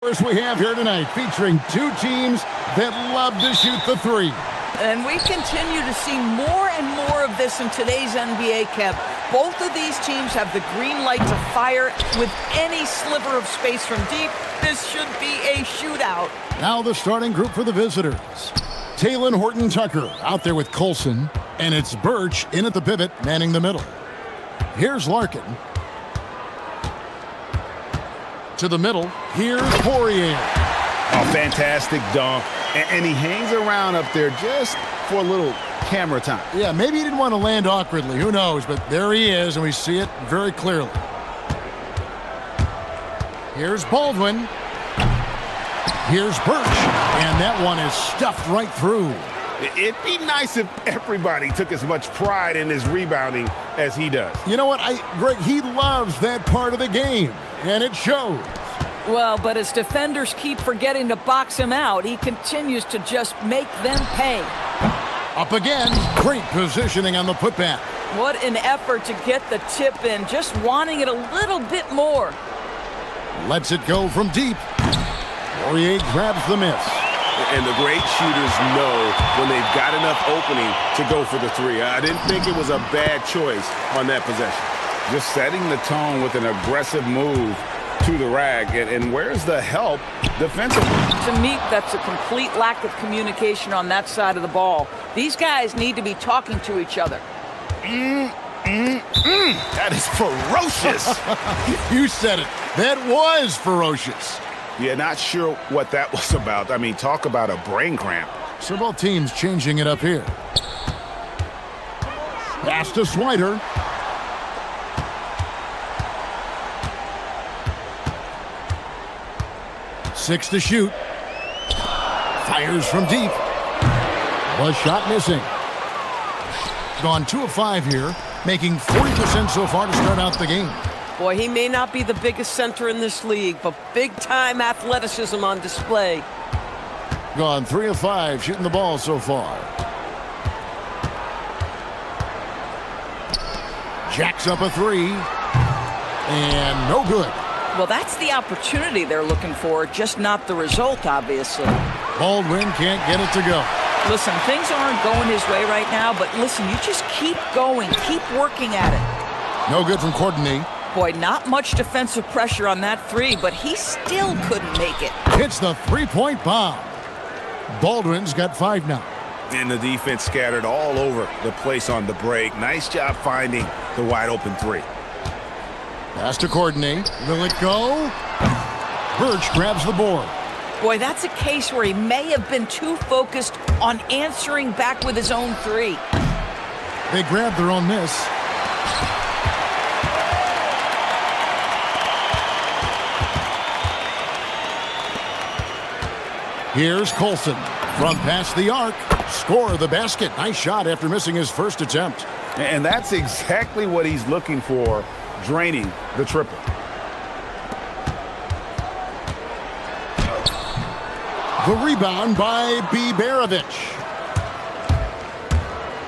First we have here tonight, featuring two teams that love to shoot the three. And we continue to see more and more of this in today's NBA, Kev. Both of these teams have the green light to fire with any sliver of space from deep. This should be a shootout. Now the starting group for the visitors. Taylor Horton-Tucker out there with Colson, and it's Birch in at the pivot, manning the middle. Here's Larkin. To the middle, here's Poirier. A fantastic dunk, and he hangs around up there just for a little camera time. Yeah, maybe he didn't want to land awkwardly, who knows, but there he is, and we see it very clearly. Here's Baldwin. Here's Birch, and that one is stuffed right through. It'd be nice if everybody took as much pride in his rebounding as he does. You know what, Greg, he loves that part of the game, and it shows. Well, but as defenders keep forgetting to box him out, he continues to just make them pay. Up again, great positioning on the putback. What an effort to get the tip in, just wanting it a little bit more. Lets it go from deep. Poirier grabs the miss. And the great shooters know when they've got enough opening to go for the three. I didn't think it was a bad choice on that possession. Just setting the tone with an aggressive move to the rack. And where's the help defensively? To me, that's a complete lack of communication on that side of the ball. These guys need to be talking to each other. That is ferocious. You said it. That was ferocious. Yeah, not sure what that was about. I mean, talk about a brain cramp. So both teams changing it up here. Pass to Swider. Six to shoot. Fires from deep. Was shot missing. Gone 2 of 5 here, making 40% so far to start out the game. Boy, he may not be the biggest center in this league, but big-time athleticism on display. Gone 3 of 5 shooting the ball so far. Jacks up a 3. And no good. Well, that's the opportunity they're looking for, just not the result, obviously. Baldwin can't get it to go. Listen, things aren't going his way right now, but listen, you just keep going, keep working at it. No good from Courtney. Boy, not much defensive pressure on that 3, but he still couldn't make it. Hits the three-point bomb. Baldwin's got 5 now. And the defense scattered all over the place on the break. Nice job finding the wide-open 3. Pass to Courtney. Will it go? Birch grabs the board. Boy, that's a case where he may have been too focused on answering back with his own 3. They grab their own miss. Here's Colson. From past the arc. Score the basket. Nice shot after missing his first attempt. And that's exactly what he's looking for, draining the triple. The rebound by Biberovich.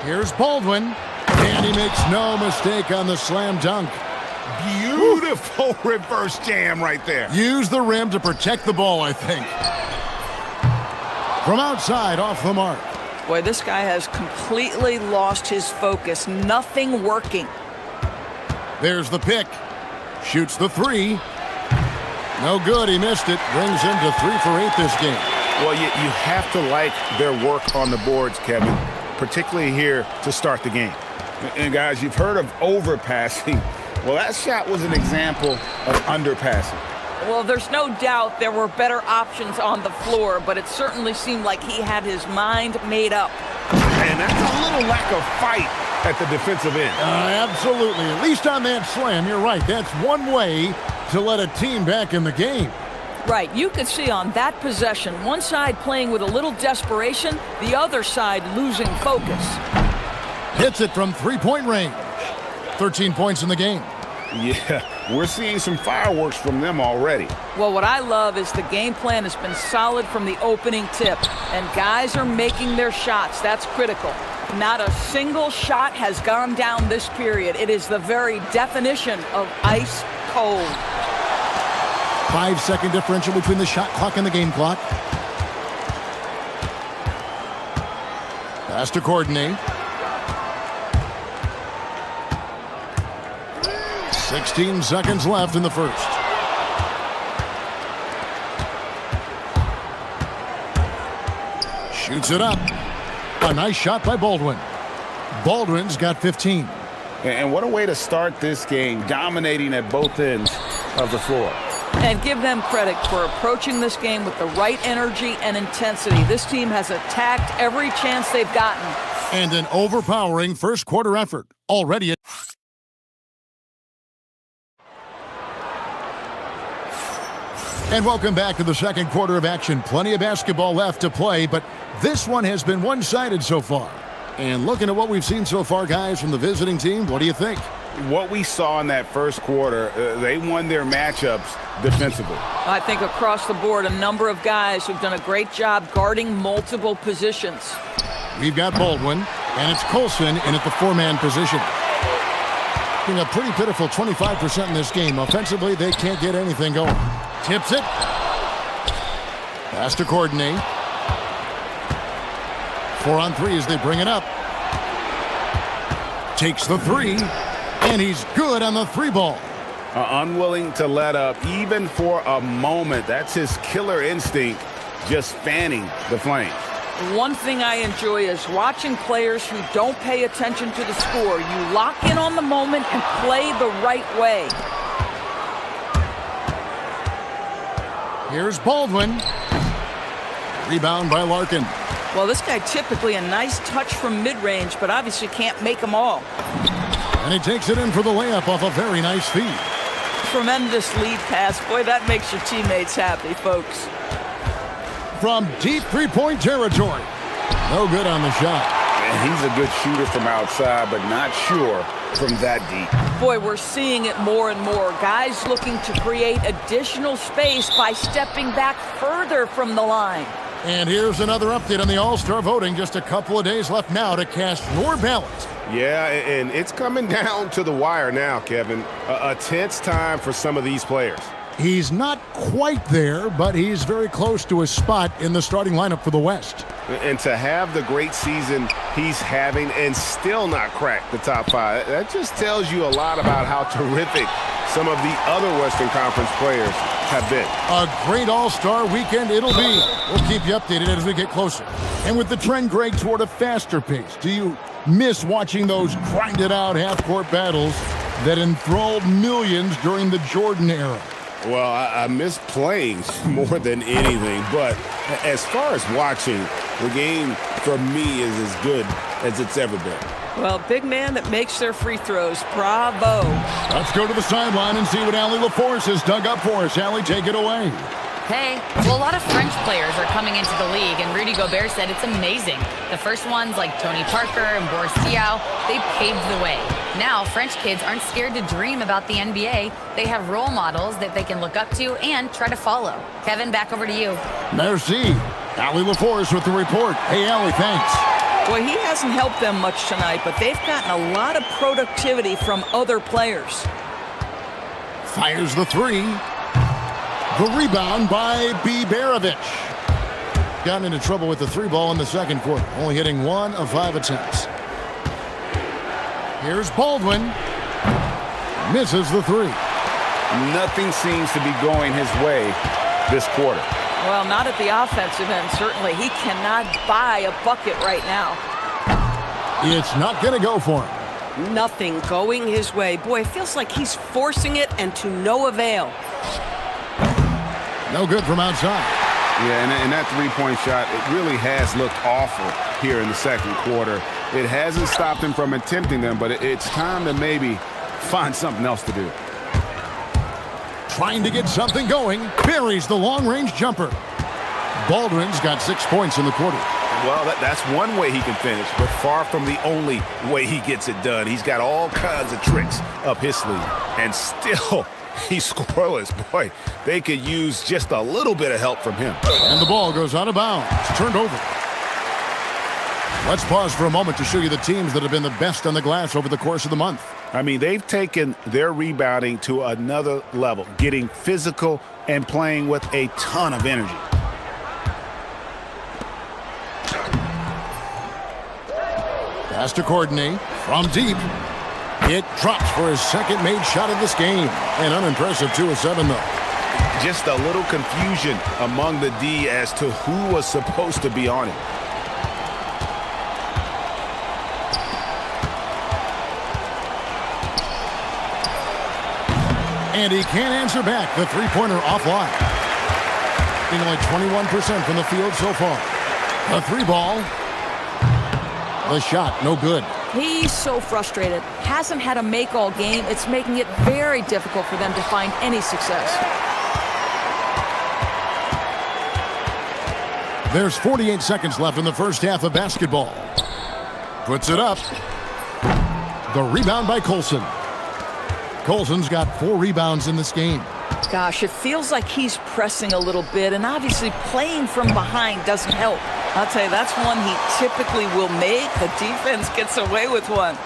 Here's Baldwin. And he makes no mistake on the slam dunk. Beautiful reverse jam right there. Use the rim to protect the ball, I think. From outside, off the mark. Boy, this guy has completely lost his focus. Nothing working. There's the pick. Shoots the 3. No good, he missed it. Brings him to 3 for 8 this game. Well, you have to like their work on the boards, Kevin, particularly here to start the game. And guys, you've heard of overpassing. Well, that shot was an example of underpassing. Well, there's no doubt there were better options on the floor, but it certainly seemed like he had his mind made up. And that's a little lack of fight at the defensive end. Absolutely. At least on that slam, you're right. That's one way to let a team back in the game. Right. You could see on that possession, one side playing with a little desperation, the other side losing focus. Hits it from 3-point range. 13 points in the game. Yeah, we're seeing some fireworks from them already. Well, what I love is the game plan has been solid from the opening tip, and guys are making their shots. That's critical. Not a single shot has gone down this period. It is the very definition of ice cold. 5-second differential between the shot clock and the game clock. Pass to coordinate. 16 seconds left in the first. Shoots it up. A nice shot by Baldwin. Baldwin's got 15. And what a way to start this game, dominating at both ends of the floor. And give them credit for approaching this game with the right energy and intensity. This team has attacked every chance they've gotten. And an overpowering first quarter effort. Already. And welcome back to the second quarter of action. Plenty of basketball left to play, but this one has been one-sided so far. And looking at what we've seen so far, guys, from the visiting team, what do you think? What we saw in that first quarter, they won their matchups defensively. I think across the board, a number of guys who've done a great job guarding multiple positions. We've got Baldwin, and it's Colson in at the four-man position. Being a pretty pitiful 25% in this game. Offensively, they can't get anything going. Tips it. Pass to coordinate. 4 on 3 as they bring it up. Takes the three, and he's good on the three ball. Unwilling to let up even for a moment. That's his killer instinct, just fanning the flames. One thing I enjoy is watching players who don't pay attention to the score. You lock in on the moment and play the right way. Here's Baldwin. Rebound by Larkin. Well, this guy typically a nice touch from mid-range, but obviously can't make them all. And he takes it in for the layup off a very nice feed. Tremendous lead pass. Boy, that makes your teammates happy, folks. From deep three-point territory. No good on the shot. And he's a good shooter from outside, but not sure from that deep. Boy, we're seeing it more and more. Guys looking to create additional space by stepping back further from the line. And here's another update on the All-Star voting. Just a couple of days left now to cast your ballot. Yeah, and it's coming down to the wire now, Kevin. A tense time for some of these players. He's not quite there, but he's very close to his spot in the starting lineup for the West. And to have the great season he's having and still not crack the top 5, that just tells you a lot about how terrific some of the other Western Conference players have been. A great All-Star weekend it'll be. We'll keep you updated as we get closer. And with the trend, Greg, toward a faster pace, do you miss watching those grinded-out half-court battles that enthralled millions during the Jordan era? Well, I miss playing more than anything, but as far as watching, the game for me is as good as it's ever been. Well, big man that makes their free throws. Bravo. Let's go to the sideline and see what Allie LaForce has dug up for us. Allie, take it away. Hey, well, a lot of French players are coming into the league, and Rudy Gobert said it's amazing. The first ones, like Tony Parker and Boris Diaw, they paved the way. Now, French kids aren't scared to dream about the NBA. They have role models that they can look up to and try to follow. Kevin, back over to you. Merci. Allie LaForce with the report. Hey, Allie, thanks. Boy, he hasn't helped them much tonight, but they've gotten a lot of productivity from other players. Fires the three. The rebound by Biberovic. Gotten into trouble with the three ball in the second quarter, only hitting 1 of 5 attempts. Here's Baldwin. Misses the three. Nothing seems to be going his way this quarter. Well, not at the offensive end, certainly. He cannot buy a bucket right now. It's not going to go for him. Nothing going his way. Boy, it feels like he's forcing it and to no avail. No good from outside. Yeah, and that three-point shot, it really has looked awful here in the second quarter. It hasn't stopped him from attempting them, but it's time to maybe find something else to do. Trying to get something going. Buries the long-range jumper. Baldwin's got 6 points in the quarter. Well, that's one way he can finish, but far from the only way he gets it done. He's got all kinds of tricks up his sleeve, and still he's scoreless. Boy, they could use just a little bit of help from him. And the ball goes out of bounds. It's turned over. Let's pause for a moment to show you the teams that have been the best on the glass over the course of the month. I mean, they've taken their rebounding to another level, getting physical and playing with a ton of energy. Pass to Courtney from deep. It drops for his second made shot of this game. An unimpressive 2 of 7, though. Just a little confusion among the D as to who was supposed to be on it. And he can't answer back. The three-pointer offline. Being only 21% from the field so far. The 3-ball. The shot, no good. He's so frustrated. Hasn't had a make all game. It's making it very difficult for them to find any success. There's 48 seconds left in the first half of basketball. Puts it up. The rebound by Colson. Colson's got 4 rebounds in this game. Gosh, it feels like he's pressing a little bit, and obviously playing from behind doesn't help. I'll tell you, that's one he typically will make. The defense gets away with one.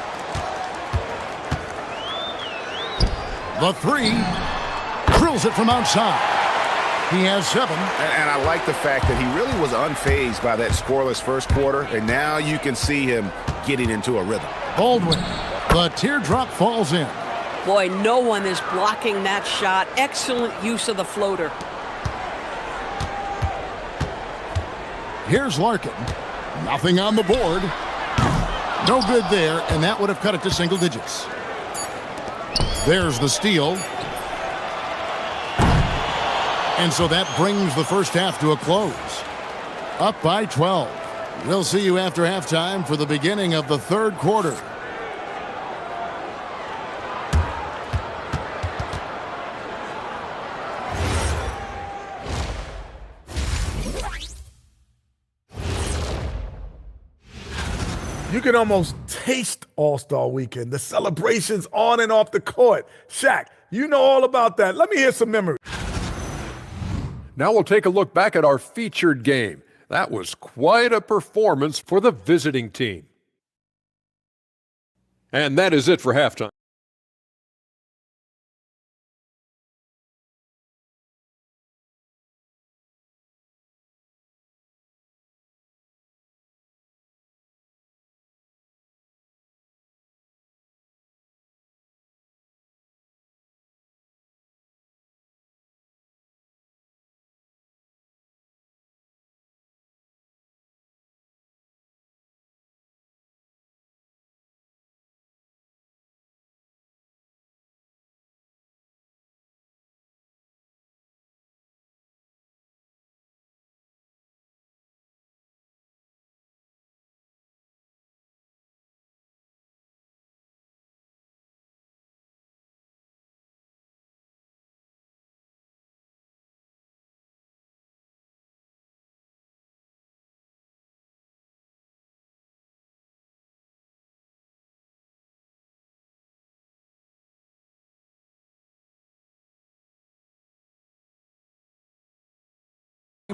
The 3. Drills it from outside. He has 7. And I like the fact that he really was unfazed by that scoreless first quarter, and now you can see him getting into a rhythm. Baldwin. The teardrop falls in. Boy, no one is blocking that shot. Excellent use of the floater. Here's Larkin. Nothing on the board. No good there, and that would have cut it to single digits. There's the steal. And so that brings the first half to a close. Up by 12. We'll see you after halftime for the beginning of the third quarter. You can almost taste All-Star Weekend, the celebrations on and off the court. Shaq, you know all about that. Let me hear some memories. Now we'll take a look back at our featured game. That was quite a performance for the visiting team. And that is it for halftime.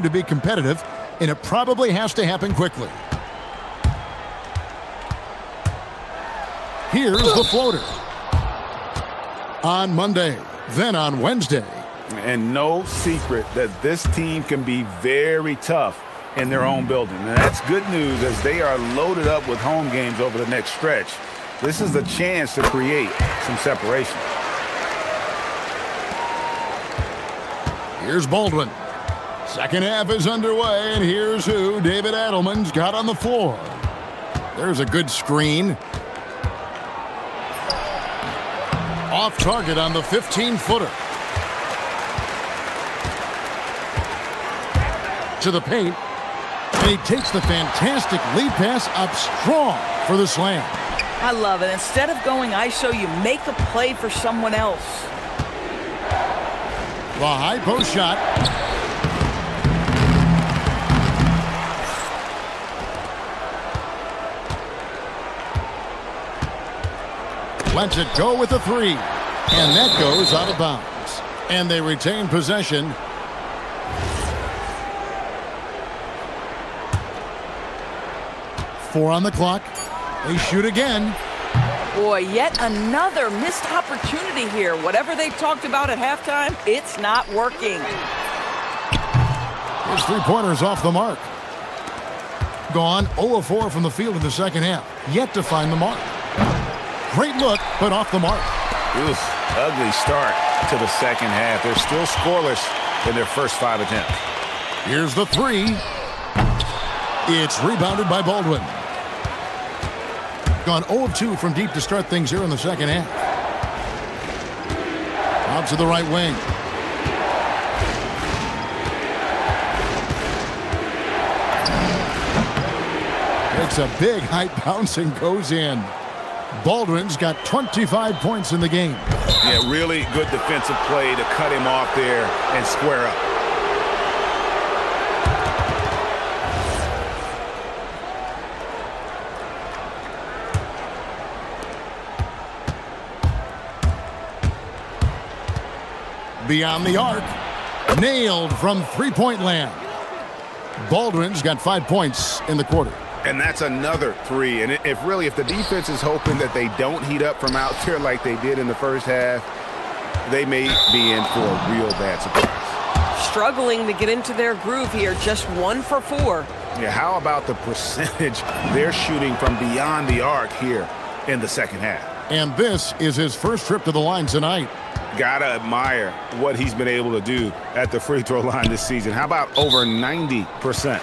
To be competitive, and it probably has to happen quickly. Here's the floater. On Monday, then on Wednesday. And no secret that this team can be very tough in their own building. And that's good news as they are loaded up with home games over the next stretch. This is the chance to create some separation. Here's Baldwin. Second half is underway, and here's who David Adelman's got on the floor. There's a good screen. Off target on the 15-footer. To the paint, and he takes the fantastic lead pass up strong for the slam. I love it. Instead of going ISO, you make a play for someone else. The high post shot. Lets it go with a 3. And that goes out of bounds. And they retain possession. Four on the clock. They shoot again. Boy, yet another missed opportunity here. Whatever they talked about at halftime, it's not working. His three-pointers off the mark. Gone 0 of 4 from the field in the second half. Yet to find the mark. Great look, but off the mark. Oof, ugly start to the second half. They're still scoreless in their first 5 attempts. Here's the three. It's rebounded by Baldwin. Gone 0 of 2 from deep to start things here in the second half. Out to the right wing. Takes a big high bounce and goes in. Baldwin's got 25 points in the game. Yeah, really good defensive play to cut him off there and square up. Beyond the arc. Nailed from three-point land. Baldwin's got 5 points in the quarter. And that's another three. And if the defense is hoping that they don't heat up from out there like they did in the first half, they may be in for a real bad surprise. Struggling to get into their groove here, just 1 for 4. Yeah, how about the percentage they're shooting from beyond the arc here in the second half? And this is his first trip to the line tonight. Gotta admire what he's been able to do at the free throw line this season. How about over 90%?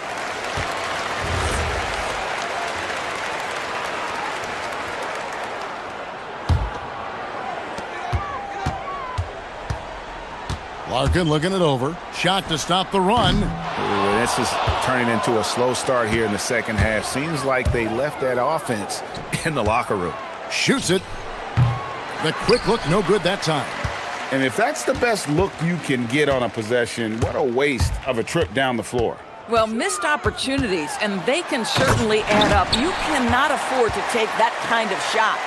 Larkin looking it over. Shot to stop the run. Ooh, this is turning into a slow start here in the second half. Seems like they left that offense in the locker room. Shoots it. The quick look, no good that time. And if that's the best look you can get on a possession, what a waste of a trip down the floor. Well, missed opportunities, and they can certainly add up. You cannot afford to take that kind of shot.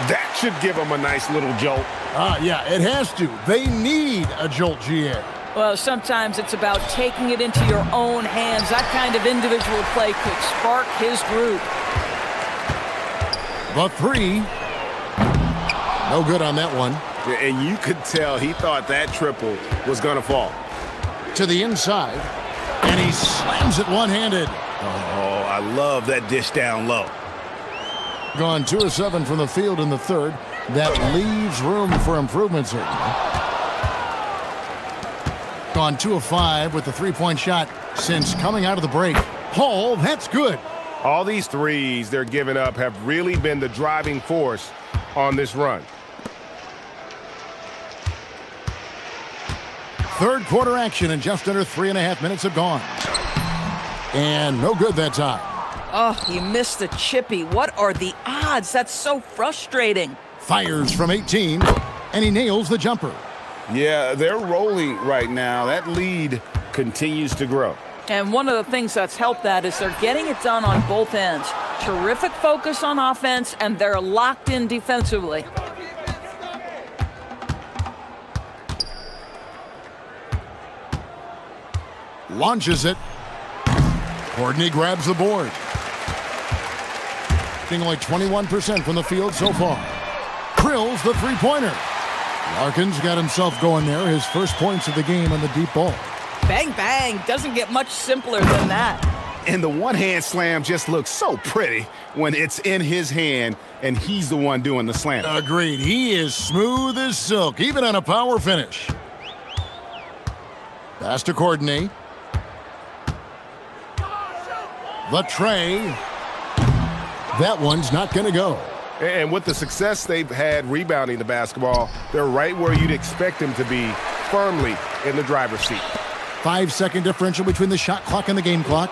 That should give them a nice little jolt. Yeah, it has to. They need a jolt, GA. Well, sometimes it's about taking it into your own hands. That kind of individual play could spark his group. The three. No good on that one. And you could tell he thought that triple was going to fall. To the inside. And he slams it one-handed. Oh, I love that dish down low. Gone 2 of 7 from the field in the third. That leaves room for improvement, certainly. Gone 2 of 5 with the three-point shot since coming out of the break. Oh, that's good. All these threes they're giving up have really been the driving force on this run. Third quarter action, and just under 3.5 minutes have gone. And no good that time. Oh, he missed the chippy. What are the odds? That's so frustrating. Fires from 18, and he nails the jumper. Yeah, they're rolling right now. That lead continues to grow. And one of the things that's helped that is they're getting it done on both ends. Terrific focus on offense, and they're locked in defensively. Launches it. Courtney grabs the board. Shooting only 21% from the field so far. Drills the three-pointer. Larkin's got himself going there. His first points of the game on the deep ball. Bang, bang. Doesn't get much simpler than that. And the one-hand slam just looks so pretty when it's in his hand and he's the one doing the slam. Agreed. He is smooth as silk, even on a power finish. Pass to Courtney. The tray. That one's not going to go. And with the success they've had rebounding the basketball, they're right where you'd expect them to be, firmly in the driver's seat. 5-second differential between the shot clock and the game clock.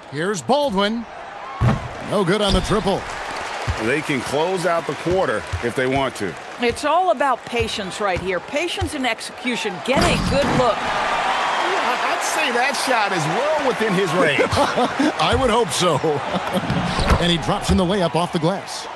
Here's Baldwin. No good on the triple. They can close out the quarter if they want to. It's all about patience right here. Patience and execution. Get a good look. I'd say that shot is well within his range. I would hope so. And he drops in the layup off the glass.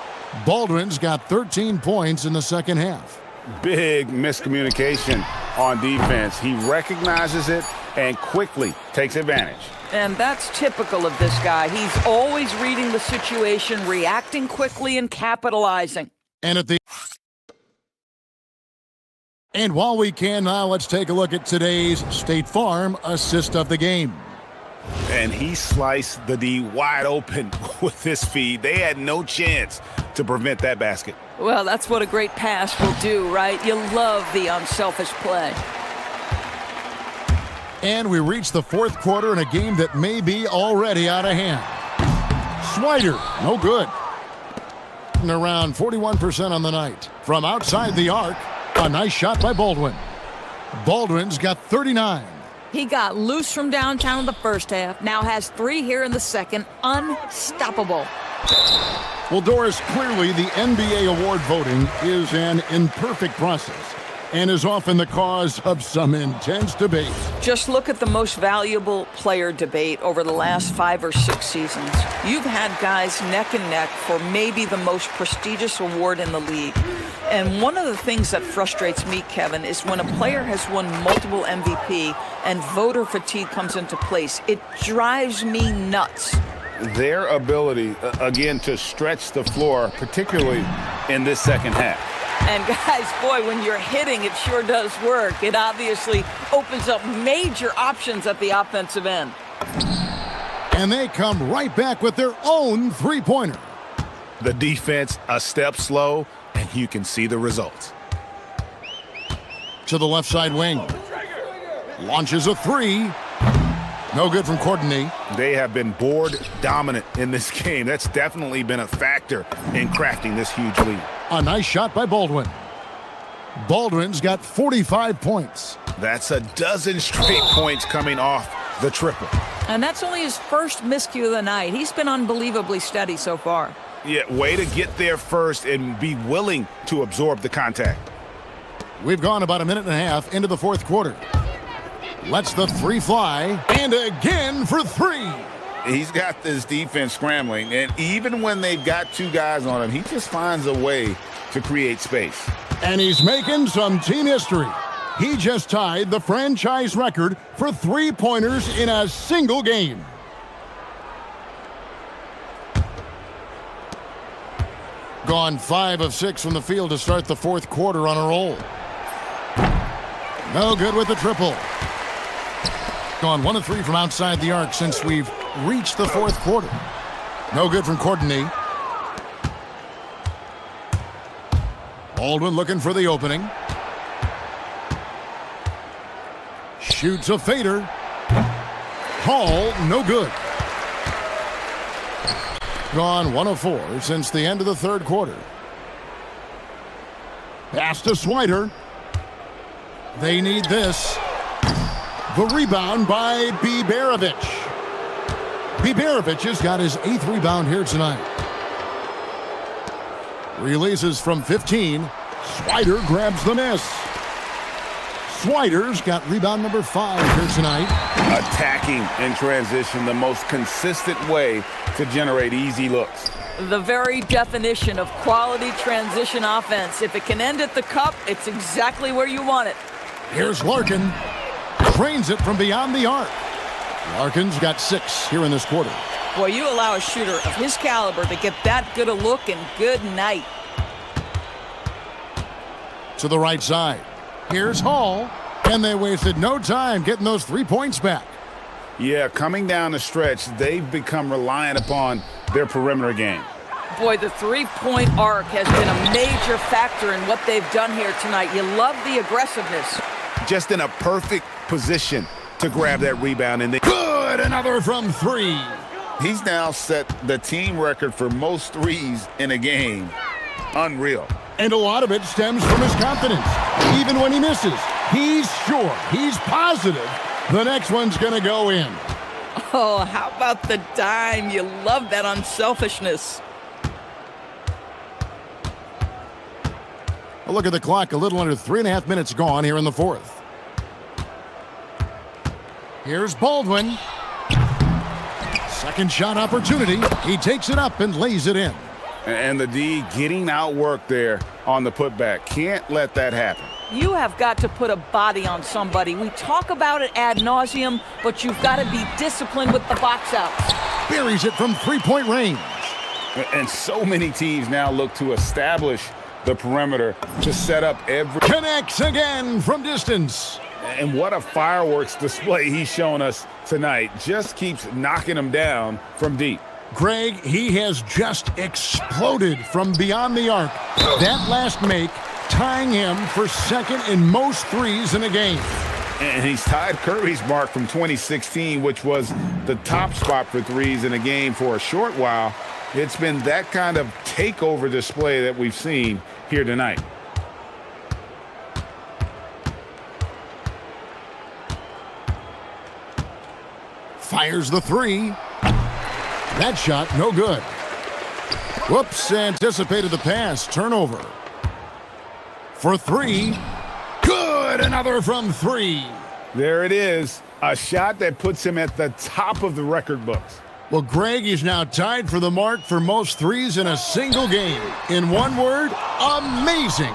Baldwin's got 13 points in the second half. Big miscommunication on defense. He recognizes it and quickly takes advantage. And that's typical of this guy. He's always reading the situation, reacting quickly, and capitalizing. And while we can now, let's take a look at today's State Farm assist of the game. And he sliced the D wide open with his feed. They had no chance to prevent that basket. Well, that's what a great pass will do, right? You love the unselfish play. And we reach the fourth quarter in a game that may be already out of hand. Swider, no good. And around 41% on the night. From outside the arc, a nice shot by Baldwin. Baldwin's got 39. He got loose from downtown in the first half, now has 3 here in the second. Unstoppable. Well, Doris, clearly the NBA award voting is an imperfect process and is often the cause of some intense debate. Just look at the most valuable player debate over the last 5 or 6 seasons. You've had guys neck and neck for maybe the most prestigious award in the league. And one of the things that frustrates me, Kevin, is when a player has won multiple MVP and voter fatigue comes into place. It drives me nuts. Their ability, again, to stretch the floor, particularly in this second half. And guys, boy, when you're hitting, it sure does work. It obviously opens up major options at the offensive end. And they come right back with their own three-pointer. The defense a step slow, and you can see the results. To the left side wing. Launches a 3. No good from Courtney. They have been board dominant in this game. That's definitely been a factor in crafting this huge lead. A nice shot by Baldwin. Baldwin's got 45 points. That's a dozen straight points coming off the triple. And that's only his first miscue of the night. He's been unbelievably steady so far. Yeah, way to get there first and be willing to absorb the contact. We've gone about a minute and a half into the fourth quarter. Lets the 3 fly, and again for 3. He's got this defense scrambling, and even when they've got 2 guys on him, he just finds a way to create space. And he's making some team history. He just tied the franchise record for 3-pointers in a single game. Gone 5 of 6 from the field to start the fourth quarter on a roll. No good with the triple. Gone 1 of 3 from outside the arc since we've reached the fourth quarter. No good from Courtney. Baldwin looking for the opening. Shoots a fader. Hall, no good. Gone 1 of 4 since the end of the third quarter. Pass to Swider. They need this. The rebound by Biberovic. Biberovic has got his 8th rebound here tonight. Releases from 15. Swider grabs the miss. Swider's got rebound number 5 here tonight. Attacking in transition, the most consistent way to generate easy looks. The very definition of quality transition offense. If it can end at the cup, it's exactly where you want it. Here's Larkin. Trains it from beyond the arc. Larkin's got 6 here in this quarter. Boy, you allow a shooter of his caliber to get that good a look, and good night. To the right side. Here's Hall. And they wasted no time getting those 3 points back. Yeah, coming down the stretch, they've become reliant upon their perimeter game. Boy, the three-point arc has been a major factor in what they've done here tonight. You love the aggressiveness. Just in a perfect position to grab that rebound. And Good! Another from 3. He's now set the team record for most threes in a game. Unreal. And a lot of it stems from his confidence. Even when he misses, he's sure, he's positive the next one's going to go in. Oh, how about the dime? You love that unselfishness. A look at the clock, a little under 3.5 minutes gone here in the fourth. Here's Baldwin. Second shot opportunity. He takes it up and lays it in. And the D getting outworked there on the putback. Can't let that happen. You have got to put a body on somebody. We talk about it ad nauseum, but you've got to be disciplined with the box outs. Buries it from three-point range. And so many teams now look to establish the perimeter to set up every... Connects again from distance. And what a fireworks display he's shown us tonight. Just keeps knocking them down from deep. Greg, he has just exploded from beyond the arc. That last make tying him for second in most threes in a game. And he's tied Curry's mark from 2016, which was the top spot for threes in a game for a short while. It's been that kind of takeover display that we've seen here tonight. Fires the three. That shot, no good. Whoops, anticipated the pass. Turnover. For three. Good, another from three. There it is. A shot that puts him at the top of the record books. Well, Greg is now tied for the mark for most threes in a single game. In one word, amazing.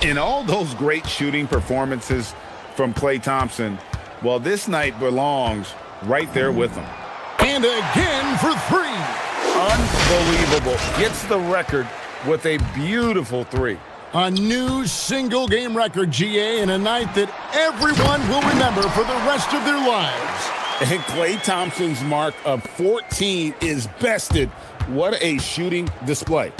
In all those great shooting performances from Klay Thompson, well, this night belongs right there with him. And again for three. Unbelievable. Gets the record with a beautiful three. A new single-game record, GA, in a night that everyone will remember for the rest of their lives. And Klay Thompson's mark of 14 is bested. What a shooting display.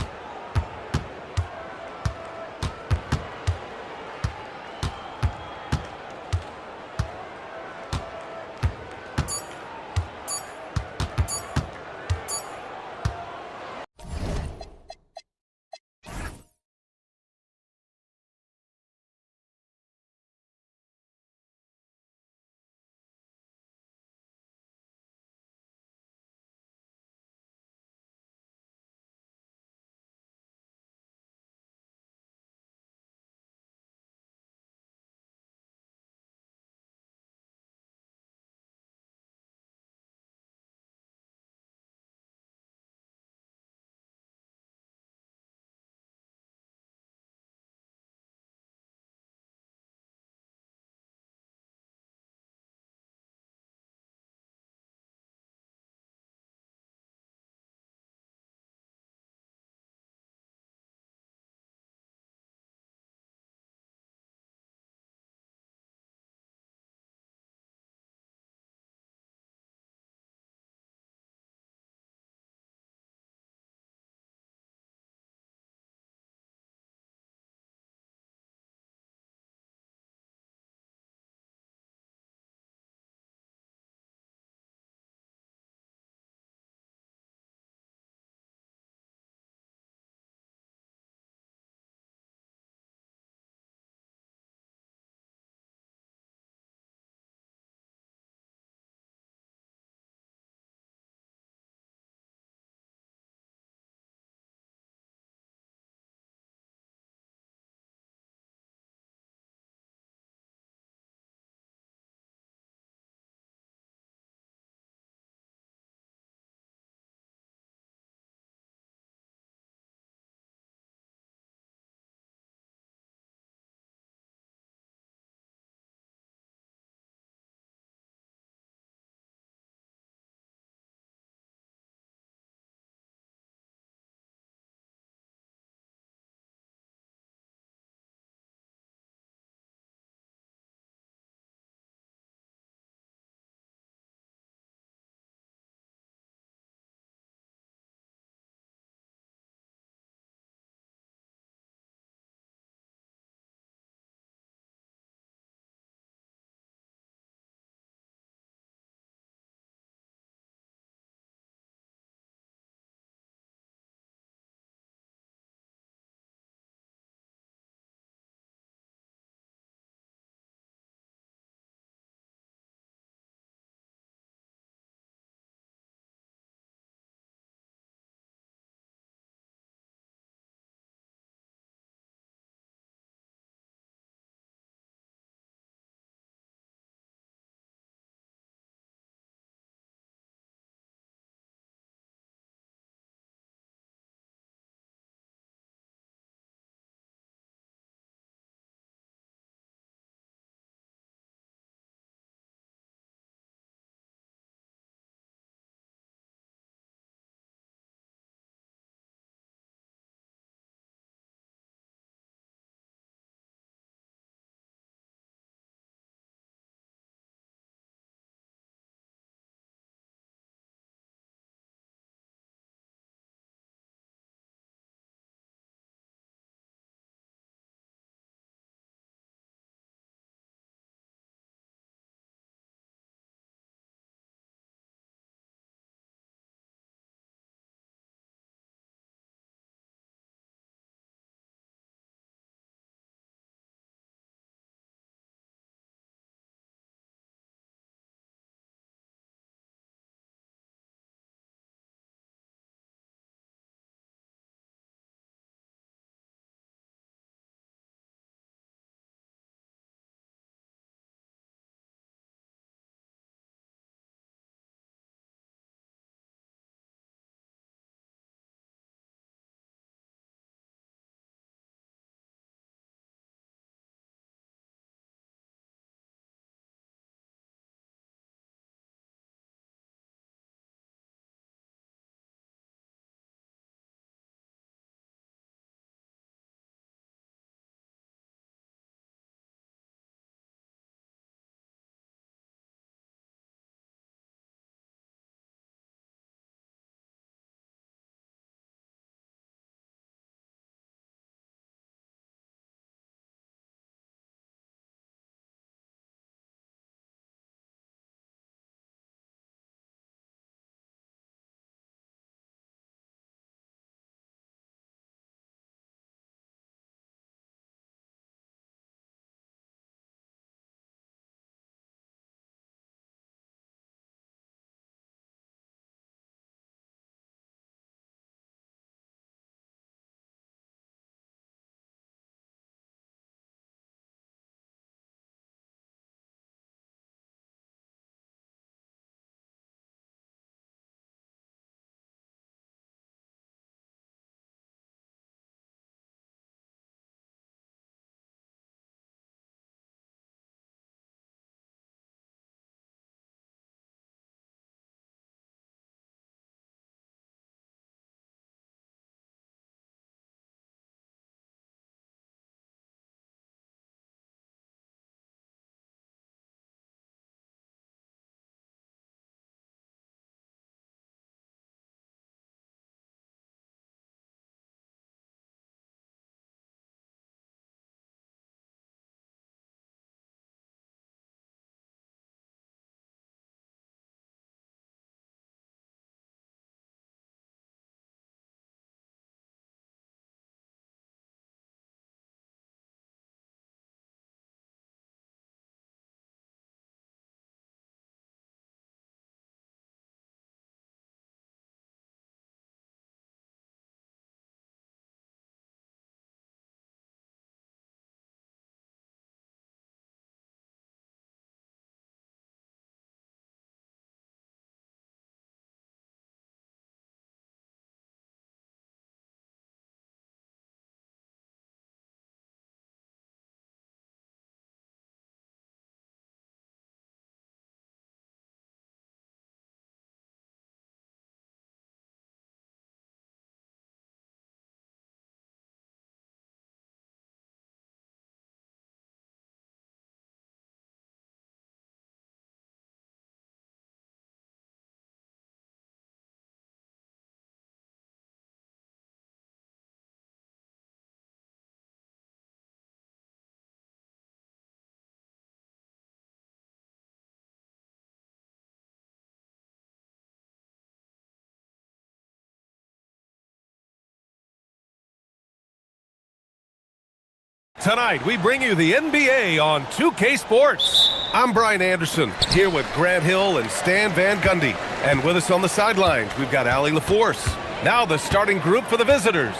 Tonight, we bring you the NBA on 2K Sports. I'm Brian Anderson, here with Grant Hill and Stan Van Gundy. And with us on the sidelines, we've got Allie LaForce. Now the starting group for the visitors.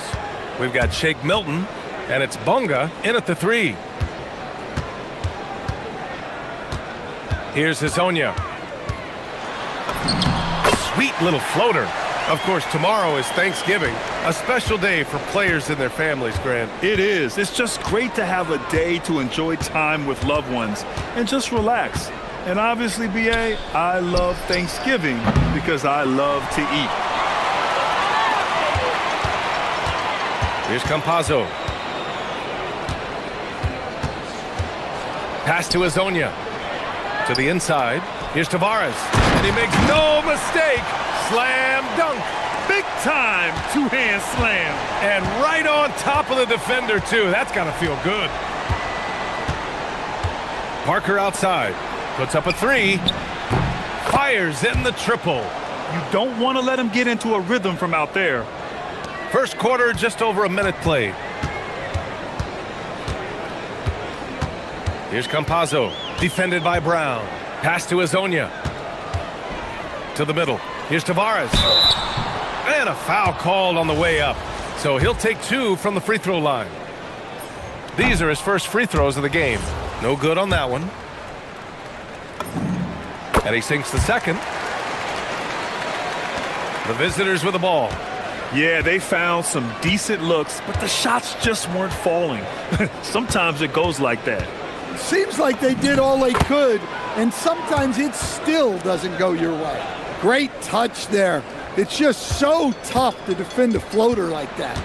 We've got Shake Milton, and it's Bunga in at the 3. Here's Hazonia. Sweet little floater. Of course, tomorrow is Thanksgiving, a special day for players and their families, Grant. It is. It's just great to have a day to enjoy time with loved ones and just relax. And obviously, BA, I love Thanksgiving because I love to eat. Here's Campazzo. Pass to Hazonia. To the inside. Here's Tavares. And he makes no mistake. Slam dunk. Big time two-hand slam. And right on top of the defender, too. That's got to feel good. Parker outside. Puts up a 3. Fires in the triple. You don't want to let him get into a rhythm from out there. First quarter, just over a minute played. Here's Campazzo. Defended by Brown. Pass to Hazonia. To the middle. Here's Tavares. And a foul called on the way up. So he'll take 2 from the free throw line. These are his first free throws of the game. No good on that one. And he sinks the second. The visitors with the ball. Yeah, they found some decent looks, but the shots just weren't falling. Sometimes it goes like that. Seems like they did all they could, and sometimes it still doesn't go your way. Great touch there. It's just so tough to defend a floater like that.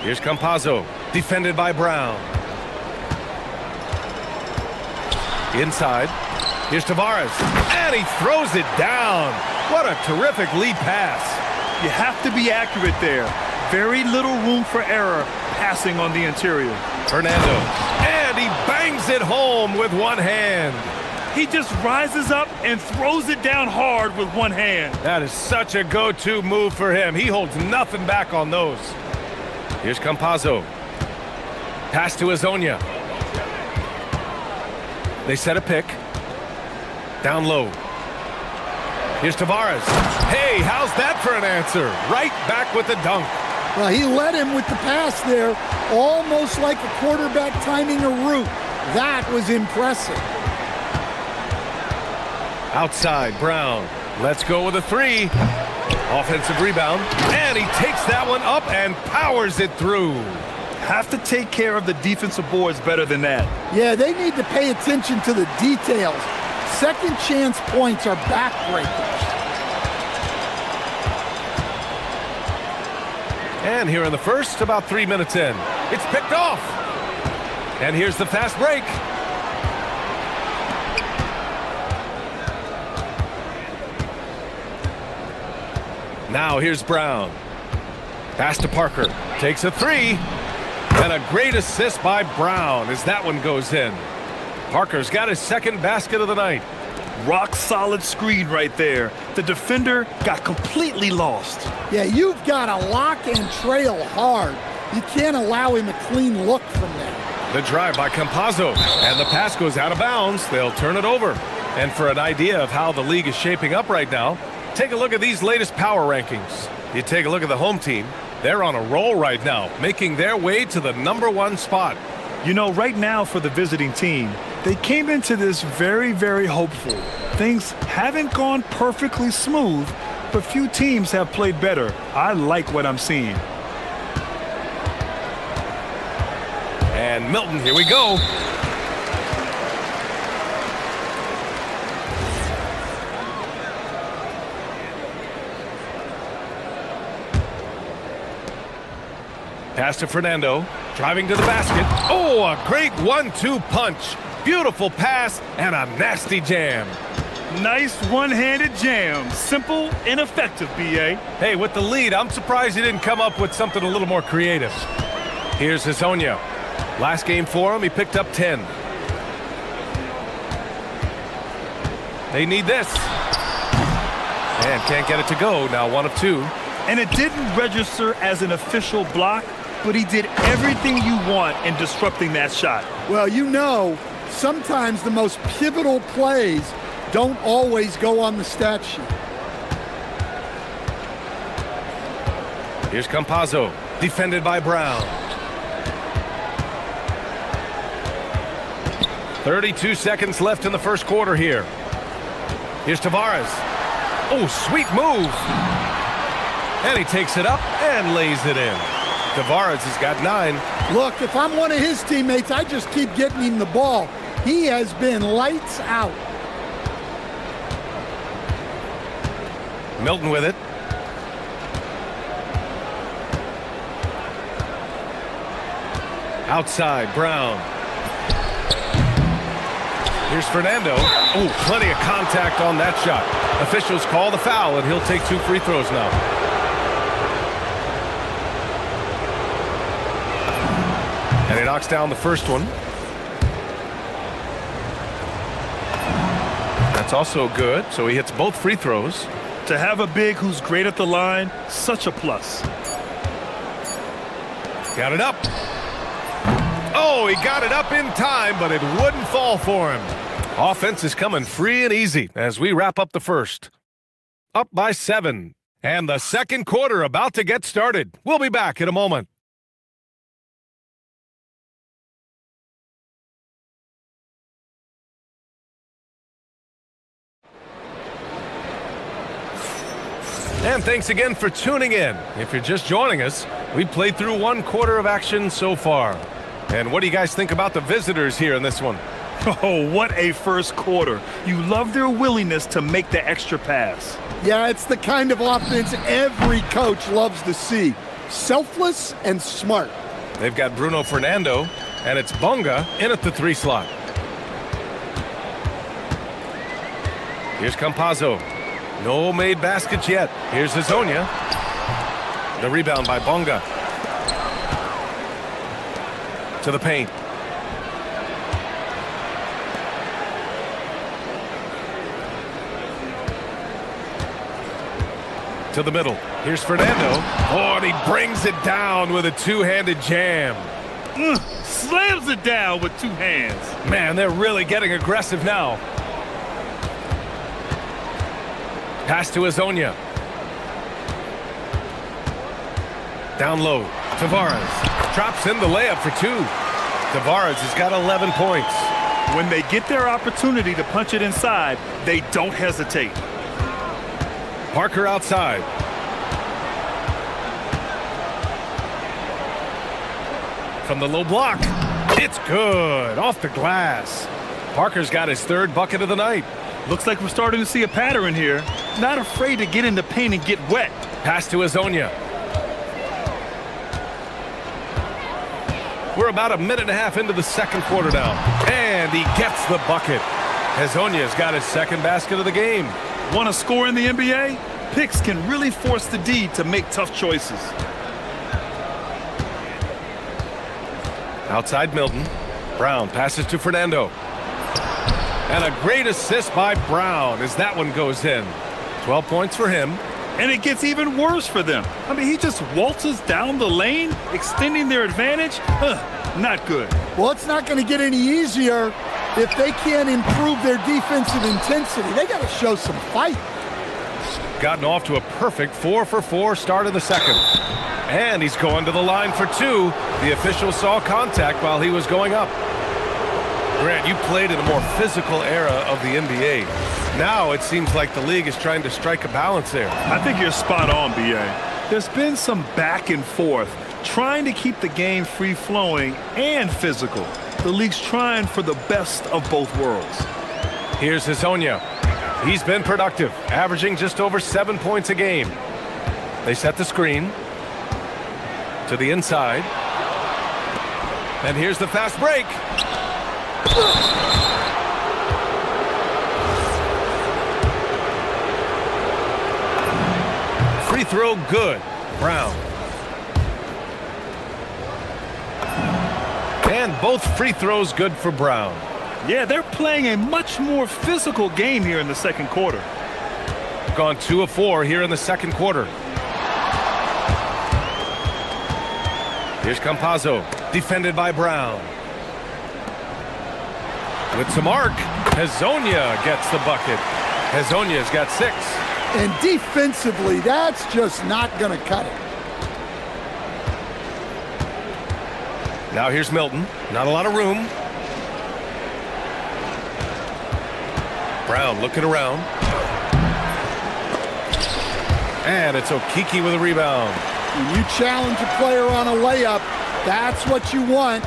Here's Campazzo, defended by Brown. Inside. Here's Tavares, and he throws it down. What a terrific lead pass. You have to be accurate there. Very little room for error passing on the interior. Fernando, and he bangs it home with one hand. He just rises up and throws it down hard with one hand. That is such a go-to move for him. He holds nothing back on those. Here's Campazzo. Pass to Hazonia. They set a pick. Down low. Here's Tavares. Hey, how's that for an answer? Right back with the dunk. Well, he led him with the pass there, almost like a quarterback timing a route. That was impressive. Outside, Brown. Let's go with a 3. Offensive rebound. And he takes that one up and powers it through. Have to take care of the defensive boards better than that. Yeah, they need to pay attention to the details. Second chance points are backbreakers. And here in the first, about 3 minutes in. It's picked off. And here's the fast break. Now here's Brown. Pass to Parker. Takes a 3. And a great assist by Brown as that one goes in. Parker's got his second basket of the night. Rock solid screen right there. The defender got completely lost. Yeah, you've got to lock and trail hard. You can't allow him a clean look from there. The drive by Campazzo, and the pass goes out of bounds. They'll turn it over. And for an idea of how the league is shaping up right now, take a look at these latest power rankings. You take a look at the home team. They're on a roll right now, making their way to the #1 spot. You know, right now for the visiting team, they came into this very, very hopeful. Things haven't gone perfectly smooth, but few teams have played better. I like what I'm seeing. And Milton, here we go. Pass to Fernando, driving to the basket. Oh, a great 1-2 punch. Beautiful pass and a nasty jam. Nice one-handed jam. Simple and effective, BA. Hey, with the lead, I'm surprised he didn't come up with something a little more creative. Here's Hazonia. Last game for him, he picked up 10. They need this. And can't get it to go. Now 1 of 2. And it didn't register as an official block, but he did everything you want in disrupting that shot. Well, you know, sometimes the most pivotal plays don't always go on the stat sheet. Here's Campazzo, defended by Brown. 32 seconds left in the first quarter here. Here's Tavares. Oh, sweet move. And he takes it up and lays it in. Tavares has got 9. Look, if I'm one of his teammates, I just keep getting him the ball. He has been lights out. Milton with it. Outside, Brown. Here's Fernando. Oh, plenty of contact on that shot. Officials call the foul, and he'll take 2 free throws now. And he knocks down the first one. That's also good, so he hits both free throws. To have a big who's great at the line, such a plus. Got it up. Oh, he got it up in time, but it wouldn't fall for him. Offense is coming free and easy as we wrap up the first. Up by 7. And the second quarter about to get started. We'll be back in a moment. And thanks again for tuning in. If you're just joining us, we played through 1 quarter of action so far. And what do you guys think about the visitors here in this one? Oh, what a first quarter. You love their willingness to make the extra pass. Yeah, it's the kind of offense every coach loves to see. Selfless and smart. They've got Bruno Fernando, and it's Bonga in at the 3 slot. Here's Campazzo. No made baskets yet. Here's Hazonia. The rebound by Bonga. To the paint. To the middle. Here's Fernando. Oh, and he brings it down with a 2-handed jam. Slams it down with 2 hands. Man, they're really getting aggressive now. Pass to Hazonia. Down low. Tavares drops in the layup for 2. Tavares has got 11 points. When they get their opportunity to punch it inside, they don't hesitate. Parker outside. From the low block. It's good. Off the glass. Parker's got his 3rd bucket of the night. Looks like we're starting to see a pattern here. Not afraid to get in the paint and get wet. Pass to Hazonia. We're about 1.5 minutes into the second quarter now. And he gets the bucket. Hazonia's got his 2nd basket of the game. Want to score in the NBA? Picks can really force the D to make tough choices. Outside Milton. Brown passes to Fernando. And a great assist by Brown as that one goes in. 12 points for him. And it gets even worse for them. I mean, he just waltzes down the lane, extending their advantage. Not good. Well, it's not going to get any easier if they can't improve their defensive intensity. They got to show some fight. Gotten off to a perfect 4-for-4 start of the second. And he's going to the line for 2. The official saw contact while he was going up. Grant, you played in a more physical era of the NBA. Now it seems like the league is trying to strike a balance there. I think you're spot on, B.A. There's been some back and forth, trying to keep the game free-flowing and physical. The league's trying for the best of both worlds. Here's Hazonia. He's been productive, averaging just over 7 points a game. They set the screen to the inside. And here's the fast break. Free throw good. Brown. And both free throws good for Brown. Yeah, they're playing a much more physical game here in the second quarter. Gone 2 of 4 here in the second quarter. Here's Campazzo, defended by Brown. With some arc, Hezonja gets the bucket. Hezonja's got 6. And defensively, that's just not going to cut it. Now here's Milton. Not a lot of room. Brown looking around. And it's Okiki with a rebound. When you challenge a player on a layup, that's what you want.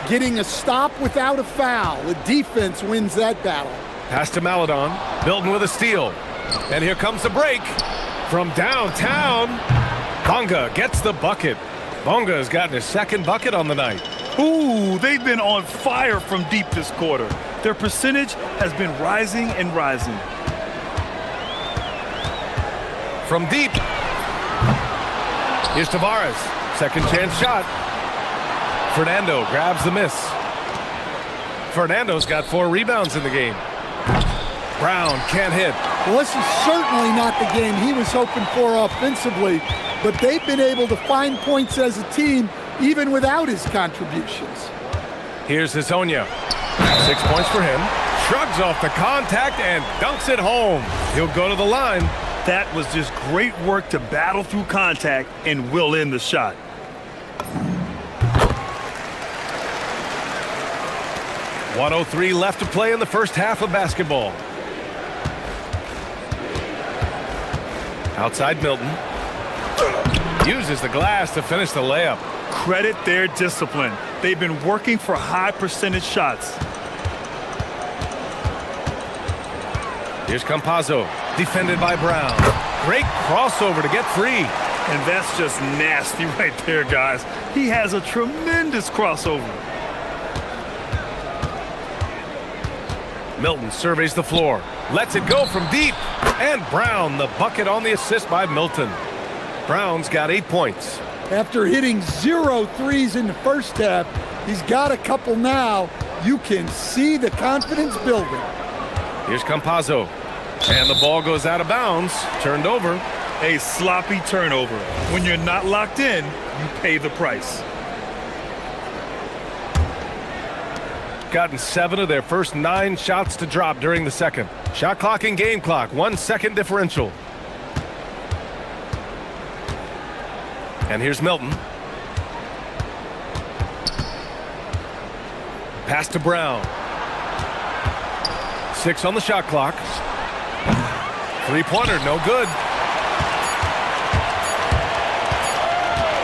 Getting a stop without a foul. The defense wins that battle. Pass to Maladon. Milton with a steal. And here comes the break. From downtown, Bonga gets the bucket. Bonga has gotten his 2nd bucket on the night. Ooh, they've been on fire from deep this quarter. Their percentage has been rising and rising. From deep. Here's Tavares. 2nd chance shot. Fernando grabs the miss. Fernando's got 4 rebounds in the game. Brown can't hit. Well, this is certainly not the game he was hoping for offensively, but they've been able to find points as a team even without his contributions. Here's Hezonja. 6 points for him. Shrugs off the contact and dunks it home. He'll go to the line. That was just great work to battle through contact and will in the shot. .103 left to play in the first half of basketball. Outside Milton. Uses the glass to finish the layup. Credit their discipline. They've been working for high percentage shots. Here's Campazzo, defended by Brown. Great crossover to get free. And that's just nasty right there, guys. He has a tremendous crossover. Milton surveys the floor. Lets it go from deep. And Brown, the bucket on the assist by Milton. Brown's got 8 points. After hitting 0 threes in the first half, he's got a couple now. You can see the confidence building. Here's Campazzo. And the ball goes out of bounds. Turned over. A sloppy turnover. When you're not locked in, you pay the price. Gotten 7 of their first 9 shots to drop during the second. Shot clock and game clock, 1 second differential. And here's Milton. Pass to Brown. 6 on the shot clock. 3-pointer, no good.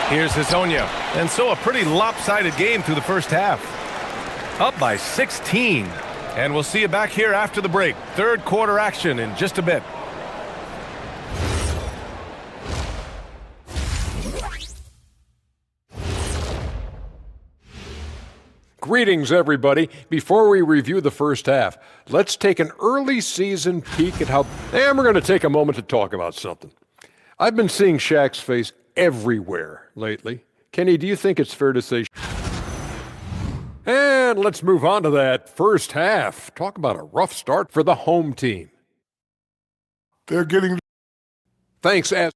Here's Hezonja. And so a pretty lopsided game through the first half. Up by 16. And we'll see you back here after the break. Third quarter action in just a bit. Greetings, everybody. Before we review the first half, let's take an early season peek at how... And we're going to take a moment to talk about something. I've been seeing Shaq's face everywhere lately. Kenny, do you think it's fair to say... And let's move on to that first half. Talk about a rough start for the home team. They're getting... Thanks, as...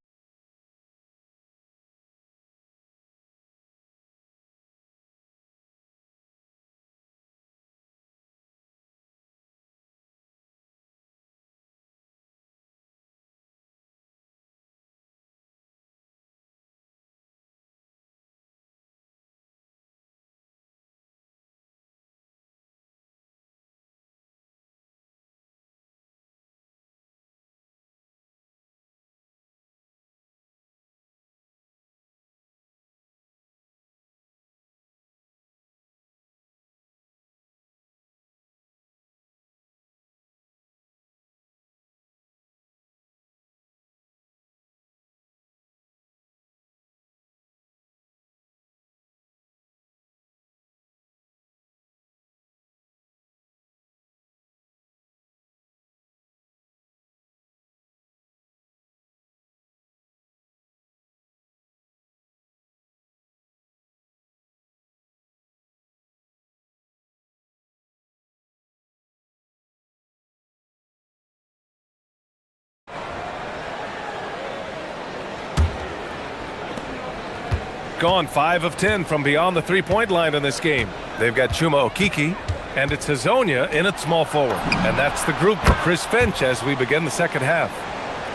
gone 5 of 10 from beyond the three-point line in this game. They've got Chuma Okiki, and it's Hazonia in at small forward. And that's the group for Chris Finch as we begin the second half.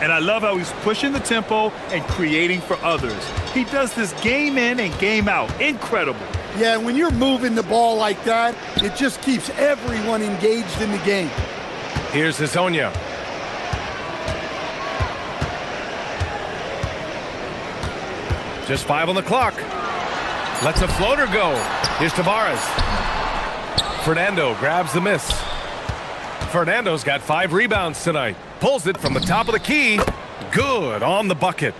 And I love how he's pushing the tempo and creating for others. He does this game in and game out. Incredible. Yeah, when you're moving the ball like that, it just keeps everyone engaged in the game. Here's Hazonia. Just 5 on the clock. Lets a floater go. Here's Tavares. Fernando grabs the miss. Fernando's got 5 rebounds tonight. Pulls it from the top of the key. Good on the bucket.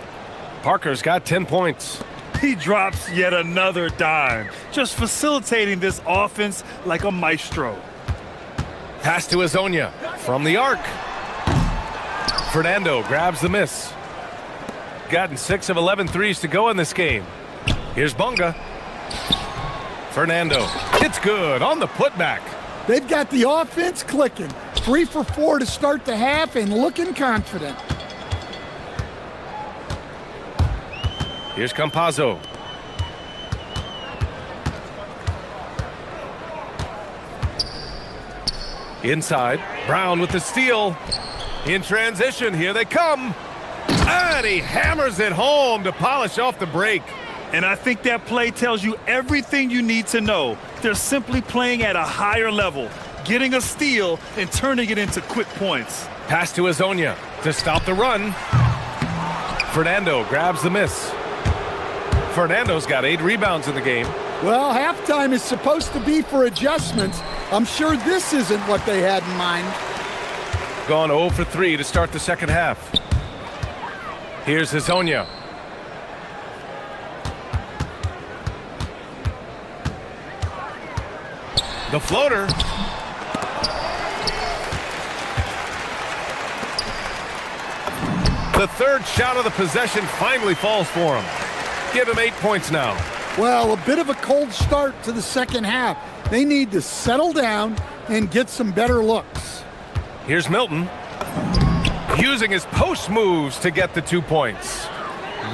Parker's got 10 points. He drops yet another dime, just facilitating this offense like a maestro. Pass to Hazonia from the arc. Fernando grabs the miss. Gotten 6 of 11 threes to go in this game. Here's Bunga. Fernando. It's good on the putback. They've got the offense clicking. 3 for 4 to start the half and looking confident. Here's Campazzo. Inside, Brown with the steal. In transition, here they come. And he hammers it home to polish off the break. And I think that play tells you everything you need to know. They're simply playing at a higher level, getting a steal and turning it into quick points. Pass to Hazonia to stop the run. Fernando grabs the miss. Fernando's got 8 rebounds in the game. Well, halftime is supposed to be for adjustments. I'm sure this isn't what they had in mind. Gone 0 for 3 to start the second half. Here's Hazonia. The floater. The third shot of the possession finally falls for him. Give him 8 points now. Well, a bit of a cold start to the second half. They need to settle down and get some better looks. Here's Milton. Using his post moves to get the 2 points.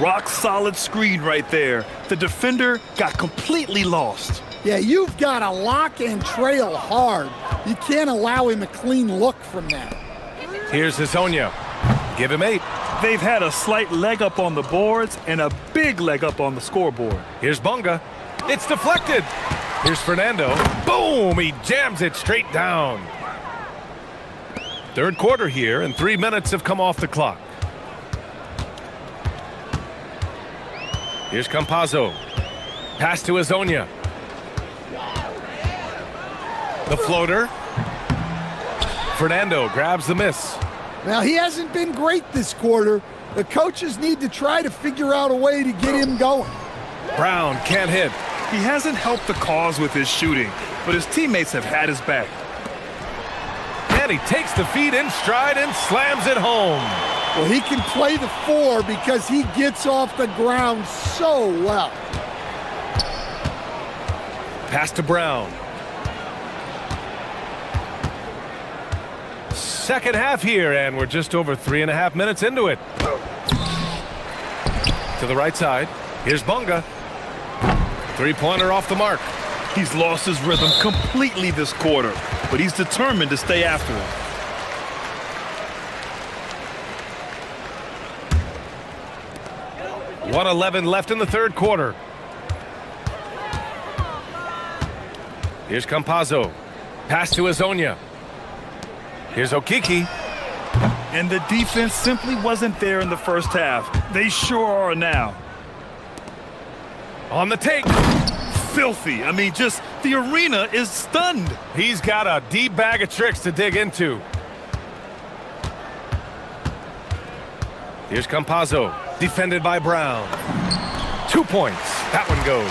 Rock solid screen right there. The defender got completely lost. Yeah, you've got to lock and trail hard. You can't allow him a clean look from that. Here's Hazonia. Give him 8. They've had a slight leg up on the boards and a big leg up on the scoreboard. Here's Bunga. It's deflected. Here's Fernando. Boom! He jams it straight down. Third quarter here, and 3 minutes have come off the clock. Here's Campazzo. Pass to Hazonia. The floater. Fernando grabs the miss. Now, he hasn't been great this quarter. The coaches need to try to figure out a way to get him going. Brown can't hit. He hasn't helped the cause with his shooting, but his teammates have had his back. And he takes the feed in stride and slams it home. Well, he can play the 4 because he gets off the ground so well. Pass to Brown. Second half here, and we're just over 3.5 minutes into it. To the right side. Here's Bunga. 3-pointer off the mark. He's lost his rhythm completely this quarter, but he's determined to stay after it. .111 left in the third quarter. Here's Campazzo. Pass to Hazonia. Here's Okiki. And the defense simply wasn't there in the first half. They sure are now. On the take. Filthy. I mean, just the arena is stunned. He's got a deep bag of tricks to dig into. Here's Campazzo. Defended by Brown. 2 points. That one goes.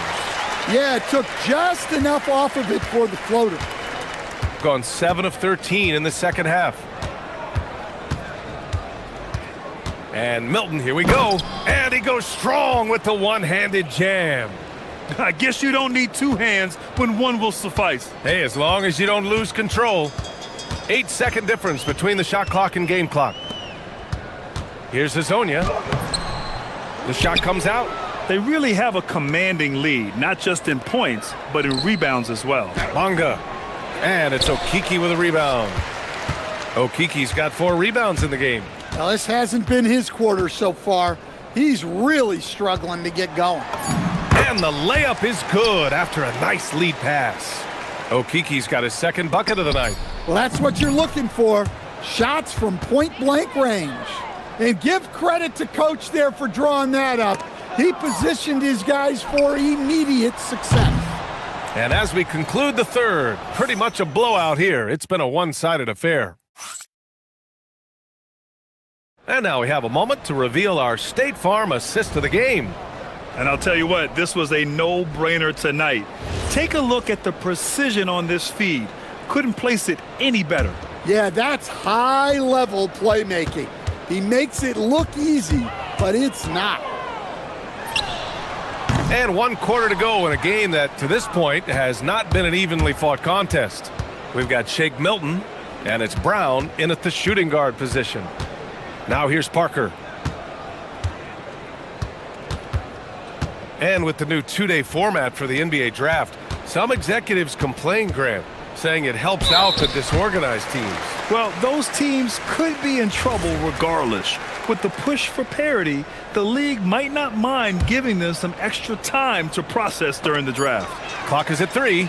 Yeah, it took just enough off of it for the floater. Gone 7 of 13 in the second half. And Milton, here we go. And he goes strong with the one-handed jam. I guess you don't need 2 hands when 1 will suffice. Hey, as long as you don't lose control. 8-second difference between the shot clock and game clock. Here's Hazonia. The shot comes out. They really have a commanding lead, not just in points, but in rebounds as well. Bonga. And it's Okiki with a rebound. Okiki's got 4 rebounds in the game. Well, this hasn't been his quarter so far. He's really struggling to get going. And the layup is good after a nice lead pass. Okiki's got his second bucket of the night. Well, that's what you're looking for. Shots from point-blank range. And give credit to Coach there for drawing that up. He positioned his guys for immediate success. And as we conclude the third, pretty much a blowout here. It's been a one-sided affair. And now we have a moment to reveal our State Farm assist of the game. And I'll tell you what, this was a no-brainer tonight. Take a look at the precision on this feed. Couldn't place it any better. Yeah, that's high-level playmaking. He makes it look easy, but it's not. And 1 quarter to go in a game that, to this point, has not been an evenly fought contest. We've got Shake Milton, and it's Brown in at the shooting guard position. Now here's Parker. And with the new 2-day format for the NBA draft, some executives complain, Grant, saying it helps out the disorganized teams. Well, those teams could be in trouble regardless. With the push for parity, the league might not mind giving them some extra time to process during the draft. Clock is at 3.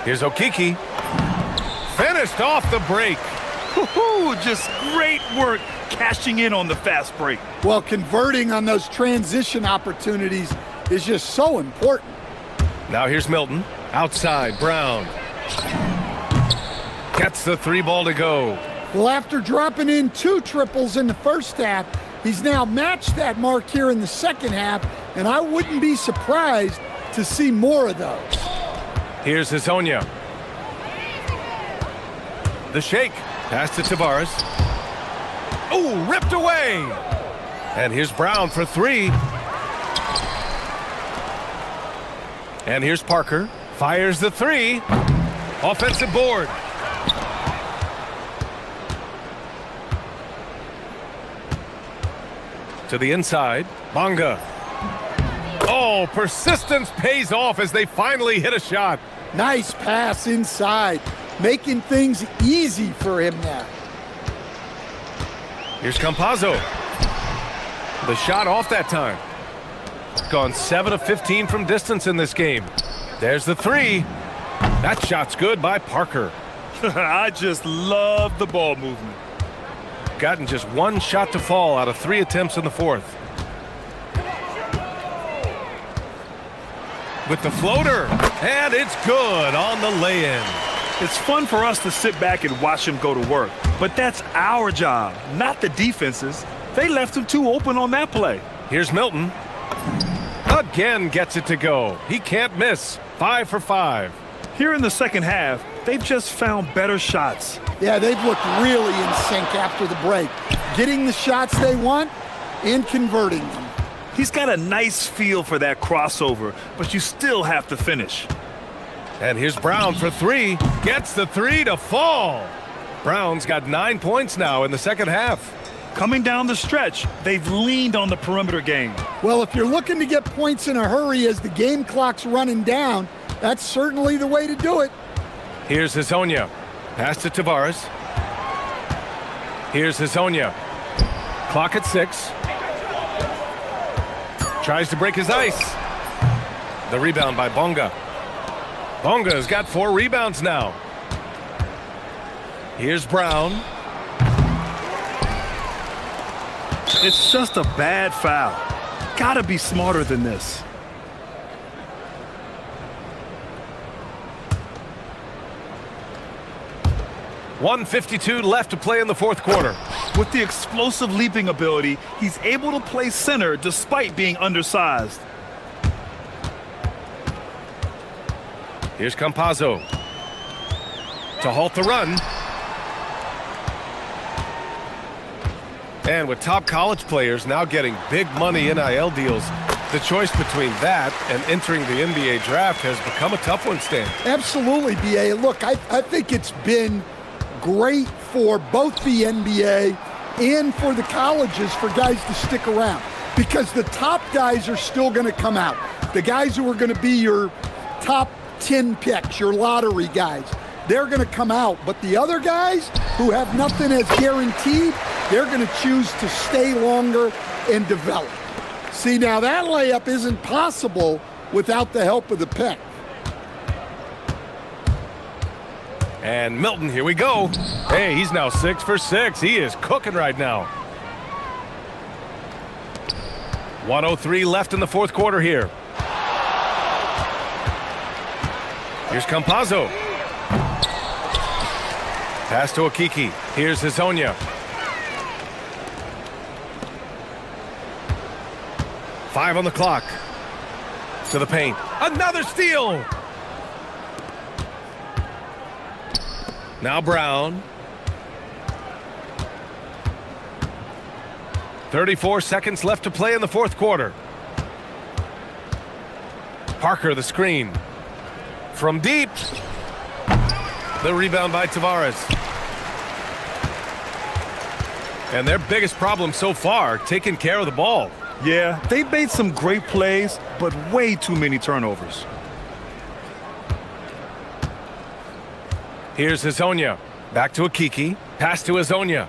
Here's Okiki. Finished off the break. Woohoo! Just great work cashing in on the fast break. Well, converting on those transition opportunities is just so important. Now here's Milton. Outside, Brown. Gets the 3 ball to go. Well, after dropping in 2 triples in the first half, he's now matched that mark here in the second half, and I wouldn't be surprised to see more of those. Here's Hazonia. The shake. Pass to Tavares. Oh, ripped away. And here's Brown for 3. And here's Parker. Fires the 3. Offensive board. To the inside. Bonga. Oh, persistence pays off as they finally hit a shot. Nice pass inside, making things easy for him there. Here's Campazzo. The shot off that time. Gone 7 of 15 from distance in this game. There's the 3. That shot's good by Parker. I just love the ball movement. Gotten just 1 shot to fall out of 3 attempts in the fourth. With the floater, and it's good on the lay-in. It's fun for us to sit back and watch him go to work, but that's our job, not the defense's. They left him too open on that play. Here's Milton. Again gets it to go. He can't miss. 5 for 5. Here in the second half, they've just found better shots. Yeah, they've looked really in sync after the break, getting the shots they want and converting them. He's got a nice feel for that crossover, but you still have to finish. And here's Brown for 3. Gets the 3 to fall. Brown's got 9 points now in the second half. Coming down the stretch, they've leaned on the perimeter game. Well, if you're looking to get points in a hurry as the game clock's running down, that's certainly the way to do it. Here's Hazonia. Pass to Tavares. Here's Hazonia. Clock at 6. Tries to break his ice. The rebound by Bonga. Bonga's got 4 rebounds now. Here's Brown. It's just a bad foul. Gotta be smarter than this. .152 left to play in the fourth quarter. With the explosive leaping ability, he's able to play center despite being undersized. Here's Campazzo. To halt the run. And with top college players now getting big money NIL deals, the choice between that and entering the NBA draft has become a tough one, Stan. Absolutely, B.A. Look, I think it's been great for both the NBA and for the colleges for guys to stick around. because the top guys are still going to come out. The guys who are going to be your top 10 picks, your lottery guys, they're going to come out. But the other guys who have nothing as guaranteed, they're going to choose to stay longer and develop. See, now that layup isn't possible without the help of the pick. And Milton, here we go. Hey, he's now 6 for 6. He is cooking right now. 1:03 left in the fourth quarter here. Here's Campazzo. Pass to Okiki. Here's Hazonia. Five on the clock. To the paint. Another steal! Now Brown. 34 seconds left to play in the fourth quarter. Parker, the screen. From deep. The rebound by Tavares. And their biggest problem so far, taking care of the ball. Yeah, they've made some great plays, but way too many turnovers. Here's Hazonia. Back to Okiki. Pass to Hazonia.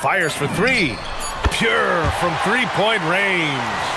Fires for three. Pure from three-point range.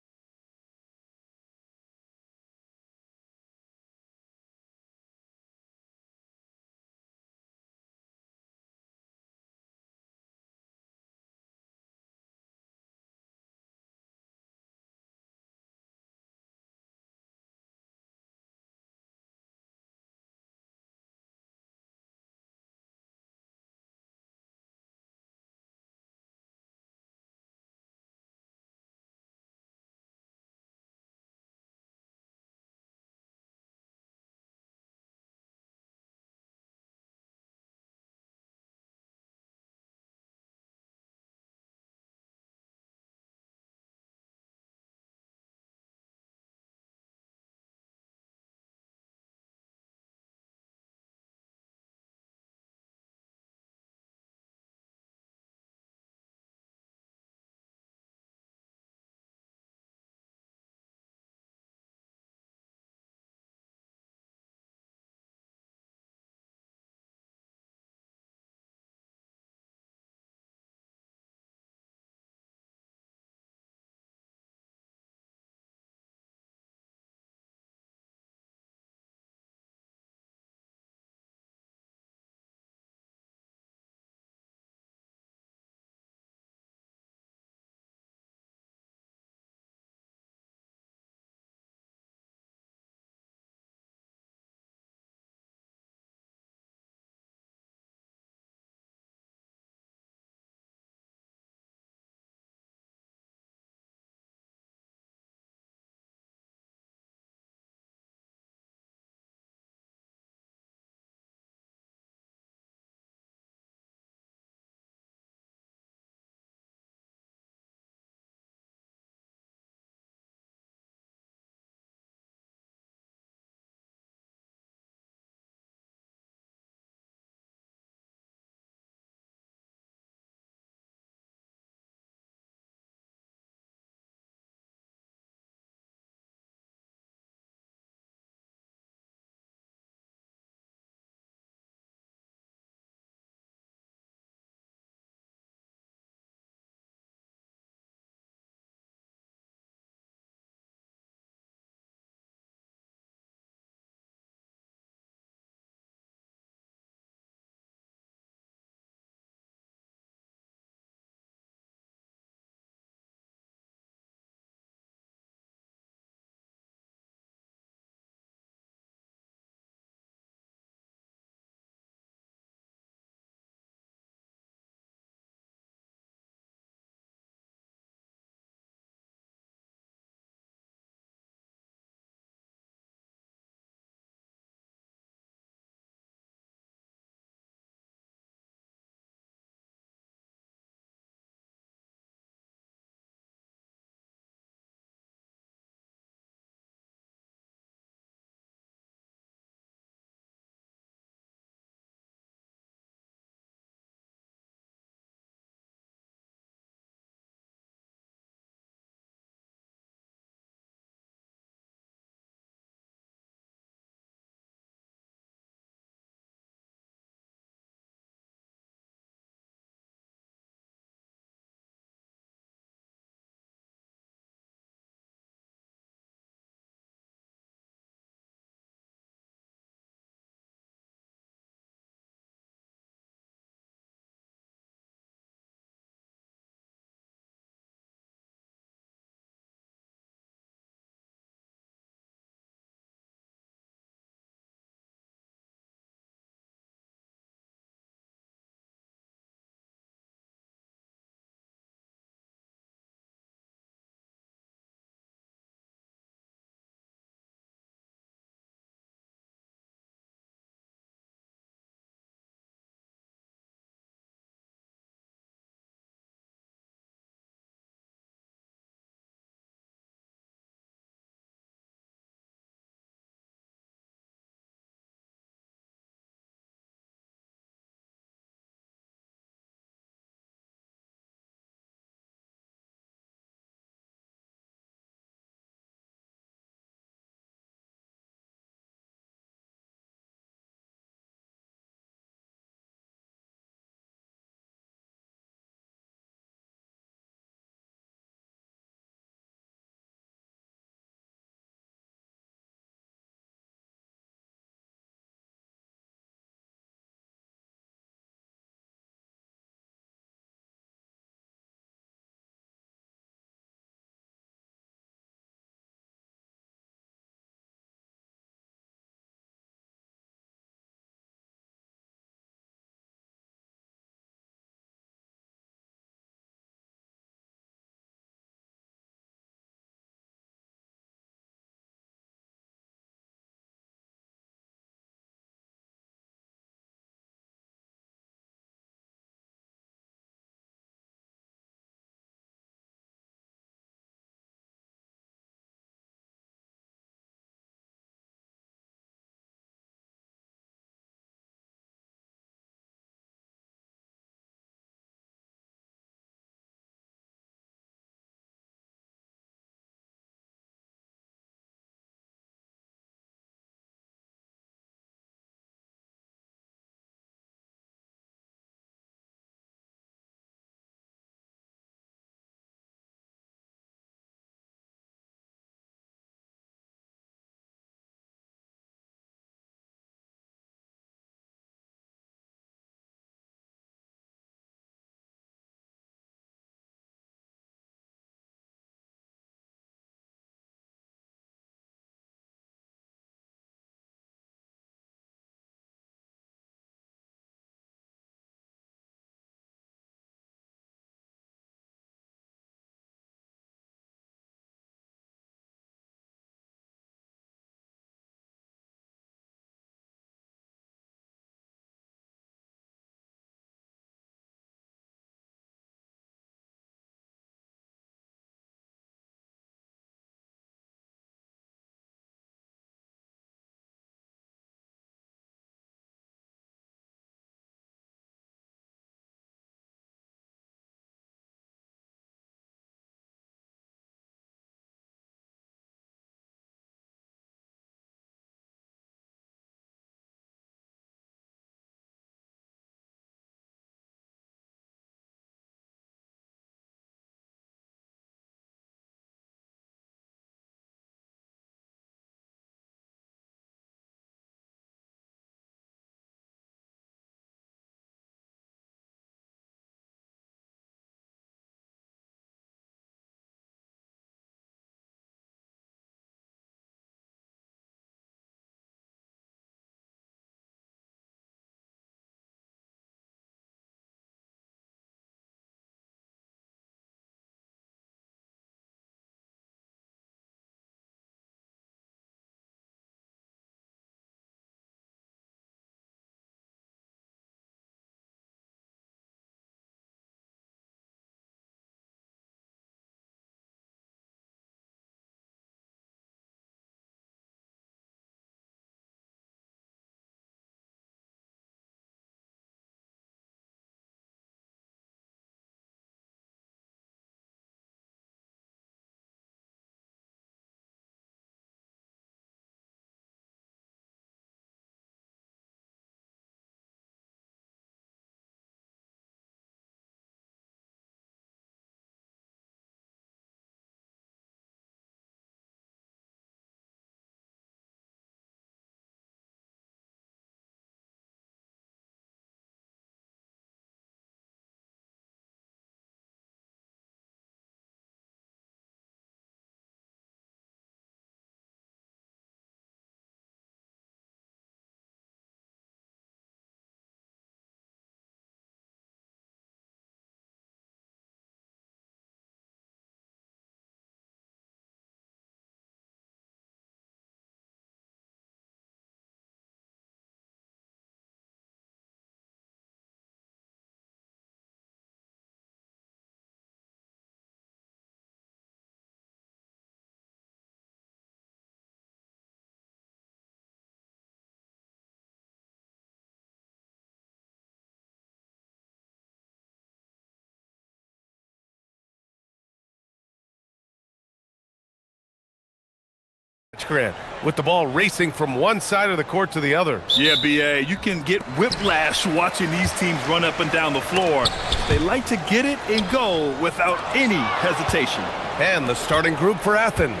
Grant, with the ball racing from one side of the court to the other. Yeah, B.A., you can get whiplash watching these teams run up and down the floor. They like to get it and go without any hesitation. And the starting group for Athens.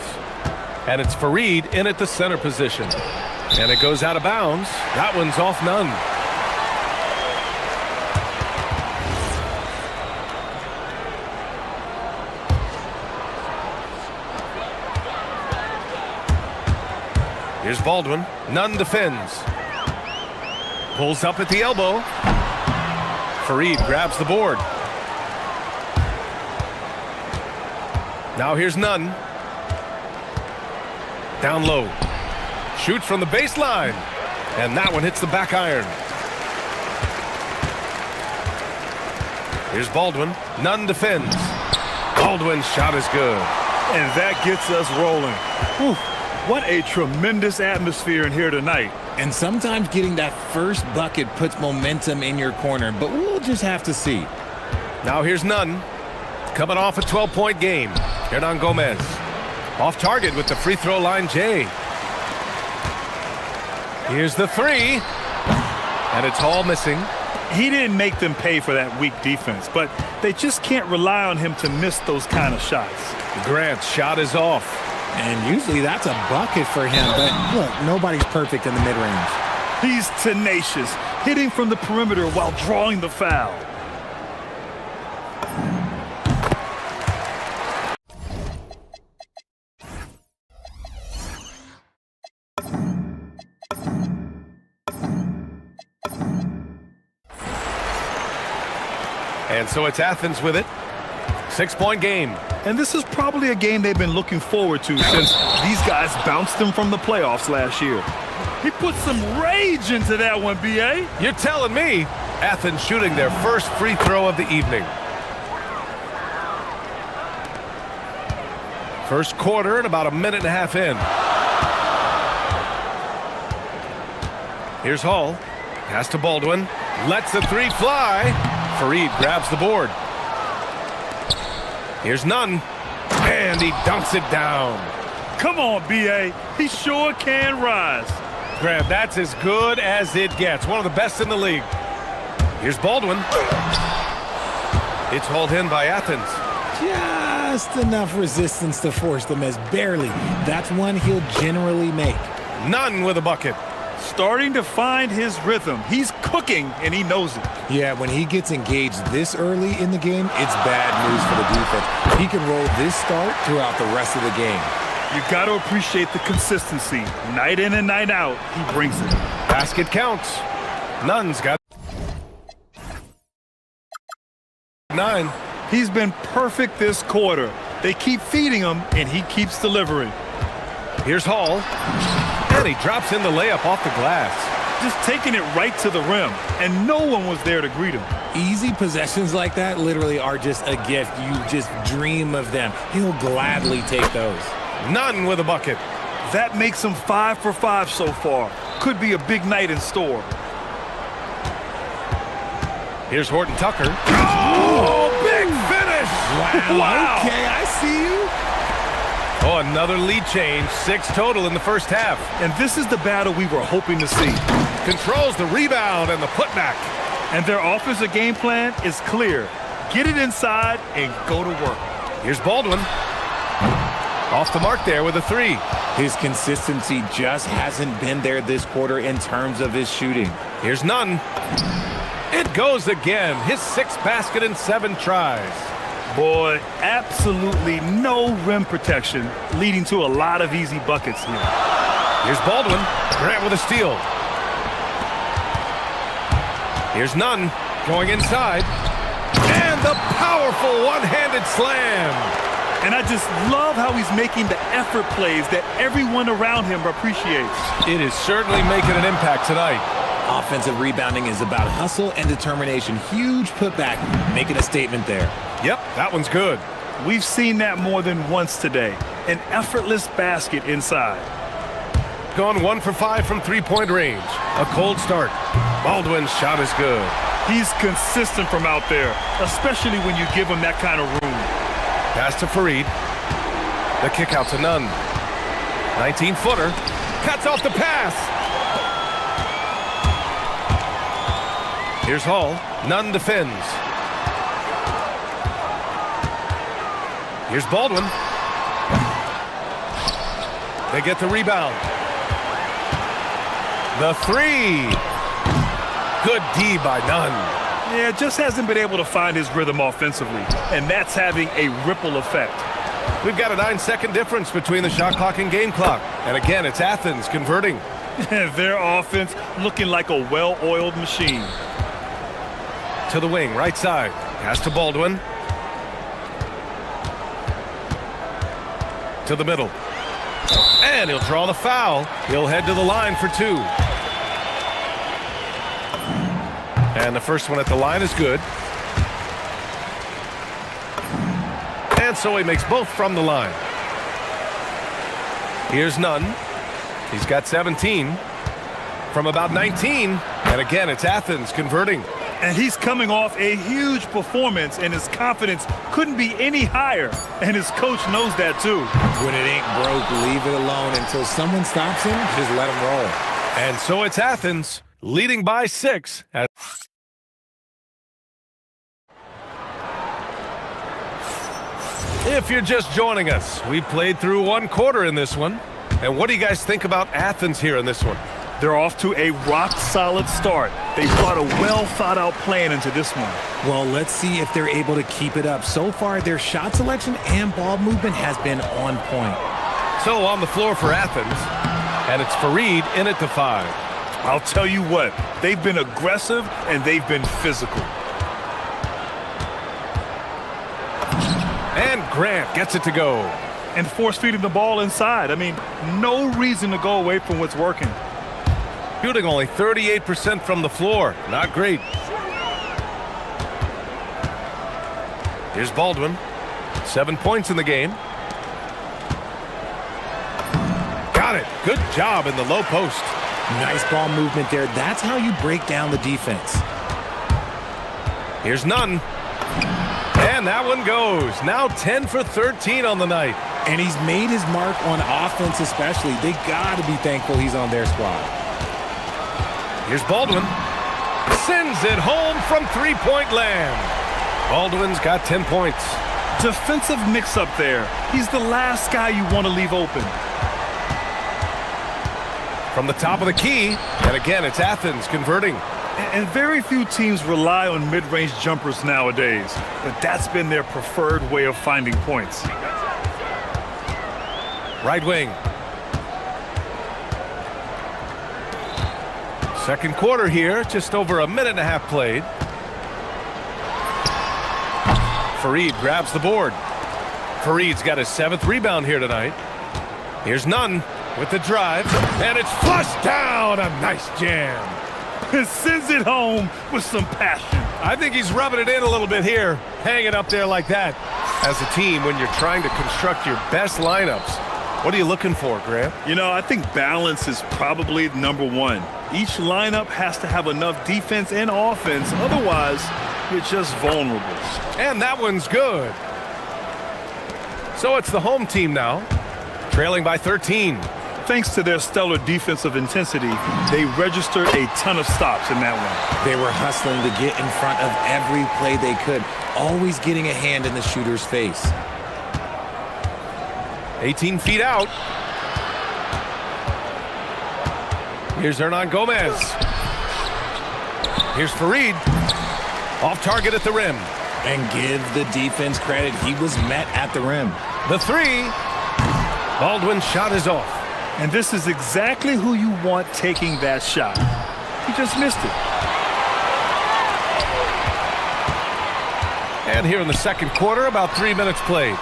And it's Fareed in at the center position. And it goes out of bounds. That one's off none. Here's Baldwin. Nunn defends. Pulls up at the elbow. Fareed grabs the board. Now here's Nunn. Down low. Shoots from the baseline. And that one hits the back iron. Here's Baldwin. Nunn defends. Baldwin's shot is good. And that gets us rolling. Whew. What a tremendous atmosphere in here tonight. And sometimes getting that first bucket puts momentum in your corner, but we'll just have to see. Now here's Nunn. Coming off a 12-point game. Hernan Gomez. Off target with the free throw line, Jay. Here's the three. And it's all missing. He didn't make them pay for that weak defense, but they just can't rely on him to miss those kind of shots. Grant's shot is off. And usually that's a bucket for him, but look, nobody's perfect in the mid-range. He's tenacious, hitting from the perimeter while drawing the foul. And so it's Athens with it. 6-point game. And this is probably a game they've been looking forward to since these guys bounced them from the playoffs last year. He put some rage into that one, B.A. You're telling me. Athens shooting their first free throw of the evening. First quarter and about a minute and a half in. Here's Hall. Pass to Baldwin. Lets the three fly. Fareed grabs the board. Here's Nunn. And he dunks it down. Come on, B.A. He sure can rise. Grant, that's as good as it gets. One of the best in the league. Here's Baldwin. It's hauled in by Athens. Just enough resistance to force the miss. Barely. That's one he'll generally make. Nunn with a bucket. Starting to find his rhythm. He's cooking, and he knows it. Yeah, when he gets engaged this early in the game, it's bad news for the defense. He can roll this start throughout the rest of the game. You got to appreciate the consistency. Night in and night out, he brings it. Basket counts. Nunn's got 9. He's been perfect this quarter. They keep feeding him, and he keeps delivering. Here's Hall. And he drops in the layup off the glass. Just taking it right to the rim, and no one was there to greet him. Easy possessions like that literally are just a gift. You just dream of them. He'll gladly take those. Nunn with a bucket. That makes him 5 for 5 so far. Could be a big night in store. Here's Horton Tucker. Oh, big finish! Wow. Okay, I see you. Oh, another lead change. 6 total in the first half. And this is the battle we were hoping to see. Controls the rebound and the putback. And their offensive game plan is clear. Get it inside and go to work. Here's Baldwin. Off the mark there with a 3. His consistency just hasn't been there this quarter in terms of his shooting. Here's Nunn. It goes again. His 6th basket in 7 tries. Boy, absolutely no rim protection, leading to a lot of easy buckets here. Here's Baldwin. Grant with a steal. Here's Nunn going inside. And the powerful one-handed slam. And I just love how he's making the effort plays that everyone around him appreciates. It is certainly making an impact tonight. Offensive rebounding is about hustle and determination. Huge putback, making a statement there. Yep, that one's good. We've seen that more than once today. An effortless basket inside. Gone 1 for 5 from 3-point range. A cold start. Baldwin's shot is good. He's consistent from out there, especially when you give him that kind of room. Pass to Fareed. The kick out to Nunn. 19-footer. Cuts off the pass. Here's Hall. Nunn defends. Here's Baldwin. They get the rebound. The three. Good D by Nunn. Yeah, just hasn't been able to find his rhythm offensively, and that's having a ripple effect. We've got a 9-second difference between the shot clock and game clock. And again, it's Athens converting. Their offense looking like a well-oiled machine. To the wing, right side. Pass to Baldwin. To the middle. And he'll draw the foul. He'll head to the line for two. And the first one at the line is good. And so he makes both from the line. Here's Nunn. He's got 17 from about 19. And again, it's Athens converting. And he's coming off a huge performance, and his confidence couldn't be any higher. And his coach knows that, too. When it ain't broke, leave it alone until someone stops him. Just let him roll. And so it's Athens leading by 6. If you're just joining us, we played through one quarter in this one. And what do you guys think about Athens here in this one? They're off to a rock-solid start. They brought a well-thought-out plan into this one. Well, let's see if they're able to keep it up. So far, their shot selection and ball movement has been on point. So on the floor for Athens, and it's Fareed in at the 5. I'll tell you what, they've been aggressive and they've been physical. And Grant gets it to go. And force-feeding the ball inside. I mean, no reason to go away from what's working. Shooting only 38% from the floor. Not great. Here's Baldwin. 7 points in the game. Got it. Good job in the low post. Nice ball movement there. That's how you break down the defense. Here's Nunn. And that one goes. Now 10 for 13 on the night. And he's made his mark on offense especially. They got to be thankful he's on their squad. Here's Baldwin. Sends it home from three-point land. Baldwin's got 10 points. Defensive mix-up there. He's the last guy you want to leave open. From the top of the key, and again, it's Athens converting. And very few teams rely on mid-range jumpers nowadays, but that's been their preferred way of finding points. Right wing. Second quarter here, just over a minute and a half played. Fareed grabs the board. Fareed's got his 7th rebound here tonight. Here's Nunn with the drive, and it's flushed down. A nice jam. Sends it home with some passion. I think he's rubbing it in a little bit here, hanging up there like that. As a team, when you're trying to construct your best lineups, what are you looking for, Graham? You know, I think balance is probably number one. Each lineup has to have enough defense and offense. Otherwise, you're just vulnerable. And that one's good. So it's the home team now, trailing by 13. Thanks to their stellar defensive intensity, they registered a ton of stops in that one. They were hustling to get in front of every play they could, always getting a hand in the shooter's face. 18 feet out. Here's Hernan Gomez. Here's Fareed. Off target at the rim. And give the defense credit. He was met at the rim. The 3. Baldwin's shot is off. And this is exactly who you want taking that shot. He just missed it. And here in the second quarter, about 3 minutes played.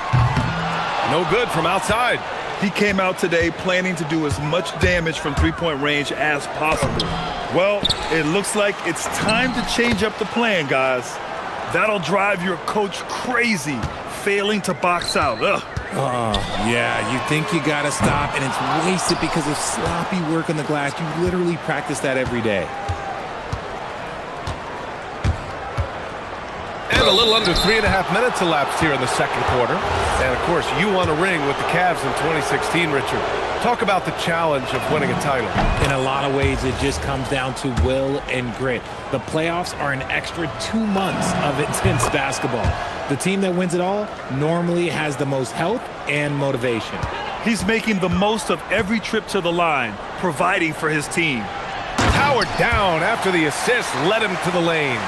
No good from outside. He came out today planning to do as much damage from three-point range as possible. Well, it looks like it's time to change up the plan, guys. That'll drive your coach crazy, failing to box out. Ugh. Yeah, you think you gotta stop, and it's wasted because of sloppy work on the glass. You literally practice that every day. And And a little under 3.5 minutes elapsed here in the second quarter. And, of course, you won a ring with the Cavs in 2016, Richard. Talk about the challenge of winning a title. In a lot of ways, it just comes down to will and grit. The playoffs are an extra 2 months of intense basketball. The team that wins it all normally has the most health and motivation. He's making the most of every trip to the line, providing for his team. Powered down after the assist led him to the lane.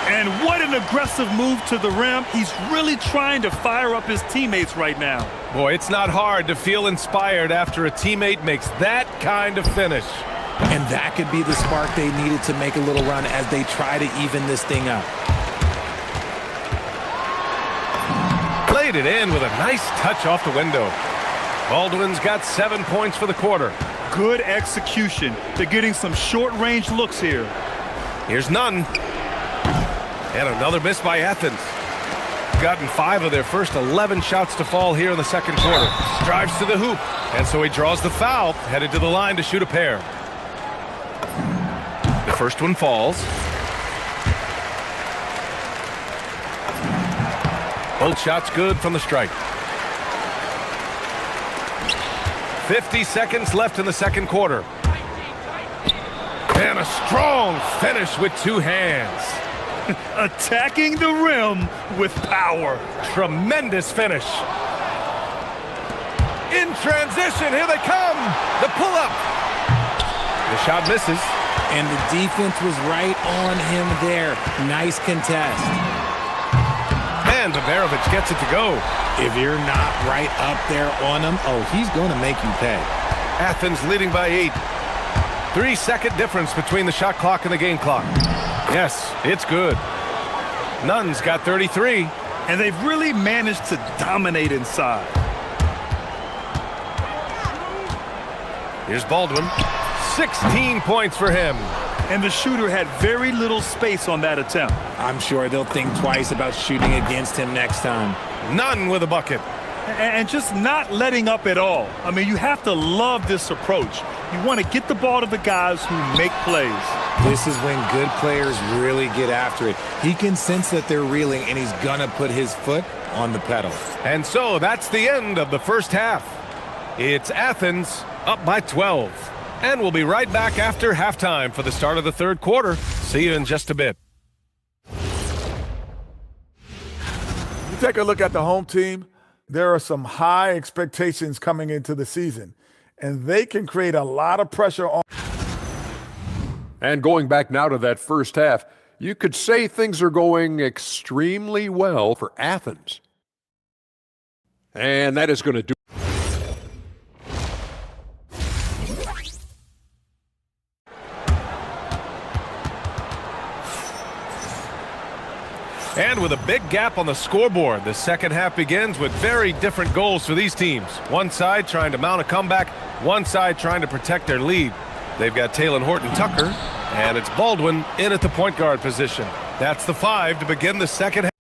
And what an aggressive move to the rim. He's really trying to fire up his teammates right now. Boy, it's not hard to feel inspired after a teammate makes that kind of finish. And that could be the spark they needed to make a little run as they try to even this thing up. Played it in with a nice touch off the window. Baldwin's got 7 points for the quarter. Good execution. They're getting some short-range looks here. Here's none. And another miss by Athens. Gotten 5 of their first 11 shots to fall here in the second quarter. Drives to the hoop. And so he draws the foul, headed to the line to shoot a pair. The first one falls. Both shots good from the strike. 50 seconds left in the second quarter. And a strong finish with 2 hands. Attacking the rim with power. Tremendous finish. In transition, here they come. The pull-up. The shot misses. And the defense was right on him there. Nice contest. And Babarovich gets it to go. If you're not right up there on him, oh, he's going to make you pay. Athens leading by 8. 3-second difference between the shot clock and the game clock. Yes, it's good. Nunn's got 33. And they've really managed to dominate inside. Here's Baldwin. 16 points for him. And the shooter had very little space on that attempt. I'm sure they'll think twice about shooting against him next time. Nunn with a bucket. And just not letting up at all. I mean, you have to love this approach. You want to get the ball to the guys who make plays. This is when good players really get after it. He can sense that they're reeling, and he's going to put his foot on the pedal. And so that's the end of the first half. It's Athens up by 12. And we'll be right back after halftime for the start of the third quarter. See you in just a bit. You take a look at the home team, there are some high expectations coming into the season, and they can create a lot of pressure on. And going back now to that first half, you could say things are going extremely well for Athens. And that is going to do. And with a big gap on the scoreboard, the second half begins with very different goals for these teams. One side trying to mount a comeback, one side trying to protect their lead. They've got Talon Horton-Tucker, and it's Baldwin in at the point guard position. That's the 5 to begin the second half.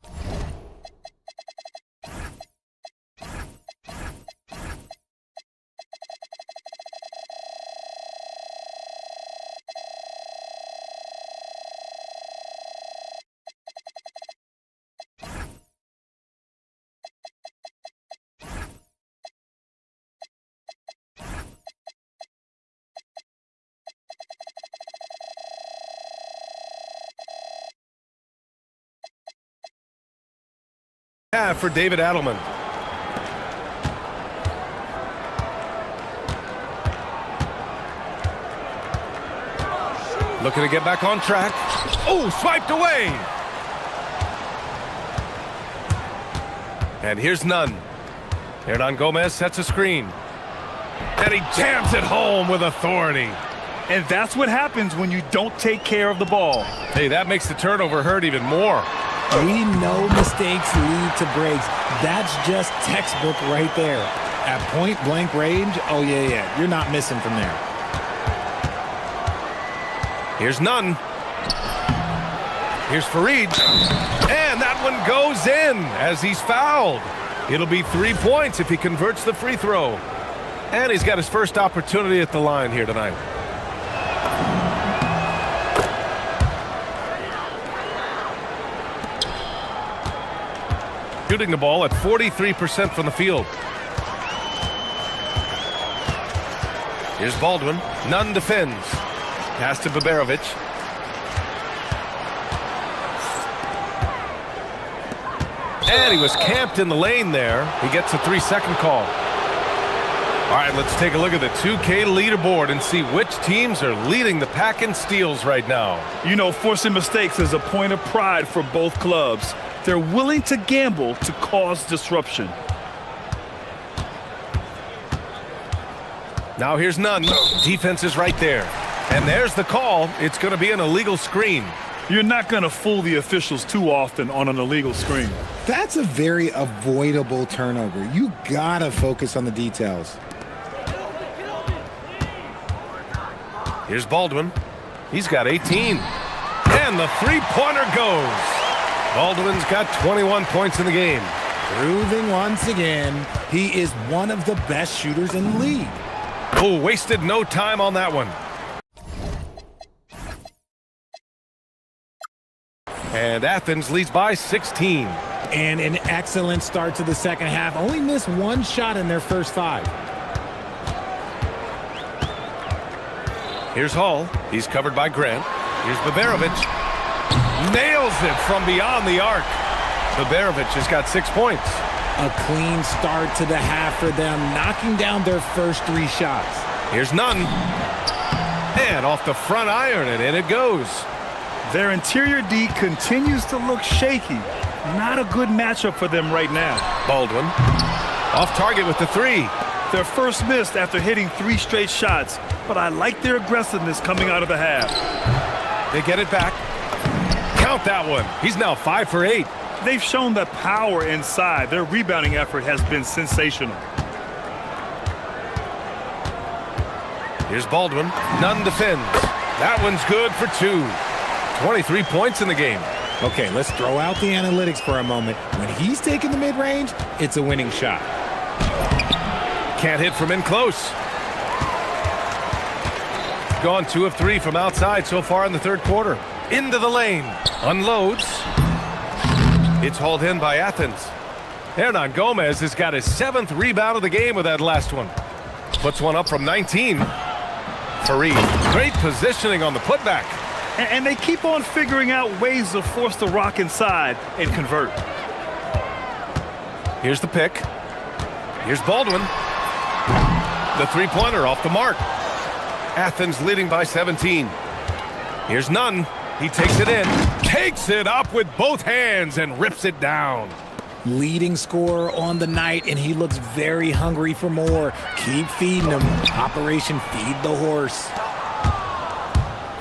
For David Adelman. Looking to get back on track. Oh, swiped away. And here's Nunn. Hernan Gomez sets a screen. And he jams it home with authority. And that's what happens when you don't take care of the ball. Hey, that makes the turnover hurt even more. We know mistakes lead to breaks. That's just textbook right there. At point-blank range, oh, yeah, you're not missing from there. Here's Nunn. Here's Fareed. And that one goes in as he's fouled. It'll be 3 points if he converts the free throw. And he's got his first opportunity at the line here tonight. shooting the ball at 43% from the field. Here's Baldwin. Nunn defends. Pass to Baberovic. And he was camped in the lane there. He gets a 3-second call. All right, let's take a look at the 2K leaderboard and see which teams are leading the pack in steals right now. You know, forcing mistakes is a point of pride for both clubs. They're willing to gamble to cause disruption. Now here's Nunn. Defense is right there. And there's the call. It's going to be an illegal screen. You're not going to fool the officials too often on an illegal screen. That's a very avoidable turnover. You gotta focus on the details. Here's Baldwin. He's got 18. And the three-pointer goes. Baldwin's got 21 points in the game. Proving once again, he is one of the best shooters in the league. Oh, wasted no time on that one. And Athens leads by 16. And an excellent start to the second half. Only missed one shot in their first 5. Here's Hall. He's covered by Grant. Here's Baberovic. Nails it from beyond the arc. Baberovic has got 6 points. A clean start to the half for them, knocking down their first 3 shots. Here's Nunn. And off the front iron, and in it goes. Their interior D continues to look shaky. Not a good matchup for them right now. Baldwin off target with the 3. Their first missed after hitting 3 straight shots, but I like their aggressiveness coming out of the half. They get it back. Count that one. He's now 5 for 8. They've shown the power inside. Their rebounding effort has been sensational. Here's Baldwin. Nunn defends. That one's good for 2. 23 points in the game. Okay, let's throw out the analytics for a moment. When he's taking the mid-range, it's a winning shot. Can't hit from in close. Gone 2 of 3 from outside so far in the third quarter. Into the lane. Unloads. It's hauled in by Athens. Hernan Gomez has got his 7th rebound of the game with that last one. Puts one up from 19. Fareed. Great positioning on the putback. And they keep on figuring out ways to force the rock inside and convert. Here's the pick. Here's Baldwin. The three-pointer off the mark. Athens leading by 17. Here's Nunn. He takes it in. Takes it up with both hands and rips it down. Leading scorer on the night, and he looks very hungry for more. Keep feeding him. Operation Feed the Horse.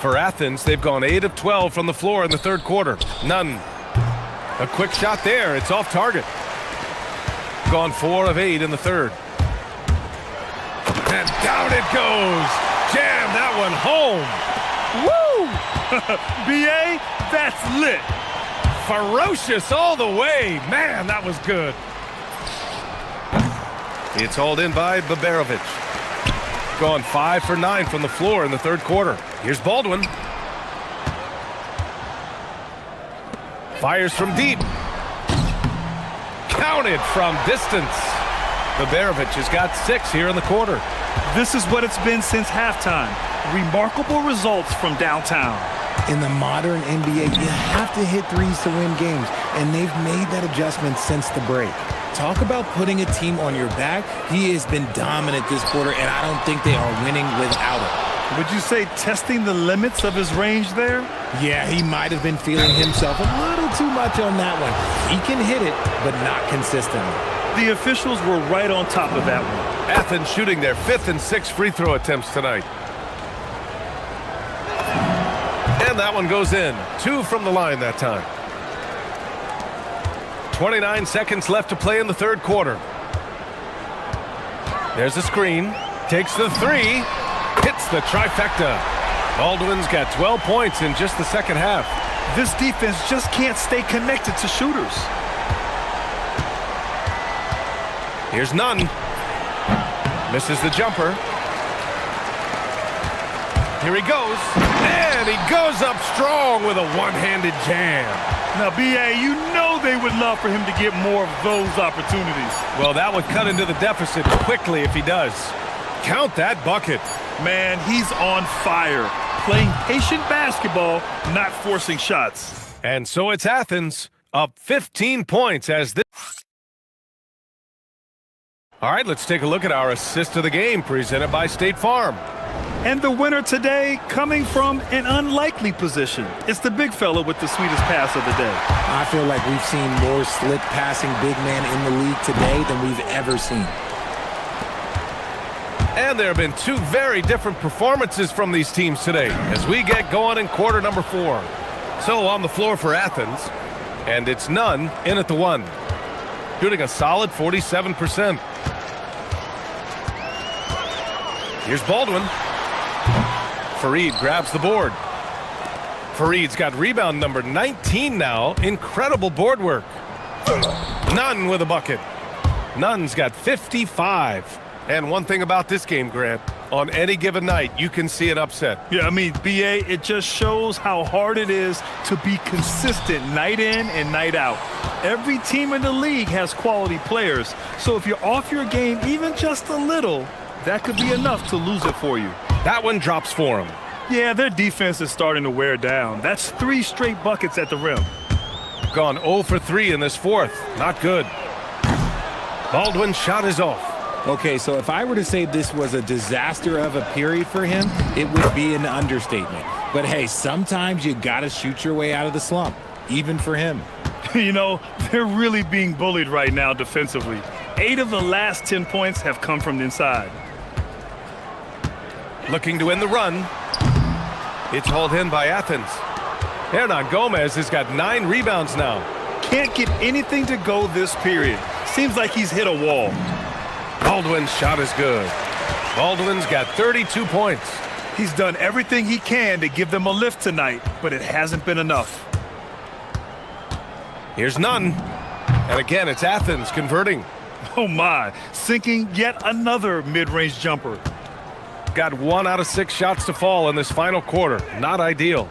For Athens, they've gone 8 of 12 from the floor in the third quarter. Nunn. A quick shot there. It's off target. Gone 4 of 8 in the third. And down it goes. Jam that one home. Woo! BA, that's lit. Ferocious all the way. Man, that was good. It's hauled in by Baberovic. Gone 5 for 9 from the floor in the third quarter. Here's Baldwin. Fires from deep. Counted from distance. Baberovic has got 6 here in the quarter. This is what it's been since halftime. Remarkable results from downtown. In the modern NBA, you have to hit threes to win games, and they've made that adjustment since the break. Talk about putting a team on your back. He has been dominant this quarter, and I don't think they are winning without it. Would you say testing the limits of his range there? Yeah, he might have been feeling himself a little too much on that one. He can hit it, but not consistently. The officials were right on top of that one. Athens shooting their 5th and 6th free throw attempts tonight. And that one goes in. 2 from the line that time. 29 seconds left to play in the third quarter. There's a screen. Takes the 3. Hits the trifecta. Baldwin's got 12 points in just the second half. This defense just can't stay connected to shooters. Here's Nunn. Misses the jumper. Here he goes. And he goes up strong with a one-handed jam. Now, BA, you know they would love for him to get more of those opportunities. Well, that would cut into the deficit quickly if he does. Count that bucket. Man, he's on fire. Playing patient basketball, not forcing shots. And so it's Athens, up 15 points as this... All right, let's take a look at our assist of the game presented by State Farm. And the winner today coming from an unlikely position. It's the big fella with the sweetest pass of the day. I feel like we've seen more slick passing big man in the league today than we've ever seen. And there have been two very different performances from these teams today as we get going in quarter number 4. So on the floor for Athens, and it's Nunn in at the 1. Shooting a solid 47%. Here's Baldwin. Fareed grabs the board. Fareed's got rebound number 19 now. Incredible board work. Nunn with a bucket. Nunn's got 55. And one thing about this game, Grant, on any given night, you can see an upset. Yeah, I mean, BA, it just shows how hard it is to be consistent night in and night out. Every team in the league has quality players. So if you're off your game even just a little, that could be enough to lose it for you. That one drops for him. Yeah, their defense is starting to wear down. That's 3 straight buckets at the rim. Gone 0 for 3 in this fourth. Not good. Baldwin's shot is off. Okay, so if I were to say this was a disaster of a period for him, it would be an understatement. But hey, sometimes you gotta shoot your way out of the slump, even for him. You know, they're really being bullied right now defensively. 8 of the last 10 points have come from the inside. Looking to win the run. It's hauled in by Athens. Hernan Gomez has got 9 rebounds now. Can't get anything to go this period. Seems like he's hit a wall. Baldwin's shot is good. Baldwin's got 32 points. He's done everything he can to give them a lift tonight, but it hasn't been enough. Here's Nunn. And again, it's Athens converting. Oh my, sinking yet another mid-range jumper. Got 1 out of 6 shots to fall in this final quarter. Not ideal.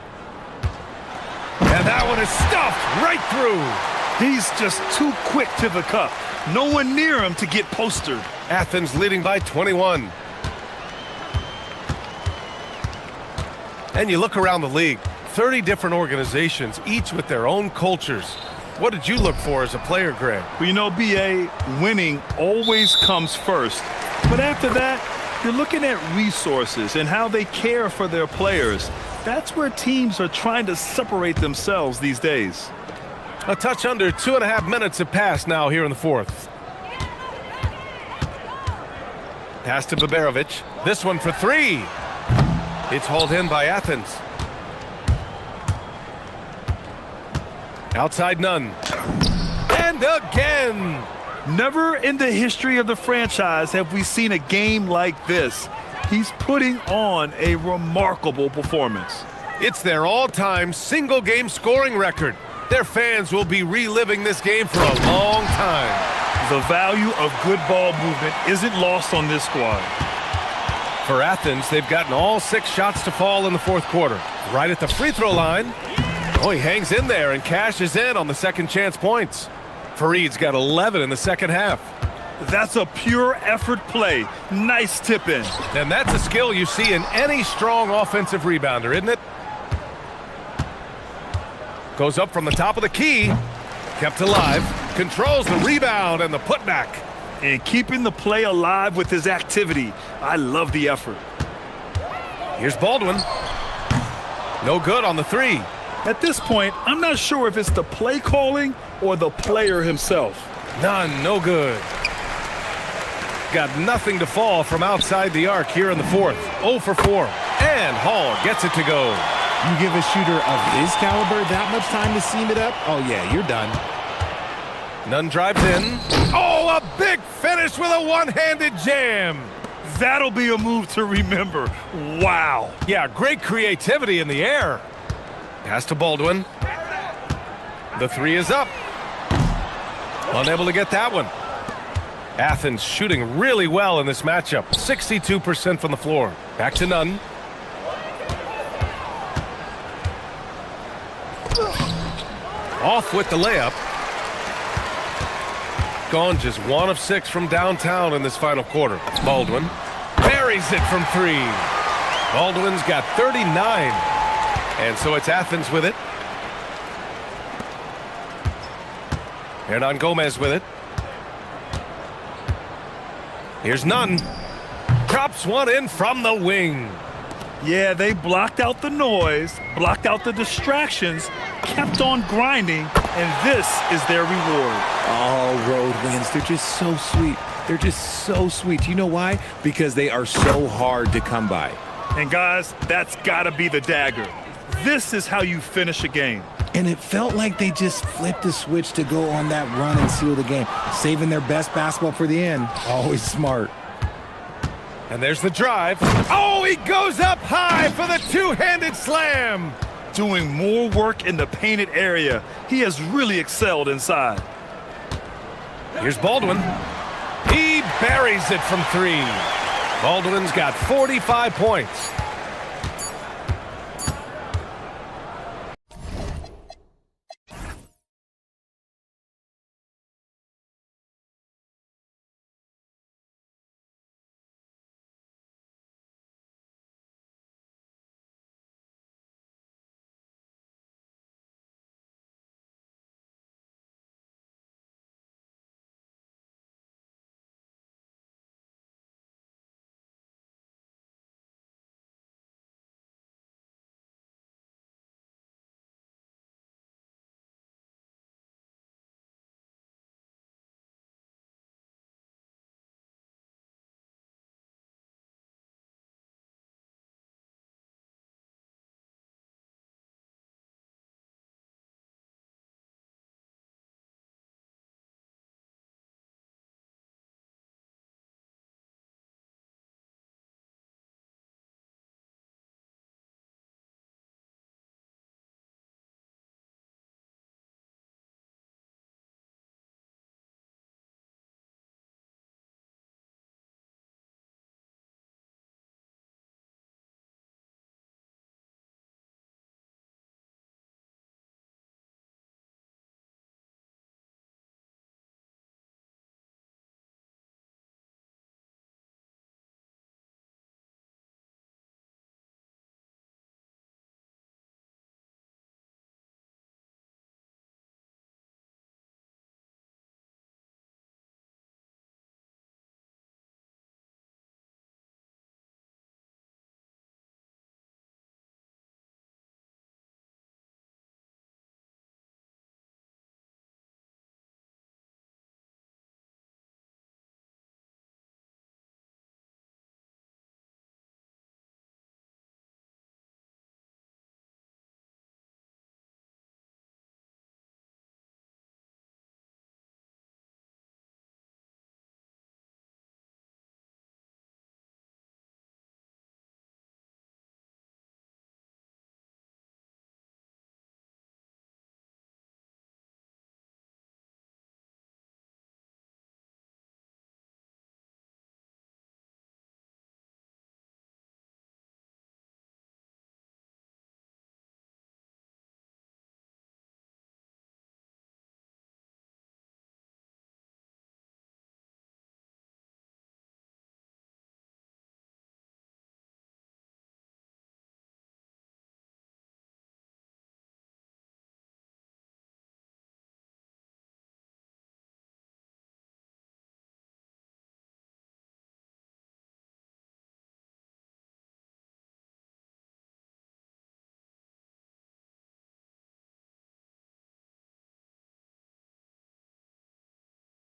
And that one is stuffed right through. He's just too quick to the cup. No one near him to get postered. Athens leading by 21. And you look around the league, 30 different organizations, each with their own cultures. What did you look for as a player, Greg? Well, you know, BA, winning always comes first. But after that, you're looking at resources and how they care for their players. That's where teams are trying to separate themselves these days. A touch under 2.5 minutes have passed now here in the fourth. Pass to Baberovic. This one for 3. It's hauled in by Athens. Outside Nunn. And again! Never in the history of the franchise have we seen a game like this. He's putting on a remarkable performance. It's their all-time single-game scoring record. Their fans will be reliving this game for a long time. The value of good ball movement isn't lost on this squad. For Athens, they've gotten all 6 shots to fall in the fourth quarter. Right at the free throw line. Oh, he hangs in there and cashes in on the second chance points. Fareed's got 11 in the second half. That's a pure effort play. Nice tip in. And that's a skill you see in any strong offensive rebounder, isn't it? Goes up from the top of the key. Kept alive. Controls the rebound and the putback. And keeping the play alive with his activity. I love the effort. Here's Baldwin. No good on the 3. At this point, I'm not sure if it's the play calling or the player himself. None, no good. Got nothing to fall from outside the arc here in the fourth. 0 for 4. And Hall gets it to go. You give a shooter of his caliber that much time to seam it up? Oh, yeah, you're done. Nunn drives in. Oh, a big finish with a one-handed jam. That'll be a move to remember. Wow. Yeah, great creativity in the air. Pass to Baldwin. The 3 is up. Unable to get that one. Athens shooting really well in this matchup. 62% from the floor. Back to Nunn. Off with the layup. gone just 1 of 6 from downtown in this final quarter. Baldwin buries it from 3. Baldwin's got 39. And so it's Athens with it. Hernan Gomez with it. Here's Nunn. Drops one in from the wing. Yeah, they blocked out the noise, blocked out the distractions, kept on grinding, and this is their reward. Oh, road wins. They're just so sweet. They're just so sweet. You know why? Because they are so hard to come by. And guys, that's gotta be the dagger. This is how you finish a game. And it felt like they just flipped the switch to go on that run and seal the game, saving their best basketball for the end. Always smart. And there's the drive. Oh, he goes up high for the two-handed slam. Doing more work in the painted area. He has really excelled inside. Here's Baldwin. He buries it from 3. Baldwin's got 45 points.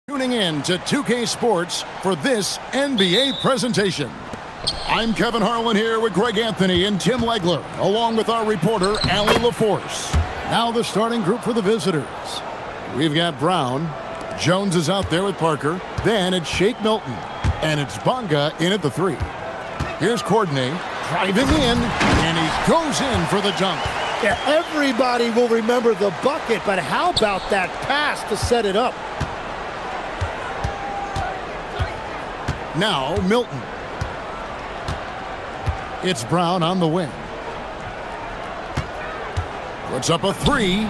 Tuning in to 2K Sports for this NBA presentation. I'm Kevin Harlan here with Greg Anthony and Tim Legler, along with our reporter, Allie LaForce. Now the starting group for the visitors. We've got Brown. Jones is out there with Parker. Then it's Shake Milton. And it's Bonga in at the 3. Here's Courtney driving in, and he goes in for the dunk. Yeah, everybody will remember the bucket, but how about that pass to set it up? Now Milton. It's Brown on the wing. Puts up a 3.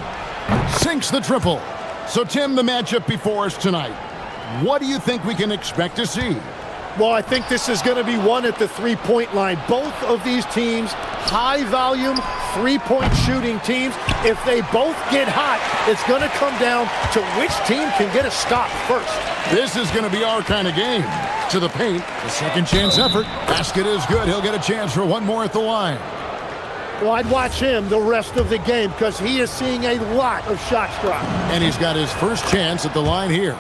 Sinks the triple. So, Tim, the matchup before us tonight. What do you think we can expect to see? Well, I think this is going to be one at the three-point line. Both of these teams, high-volume, three-point shooting teams. If they both get hot, it's going to come down to which team can get a stop first. This is going to be our kind of game. To the paint, the second chance effort. Basket is good. He'll get a chance for one more at the line. Well, I'd watch him the rest of the game because he is seeing a lot of shots drop. And he's got his first chance at the line here.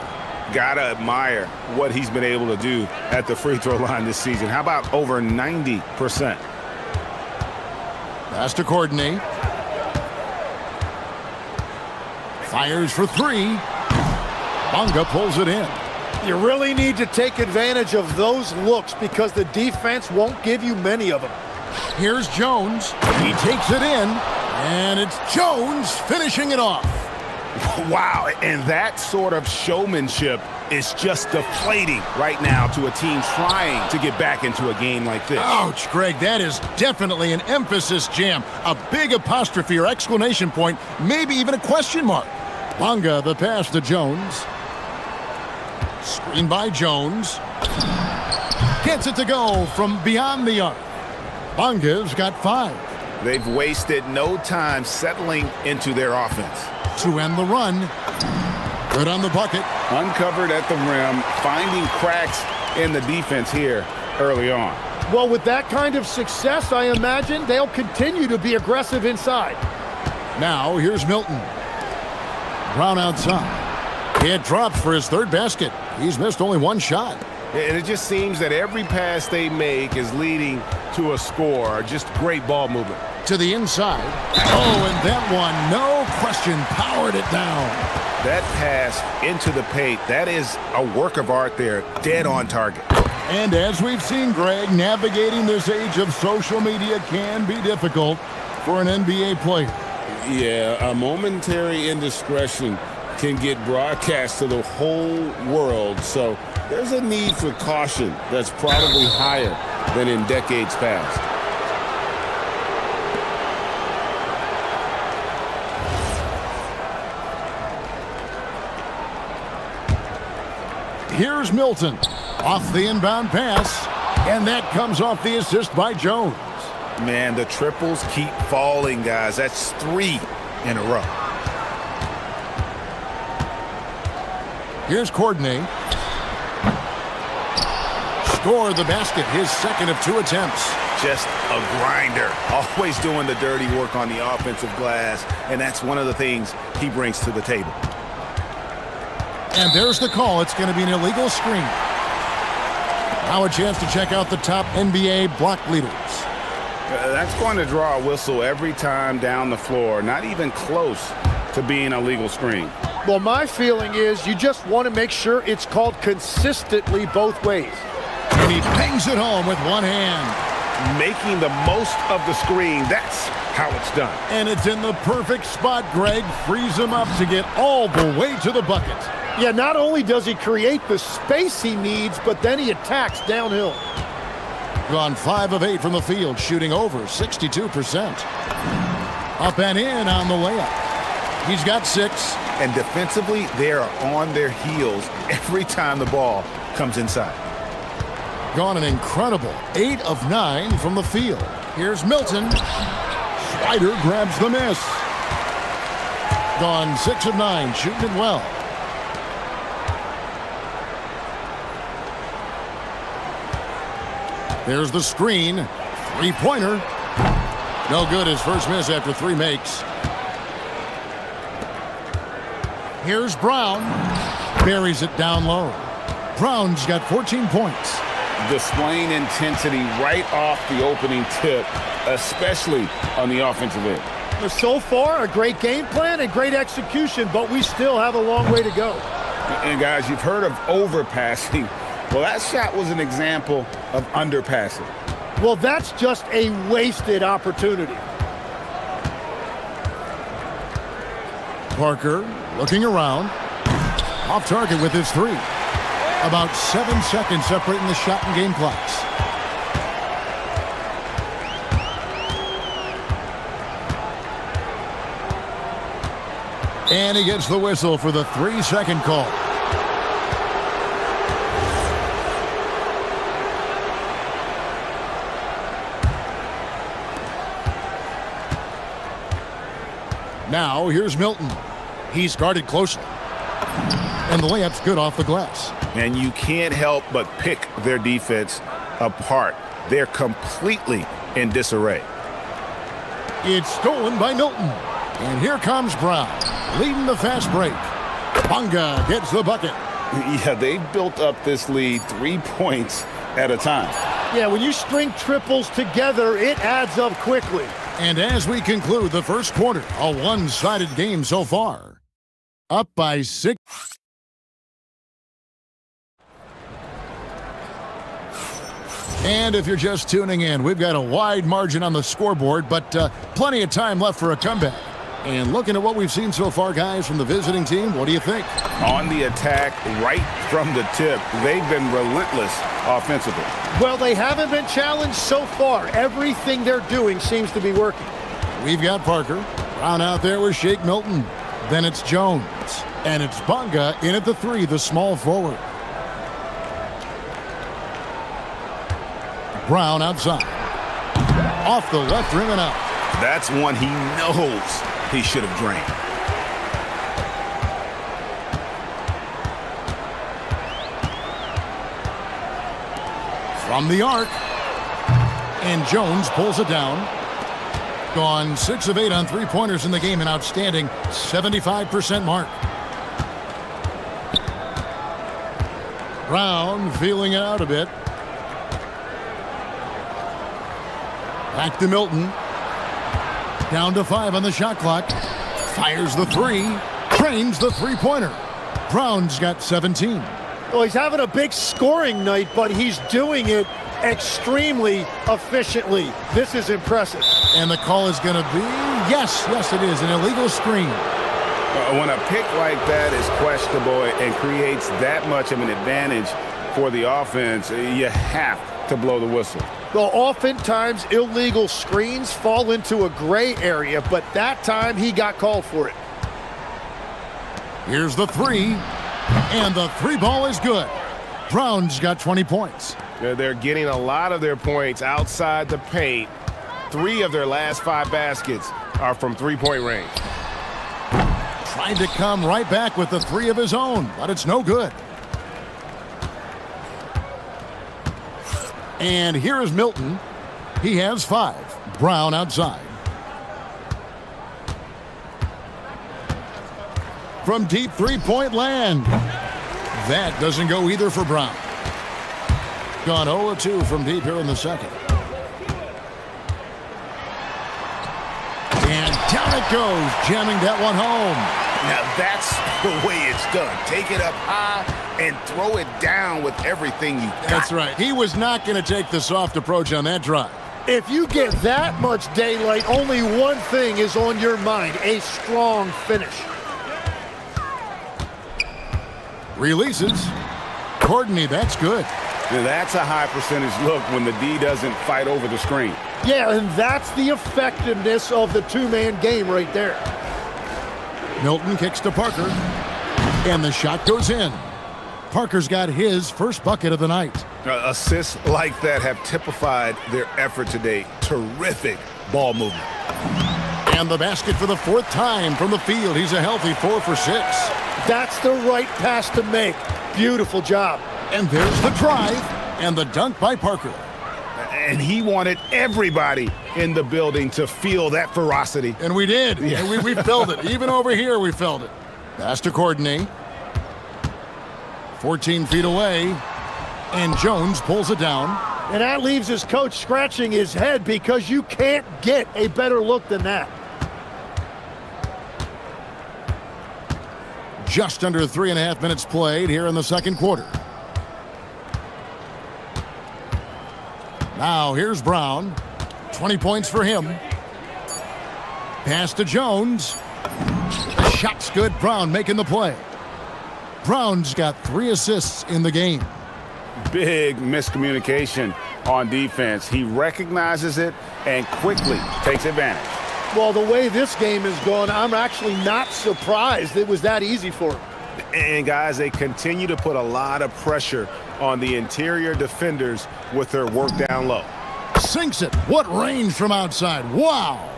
Gotta admire what he's been able to do at the free throw line this season. How about over 90%? Pass to Courtney. Fires for three. Bonga pulls it in. You really need to take advantage of those looks because the defense won't give you many of them. Here's Jones. He takes it in, and it's Jones finishing it off. Wow, and that sort of showmanship is just deflating right now to a team trying to get back into a game like this. Ouch, Greg, that is definitely an emphasis jam. A big apostrophe or exclamation point, maybe even a question mark. Bonga, the pass to Jones. Screen by Jones. Gets it to go from beyond the arc. Bonga's got 5. They've wasted no time settling into their offense. To end the run. Good on the bucket. Uncovered at the rim, finding cracks in the defense here early on. Well, with that kind of success, I imagine they'll continue to be aggressive inside. Now, here's Milton. Brown outside. It drops for his third basket. He's missed only one shot. And it just seems that every pass they make is leading to a score. Just great ball movement. To the inside. Oh, and that one, no question, powered it down. That pass into the paint, that is a work of art there, dead on target. And as we've seen, Greg, navigating this age of social media can be difficult for an NBA player. Yeah, a momentary indiscretion can get broadcast to the whole world, so there's a need for caution that's probably higher than in decades past. Here's Milton off the inbound pass, and that comes off the assist by Jones. Man, the triples keep falling, guys. That's 3 in a row. Here's Courtney. Score the basket, his second of 2 attempts. Just a grinder, always doing the dirty work on the offensive glass, and that's one of the things he brings to the table. And there's the call. It's going to be an illegal screen. Now a chance to check out the top NBA block leaders. That's going to draw a whistle every time down the floor. Not even close to being a legal screen. Well, my feeling is you just want to make sure it's called consistently both ways. And he bangs it home with one hand. Making the most of the screen. That's how it's done. And it's in the perfect spot, Greg. Frees him up to get all the way to the bucket. Yeah, not only does he create the space he needs, but then he attacks downhill. Gone 5 of 8 from the field, shooting over 62%. Up and in on the layup. He's got 6. And defensively, they are on their heels every time the ball comes inside. Gone an incredible 8 of 9 from the field. Here's Milton. Slider grabs the miss. Gone 6 of 9, shooting it well. There's the screen. 3-pointer. No good, his first miss after 3 makes. Here's Brown. Buries it down low. Brown's got 14 points. Displaying intensity right off the opening tip, especially on the offensive end. So far, a great game plan and great execution, but we still have a long way to go. And guys, you've heard of overpassing. Well, that shot was an example of underpassing. Well, that's just a wasted opportunity. Parker looking around. Off target with his 3. About 7 seconds separating the shot and game clocks. And he gets the whistle for the 3-second call. Now here's Milton. He's guarded closely. And the layup's good off the glass. And you can't help but pick their defense apart. They're completely in disarray. It's stolen by Milton. And here comes Brown, leading the fast break. Bunga gets the bucket. Yeah, they've built up this lead 3 points at a time. Yeah, when you string triples together, it adds up quickly. And as we conclude the first quarter, a one-sided game so far. Up by 6. And if you're just tuning in, we've got a wide margin on the scoreboard, but plenty of time left for a comeback. And looking at what we've seen so far, guys, from the visiting team, what do you think? On the attack, right from the tip, they've been relentless offensively. Well, they haven't been challenged so far. Everything they're doing seems to be working. We've got Parker. Brown out there with Shake Milton. Then it's Jones. And it's Bunga in at the 3, the small forward. Brown outside. Off the left rim and out. That's one he knows he should have drained. From the arc. And Jones pulls it down. Gone 6 of 8 on three-pointers in the game, an outstanding 75% mark. Brown feeling it out a bit. Back to Milton. Down to 5 on the shot clock. Fires the 3. Drains the three-pointer. Brown's got 17. Well, he's having a big scoring night, but he's doing it extremely efficiently. This is impressive. And the call is going to be, yes, it is, an illegal screen. When a pick like that is questionable and creates that much of an advantage for the offense, you have to blow the whistle. Well, oftentimes illegal screens fall into a gray area, but that time he got called for it. Here's the 3, and the 3 ball is good. Brown's got 20 points. They're getting a lot of their points outside the paint. 3 of their last 5 baskets are from three-point range. Trying to come right back with the 3 of his own, but it's no good. And here is Milton. He has 5. Brown outside. From deep three-point land. That doesn't go either for Brown. Gone 0-2 from deep here in the second. And down it goes, jamming that one home. Now that's the way it's done. Take it up high and throw it down with everything you got. That's right. He was not going to take the soft approach on that drive. If you get that much daylight, only one thing is on your mind: a strong finish. Releases. Courtney, that's good. Now, that's a high percentage look when the D doesn't fight over the screen. Yeah, and that's the effectiveness of the two-man game right there. Milton kicks to Parker. And the shot goes in. Parker's got his first bucket of the night. Assists like that have typified their effort today. Terrific ball movement. And the basket for the 4th time from the field. He's a healthy 4 for 6. That's the right pass to make. Beautiful job. And there's the drive and the dunk by Parker. And he wanted everybody in the building to feel that ferocity. And we did. Yeah. And we felt it. Even over here, we felt it. Pass to Courtney. 14 feet away. And Jones pulls it down. And that leaves his coach scratching his head because you can't get a better look than that. Just under 3.5 minutes played here in the second quarter. Now here's Brown. 20 points for him. Pass to Jones. The shot's good. Brown making the play. Brown's got 3 assists in the game. Big miscommunication on defense. He recognizes it and quickly takes advantage. Well, the way this game has gone, I'm actually not surprised it was that easy for him. And guys, they continue to put a lot of pressure on the interior defenders with their work down low. Sinks it. What range from outside. Wow.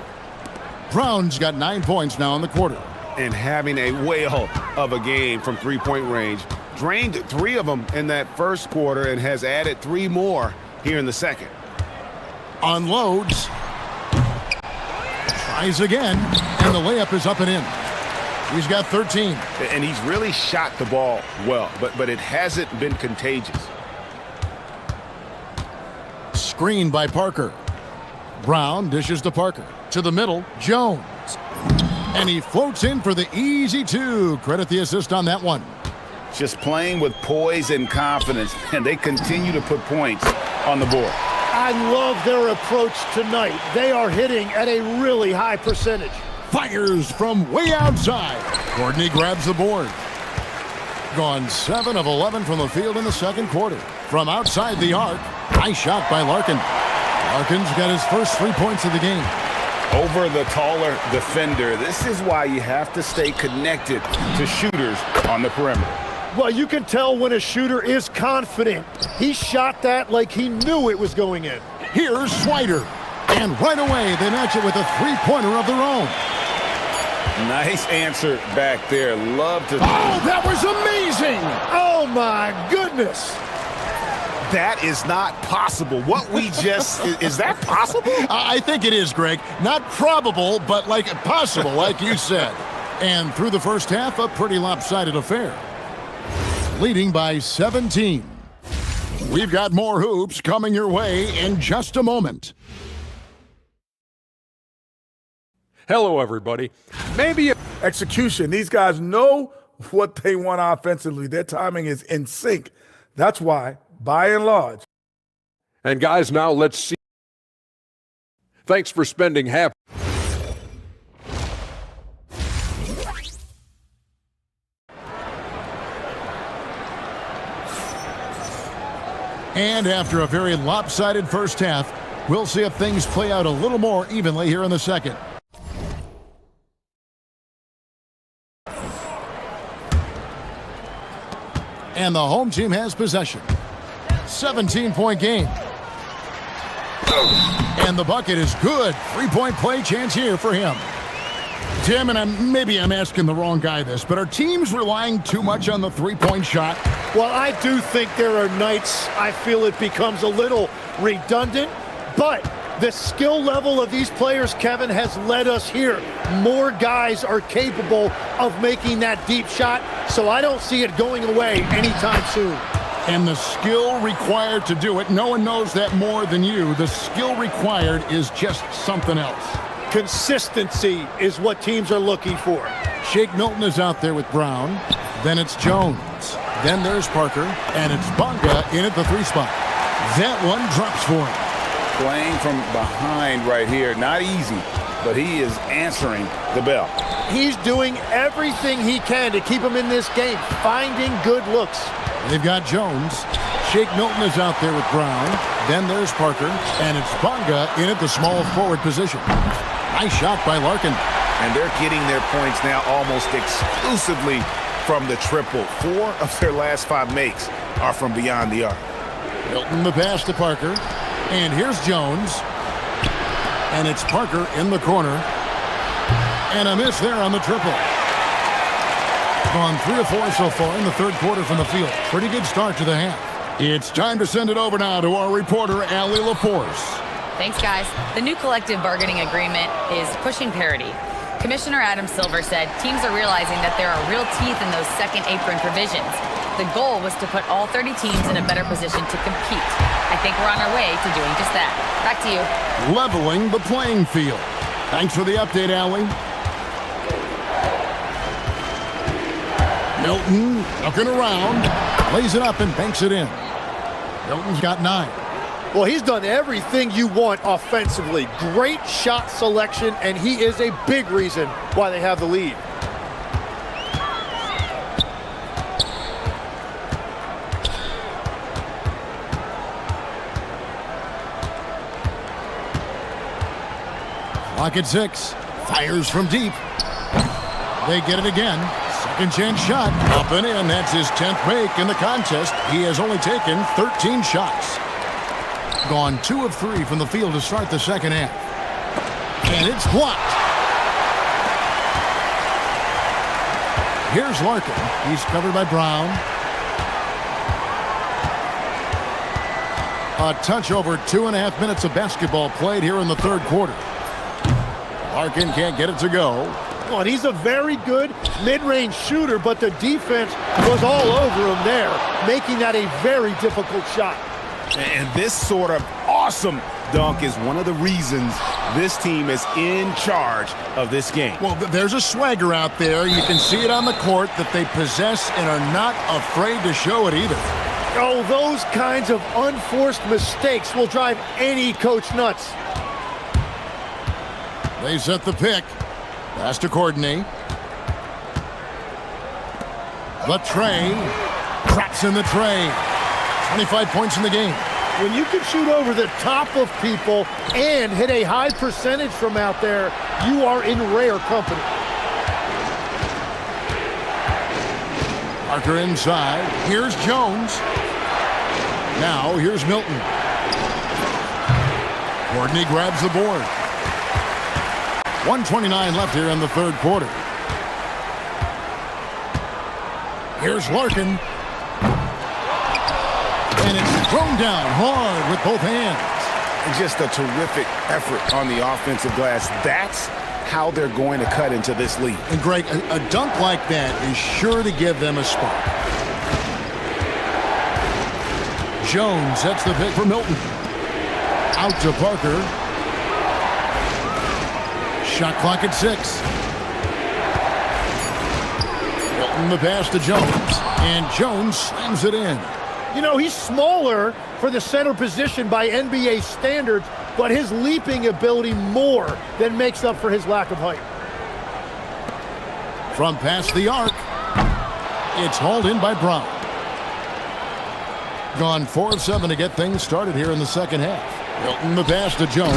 Brown's got 9 points now in the quarter. And having a whale of a game from three-point range. Drained 3 of them in that first quarter and has added 3 more here in the second. Unloads. Tries again, and the layup is up and in. He's got 13. And he's really shot the ball well, but it hasn't been contagious. Screen by Parker. Brown dishes to Parker. To the middle, Jones. And he floats in for the easy 2. Credit the assist on that one. Just playing with poise and confidence, and they continue to put points on the board. I love their approach tonight. They are hitting at a really high percentage. Fires from way outside. Courtney grabs the board. Gone 7 of 11 from the field in the second quarter. From outside the arc, nice shot by Larkin. Larkin's got his first 3 points of the game. Over the taller defender. This is why you have to stay connected to shooters on the perimeter. Well, you can tell when a shooter is confident. He shot that like he knew it was going in. Here's Swider. And right away, they match it with a 3-pointer of their own. Nice answer back there. Love to... Oh, that was amazing! Oh, my goodness. That is not possible. What we just... is that possible? I think it is, Greg. Not probable, but like possible, like you said. And through the first half, a pretty lopsided affair. Leading by 17. We've got more hoops coming your way in just a moment. Hello, everybody. Maybe Execution. These guys know what they want offensively. Their timing is in sync. That's why, by and large. And guys, now let's see. Thanks for spending half. And after a very lopsided first half, we'll see if things play out a little more evenly here in the second. And the home team has possession. 17-point game. And the bucket is good. 3-point play chance here for him. Tim, and maybe I'm asking the wrong guy this, but are teams relying too much on the 3-point shot? Well, I do think there are nights I feel it becomes a little redundant, but the skill level of these players, Kevin, has led us here. More guys are capable of making that deep shot, so I don't see it going away anytime soon. And the skill required to do it, no one knows that more than you. The skill required is just something else. Consistency is what teams are looking for. Shake Milton is out there with Brown. Then it's Jones. Then there's Parker. And it's Bonga in at the 3 spot. That one drops for him. Playing from behind right here. Not easy, but he is answering the bell. He's doing everything he can to keep him in this game, finding good looks. They've got Jones. Shake Milton is out there with Brown. Then there's Parker. And it's Bonga in at the small forward position. Nice shot by Larkin. And they're getting their points now almost exclusively from the triple. 4 of their last 5 makes are from beyond the arc. Milton the pass to Parker. And here's Jones. And it's Parker in the corner. And a miss there on the triple. Gone 3 of 4 so far in the third quarter from the field. Pretty good start to the half. It's time to send it over now to our reporter, Allie LaForce. Thanks, guys. The new collective bargaining agreement is pushing parity. Commissioner Adam Silver said teams are realizing that there are real teeth in those second apron provisions. The goal was to put all 30 teams in a better position to compete. I think we're on our way to doing just that. Back to you. Leveling the playing field. Thanks for the update, Allie. Milton looking around, lays it up and banks it in. Milton's got 9. Well, he's done everything you want offensively. Great shot selection, and he is a big reason why they have the lead. Clock at 6. Fires from deep. They get it again. Second chance shot. Up and in. That's his 10th make in the contest. He has only taken 13 shots. Gone 2 of 3 from the field to start the second half. And it's blocked. Here's Larkin. He's covered by Brown. A touch over 2.5 minutes of basketball played here in the third quarter. Larkin can't get it to go. Well, and he's a very good mid-range shooter, but the defense was all over him there, making that a very difficult shot. And this sort of awesome dunk is one of the reasons this team is in charge of this game. Well, there's a swagger out there. You can see it on the court that they possess and are not afraid to show it either. Oh, those kinds of unforced mistakes will drive any coach nuts. They set the pick. Pass to Courtney. The tray. Cracks in the tray. 25 points in the game. When you can shoot over the top of people and hit a high percentage from out there, you are in rare company. Parker inside. Here's Jones. Now here's Milton. Courtney grabs the board. 1:29 left here in the third quarter. Here's Larkin. And it's thrown down hard with both hands. And just a terrific effort on the offensive glass. That's how they're going to cut into this lead. And Greg, a dunk like that is sure to give them a spark. Jones sets the pick for Milton. Out to Parker. Shot clock at 6. Milton the pass to Jones. And Jones slams it in. You know, he's smaller for the center position by NBA standards, but his leaping ability more than makes up for his lack of height. From past the arc, it's hauled in by Brown. Gone 4 of 7 to get things started here in the second half. Milton the pass to Jones,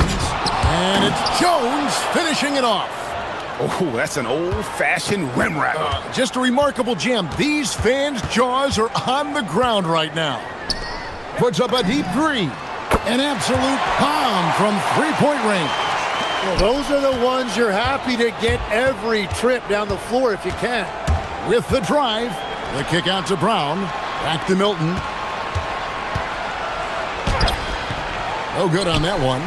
and it's Jones finishing it off. Oh, that's an old-fashioned rim rattler. Just a remarkable jam. These fans' jaws are on the ground right now. Puts up a deep three. An absolute bomb from three-point range. Well, those are the ones you're happy to get every trip down the floor if you can. With the drive, the kick out to Brown. Back to Milton. No good on that one.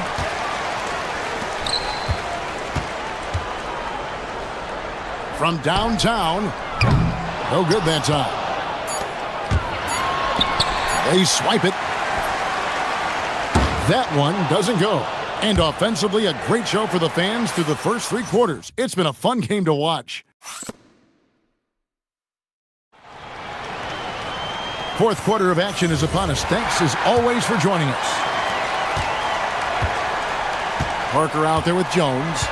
From downtown. No good that time. They swipe it. That one doesn't go. And offensively, a great show for the fans through the first 3 quarters. It's been a fun game to watch. Fourth quarter of action is upon us. Thanks as always for joining us. Parker out there with Jones.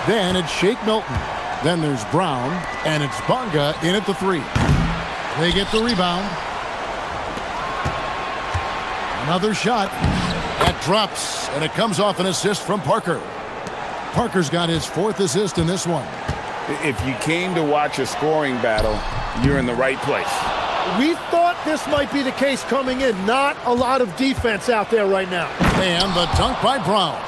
Then it's Shake Milton. Then there's Brown. And it's Bonga in at the 3. They get the rebound. Another shot. That drops. And it comes off an assist from Parker. Parker's got his 4th assist in this one. If you came to watch a scoring battle, you're in the right place. We thought this might be the case coming in. Not a lot of defense out there right now. And the dunk by Brown.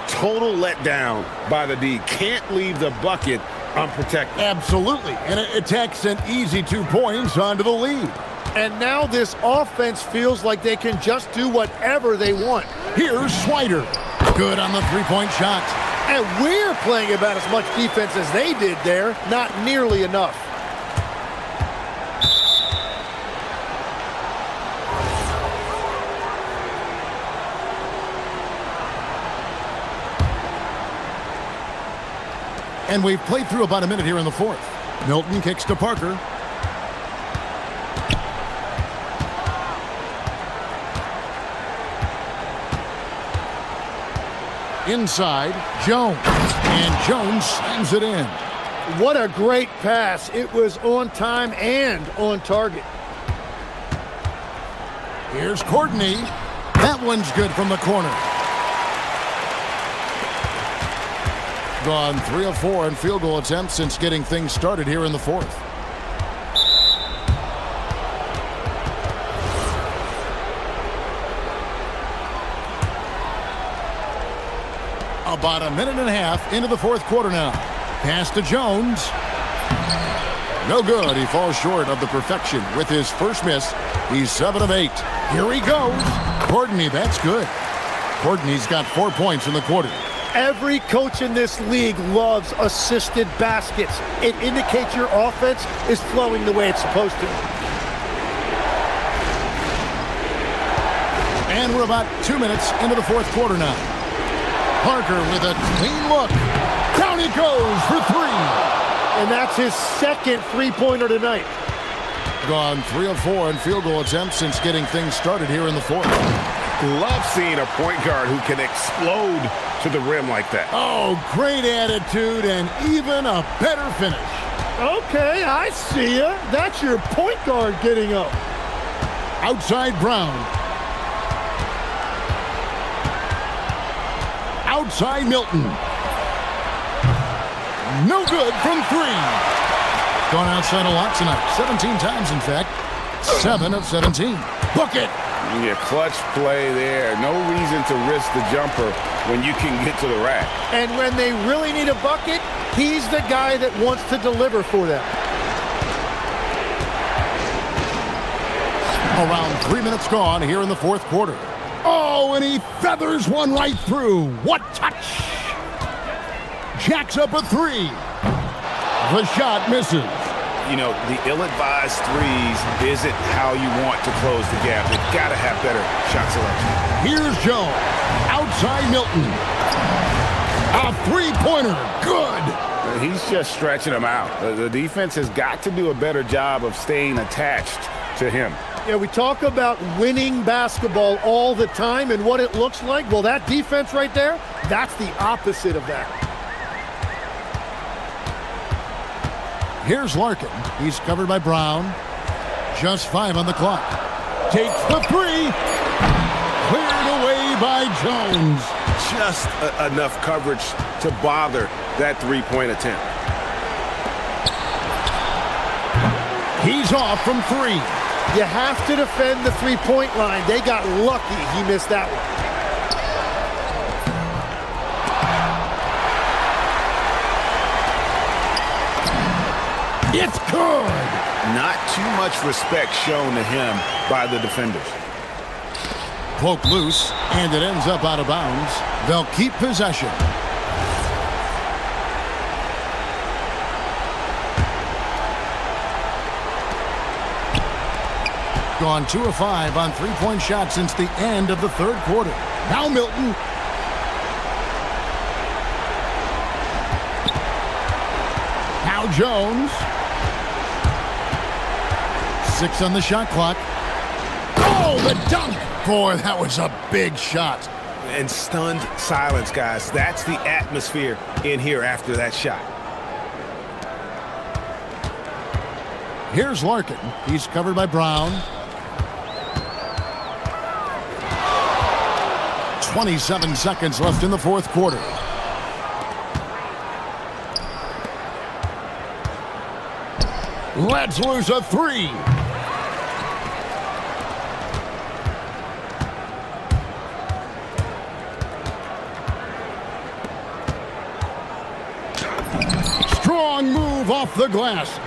Total letdown by the D. Can't leave the bucket unprotected. Absolutely. And it takes an easy 2 points onto the lead. And now this offense feels like they can just do whatever they want. Here's Swider. Good on the three-point shot. And we're playing about as much defense as they did there. Not nearly enough. And we've played through about a minute here in the 4th. Milton kicks to Parker. Inside, Jones. And Jones slams it in. What a great pass. It was on time and on target. Here's Courtney. That one's good from the corner. Gone 3 of 4 in field goal attempts since getting things started here in the 4th. About a minute and a half into the 4th quarter now. Pass to Jones. No good. He falls short of the perfection with his first miss. He's 7 of 8. Here he goes. Courtney, that's good. Courtney's got 4 points in the quarter. Every coach in this league loves assisted baskets. It indicates your offense is flowing the way it's supposed to. And we're about 2 minutes into the fourth quarter now. Parker with a clean look. Down he goes for 3. And that's his second three-pointer tonight. Gone 3 of 4 in field goal attempts since getting things started here in the fourth. Love seeing a point guard who can explode to the rim like that. Oh, great attitude and even a better finish. Okay, I see ya. That's your point guard getting up. Outside Brown. Outside Milton. No good from 3. Gone outside a lot tonight. 17 times, in fact. 7 of 17. Bucket. Yeah, clutch play there. No reason to risk the jumper when you can get to the rack. And when they really need a bucket, he's the guy that wants to deliver for them. Around 3 minutes gone here in the fourth quarter. Oh, and he feathers one right through. What touch! Jacks up a 3. The shot misses. You know, the ill-advised threes isn't how you want to close the gap. They've got to have better shot selection. Here's Jones. Outside Milton. A three-pointer. Good. He's just stretching them out. The defense has got to do a better job of staying attached to him. Yeah, we talk about winning basketball all the time and what it looks like. Well, that defense right there, that's the opposite of that. Here's Larkin. He's covered by Brown. Just 5 on the clock. Takes the 3. Cleared away by Jones. Just enough coverage to bother that three-point attempt. He's off from 3. You have to defend the three-point line. They got lucky he missed that one. It's good. Not too much respect shown to him by the defenders. Poke loose, and it ends up out of bounds. They'll keep possession. Gone 2 of 5 on three-point shots since the end of the third quarter. Now Milton. Now Jones. 6 on the shot clock. Oh, the dunk! Boy, that was a big shot. And stunned silence, guys. That's the atmosphere in here after that shot. Here's Larkin. He's covered by Brown. 27 seconds left in the fourth quarter. Let's lose a 3. Strong move off the glass.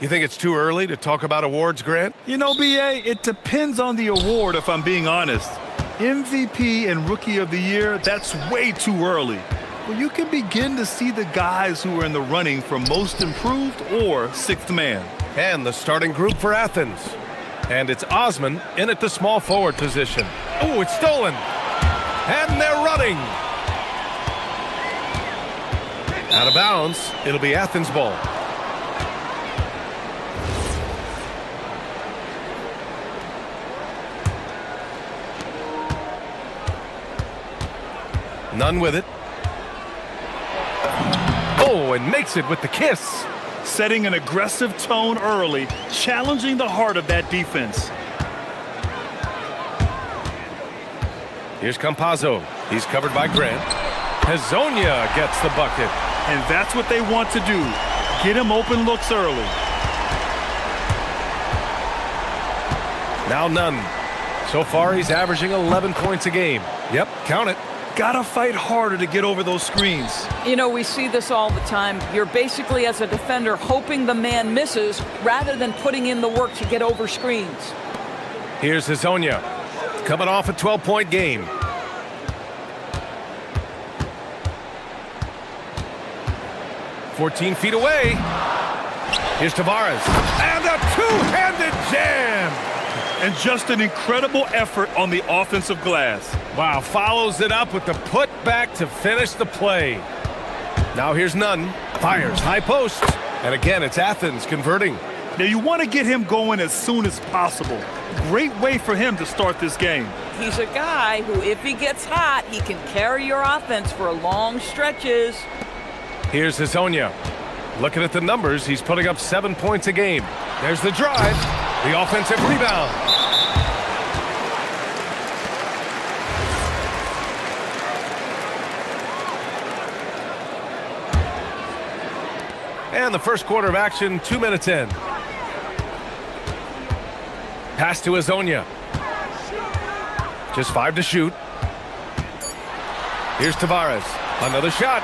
You think it's too early to talk about awards, Grant? You know, BA, it depends on the award, if I'm being honest. MVP and Rookie of the Year, that's way too early. Well, you can begin to see the guys who are in the running for Most Improved or Sixth Man. And the starting group for Athens. And it's Osman in at the small forward position. Oh, it's stolen. And they're running. Out of bounds, it'll be Athens ball. None with it. Oh, and makes it with the kiss. Setting an aggressive tone early, challenging the heart of that defense. Here's Campazzo. He's covered by Grant. Hazonia gets the bucket. And that's what they want to do. Get him open looks early. Now Nunn. So far, he's averaging 11 points a game. Yep, count it. Gotta fight harder to get over those screens. You know, we see this all the time. You're basically, as a defender, hoping the man misses rather than putting in the work to get over screens. Here's Hazonia, coming off a 12-point game. "14 feet away. Here's Tavares. And a two-handed jam. And just an incredible effort on the offensive glass. Wow, follows it up with the putback to finish the play. Now here's Nunn. Fires, high post. And again, it's Athens converting. Now you want to get him going as soon as possible. Great way for him to start this game. He's a guy who, if he gets hot, he can carry your offense for long stretches. Here's Hazonia. Looking at the numbers, he's putting up 7 points a game. There's the drive. The offensive rebound. And the first quarter of action, 2 minutes in. Pass to Hazonia. Just 5 to shoot. Here's Tavares. Another shot.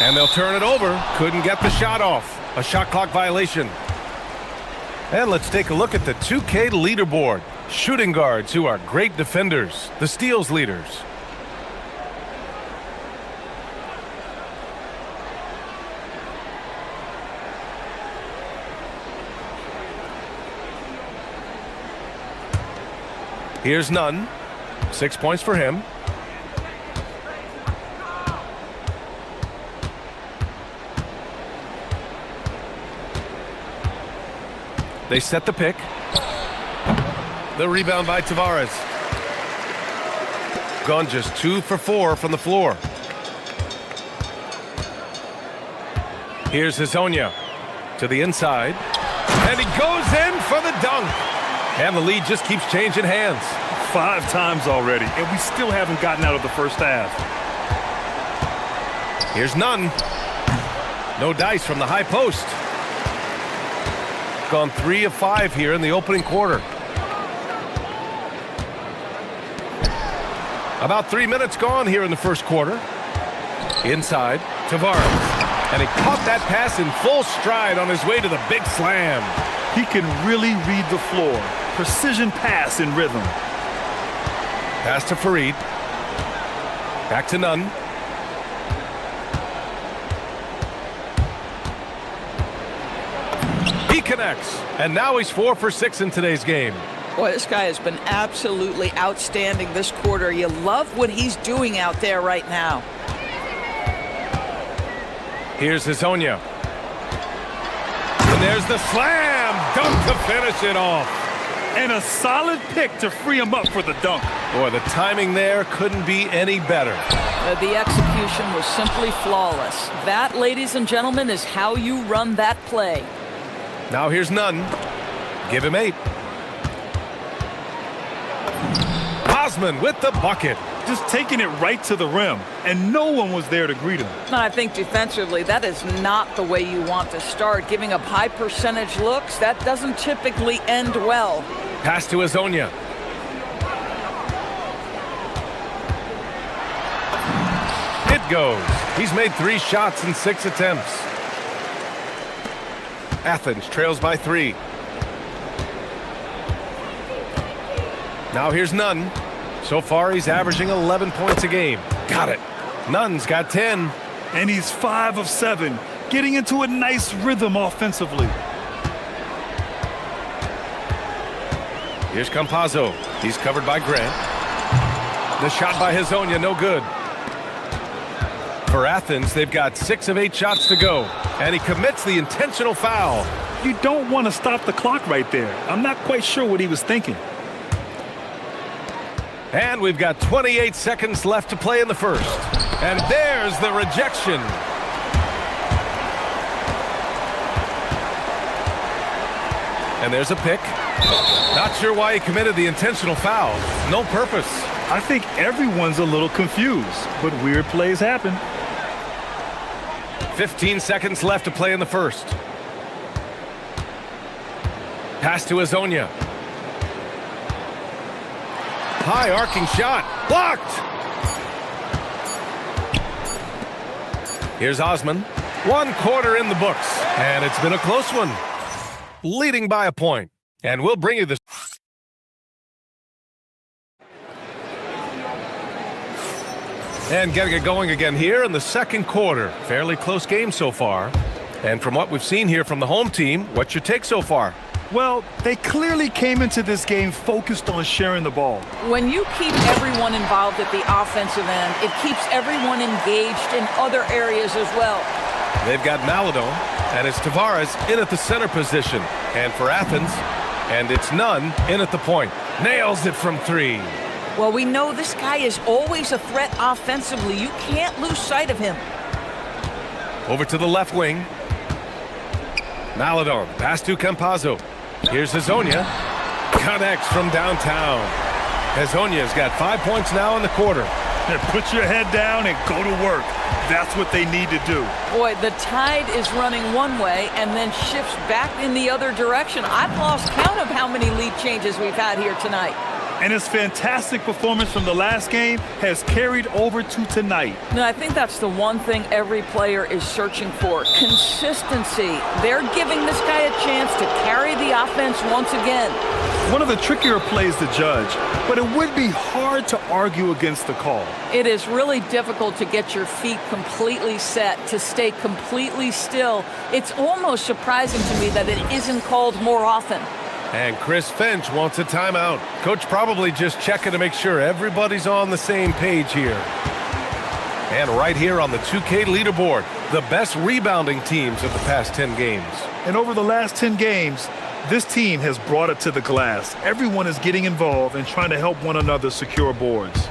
And they'll turn it over. Couldn't get the shot off. A shot clock violation. And let's take a look at the 2K leaderboard. Shooting guards who are great defenders. The steals leaders. Here's Nunn. 6 points for him. They set the pick. The rebound by Tavares. Gone just 2 for 4 from the floor. Here's Hazonia to the inside. And he goes in for the dunk. And the lead just keeps changing hands. 5 times already, and we still haven't gotten out of the first half. Here's Nunn. No dice from the high post. Gone 3 of 5 here in the opening quarter. About 3 minutes gone here in the first quarter. Inside, Tavares. And he caught that pass in full stride on his way to the big slam. He can really read the floor. Precision pass in rhythm. Pass to Fareed. Back to Nunn. He connects. And now he's 4 for 6 in today's game. Boy, this guy has been absolutely outstanding this quarter. You love what he's doing out there right now. Here's Hazonia. And there's the slam dunk to finish it off. And a solid pick to free him up for the dunk. Boy, the timing there couldn't be any better. The execution was simply flawless. That, ladies and gentlemen, is how you run that play. Now here's Nunn. Give him 8. Osman with the bucket. Just taking it right to the rim, and no one was there to greet him. I think defensively, that is not the way you want to start. Giving up high percentage looks, that doesn't typically end well. Pass to Hazonia. It goes. He's made 3 shots in 6 attempts. Athens trails by 3. Now here's Nunn. So far, he's averaging 11 points a game. Got it. Nunn's got 10. And he's 5 of 7, getting into a nice rhythm offensively. Here's Campazzo. He's covered by Grant. The shot by Hezonja, no good. For Athens, they've got 6 of 8 shots to go. And he commits the intentional foul. You don't want to stop the clock right there. I'm not quite sure what he was thinking. And we've got 28 seconds left to play in the first. And there's the rejection. And there's a pick. Not sure why he committed the intentional foul. No purpose. I think everyone's a little confused, but weird plays happen. 15 seconds left to play in the first. Pass to Hezonja. High arcing shot. Blocked! Here's Osman. 1 quarter in the books. And it's been a close one. Leading by a point. And we'll bring you this. And getting it going again here in the second quarter. Fairly close game so far. And from what we've seen here from the home team, what's your take so far? Well, they clearly came into this game focused on sharing the ball. When you keep everyone involved at the offensive end, it keeps everyone engaged in other areas as well. They've got Maladon, and it's Tavares in at the center position. And for Athens, and it's Nunn in at the point. Nails it from 3. Well, we know this guy is always a threat offensively. You can't lose sight of him. Over to the left wing. Maladon, pass to Campazzo. Here's Hezonja. Connects from downtown. Hezonja's got 5 points now in the quarter. And put your head down and go to work. That's what they need to do. Boy, the tide is running one way and then shifts back in the other direction. I've lost count of how many lead changes we've had here tonight. And his fantastic performance from the last game has carried over to tonight. No, I think that's the one thing every player is searching for. Consistency. They're giving this guy a chance to carry the offense once again. One of the trickier plays to judge, but it would be hard to argue against the call. It is really difficult to get your feet completely set, to stay completely still. It's almost surprising to me that it isn't called more often. And Chris Finch wants a timeout. Coach probably just checking to make sure everybody's on the same page here. And right here on the 2K leaderboard, the best rebounding teams of the past 10 games. And over the last 10 games, this team has brought it to the glass. Everyone is getting involved and trying to help one another secure boards.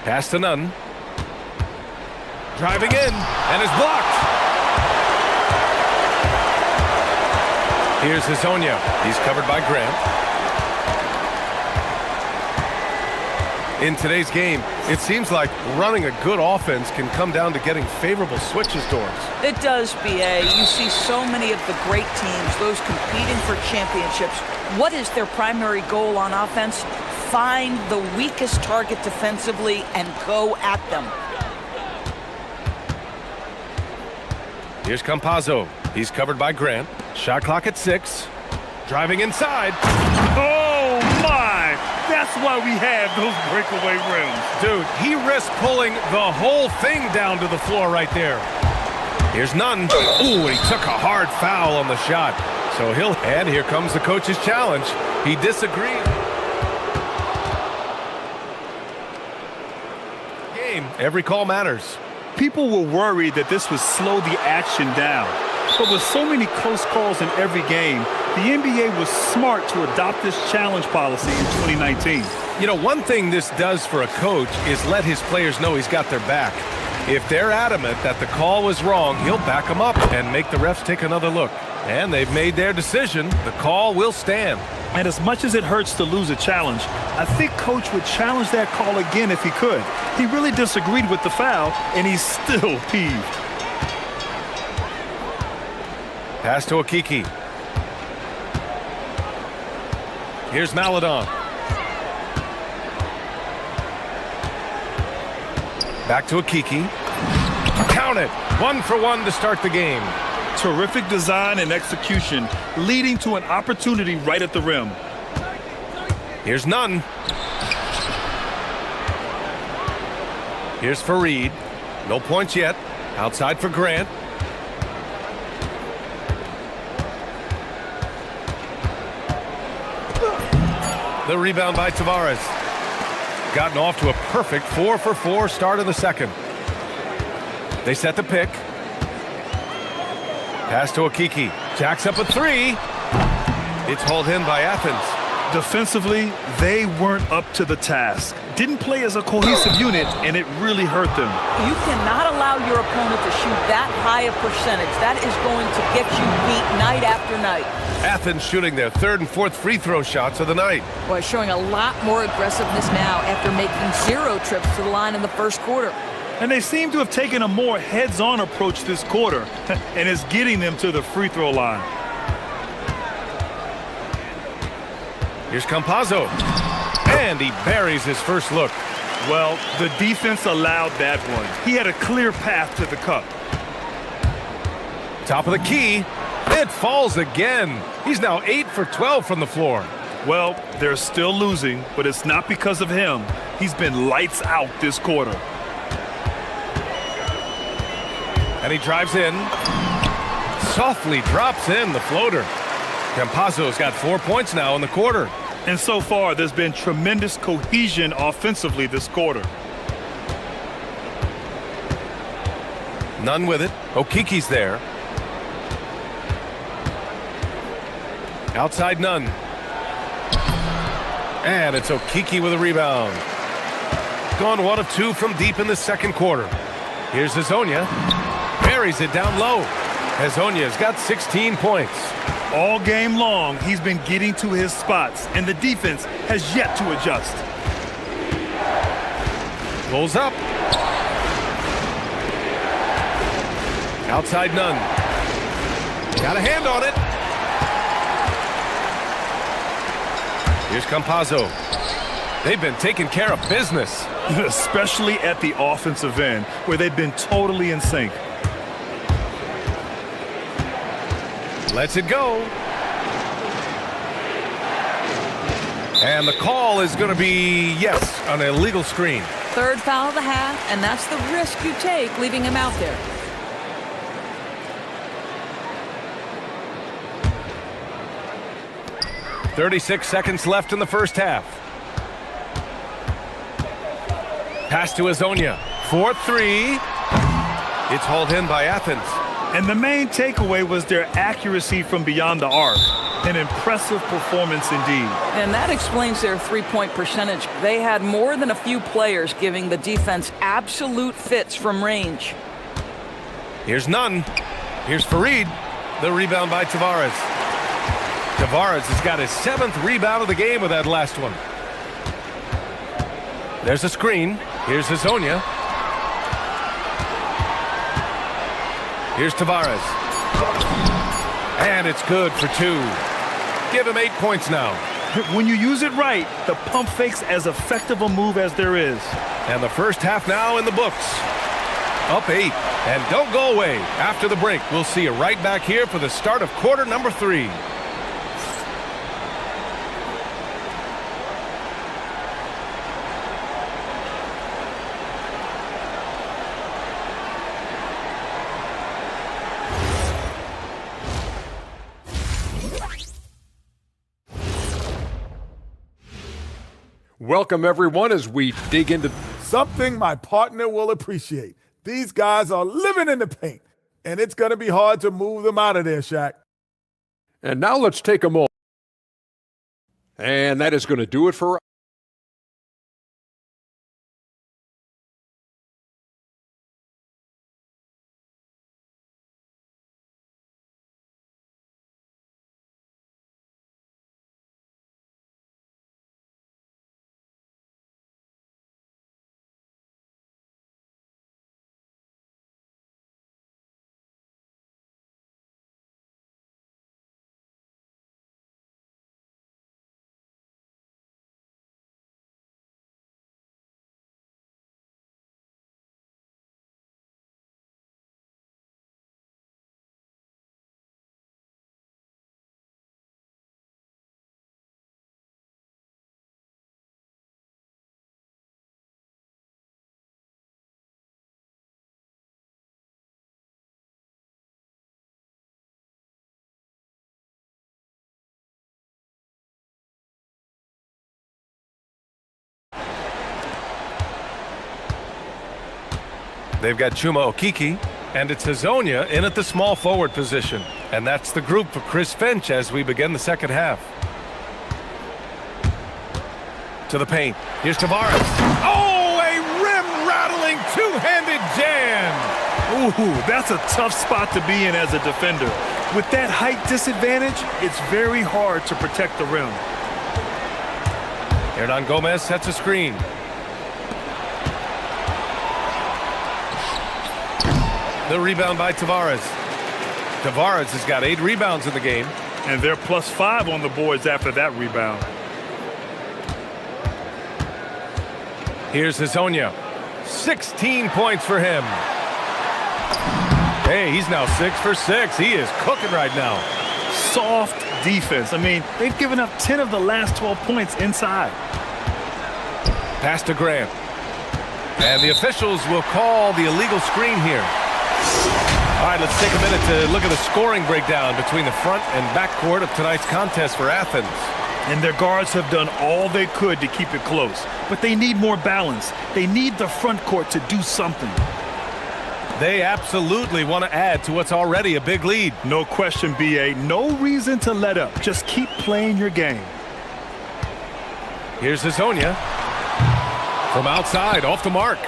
Pass to Nunn. Driving in, and is blocked. Here's Hezonja. He's covered by Grant. In today's game, it seems like running a good offense can come down to getting favorable switches doors. It does, BA. You see so many of the great teams, those competing for championships. What is their primary goal on offense? Find the weakest target defensively and go at them. Here's Campazzo. He's covered by Grant. Shot clock at 6. Driving inside. Oh, my! That's why we have those breakaway rims. Dude, he risked pulling the whole thing down to the floor right there. Here's Nunn. Ooh, he took a hard foul on the shot. So and here comes the coach's challenge. He disagreed. Game. Every call matters. People were worried that this would slow the action down. But with so many close calls in every game, the NBA was smart to adopt this challenge policy in 2019. You know, one thing this does for a coach is let his players know he's got their back. If they're adamant that the call was wrong, he'll back them up and make the refs take another look. And they've made their decision. The call will stand. And as much as it hurts to lose a challenge, I think Coach would challenge that call again if he could. He really disagreed with the foul, and he's still peeved. Pass to Akiki. Here's Maladon. Back to Akiki. Count it. 1 for 1 to start the game. Terrific design and execution, leading to an opportunity right at the rim. Here's none. Here's Fareed. No points yet. Outside for Grant. The rebound by Tavares. Gotten off to a perfect 4-for-4 start in the second. They set the pick. Pass to Okiki. Jacks up a three. It's hauled in by Athens. Defensively, they weren't up to the task. Didn't play as a cohesive unit, and it really hurt them. You cannot allow your opponent to shoot that high a percentage. That is going to get you beat night after night. Athens shooting their third and fourth free throw shots of the night. Boy, showing a lot more aggressiveness now after making 0 trips to the line in the first quarter. And they seem to have taken a more heads-on approach this quarter, and it's getting them to the free throw line. Here's Campazzo. And he buries his first look. Well, the defense allowed that one. He had a clear path to the cup. Top of the key. It falls again. He's now 8 for 12 from the floor. Well, they're still losing, but it's not because of him. He's been lights out this quarter. And he drives in. Softly drops in the floater. Campazzo's got 4 points now in the quarter. And so far, there's been tremendous cohesion offensively this quarter. None with it. Okiki's there. Outside Nunn. And it's Okiki with a rebound. Gone 1 of 2 from deep in the second quarter. Here's Hazonia. Buries it down low. Hazonia's got 16 points. All game long, he's been getting to his spots, and the defense has yet to adjust. Pulls up. Outside Nunn. Got a hand on it. Here's Campazzo. They've been taking care of business. Especially at the offensive end, where they've been totally in sync. Lets it go. And the call is going to be, yes, an illegal screen. Third foul of the half, and that's the risk you take leaving him out there. .36 seconds left in the first half. Pass to Hazonia. 4-3. It's hauled in by Athens. And the main takeaway was their accuracy from beyond the arc. An impressive performance indeed. And that explains their three-point percentage. They had more than a few players giving the defense absolute fits from range. Here's Nunn. Here's Fareed. The rebound by Tavares. Tavares has got his 7th rebound of the game with that last one. There's a screen. Here's Hazonia. Here's Tavares. And it's good for 2. Give him 8 points now. When you use it right, the pump fake's as effective a move as there is. And the first half now in the books. Up 8. And don't go away. After the break, we'll see you right back here for the start of quarter number 3. Welcome, everyone, as we dig into something my partner will appreciate. These guys are living in the paint, and it's going to be hard to move them out of there, Shaq. And now let's take a moment. And that is going to do it for They've got Chuma Okiki, and it's Hazonia in at the small forward position. And that's the group for Chris Finch as we begin the second half. To the paint. Here's Tavares. Oh, a rim-rattling two-handed jam! Ooh, that's a tough spot to be in as a defender. With that height disadvantage, it's very hard to protect the rim. Hernan Gomez sets a screen. The rebound by Tavares. Tavares has got 8 rebounds in the game. And they're +5 on the boards after that rebound. Here's Hazonia. 16 points for him. Hey, he's now 6 for 6. He is cooking right now. Soft defense. I mean, they've given up 10 of the last 12 points inside. Pass to Grant. And the officials will call the illegal screen here. All right, let's take a minute to look at the scoring breakdown between the front and back court of tonight's contest for Athens. And their guards have done all they could to keep it close. But they need more balance. They need the front court to do something. They absolutely want to add to what's already a big lead. No question, B.A. No reason to let up. Just keep playing your game. Here's Hazonia. From outside, off the mark.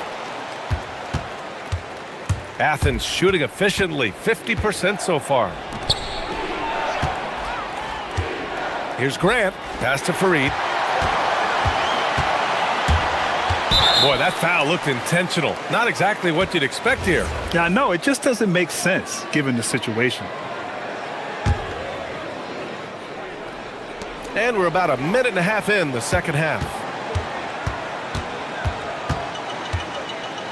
Athens shooting efficiently, 50% so far. Here's Grant. Pass to Fareed. Boy, that foul looked intentional. Not exactly what you'd expect here. Yeah, I know. It just doesn't make sense, given the situation. And we're about a minute and a half in the second half.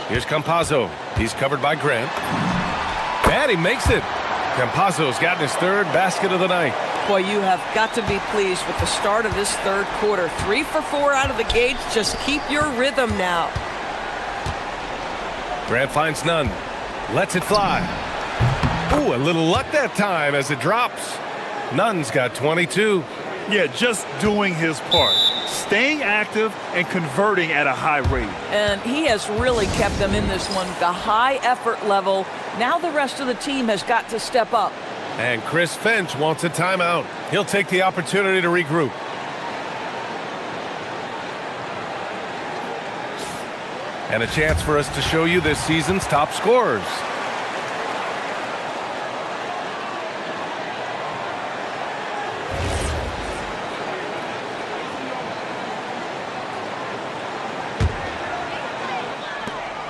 Here's Campazzo. He's covered by Grant. And he makes it. Campazzo's gotten his 3rd basket of the night. Boy, you have got to be pleased with the start of this third quarter. 3 for 4 out of the gates. Just keep your rhythm now. Grant finds none. Lets it fly. Ooh, a little luck that time as it drops. Nunn's got 22. Yeah, just doing his part. Staying active and converting at a high rate. And he has really kept them in this one. The high effort level. Now the rest of the team has got to step up. And Chris Finch wants a timeout. He'll take the opportunity to regroup. And a chance for us to show you this season's top scorers.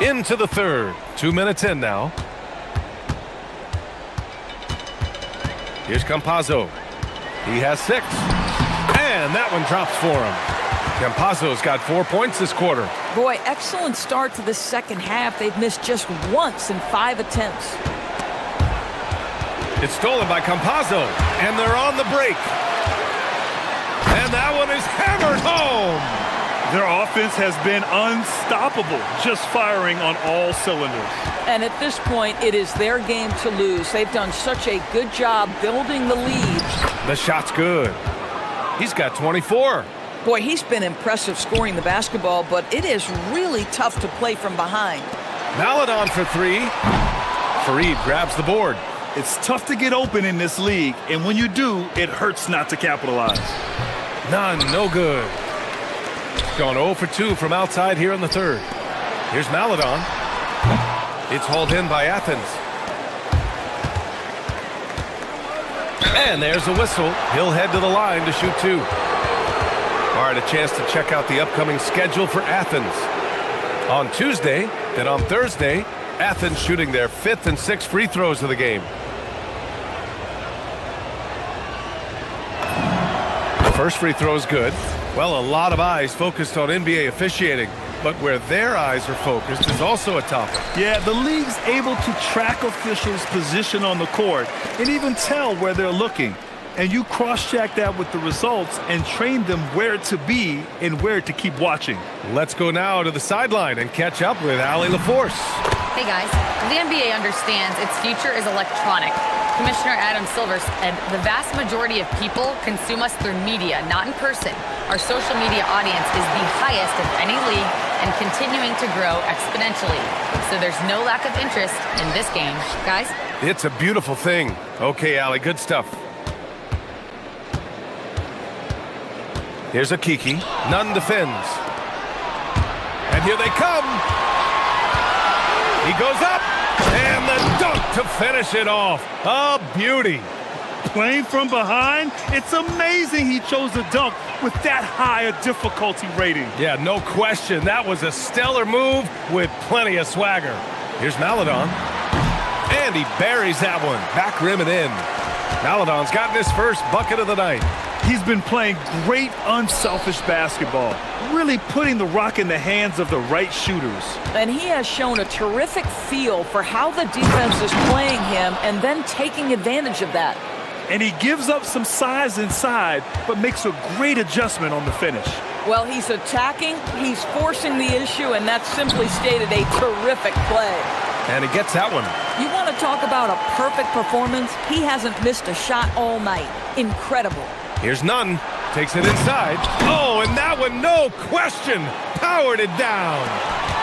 Into the third. 2 minutes in now. Here's Campazzo. He has 6. And that one drops for him. Campazzo's got 4 points this quarter. Boy, excellent start to the second half. They've missed just once in 5 attempts. It's stolen by Campazzo. And they're on the break. And that one is hammered home. Their offense has been unstoppable, just firing on all cylinders. And at this point, it is their game to lose. They've done such a good job building the lead. The shot's good. He's got 24. Boy, he's been impressive scoring the basketball, but it is really tough to play from behind. Maladon for 3. Fareed grabs the board. It's tough to get open in this league, and when you do, it hurts not to capitalize. None, no good. Gone 0 for 2 from outside here in the third. Here's Maladon. It's hauled in by Athens. And there's a whistle. He'll head to the line to shoot 2. All right, a chance to check out the upcoming schedule for Athens. On Tuesday, then on Thursday, Athens shooting their 5th and 6th free throws of the game. The first free throw is good. Well, a lot of eyes focused on NBA officiating, but where their eyes are focused is also a topic. Yeah, the league's able to track officials' position on the court and even tell where they're looking. And you cross-check that with the results and train them where to be and where to keep watching. Let's go now to the sideline and catch up with Allie LaForce. Hey guys, the NBA understands its future is electronic. Commissioner Adam Silver said the vast majority of people consume us through media, not in person. Our social media audience is the highest of any league, and continuing to grow exponentially. So there's no lack of interest in this game. Guys? It's a beautiful thing. Okay, Allie, good stuff. Here's a Kiki. Nunn defends. And here they come. He goes up. And the dunk to finish it off. A beauty. Playing from behind, it's amazing he chose the dunk with that high a difficulty rating. Yeah, no question. That was a stellar move with plenty of swagger. Here's Maledon. And he buries that one. Back rim and in. Maledon's gotten his first bucket of the night. He's been playing great unselfish basketball, really putting the rock in the hands of the right shooters. And he has shown a terrific feel for how the defense is playing him and then taking advantage of that. And he gives up some size inside, but makes a great adjustment on the finish. Well, he's attacking, he's forcing the issue, and that's simply stated a terrific play. And he gets that one. You want to talk about a perfect performance? He hasn't missed a shot all night. Incredible. Here's Nunn. Takes it inside. Oh, and that one, no question, powered it down.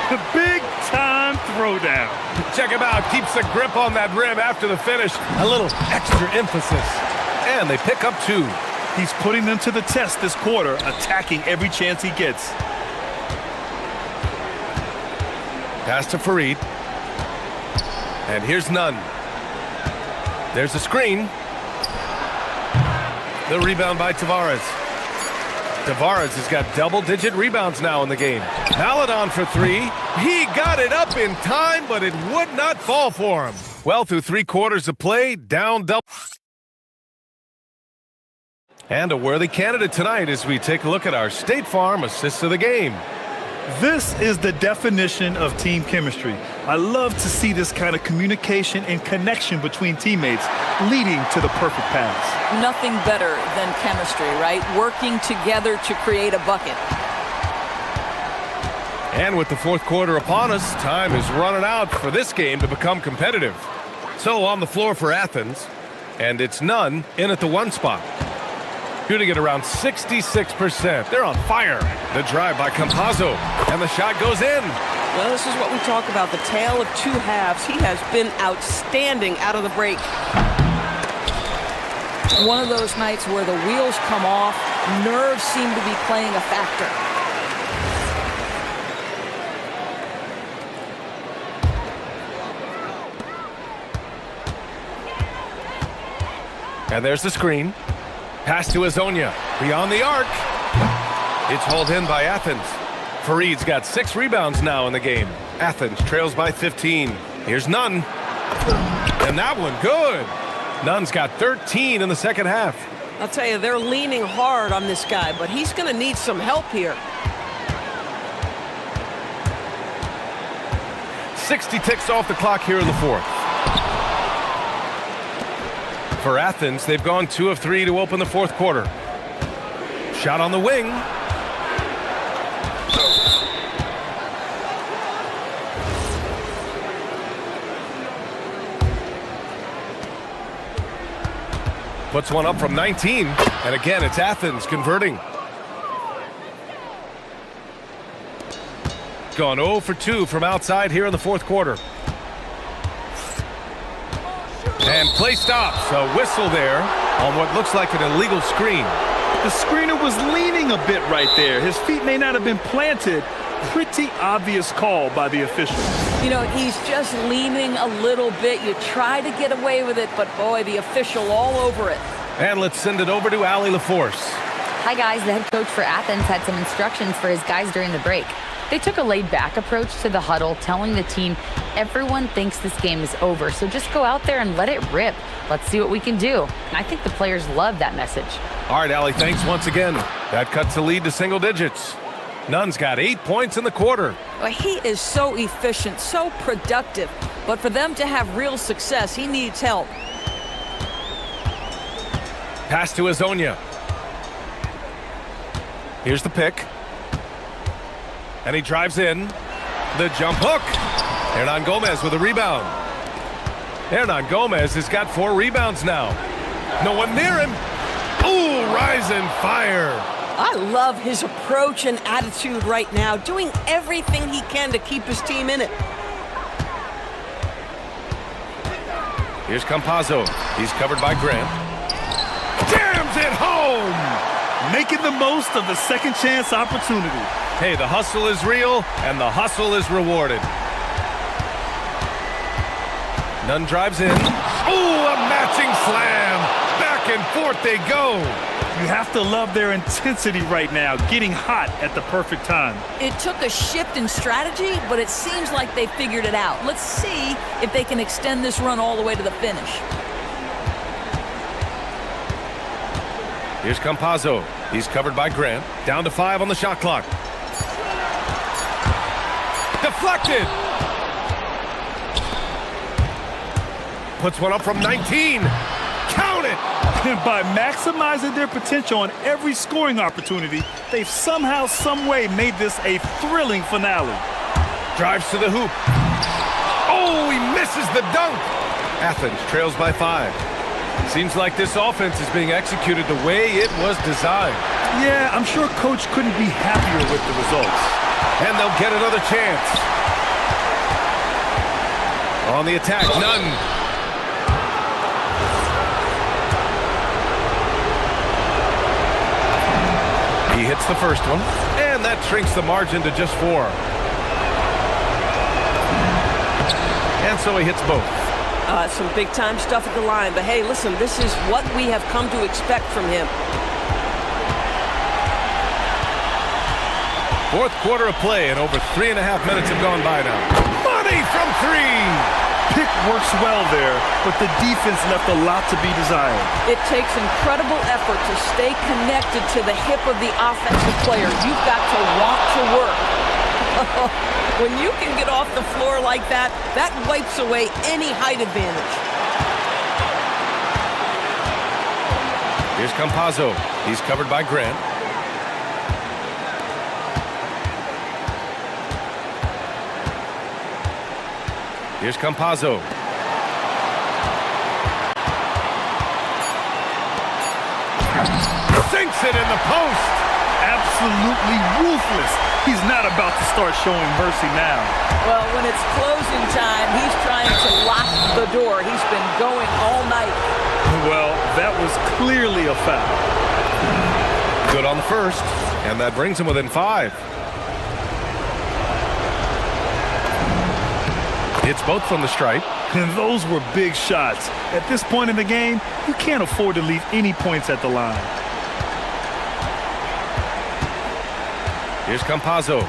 The big-time throwdown. Check him out. Keeps the grip on that rim after the finish. A little extra emphasis. And they pick up two. He's putting them to the test this quarter, attacking every chance he gets. Pass to Farid. And here's Nunn. There's a screen. The rebound by Tavares. Tavares has got double-digit rebounds now in the game. Maledon for three. He got it up in time, but it would not fall for him. Well, through 3 quarters of play, down double. And a worthy candidate tonight as we take a look at our State Farm assists of the game. This is the definition of team chemistry. I love to see this kind of communication and connection between teammates leading to the perfect pass. Nothing better than chemistry, right? Working together to create a bucket. And with the 4th quarter upon us, time is running out for this game to become competitive. So on the floor for Athens, and it's Nunn in at the 1 spot. Shooting at around 66%. They're on fire. The drive by Campazzo, and the shot goes in. Well, this is what we talk about, the tale of 2 halves. He has been outstanding out of the break. One of those nights where the wheels come off, nerves seem to be playing a factor. And there's the screen. Pass to Azonia. Beyond the arc. It's hauled in by Athens. Farid's got 6 rebounds now in the game. Athens trails by 15. Here's Nunn. And that one, good. Nunn's got 13 in the 2nd half. I'll tell you, they're leaning hard on this guy, but he's going to need some help here. 60 ticks off the clock here in the 4th. For Athens, they've gone 2 of 3 to open the 4th quarter. Shot on the wing. Puts one up from 19. And again, it's Athens converting. Gone 0 for 2 from outside here in the 4th quarter. And play stops. A whistle there on what looks like an illegal screen. The screener was leaning a bit right there. His feet may not have been planted. Pretty obvious call by the official. You know, he's just leaning a little bit. You try to get away with it, but boy, the official all over it. And let's send it over to Allie LaForce. Hi, guys. The head coach for Athens had some instructions for his guys during the break. They took a laid-back approach to the huddle, telling the team everyone thinks this game is over, so just go out there and let it rip. Let's see what we can do. And I think the players love that message. All right, Allie, thanks once again. That cuts the lead to single digits. Nunn's got 8 points in the quarter. Well, he is so efficient, so productive. But for them to have real success, he needs help. Pass to Azonia. Here's the pick. And he drives in. The jump hook. Hernan Gomez with a rebound. Hernan Gomez has got 4 rebounds now. No one near him. Ooh, rise and fire. I love his approach and attitude right now, doing everything he can to keep his team in it. Here's Campazzo. He's covered by Grant. Jams it home! Making the most of the second chance opportunity. Hey, the hustle is real, and the hustle is rewarded. Nunn drives in. Ooh, a matching slam! Back and forth they go! You have to love their intensity right now, getting hot at the perfect time. It took a shift in strategy, but it seems like they figured it out. Let's see if they can extend this run all the way to the finish. Here's Campazzo. He's covered by Grant. Down to 5 on the shot clock. Deflected! Puts one up from 19. Count it! And by maximizing their potential on every scoring opportunity, they've somehow, someway made this a thrilling finale. Drives to the hoop. Oh, he misses the dunk! Athens trails by 5. Seems like this offense is being executed the way it was designed. Yeah, I'm sure Coach couldn't be happier with the results. And they'll get another chance. On the attack, Nunn. He hits the first one, and that shrinks the margin to just 4. And so he hits both. Some big-time stuff at the line, but hey, listen, this is what we have come to expect from him. Fourth quarter of play, and over 3.5 minutes have gone by now. Money from 3! Pick works well there, but the defense left a lot to be desired. It takes incredible effort to stay connected to the hip of the offensive player. You've got to want to work. When you can get off the floor like that, that wipes away any height advantage. Here's Campazzo. He's covered by Grant. Here's Campazzo. Sinks it in the post. Absolutely ruthless. He's not about to start showing mercy now. Well, when it's closing time, he's trying to lock the door. He's been going all night. Well, that was clearly a foul. Good on the first, and that brings him within 5. Hits both from the stripe. And those were big shots. At this point in the game, you can't afford to leave any points at the line. Here's Campazzo.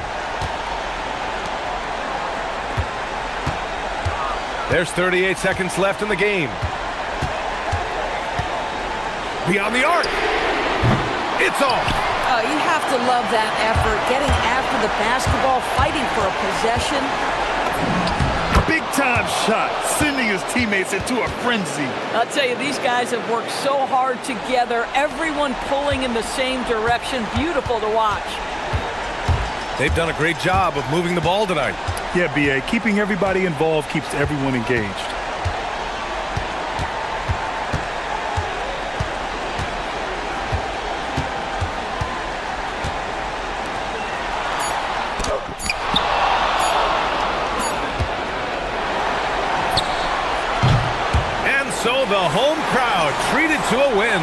There's 38 seconds left in the game. Beyond the arc. It's off. You have to love that effort, getting after the basketball, fighting for a possession. Big-time shot, sending his teammates into a frenzy. I'll tell you, these guys have worked so hard together, everyone pulling in the same direction. Beautiful to watch. They've done a great job of moving the ball tonight. Yeah, B.A., keeping everybody involved keeps everyone engaged. So the home crowd treated to a win.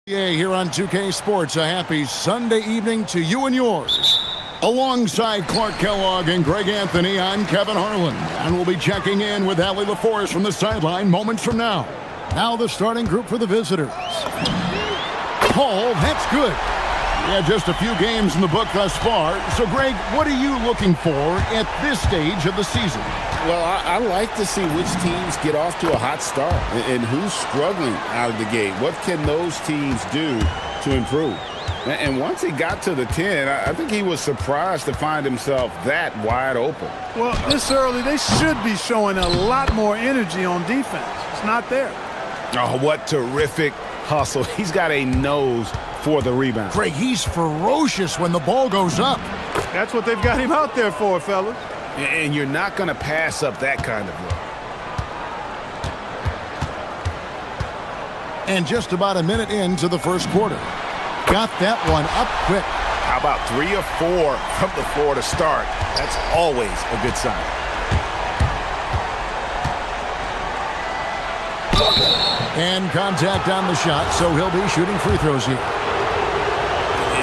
Here on 2K Sports, a happy Sunday evening to you and yours. Alongside Clark Kellogg and Greg Anthony, I'm Kevin Harlan, and we'll be checking in with Allie LaForest from the sideline moments from now. Now the starting group for the visitors. Paul, that's good. Yeah, just a few games in the book thus far. So, Greg, what are you looking for at this stage of the season? Well, I like to see which teams get off to a hot start and who's struggling out of the gate. What can those teams do to improve? And once he got to the 10, I think he was surprised to find himself that wide open. Well, this early, they should be showing a lot more energy on defense. It's not there. Oh, what terrific hustle. He's got a nose for the rebound. Greg, he's ferocious when the ball goes up. That's what they've got him out there for, fellas. And you're not going to pass up that kind of look. And just about a minute into the first quarter. Got that one up quick. How about 3 or 4 from the floor to start? That's always a good sign. And contact on the shot, so he'll be shooting free throws here.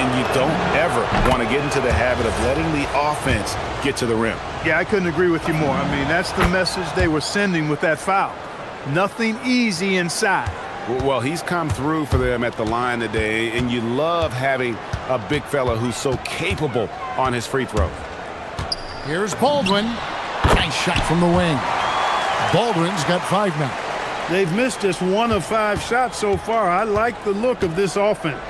And you don't ever want to get into the habit of letting the offense get to the rim. Yeah, I couldn't agree with you more. I mean, that's the message they were sending with that foul. Nothing easy inside. Well, he's come through for them at the line today, and you love having a big fella who's so capable on his free throws. Here's Baldwin. Nice shot from the wing. Baldwin's got 5 now. They've missed just 1 of 5 shots so far. I like the look of this offense.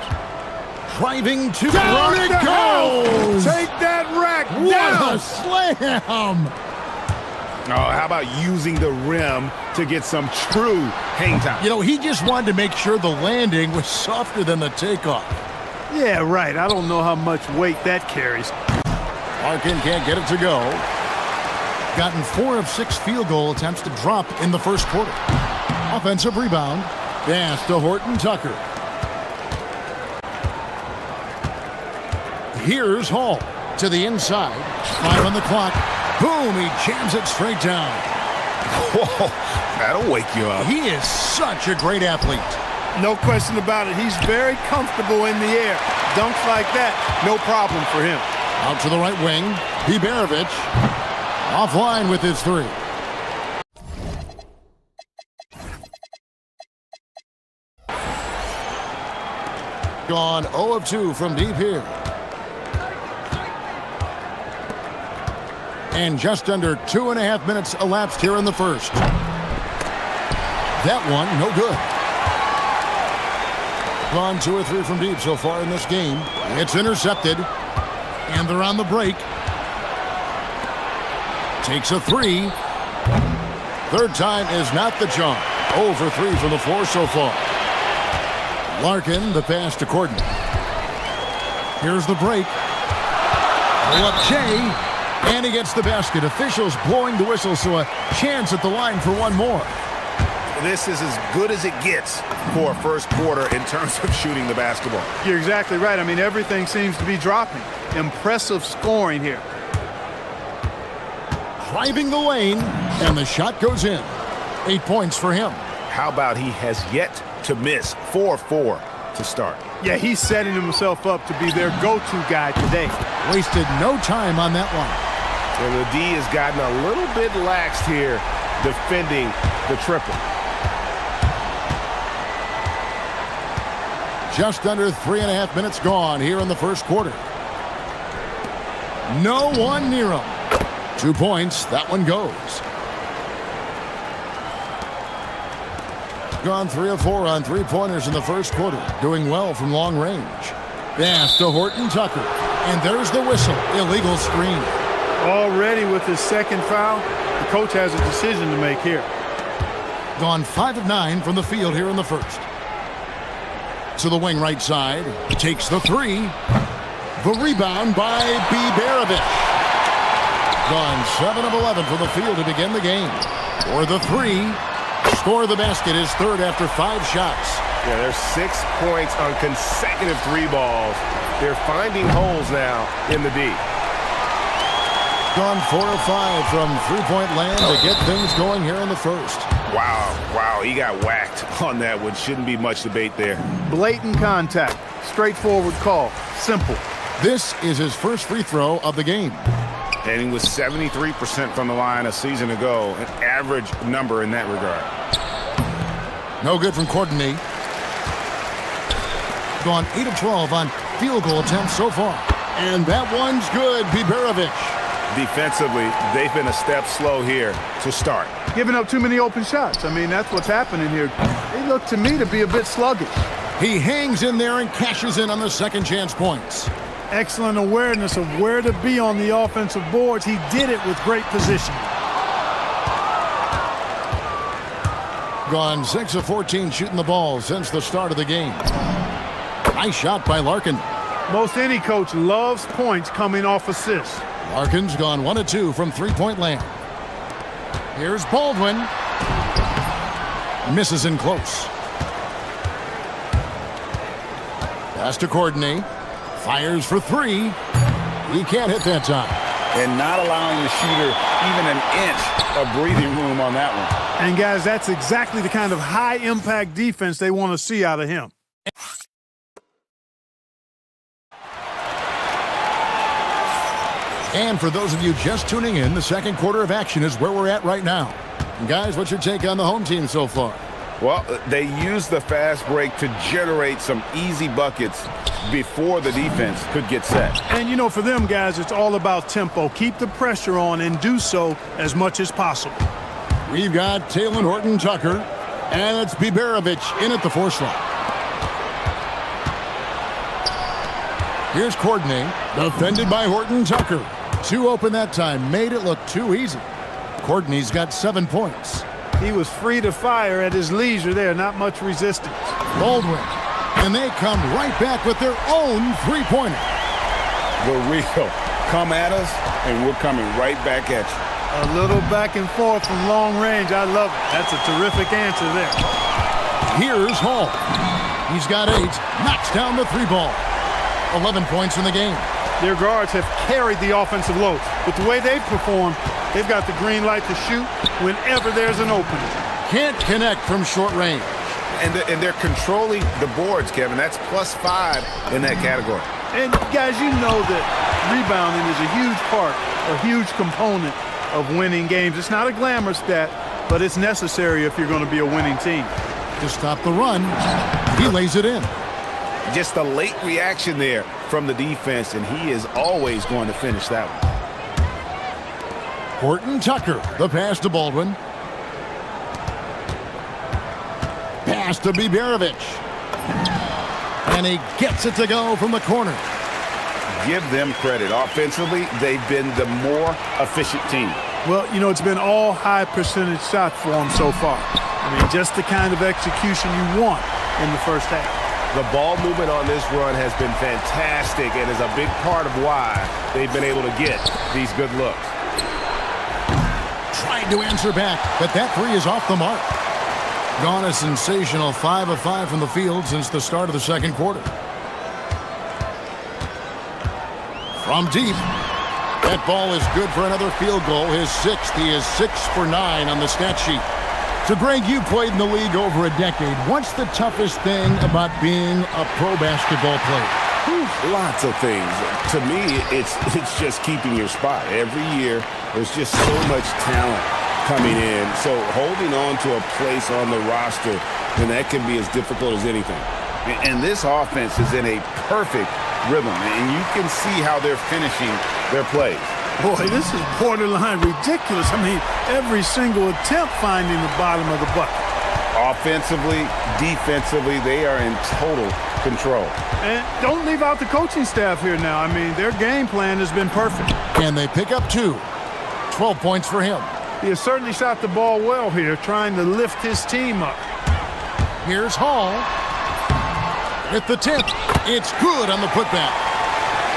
Driving to down it goes! Take that rack What down! a slam! Oh, how about using the rim to get some true hang time? You know, he just wanted to make sure the landing was softer than the takeoff. Yeah, right. I don't know how much weight that carries. Larkin can't get it to go. Gotten 4 of 6 field goal attempts to drop in the first quarter. Offensive rebound. Pass to Horton Tucker. Here's Hall to the inside. 5 on the clock. Boom, he jams it straight down. Whoa, that'll wake you up. He is such a great athlete. No question about it. He's very comfortable in the air. Dunks like that, no problem for him. Out to the right wing. Biberovic offline with his 3. Gone 0 of 2 from deep here. And just under 2.5 minutes elapsed here in the first. That one, no good. Gone 2 or 3 from deep so far in this game. It's intercepted. And they're on the break. Takes a 3. Third time is not the charm. 0 for 3 from the floor so far. Larkin, the pass to Corden. Here's the break. Pull up Jay. And he gets the basket. Officials blowing the whistle, so a chance at the line for one more. This is as good as it gets for a first quarter in terms of shooting the basketball. You're exactly right. I mean, everything seems to be dropping. Impressive scoring here. Driving the lane, and the shot goes in. 8 points for him. How about he has yet to miss 4-4 to start? Yeah, he's setting himself up to be their go-to guy today. Wasted no time on that one. And the D has gotten a little bit laxed here defending the triple. Just under 3.5 minutes gone here in the first quarter. No one near him. 2 points. That one goes. Gone 3 of 4 on 3-pointers in the first quarter. Doing well from long range. Pass to Horton Tucker. And there's the whistle. Illegal screen. Already with his second foul, the coach has a decision to make here. Gone 5 of 9 from the field here in the first. To the wing right side. Takes the 3. The rebound by Biberovic. Gone 7 of 11 from the field to begin the game. For the 3. Score the basket, his third after 5 shots. Yeah, there's 6 points on consecutive 3 balls. They're finding holes now in the D. Gone 4 of 5 from three-point land to get things going here in the first. Wow, he got whacked on that one. Shouldn't be much debate there. Blatant contact. Straightforward call. Simple. This is his first free throw of the game. And he was 73% from the line a season ago, an average number in that regard. No good from Courtney. Gone 8 of 12 on field goal attempts so far. And that one's good, Biberovic. Defensively, they've been a step slow here to start. Giving up too many open shots. I mean, that's what's happening here. They look to me to be a bit sluggish. He hangs in there and cashes in on the second chance points. Excellent awareness of where to be on the offensive boards. He did it with great position. Gone 6 of 14 shooting the ball since the start of the game. Nice shot by Larkin. Most any coach loves points coming off assists. Larkin's gone 1 of 2 from three-point land. Here's Baldwin. Misses in close. Pass to Courtney. Fires for 3. He can't hit that time. And not allowing the shooter even an inch of breathing room on that one. And guys, that's exactly the kind of high-impact defense they want to see out of him. And for those of you just tuning in, the second quarter of action is where we're at right now. And guys, what's your take on the home team so far? Well, they used the fast break to generate some easy buckets before the defense could get set. And, you know, for them, guys, it's all about tempo. Keep the pressure on and do so as much as possible. We've got Taylor Horton-Tucker, and it's Biberovic in at the 4 slot. Here's Courtney, defended by Horton-Tucker. 2 open that time, made it look too easy. Courtney's got 7 points. He was free to fire at his leisure there, not much resistance. Baldwin, and they come right back with their own three-pointer. The real come at us, and we're coming right back at you. A little back and forth from long range. I love it. That's a terrific answer there. Here's Hall. He's got 8, knocks down the 3 ball. 11 points in the game. Their guards have carried the offensive load. But the way they've performed, they've got the green light to shoot whenever there's an opening. Can't connect from short range. And they're controlling the boards, Kevin. That's +5 in that category. And guys, you know that rebounding is a huge part, a huge component of winning games. It's not a glamour stat, but it's necessary if you're going to be a winning team. To stop the run, he lays it in. Just a late reaction there from the defense, and he is always going to finish that one. Horton-Tucker, the pass to Baldwin. Pass to Biberovic. And he gets it to go from the corner. Give them credit. Offensively, they've been the more efficient team. Well, you know, it's been all high percentage shots for them so far. I mean, just the kind of execution you want in the first half. The ball movement on this run has been fantastic and is a big part of why they've been able to get these good looks. Tried to answer back, but that 3 is off the mark. Gone a sensational 5 of 5 from the field since the start of the second quarter. From deep, that ball is good for another field goal. His 6th. He is 6 for 9 on the stat sheet. So, Greg, you played in the league over a decade. What's the toughest thing about being a pro basketball player? Lots of things. To me, it's just keeping your spot. Every year, there's just so much talent coming in. So holding on to a place on the roster, and that can be as difficult as anything. And this offense is in a perfect rhythm, and you can see how they're finishing their plays. Boy, this is borderline ridiculous. I mean, every single attempt finding the bottom of the bucket. Offensively, defensively, they are in total control. And don't leave out the coaching staff here now. I mean, their game plan has been perfect. And they pick up 2. 12 points for him. He has certainly shot the ball well here, trying to lift his team up. Here's Hall. With the tip, it's good on the putback.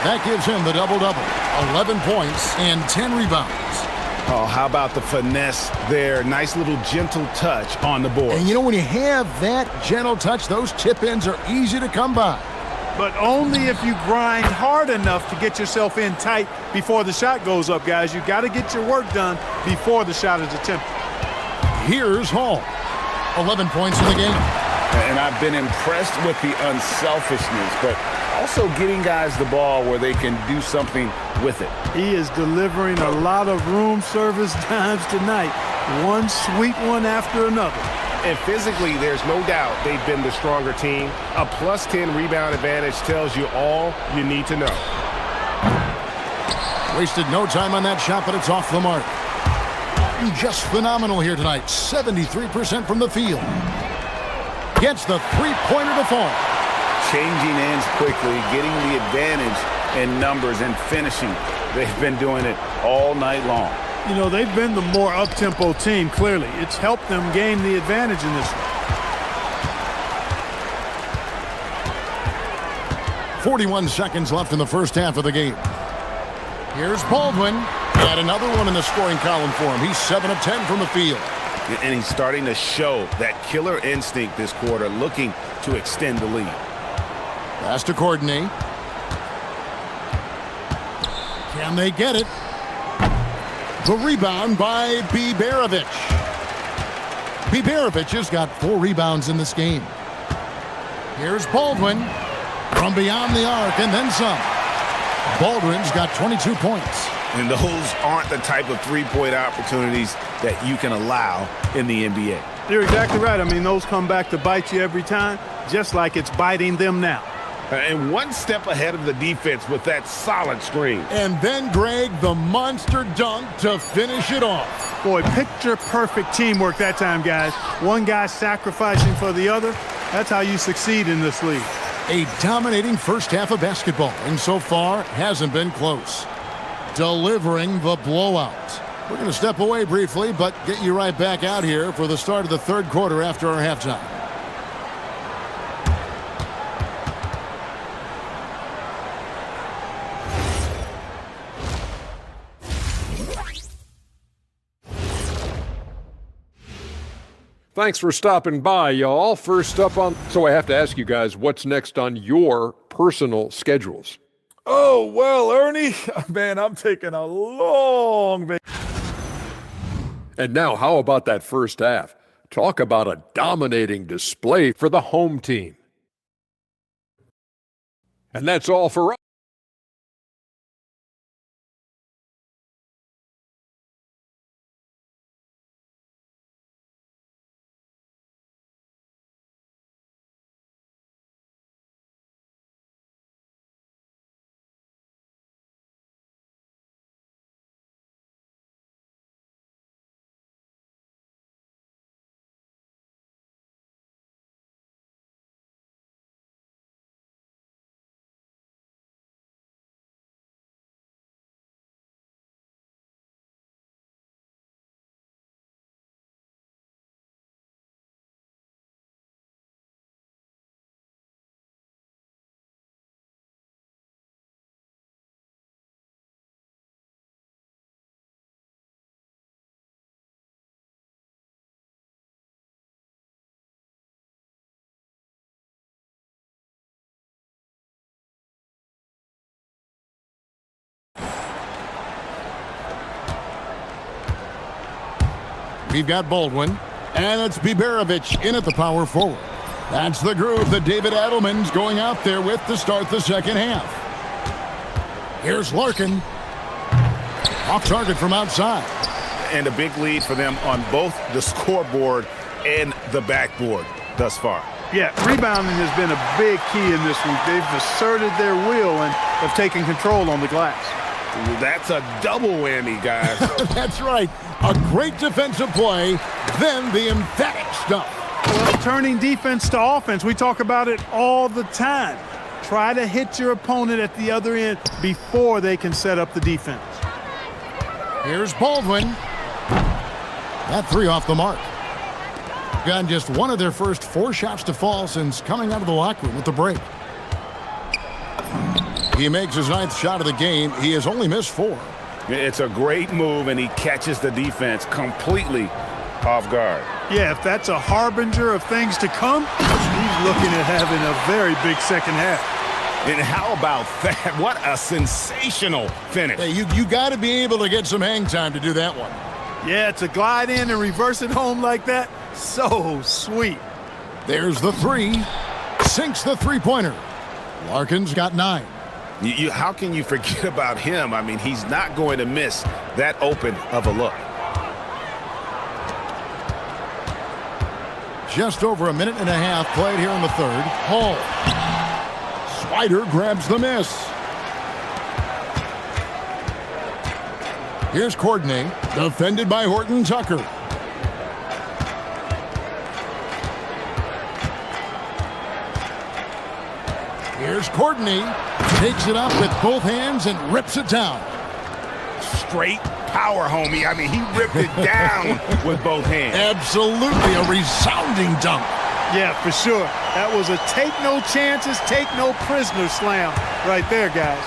That gives him the double-double. 11 points and 10 rebounds. Oh, how about the finesse there? Nice little gentle touch on the board. And you know, when you have that gentle touch, those tip-ins are easy to come by. but only if you grind hard enough to get yourself in tight before the shot goes up, guys. You got to get your work done before the shot is attempted. Here's Hall. 11 points in the game. And I've been impressed with the unselfishness, but also getting guys the ball where they can do something with it. He is delivering a lot of room service dimes tonight. One sweet one after another. And physically, there's no doubt they've been the stronger team. A plus 10 rebound advantage tells you all you need to know. Wasted no time on that shot, but it's off the mark. Just phenomenal here tonight. 73% from the field. Gets the three-pointer to fall. Changing ends quickly, getting the advantage in numbers and finishing. They've been doing it all night long. You know, they've been the more up-tempo team, clearly. It's helped them gain the advantage in this one. 41 seconds left in the first half of the game. Here's Baldwin. And another one in the scoring column for him. He's 7 of 10 from the field. And he's starting to show that killer instinct this quarter, looking to extend the lead. Pass to Courtney. Can they get it? The rebound by Biberovic. Biberovic has got 4 rebounds in this game. Here's Baldwin from beyond the arc and then some. Baldwin's got 22 points. And those aren't the type of three-point opportunities that you can allow in the NBA. You're exactly right. I mean, those come back to bite you every time, just like it's biting them now. And one step ahead of the defense with that solid screen. And then, Greg, the monster dunk to finish it off. Boy, picture-perfect teamwork that time, guys. One guy sacrificing for the other. That's how you succeed in this league. A dominating first half of basketball, and so far hasn't been close. Delivering the blowout. We're going to step away briefly, but get you right back out here for the start of the third quarter after our halftime. Thanks for stopping by, y'all. First up on... So I have to ask you guys, what's next on your personal schedules? Oh, well, Ernie, man, I'm taking a long vacation. And now, how about that first half? Talk about a dominating display for the home team. And that's all for us. We've got Baldwin, and it's Biberovic in at the power forward. That's the groove that David Adelman's going out there with to start the second half. Here's Larkin. Off target from outside. And a big lead for them on both the scoreboard and the backboard thus far. Yeah, rebounding has been a big key in this week. They've asserted their will and have taken control on the glass. That's a double whammy, guys. That's right. A great defensive play, then the emphatic stuff. Well, turning defense to offense, we talk about it all the time. Try to hit your opponent at the other end before they can set up the defense. Here's Baldwin. That three off the mark. Gotten just one of their first 4 shots to fall since coming out of the locker room with the break. He makes his 9th shot of the game. He has only missed 4. It's a great move, and he catches the defense completely off guard. Yeah, if that's a harbinger of things to come, he's looking at having a very big second half. And how about that? What a sensational finish. Hey, you got to be able to get some hang time to do that one. Yeah, to glide in and reverse it home like that, so sweet. There's the three. Sinks the three-pointer. Larkin's got 9. How can you forget about him? I mean, he's not going to miss that open of a look. Just over a minute and a half played here in the third. Hall. Swider grabs the miss. Here's Courtney, defended by Horton Tucker. Here's Courtney, takes it up with both hands and rips it down. Straight power, homie. I mean, he ripped it down with both hands. Absolutely a resounding dunk. Yeah, for sure. That was a take no chances, take no prisoner slam right there, guys.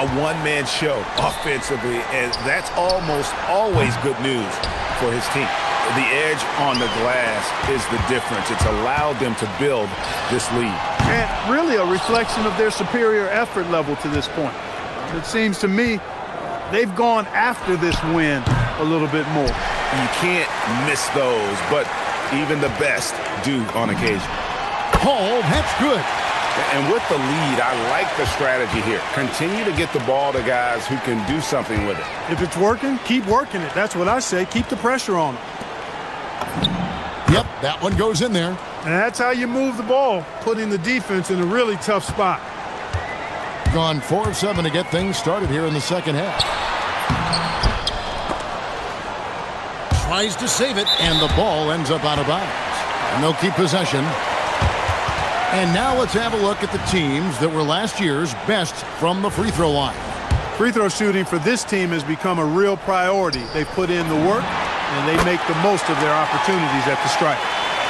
A one-man show offensively, and that's almost always good news for his team. The edge on the glass is the difference. It's allowed them to build this lead. And really a reflection of their superior effort level to this point. It seems to me they've gone after this win a little bit more. You can't miss those, but even the best do on occasion. Oh, that's good. And with the lead, I like the strategy here. Continue to get the ball to guys who can do something with it. If it's working, keep working it. That's what I say. Keep the pressure on them. Yep, that one goes in there. And that's how you move the ball, putting the defense in a really tough spot. Gone 4 of 7 to get things started here in the second half. Tries to save it, and the ball ends up out of bounds. And they'll keep possession. And now let's have a look at the teams that were last year's best from the free throw line. Free throw shooting for this team has become a real priority. They put in the work, and they make the most of their opportunities at the stripe.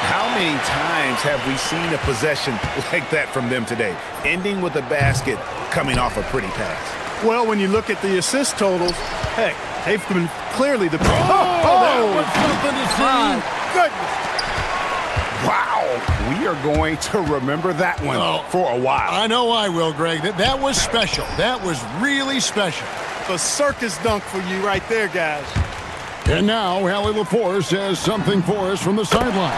How many times have we seen a possession like that from them today, ending with a basket coming off a pretty pass? Well, when you look at the assist totals, heck, they've been clearly the... that was something to see. Goodness. Wow, we are going to remember that one for a while. I know I will, Greg. That was special. That was really special. A circus dunk for you right there, guys. And now, Hallie LaForce has something for us from the sideline.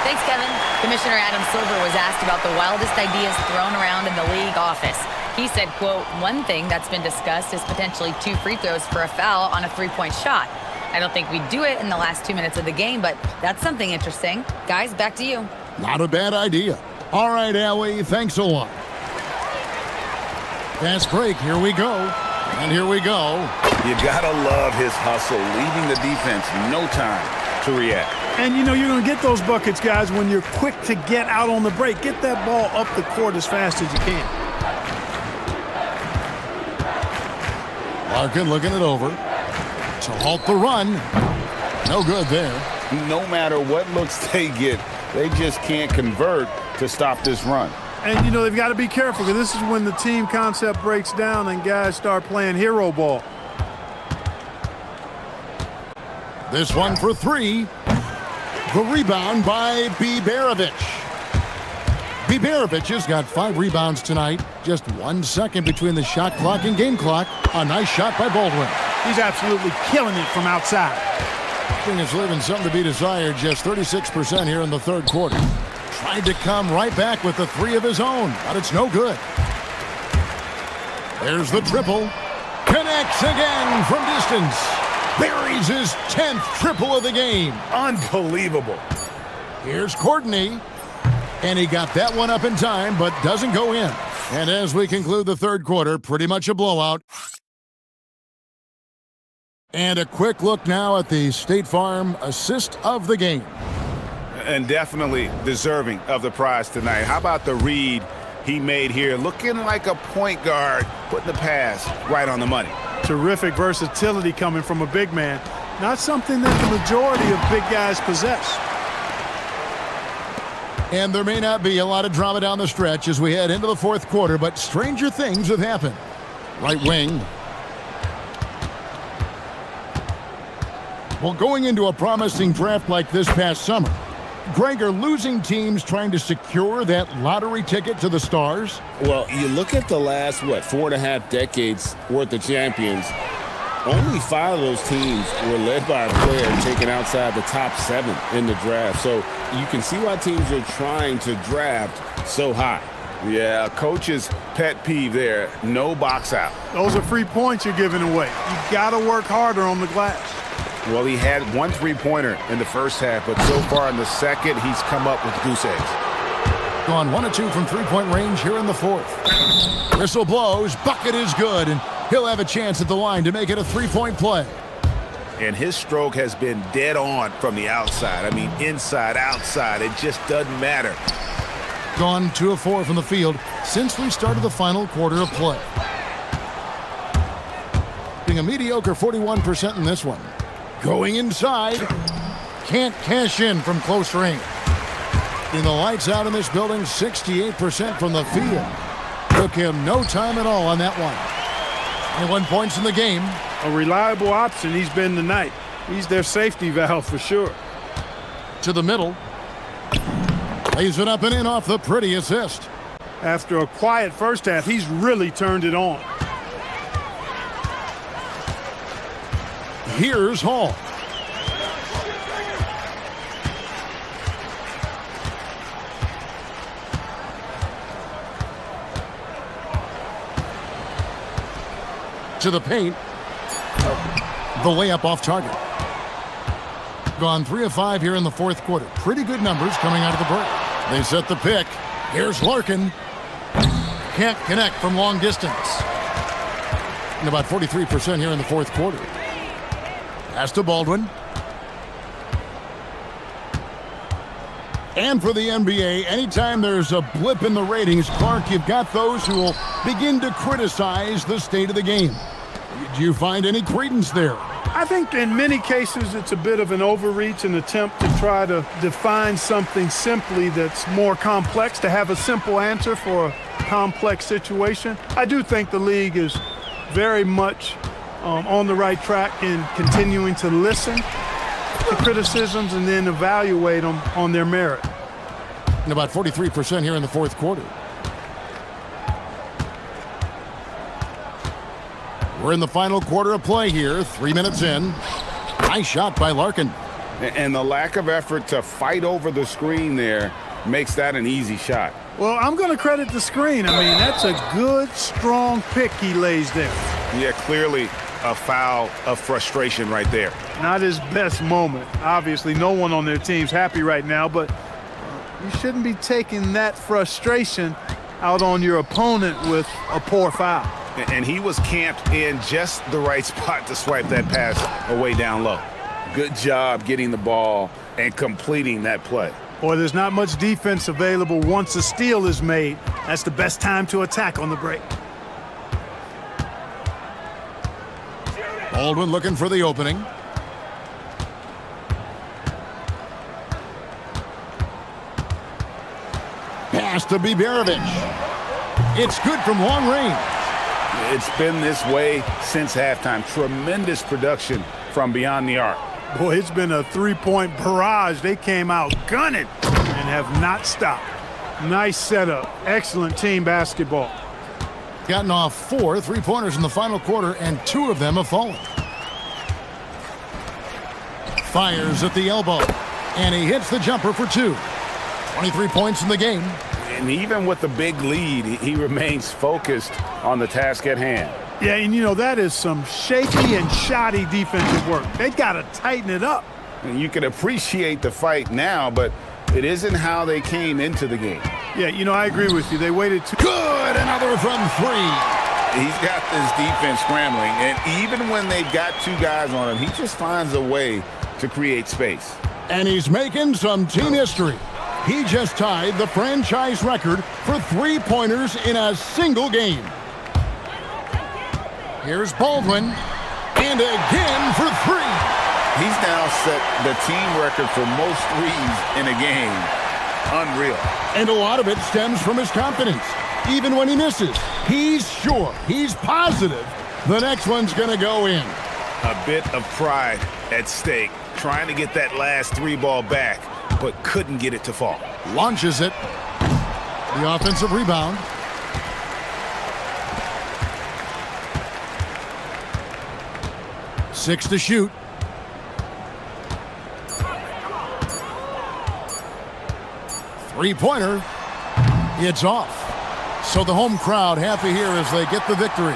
Thanks, Kevin. Commissioner Adam Silver was asked about the wildest ideas thrown around in the league office. He said, quote, "One thing that's been discussed is potentially 2 free throws for a foul on a 3-point shot. I don't think we'd do it in the last 2 minutes of the game, but that's something interesting. Guys, back to you." Not a bad idea. All right, Allie, thanks a lot. Fast break, here we go. And here we go. You gotta love his hustle, leaving the defense no time to react. And you know you're going to get those buckets, guys, when you're quick to get out on the break. Get that ball up the court as fast as you can. Larkin looking it over to halt the run. No good there. No matter what looks they get, they just can't convert to stop this run. And, you know, they've got to be careful because this is when the team concept breaks down and guys start playing hero ball. This one for 3. The rebound by Biberovic. Biberovic has got 5 rebounds tonight. Just 1 second between the shot clock and game clock. A nice shot by Baldwin. He's absolutely killing it from outside. Thing is leaving something to be desired. Just 36% here in the third quarter. Tried to come right back with the 3 of his own, but it's no good. There's the triple. Connects again from distance. Buries his 10th triple of the game. Unbelievable. Here's Courtney. And he got that one up in time, but doesn't go in. And as we conclude the third quarter, pretty much a blowout. And a quick look now at the State Farm assist of the game. And definitely deserving of the prize tonight. How about the read he made here? Looking like a point guard, putting the pass right on the money. Terrific versatility coming from a big man. Not something that the majority of big guys possess. And there may not be a lot of drama down the stretch as we head into the fourth quarter, but stranger things have happened. Right wing. Well, going into a promising draft like this past summer, Greg, are losing teams trying to secure that lottery ticket to the stars? Well, you look at the last, 4.5 decades worth of champions, only 5 of those teams were led by a player taken outside the top 7 in the draft. So you can see why teams are trying to draft so high. Yeah, coach's pet peeve there, no box out. Those are free points you're giving away. You got to work harder on the glass. Well, he had 1 3-pointer in the first half, but so far in the second, he's come up with goose eggs. Gone 1 of 2 from three-point range here in the fourth. Whistle blows, bucket is good, and he'll have a chance at the line to make it a 3-point play. And his stroke has been dead on from the outside. I mean, inside, outside, it just doesn't matter. Gone 2 of 4 from the field since we started the final quarter of play. Being a mediocre 41% in this one. Going inside. Can't cash in from close range. In the lights out in this building, 68% from the field. Took him no time at all on that one. 21 points in the game. A reliable option he's been tonight. He's their safety valve for sure. To the middle. Lays it up and in off the pretty assist. After a quiet first half, he's really turned it on. Here's Hall. To the paint. The layup off target. Gone 3 of 5 here in the fourth quarter. Pretty good numbers coming out of the break. They set the pick. Here's Larkin. Can't connect from long distance. And about 43% here in the fourth quarter. Pass to Baldwin. And for the NBA, anytime there's a blip in the ratings, Clark, you've got those who will begin to criticize the state of the game. Do you find any credence there? I think in many cases it's a bit of an overreach, an attempt to try to define something simply that's more complex, to have a simple answer for a complex situation. I do think the league is very much on the right track in continuing to listen to criticisms and then evaluate them on their merit. And about 43% here in the fourth quarter. We're in the final quarter of play here, 3 minutes in. Nice shot by Larkin. And the lack of effort to fight over the screen there makes that an easy shot. Well, I'm going to credit the screen. I mean, that's a good, strong pick he lays there. Yeah, clearly a foul of frustration right there. Not his best moment. Obviously, no one on their team's happy right now, but you shouldn't be taking that frustration out on your opponent with a poor foul. And he was camped in just the right spot to swipe that pass away down low. Good job getting the ball and completing that play. Boy, there's not much defense available once a steal is made. That's the best time to attack on the break. Baldwin looking for the opening. Pass to Biberovic. It's good from long range. It's been this way since halftime. Tremendous production from beyond the arc. Boy, it's been a three-point barrage. They came out gunning and have not stopped. Nice setup. Excellent team basketball. Gotten off 4 3-pointers in the final quarter, and 2 of them have fallen. Fires at the elbow, and he hits the jumper for 2. 23 points in the game. And even with the big lead, he remains focused on the task at hand. Yeah, and you know, that is some shaky and shoddy defensive work. They got to tighten it up. And you can appreciate the fight now, but it isn't how they came into the game. Yeah, you know, I agree with you. They waited too. Good, another from 3. He's got this defense scrambling, and even when they've got 2 guys on him, he just finds a way to create space. And he's making some team history. He just tied the franchise record for 3-pointers in a single game. Here's Baldwin, and again for 3. He's now set the team record for most threes in a game. Unreal. And a lot of it stems from his confidence. Even when he misses, he's sure, he's positive the next one's going to go in. A bit of pride at stake, trying to get that last 3 ball back but couldn't get it to fall. Launches it. The offensive rebound. Six to shoot. Three-pointer. It's off. So the home crowd happy here as they get the victory.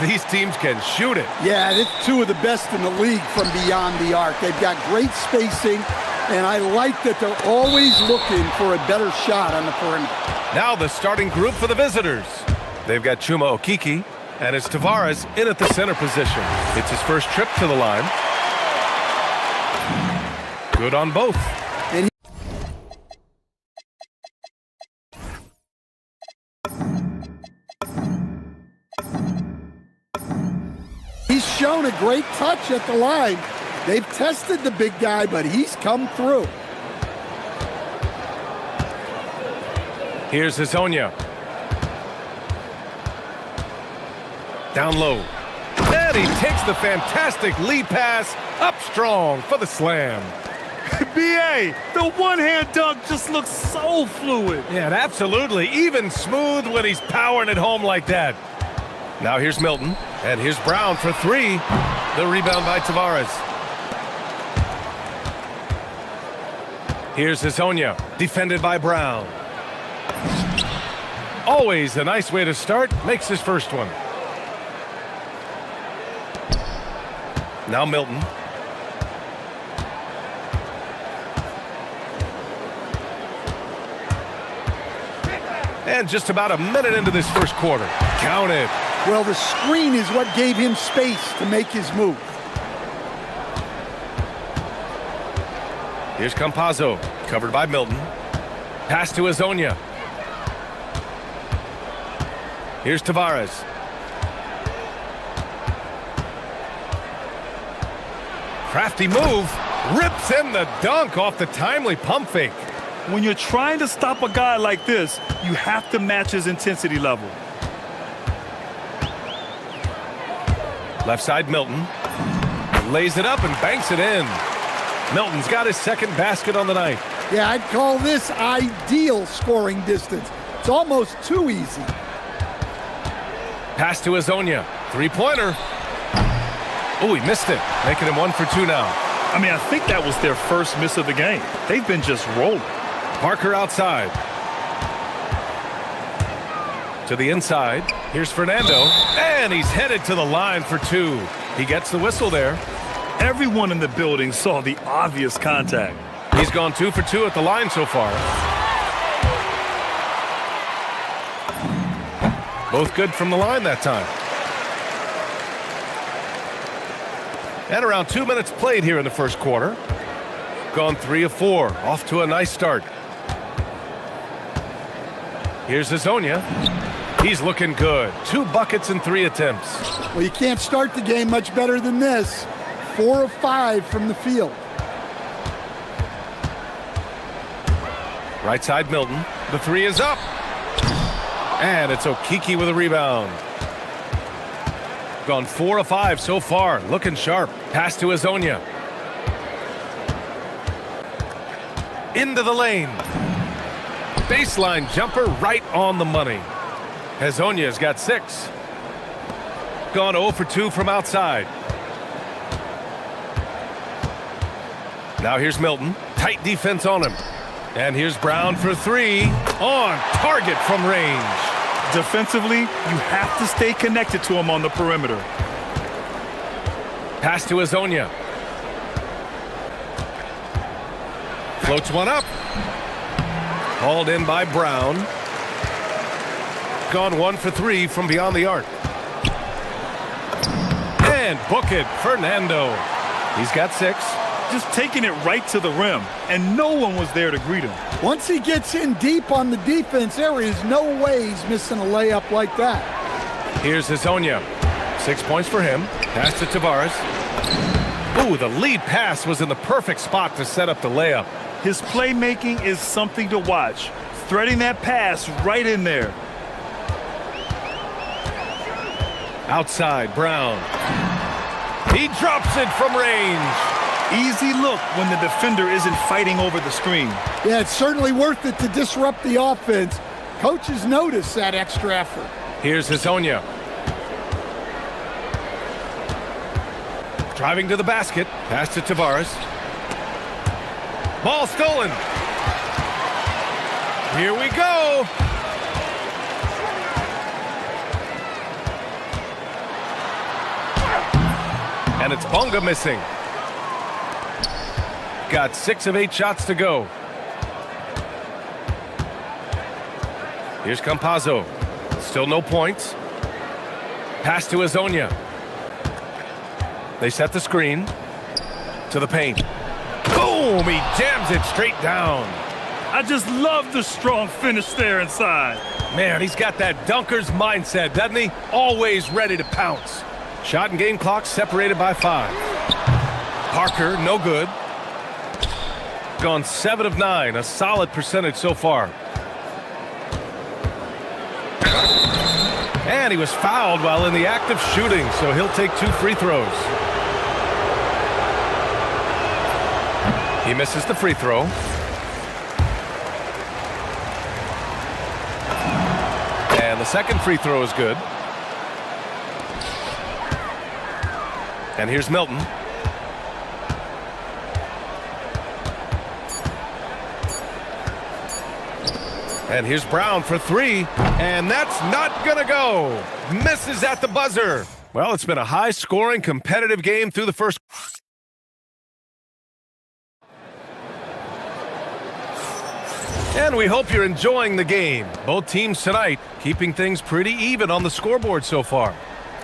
These teams can shoot it. Yeah, it's two of the best in the league from beyond the arc. They've got great spacing, and I like that they're always looking for a better shot on the perimeter. Now the starting group for the visitors. They've got Chuma Okeke, and it's Tavares in at the center position. It's his first trip to the line. Good on both. And he's shown a great touch at the line. They've tested the big guy, but he's come through. Here's Hazonia. Down low. And he takes the fantastic lead pass up strong for the slam. B.A., the one-hand dunk just looks so fluid. Yeah, absolutely. Even smooth when he's powering it home like that. Now here's Milton. And here's Brown for three. The rebound by Tavares. Here's Hazonia, defended by Brown. Always a nice way to start. Makes his first one. Now Milton. And just about a minute into this first quarter. Count it. Well, the screen is what gave him space to make his move. Here's Campazzo, covered by Milton. Pass to Hazonia. Here's Tavares. Crafty move. Rips in the dunk off the timely pump fake. When you're trying to stop a guy like this, you have to match his intensity level. Left side, Milton. Lays it up and banks it in. Milton's got his second basket on the night. Yeah, I'd call this ideal scoring distance. It's almost too easy. Pass to Hazonia. Three-pointer. Oh, he missed it. Making him 1 for 2 now. I mean, I think that was their first miss of the game. They've been just rolling. Parker outside. To the inside. Here's Fernando. And he's headed to the line for 2. He gets the whistle there. Everyone in the building saw the obvious contact. He's gone 2 for 2 at the line so far. Both good from the line that time. And around 2 minutes played here in the first quarter. Gone 3 of 4. Off to a nice start. Here's Hazonia. He's looking good. 2 buckets in 3 attempts. Well, you can't start the game much better than this. 4 of 5 from the field. Right side, Milton. The 3 is up. And it's Okeke with a rebound. Gone 4 of 5 so far. Looking sharp. Pass to Hazonia. Into the lane. Baseline jumper right on the money. Hazonia's got 6. Gone 0 for 2 from outside. Now here's Milton. Tight defense on him. And here's Brown for 3. On target from range. Defensively, you have to stay connected to him on the perimeter. Pass to Hazonia. Floats one up. Hauled in by Brown. Gone 1 for 3 from beyond the arc. And book it, Fernando. He's got 6. Just taking it right to the rim, and no one was there to greet him. Once he gets in deep on the defense, there is no way he's missing a layup like that. Here's Hazonia. 6 points for him. Pass to Tavares. Ooh, the lead pass was in the perfect spot to set up the layup. His playmaking is something to watch. Threading that pass right in there. Outside, Brown. He drops it from range. Easy look when the defender isn't fighting over the screen. Yeah, it's certainly worth it to disrupt the offense. Coaches notice that extra effort. Here's Hazonia. Driving to the basket. Pass to Tavares. Ball stolen. Here we go. And it's Bonga missing. Got 6 of 8 shots to go. Here's Campazzo. Still no points. Pass to Azonia. They set the screen. To the paint. Boom! He jams it straight down. I just love the strong finish there inside. Man, he's got that dunker's mindset, doesn't he? Always ready to pounce. Shot and game clock separated by 5. Parker, no good. Gone 7 of 9, a solid percentage so far. And he was fouled while in the act of shooting, so he'll take 2 free throws. He misses the free throw. And the second free throw is good. And here's Milton. And here's Brown for 3. And that's not gonna go. Misses at the buzzer. Well, it's been a high-scoring, competitive game through the first. And we hope you're enjoying the game. Both teams tonight keeping things pretty even on the scoreboard so far.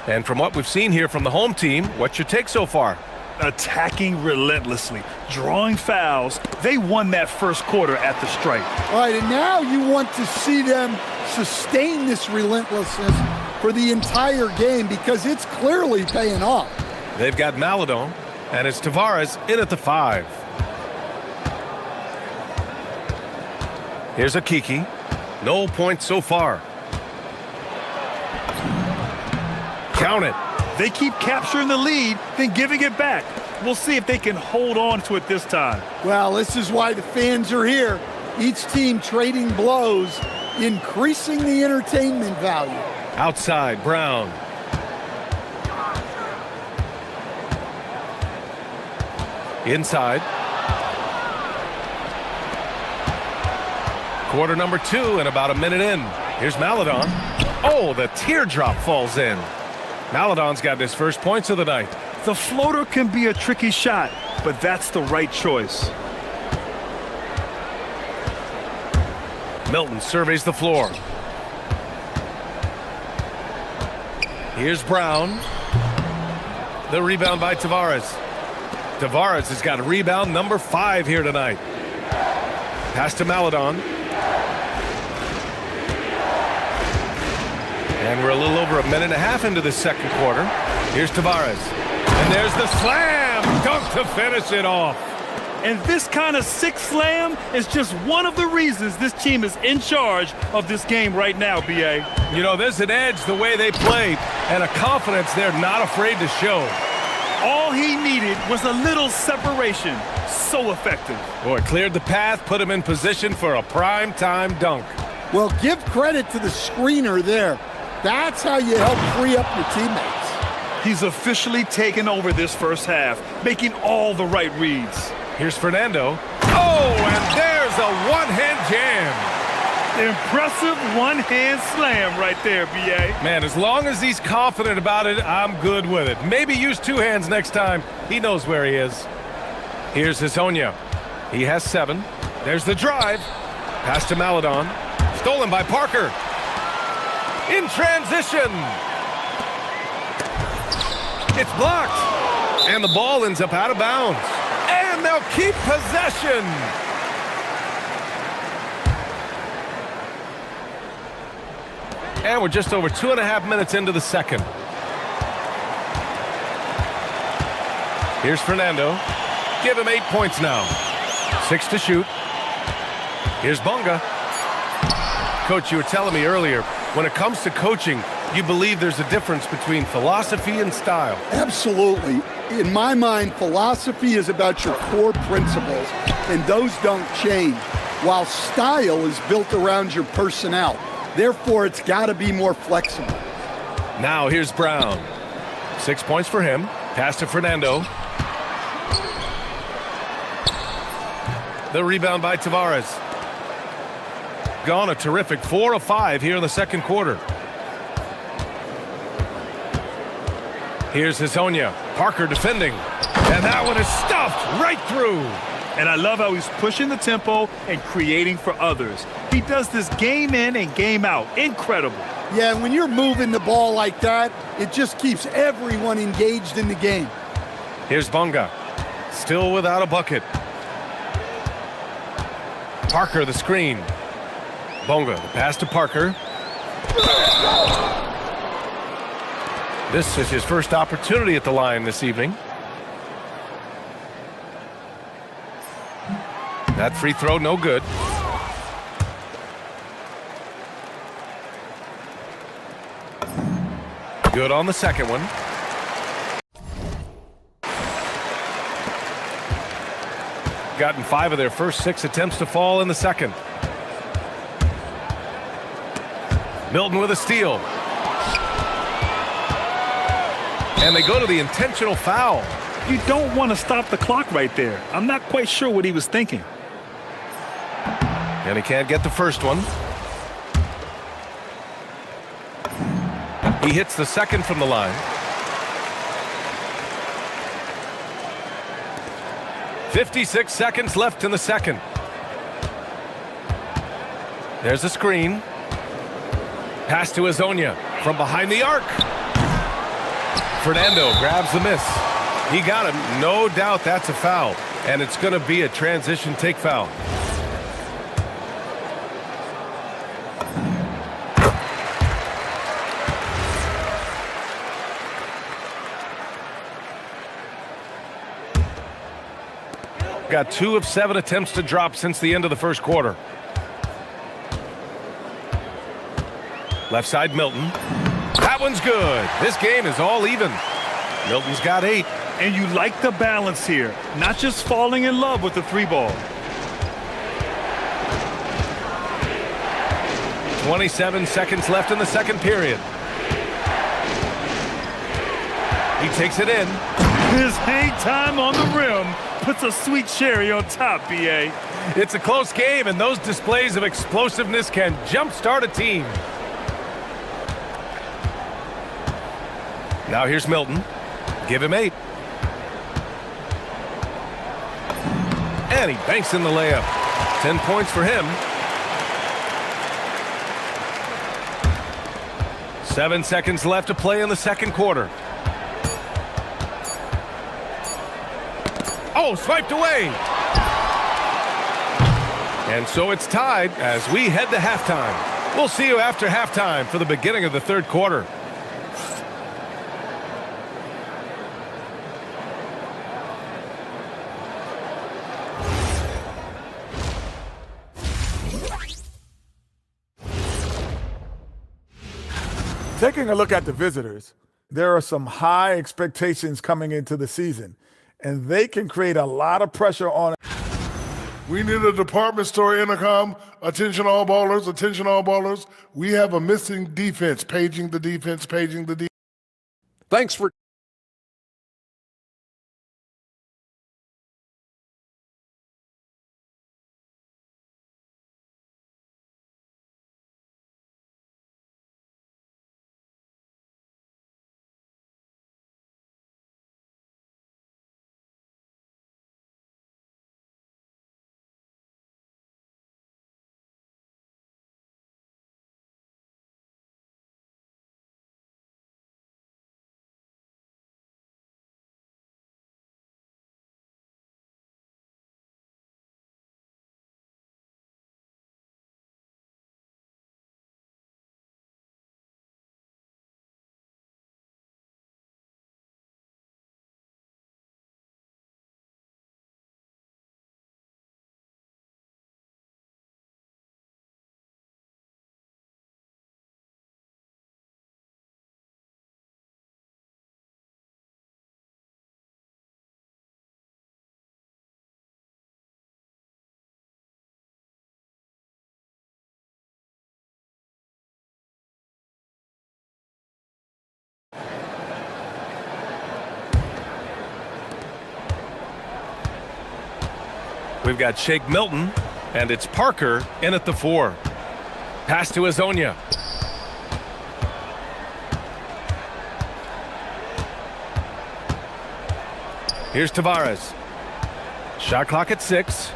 And from what we've seen here from the home team, what's your take so far? Attacking relentlessly, drawing fouls. They won that first quarter at the stripe. All right, and now you want to see them sustain this relentlessness for the entire game because it's clearly paying off. They've got Maladon, and it's Tavares in at the 5. Here's Akiki. No points so far. Count it. They keep capturing the lead, then giving it back. We'll see if they can hold on to it this time. Well, this is why the fans are here. Each team trading blows, increasing the entertainment value. Outside, Brown. Inside. Quarter number 2 and about a minute in. Here's Maladon. Oh, the teardrop falls in. Maladon's got his first points of the night. The floater can be a tricky shot, but that's the right choice. Milton surveys the floor. Here's Brown. The rebound by Tavares. Tavares has got a rebound number 5 here tonight. Pass to Maladon. And we're a little over a minute and a half into the second quarter. Here's Tavares. And there's the slam dunk to finish it off. And this kind of sick slam is just one of the reasons this team is in charge of this game right now, B.A. You know, there's an edge the way they played and a confidence they're not afraid to show. All he needed was a little separation. So effective. Boy, cleared the path, put him in position for a prime-time dunk. Well, give credit to the screener there. That's how you help free up your teammates. He's officially taken over this first half, making all the right reads. Here's Fernando. Oh, and there's a one-hand jam. Impressive one-hand slam right there, B.A. Man, as long as he's confident about it, I'm good with it. Maybe use 2 hands next time. He knows where he is. Here's Azonia. He has 7. There's the drive. Pass to Maladon. Stolen by Parker. In transition. It's blocked. And the ball ends up out of bounds. And they'll keep possession. And we're just over 2.5 minutes into the second. Here's Fernando. Give him 8 points now. 6 to shoot. Here's Bonga. Coach, you were telling me earlier, when it comes to coaching, you believe there's a difference between philosophy and style. Absolutely. In my mind, philosophy is about your core principles, and those don't change, while style is built around your personnel. Therefore, it's got to be more flexible. Now here's Brown. 6 points for him. Pass to Fernando. The rebound by Tavares. Gone a terrific 4 of 5 here in the second quarter. Here's Azonia. Parker defending. And that one is stuffed right through. And I love how he's pushing the tempo and creating for others. He does this game in and game out. Incredible. Yeah, and when you're moving the ball like that, it just keeps everyone engaged in the game. Here's Bonga. Still without a bucket. Parker the screen. Bonga, the pass to Parker. This is his first opportunity at the line this evening. That free throw, no good. Good on the second one. Gotten 5 of their first 6 attempts to fall in the second. Milton with a steal. And they go to the intentional foul. You don't want to stop the clock right there. I'm not quite sure what he was thinking. And he can't get the first one. He hits the second from the line. 56 seconds left in the second. There's a screen. Pass to Azonia from behind the arc. Fernando grabs the miss. He got him. No doubt that's a foul. And it's going to be a transition take foul. Got 2 of 7 attempts to drop since the end of the first quarter. Left side, Milton. That one's good. This game is all even. Milton's got 8. And you like the balance here, not just falling in love with the 3-ball. 27 seconds left in the second period. He takes it in. His hang time on the rim puts a sweet cherry on top, B.A. It's a close game, and those displays of explosiveness can jumpstart a team. Now here's Milton. Give him 8. And he banks in the layup. 10 points for him. 7 seconds left to play in the second quarter. Oh, swiped away. And so it's tied as we head to halftime. We'll see you after halftime for the beginning of the third quarter. Taking a look at the visitors, there are some high expectations coming into the season, and they can create a lot of pressure on. We need a department store intercom. Attention all ballers, attention all ballers. We have a missing defense. Paging the defense, paging the defense. Thanks for... We've got Shake Milton, and it's Parker in at the 4. Pass to Azonia. Here's Tavares. Shot clock at 6.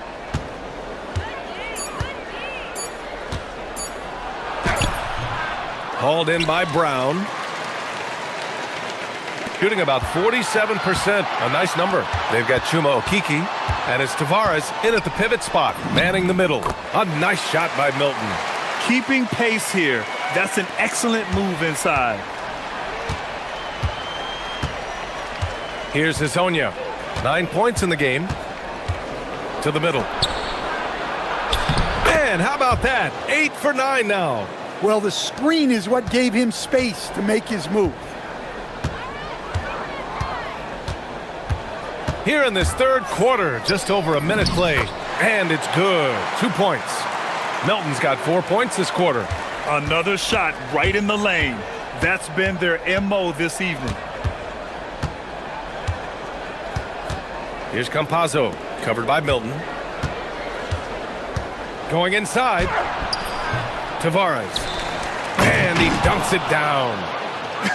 Hauled in by Brown. Shooting about 47%. A nice number. They've got Chuma Okeke. And it's Tavares in at the pivot spot, manning the middle. A nice shot by Milton. Keeping pace here. That's an excellent move inside. Here's Hezonja. 9 points in the game. To the middle. Man, how about that? 8 for 9 now. Well, the screen is what gave him space to make his move. Here in this third quarter, just over a minute play. And it's good. 2 points. Milton's got 4 points this quarter. Another shot right in the lane. That's been their MO this evening. Here's Campazzo, covered by Milton. Going inside. Tavares. And he dunks it down.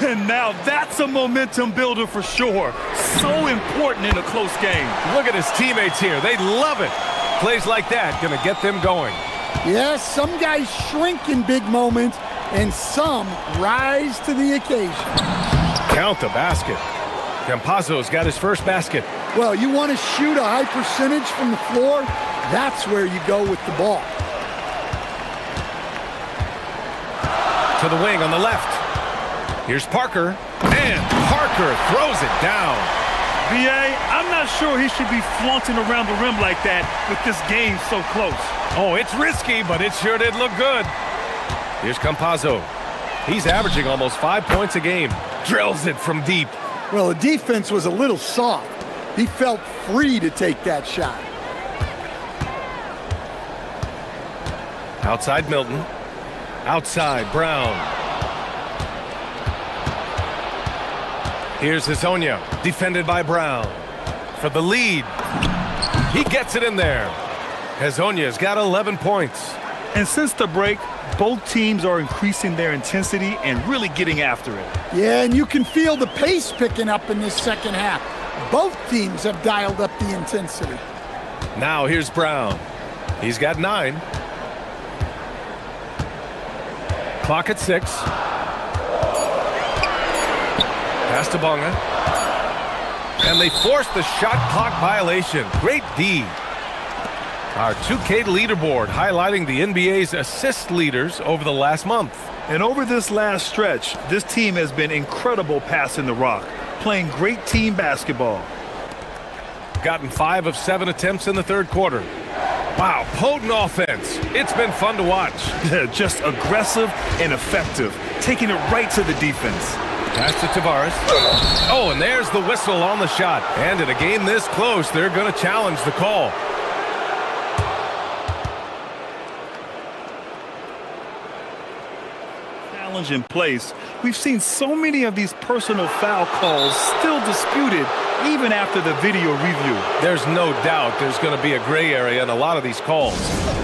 And now that's a momentum builder for sure. So important in a close game. Look at his teammates here. They love it. Plays like that going to get them going. Yes, some guys shrink in big moments, and some rise to the occasion. Count the basket. Campazzo's got his first basket. Well, you want to shoot a high percentage from the floor? That's where you go with the ball. To the wing on the left. Here's Parker. And Parker throws it down. B.A., I'm not sure he should be flaunting around the rim like that with this game so close. Oh, it's risky, but it sure did look good. Here's Campazzo. He's averaging almost 5 points a game. Drills it from deep. Well, the defense was a little soft. He felt free to take that shot. Outside Milton. Outside Brown. Here's Hezonja, defended by Brown. For the lead. He gets it in there. Hezonja's got 11 points. And since the break, both teams are increasing their intensity and really getting after it. Yeah, and you can feel the pace picking up in this second half. Both teams have dialed up the intensity. Now here's Brown. He's got 9. Clock at 6. Pass to Bonga. And they forced the shot clock violation. Great D. Our 2K leaderboard highlighting the NBA's assist leaders over the last month. And over this last stretch, this team has been incredible passing the rock, playing great team basketball. Gotten 5 of 7 attempts in the third quarter. Wow, potent offense. It's been fun to watch. Just aggressive and effective, taking it right to the defense. Pass to Tavares. Oh, and there's the whistle on the shot. And in a game this close, they're going to challenge the call. Challenge in place. We've seen so many of these personal foul calls still disputed even after the video review. There's no doubt there's going to be a gray area in a lot of these calls.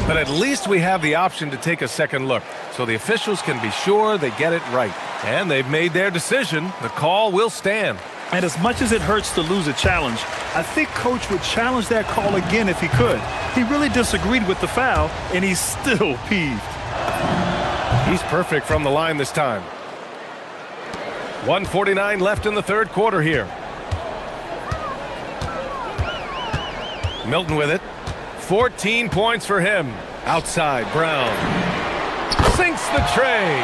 But at least we have the option to take a second look so the officials can be sure they get it right. And they've made their decision. The call will stand. And as much as it hurts to lose a challenge, I think Coach would challenge that call again if he could. He really disagreed with the foul, and he's still peeved. He's perfect from the line this time. 1:49 left in the third quarter here. Milton with it. 14 points for him. Outside, Brown. Sinks the tray.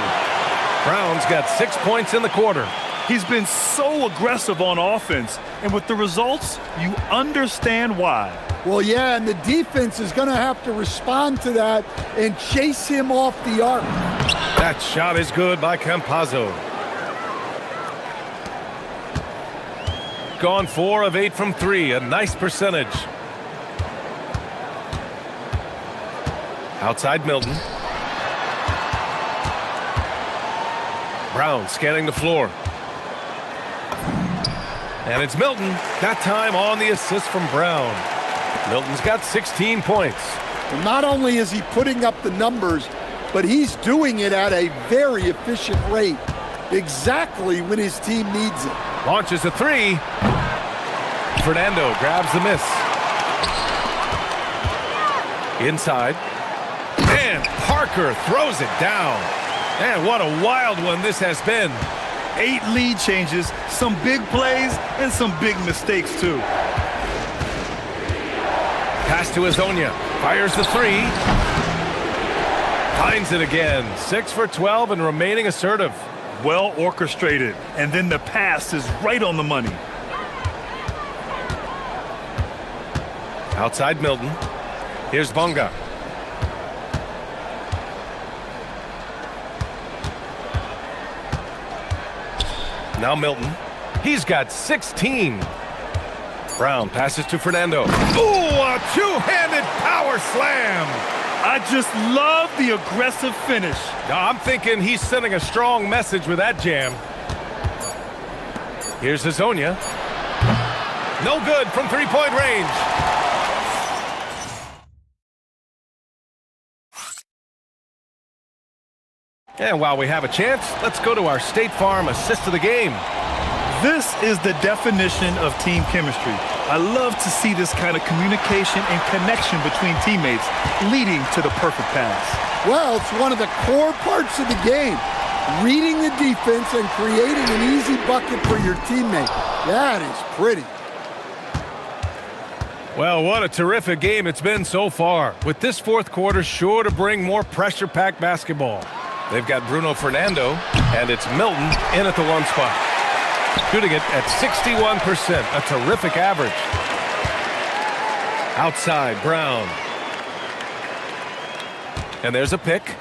Brown's got 6 points in the quarter. He's been so aggressive on offense, and with the results, you understand why. Well, yeah, and the defense is going to have to respond to that and chase him off the arc. That shot is good by Campazzo. Gone 4 of 8 from 3, a nice percentage. Outside Milton. Brown scanning the floor. And it's Milton, that time on the assist from Brown. Milton's got 16 points. And not only is he putting up the numbers, but he's doing it at a very efficient rate, exactly when his team needs it. Launches a 3. Fernando grabs the miss. Inside. And Parker throws it down. And what a wild one this has been. 8 lead changes, some big plays, and some big mistakes, too. Pass to Azonia. Fires the three. Finds it again. 6 for 12 and remaining assertive. Well orchestrated. And then the pass is right on the money. Outside Milton. Here's Bonga. Now Milton. He's got 16. Brown passes to Fernando. Ooh, a two-handed power slam. I just love the aggressive finish. I'm thinking he's sending a strong message with that jam. Here's Azonia. No good from three-point range. And while we have a chance, let's go to our State Farm assist of the game. This is the definition of team chemistry. I love to see this kind of communication and connection between teammates leading to the perfect pass. Well, it's one of the core parts of the game. Reading the defense and creating an easy bucket for your teammate. That is pretty. Well, what a terrific game it's been so far, with this fourth quarter sure to bring more pressure-packed basketball. They've got Bruno Fernando, and it's Milton in at the one spot. Shooting it at 61%, a terrific average. Outside, Brown. And there's a pick.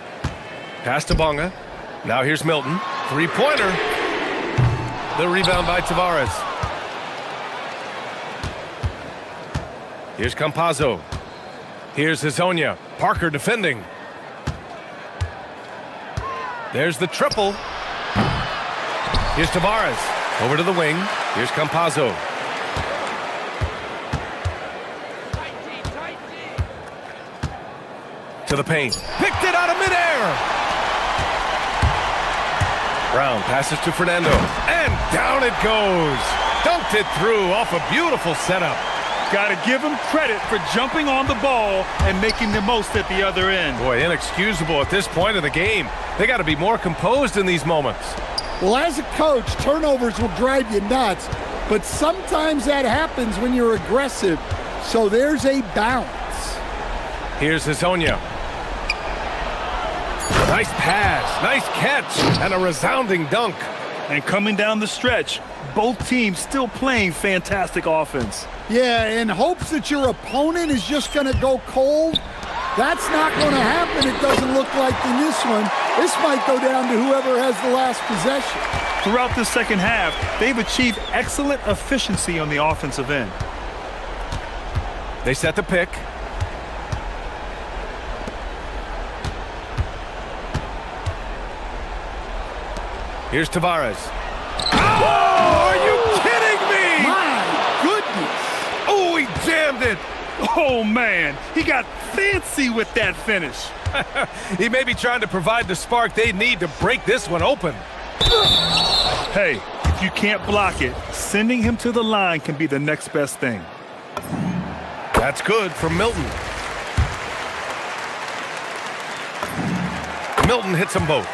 Pass to Bonga. Now here's Milton. Three-pointer. The rebound by Tavares. Here's Campazzo. Here's Azonia. Parker defending. There's the triple. Here's Tavares. Over to the wing. Here's Campazzo. To the paint. Picked it out of midair. Brown passes to Fernando. And down it goes. Dunked it through off a beautiful setup. Got to give him credit for jumping on the ball and making the most at the other end. Boy, inexcusable at this point of the game. They got to be more composed in these moments. Well, as a coach, turnovers will drive you nuts, but sometimes that happens when you're aggressive, so there's a balance. Here's Azonia. Nice pass, nice catch, and a resounding dunk. And coming down the stretch, both teams still playing fantastic offense. Yeah, in hopes that your opponent is just going to go cold, that's not going to happen, it doesn't look like in this one. This might go down to whoever has the last possession. Throughout the second half, they've achieved excellent efficiency on the offensive end. They set the pick. Here's Tavares. Oh, are you kidding me? My goodness. Oh, he jammed it. Oh, man, he got fancy with that finish. He may be trying to provide the spark they need to break this one open. Hey, if you can't block it, sending him to the line can be the next best thing. That's good from Milton. Milton hits them both.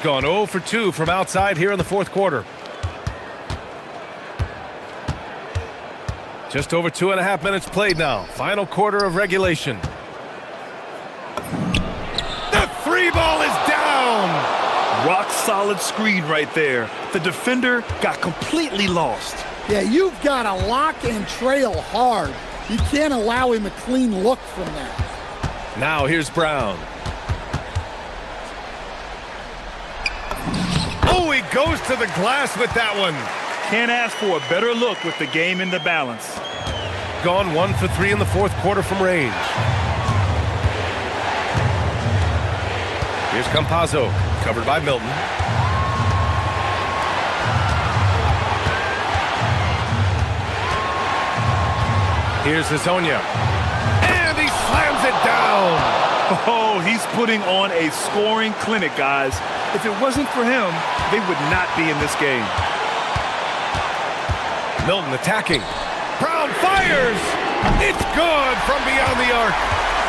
Gone 0 for 2 from outside here in the fourth quarter. Just over 2.5 minutes played now. Final quarter of regulation. The three ball is down. Rock solid screen right there. The defender got completely lost. Yeah, you've got to lock and trail hard. You can't allow him a clean look from that. Now here's Brown. Oh, he goes to the glass with that one. Can't ask for a better look with the game in the balance. Gone 1 for 3 in the fourth quarter from range. Here's Campazzo, covered by Milton. Here's Azonia. And he slams it down. Oh, he's putting on a scoring clinic, guys. If it wasn't for him, they would not be in this game. Milton attacking. Brown fires. It's good from beyond the arc.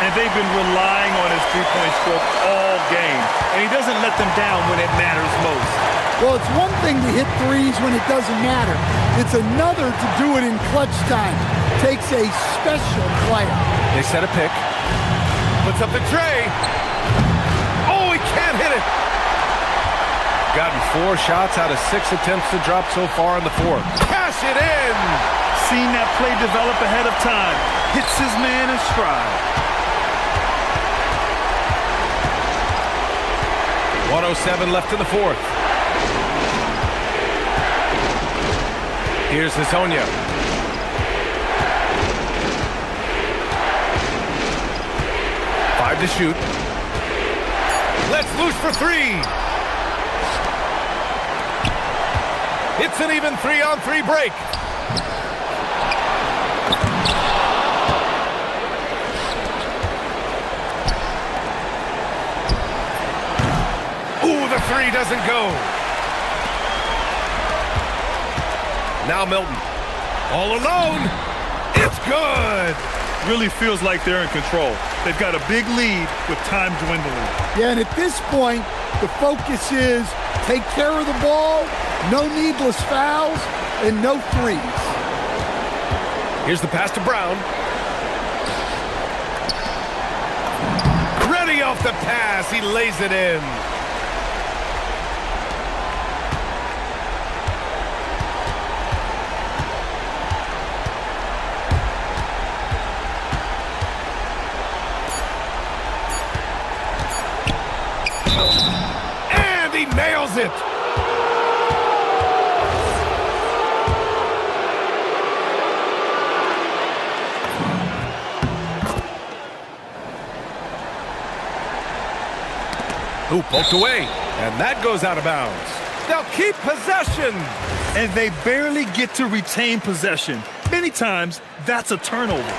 And they've been relying on his three-point stroke all game. And he doesn't let them down when it matters most. Well, it's one thing to hit threes when it doesn't matter. It's another to do it in clutch time. Takes a special player. They set a pick. Puts up the tray. Oh, he can't hit it. Gotten 4 shots out of 6 attempts to drop so far in the fourth. Cash it in. Seen that play develop ahead of time. Hits his man in stride. 1:07 left in the fourth. Here's Hasonia. Five to shoot. Let's loose for 3. It's an even 3-on-3 break. Ooh, the 3 doesn't go. Now Milton. All alone. It's good. Really feels like they're in control. They've got a big lead with time dwindling. Yeah, and at this point, the focus is take care of the ball, no needless fouls, and no threes. Here's the pass to Brown. Ready off the pass. He lays it in. And he nails it. Who poked away, and that goes out of bounds. They'll keep possession. And they barely get to retain possession. Many times, that's a turnover.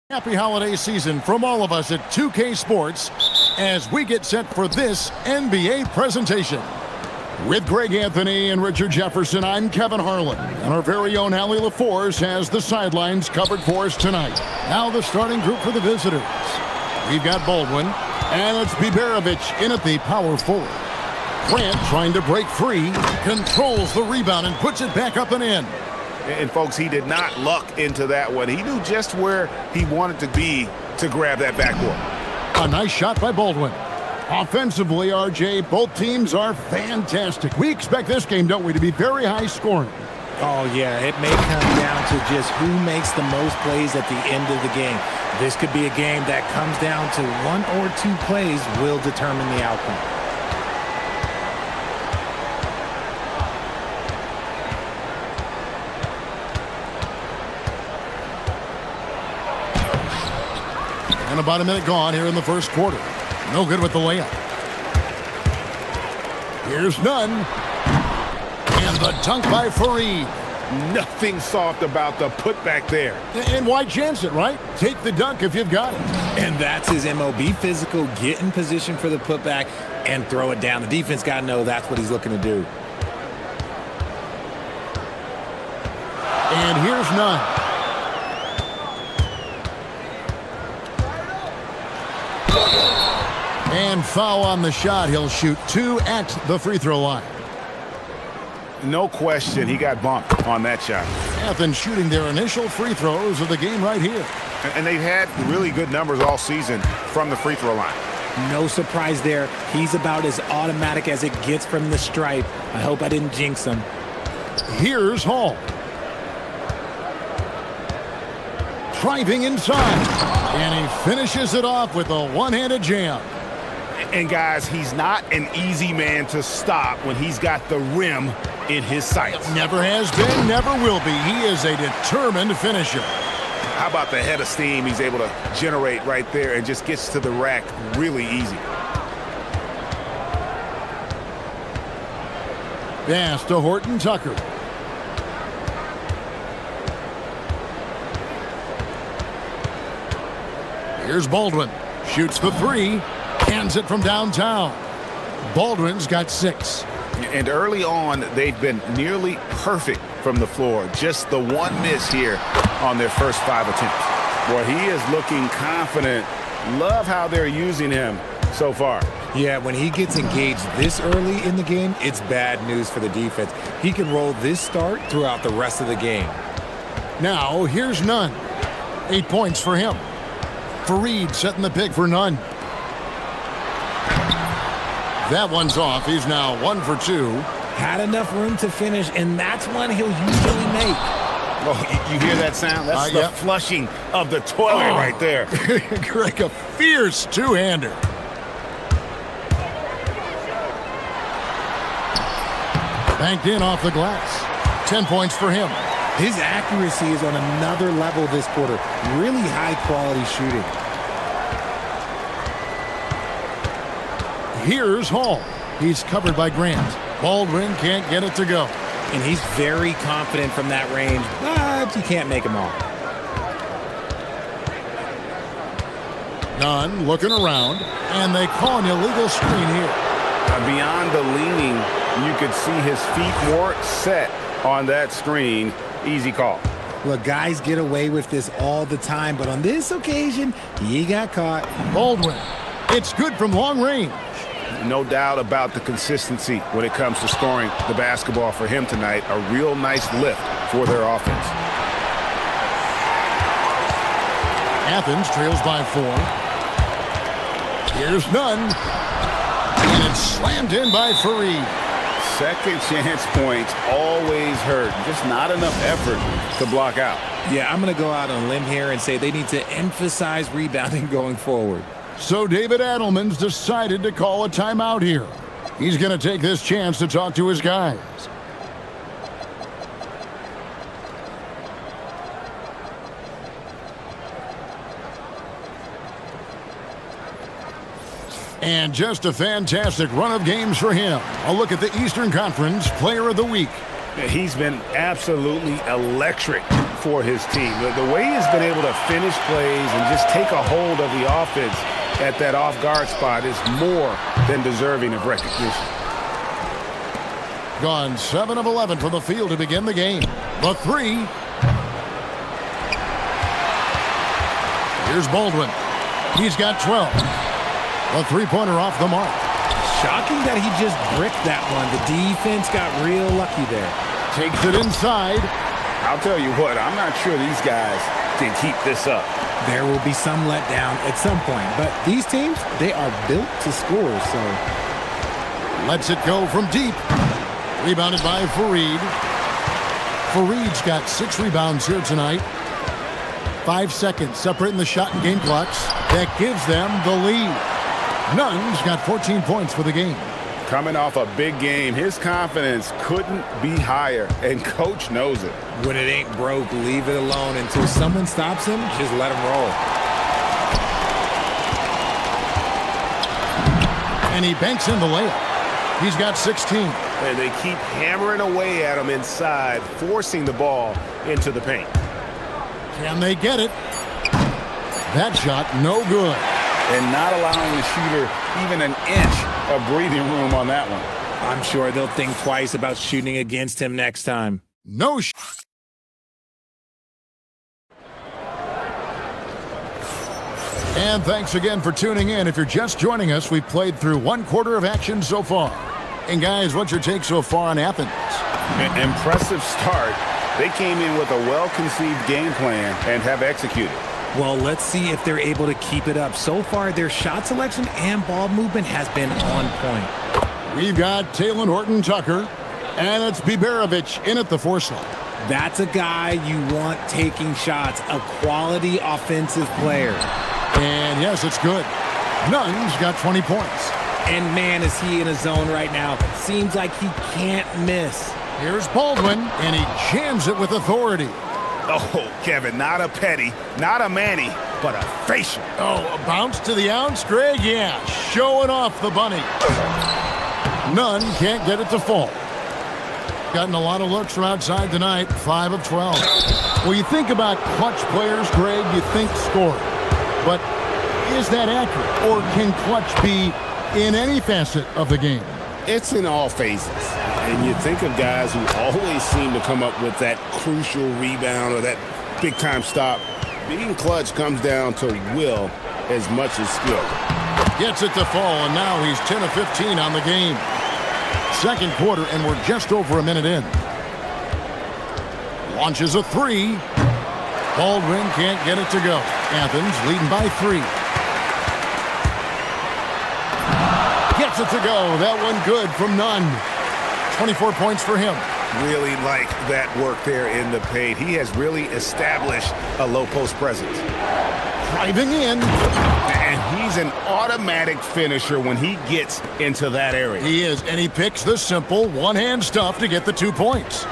Happy holiday season from all of us at 2K Sports as we get set for this NBA presentation. With Greg Anthony and Richard Jefferson, I'm Kevin Harlan. And our very own Allie LaForce has the sidelines covered for us tonight. Now the starting group for the visitors. We've got Baldwin, and it's Biberovic in at the power forward. Grant trying to break free, controls the rebound and puts it back up and in. And folks, he did not luck into that one. He knew just where he wanted to be to grab that backboard. A nice shot by Baldwin. Offensively, RJ, both teams are fantastic. We expect this game, don't we, to be very high scoring. Oh, yeah, it may come down to just who makes the most plays at the end of the game. This could be a game that comes down to one or two plays will determine the outcome. And about a minute gone here in the first quarter. No good with the layup. Here's none. And the dunk by Fareed. Nothing soft about the putback there. And why chance it, right? Take the dunk if you've got it. And that's his MO. Be physical, get in position for the putback, and throw it down. The defense got to know that's what he's looking to do. And here's none. And foul on the shot. He'll shoot 2 at the free throw line. No question, he got bumped on that shot. Athens shooting their initial free throws of the game right here. And they've had really good numbers all season from the free throw line. No surprise there. He's about as automatic as it gets from the stripe. I hope I didn't jinx him. Here's Hall. Driving inside. And he finishes it off with a one-handed jam. And guys, he's not an easy man to stop when he's got the rim in his sights. Never has been, never will be. He is a determined finisher. How about the head of steam he's able to generate right there and just gets to the rack really easy. Pass to Horton Tucker. Here's Baldwin. Shoots the three. Hands it from downtown. Baldwin's got 6. And early on, they've been nearly perfect from the floor. Just the one miss here on their first 5 attempts. Boy, he is looking confident. Love how they're using him so far. Yeah, when he gets engaged this early in the game, it's bad news for the defense. He can roll this start throughout the rest of the game. Now, here's Nunn. 8 points for him. Fareed setting the pick for Nunn. That one's off. He's now 1 for 2. Had enough room to finish, and that's one he'll usually make. Oh, you hear that sound? That's the flushing of the toilet right there. Greg, a fierce two-hander. Banked in off the glass. 10 points for him. His accuracy is on another level this quarter. Really high-quality shooting. Here's Hall. He's covered by Grant. Baldwin can't get it to go. And he's very confident from that range, but you can't make him all. Nunn looking around, and they call an illegal screen here. Beyond the leaning, you could see his feet more set on that screen. Easy call. Look, guys get away with this all the time, but on this occasion, he got caught. Baldwin. It's good from long range. No doubt about the consistency when it comes to scoring the basketball for him tonight. A real nice lift for their offense. Athens trails by 4. Here's Nunn. And it's slammed in by Fareed. Second chance points always hurt. Just not enough effort to block out. Yeah, I'm going to go out on a limb here and say they need to emphasize rebounding going forward. So David Adelman's decided to call a timeout here. He's going to take this chance to talk to his guys. And just a fantastic run of games for him. A look at the Eastern Conference Player of the Week. He's been absolutely electric for his team. The way he's been able to finish plays and just take a hold of the offense at that off-guard spot is more than deserving of recognition. Gone 7 of 11 from the field to begin the game. The three. Here's Baldwin. He's got 12. The three-pointer off the mark. Shocking that he just bricked that one. The defense got real lucky there. Takes it inside. I'll tell you what, I'm not sure these guys can keep this up. There will be some letdown at some point, but these teams, they are built to score, so. Lets it go from deep. Rebounded by Fareed. Fareed's got 6 rebounds here tonight. 5 seconds separating the shot and game clocks. That gives them the lead. Nunn's got 14 points for the game. Coming off a big game, his confidence couldn't be higher, and coach knows it. When it ain't broke, leave it alone until someone stops him. Just let him roll. And he banks in the layup. He's got 16. And they keep hammering away at him inside, forcing the ball into the paint. Can they get it? That shot, no good. And not allowing the shooter even an inch of breathing room on that one. I'm sure they'll think twice about shooting against him next time. No. And thanks again for tuning in. If you're just joining us, we've played through 1/4 of action so far. And guys, what's your take so far on Athens? An impressive start. They came in with a well-conceived game plan and have executed. Well, let's see if they're able to keep it up. So far, their shot selection and ball movement has been on point. We've got Taylor Horton-Tucker, and it's Biberovic in at the 4 slot. That's a guy you want taking shots, a quality offensive player. And yes, it's good. Nunn's got 20 points. And man, is he in a zone right now. Seems like he can't miss. Here's Baldwin, and he jams it with authority. Oh, Kevin, not a petty, not a Manny, but a facial. Oh, a bounce to the ounce, Greg? Yeah, showing off the bunny. Nunn can't get it to fall. Gotten a lot of looks from outside tonight, 5 of 12. Well, you think about clutch players, Greg, you think scoring. But is that accurate? Or can clutch be in any facet of the game? It's in all phases. And you think of guys who always seem to come up with that crucial rebound or that big-time stop. Being clutch comes down to will as much as skill. Gets it to fall, and now he's 10 of 15 on the game. Second quarter, and we're just over a minute in. Launches a 3. Baldwin can't get it to go. Athens leading by 3. Gets it to go. That one good from Nunn. 24 points for him. Really like that work there in the paint. He has really established a low post presence. Driving in. And he's an automatic finisher when he gets into that area. He is, and he picks the simple one-hand stuff to get the 2 points.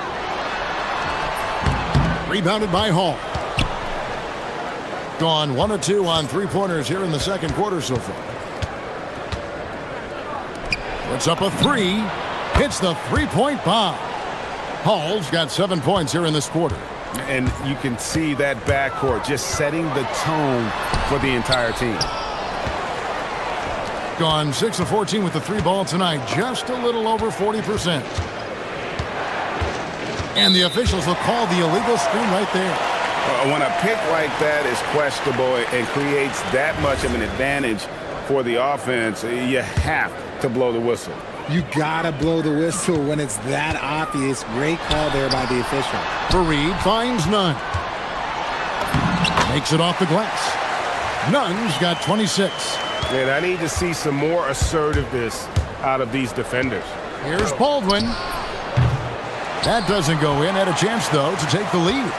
Rebounded by Hall. Gone 1 of 2 on 3-pointers here in the second quarter so far. Puts up a 3. Hits the 3-point bomb. Hall's got 7 points here in this quarter. And you can see that backcourt just setting the tone for the entire team. Gone 6 of 14 with the 3 ball tonight. Just a little over 40%. And the officials will call the illegal screen right there. When a pick like that is questionable and creates that much of an advantage for the offense, you have to blow the whistle. You gotta blow the whistle when it's that obvious. Great call there by the official. Fareed finds Nunn. Makes it off the glass. Nunn's got 26. And I need to see some more assertiveness out of these defenders. Here's Baldwin. That doesn't go in. Had a chance, though, to take the lead.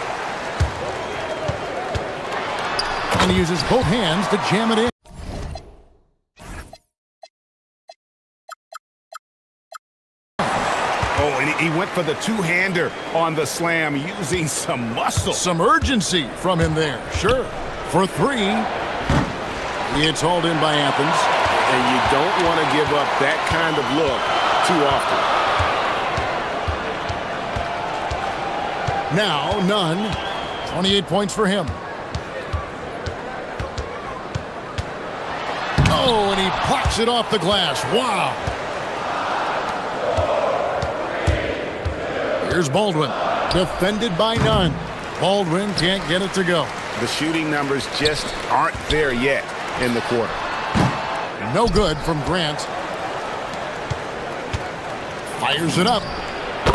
And he uses both hands to jam it in. Oh, and he went for the two-hander on the slam, using some muscle. Some urgency from him there. Sure. For 3. It's hauled in by Athens. And you don't want to give up that kind of look too often. Now, Nunn. 28 points for him. Oh, and he pops it off the glass. Wow. Here's Baldwin. Defended by Nunn. Baldwin can't get it to go. The shooting numbers just aren't there yet in the quarter. No good from Grant. Fires it up.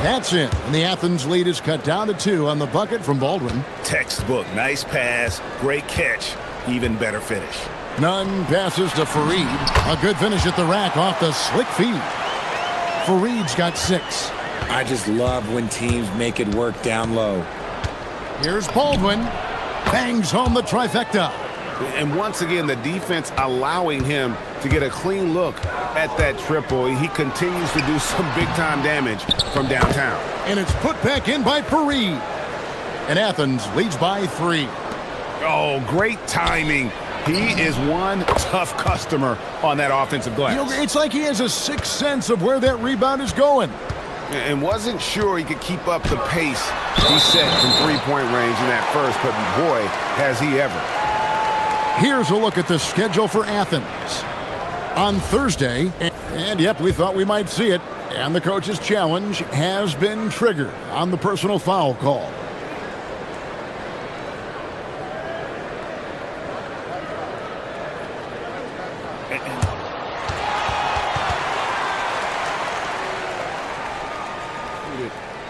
That's in. And the Athens lead is cut down to 2 on the bucket from Baldwin. Textbook. Nice pass. Great catch. Even better finish. Nunn passes to Fareed. A good finish at the rack off the slick feed. Fareed's got 6. I just love when teams make it work down low. Here's Baldwin. Bangs home the trifecta. And once again, the defense allowing him to get a clean look at that triple. He continues to do some big-time damage from downtown. And it's put back in by Fareed. And Athens leads by 3. Oh, great timing. He is one tough customer on that offensive glass. You know, it's like he has a sixth sense of where that rebound is going. And wasn't sure he could keep up the pace he set from three-point range in that first, but boy, has he ever. Here's a look at the schedule for Athens. On Thursday, and yep, we thought we might see it, and the coach's challenge has been triggered on the personal foul call.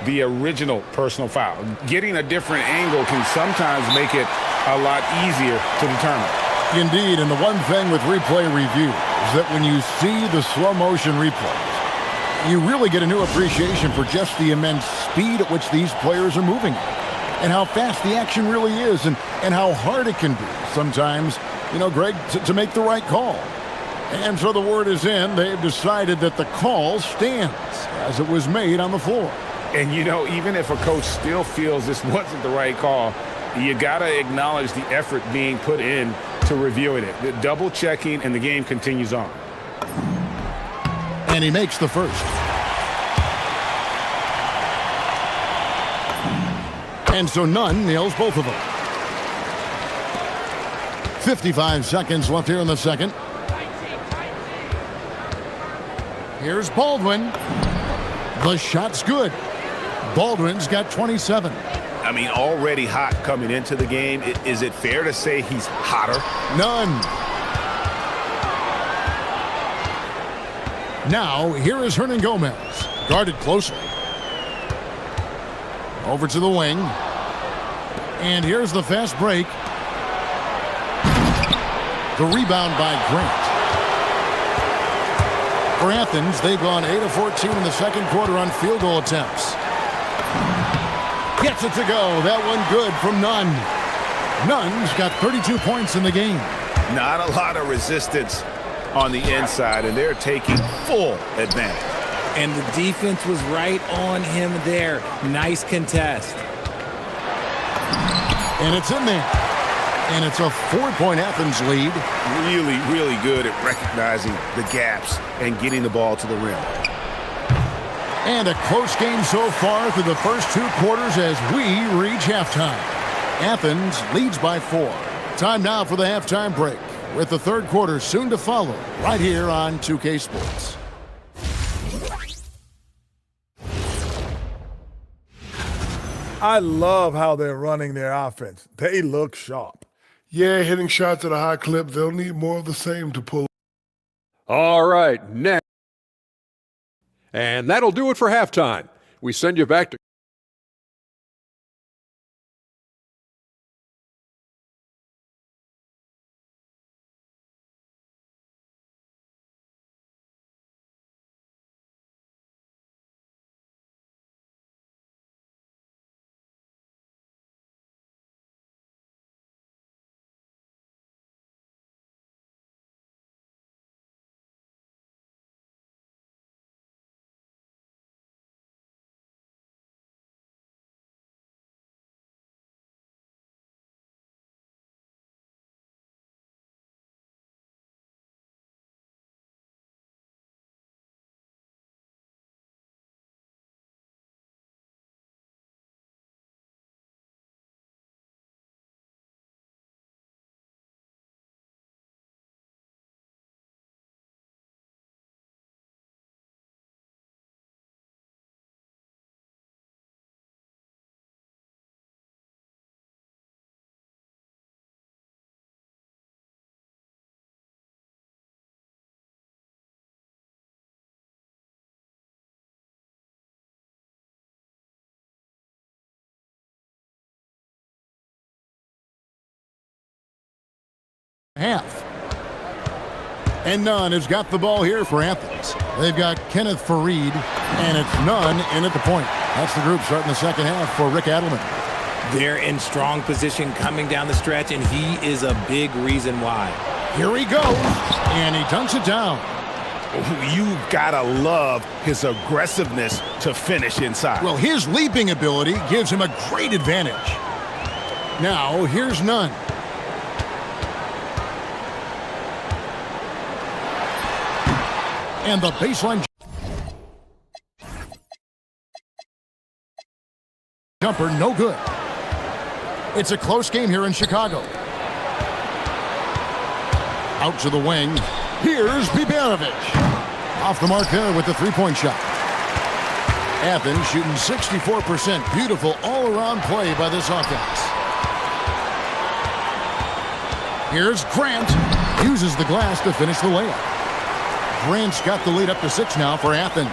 The original personal foul. Getting a different angle can sometimes make it a lot easier to determine. Indeed, and the one thing with replay review is that when you see the slow motion replays, you really get a new appreciation for just the immense speed at which these players are moving and how fast the action really is and how hard it can be sometimes, you know, Greg, to make the right call. And so the word is in. They've decided that the call stands as it was made on the floor. And, you know, even if a coach still feels this wasn't the right call, you got to acknowledge the effort being put in to reviewing it. The double checking, and the game continues on. And he makes the first. And so Nunn nails both of them. 55 seconds left here in the second. Here's Baldwin. The shot's good. Baldwin's got 27. I mean, already hot coming into the game. Is it fair to say he's hotter? None. Now, here is Hernan Gomez. Guarded closely. Over to the wing. And here's the fast break. The rebound by Grant. For Athens, they've gone 8 of 14 in the second quarter on field goal attempts. Gets it to go. That one good from Nunn. Nunn's got 32 points in the game. Not a lot of resistance on the inside, and they're taking full advantage. And the defense was right on him there. Nice contest. And it's in there. And it's a 4-point Athens lead. Really, really good at recognizing the gaps and getting the ball to the rim. And a close game so far through the first 2 quarters as we reach halftime. Athens leads by 4. Time now for the halftime break, with the third quarter soon to follow right here on 2K Sports. I love how they're running their offense. They look sharp. Yeah, hitting shots at a high clip. They'll need more of the same to pull. All right, next. And that'll do it for halftime. We send you back to half. And Nunn has got the ball here for Athens. They've got Kenneth Fareed, and it's Nunn in at the point. That's the group starting the second half for Rick Adelman. They're in strong position coming down the stretch, and he is a big reason why. Here he goes, and he dunks it down. You've got to love his aggressiveness to finish inside. Well, his leaping ability gives him a great advantage. Now, here's Nunn. And the baseline jumper, no good. It's a close game here in Chicago. Out to the wing. Here's Biberovic. Off the mark there with the three-point shot. Athens shooting 64%. Beautiful all-around play by this offense. Here's Grant. Uses the glass to finish the layup. Grant's got the lead up to 6 now for Athens.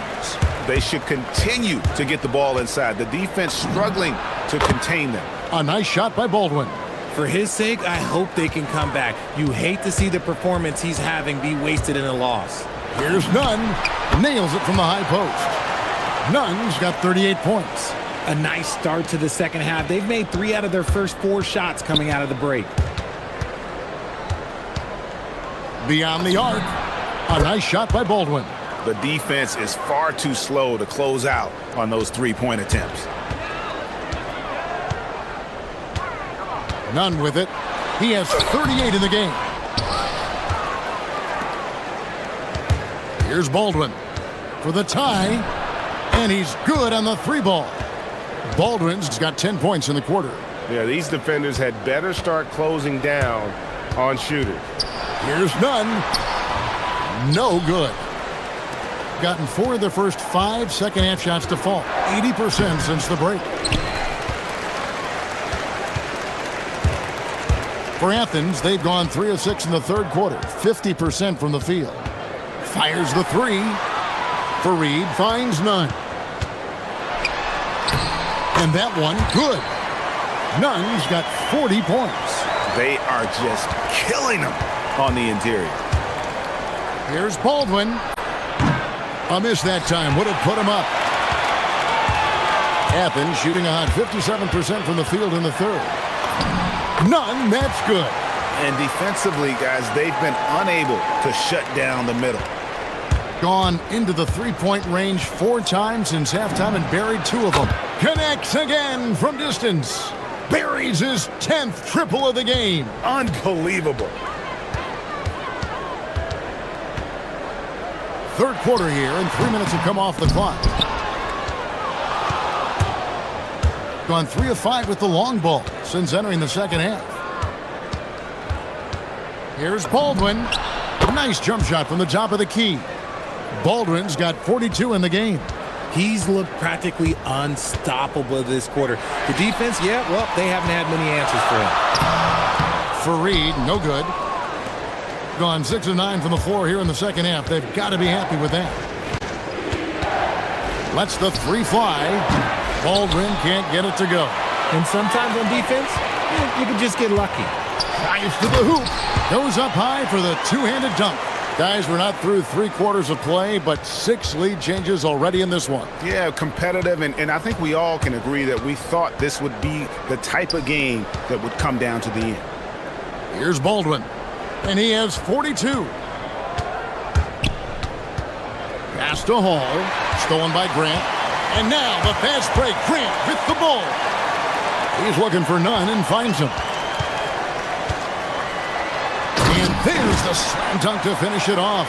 They should continue to get the ball inside. The defense struggling to contain them. A nice shot by Baldwin. For his sake, I hope they can come back. You hate to see the performance he's having be wasted in a loss. Here's Nunn. Nails it from the high post. Nunn's got 38 points. A nice start to the second half. They've made 3 out of their first 4 shots coming out of the break. Beyond the arc. A nice shot by Baldwin. The defense is far too slow to close out on those three-point attempts. Nunn with it. He has 38 in the game. Here's Baldwin for the tie, and he's good on the 3-ball. Baldwin's got 10 points in the quarter. Yeah, these defenders had better start closing down on shooters. Here's Nunn. No good. Gotten 4 of the first 5 second-half shots to fall. 80% since the break. For Athens, they've gone 3 of 6 in the third quarter. 50% from the field. Fires the 3. Fareed finds Nunn. And that one, good. Nunn's got 40 points. They are just killing them on the interior. Here's Baldwin. A miss that time. Would have put him up. Athens shooting a hot 57% from the field in the third. Nunn, that's good. And defensively, guys, they've been unable to shut down the middle. Gone into the three-point range 4 times since halftime and buried 2 of them. Connects again from distance. Buries his 10th triple of the game. Unbelievable. Third quarter here, and 3 minutes have come off the clock. Gone 3 of 5 with the long ball since entering the second half. Here's Baldwin. Nice jump shot from the top of the key. Baldwin's got 42 in the game. He's looked practically unstoppable this quarter. The defense, yeah, well, they haven't had many answers for him. Fareed, no good. Gone 6 of 9 from the floor here in the second half. They've got to be happy with that. Lets the 3 fly. Baldwin can't get it to go. And sometimes on defense, you can just get lucky. Dives to the hoop. Goes up high for the two-handed dunk. Guys, we're not through 3 quarters of play, but 6 lead changes already in this one. Yeah, competitive, and I think we all can agree that we thought this would be the type of game that would come down to the end. Here's Baldwin, and he has 42. Pass to Hall, stolen by Grant. And now the fast break. Grant with the ball. He's looking for Nunn and finds him. And there's the slam dunk to finish it off.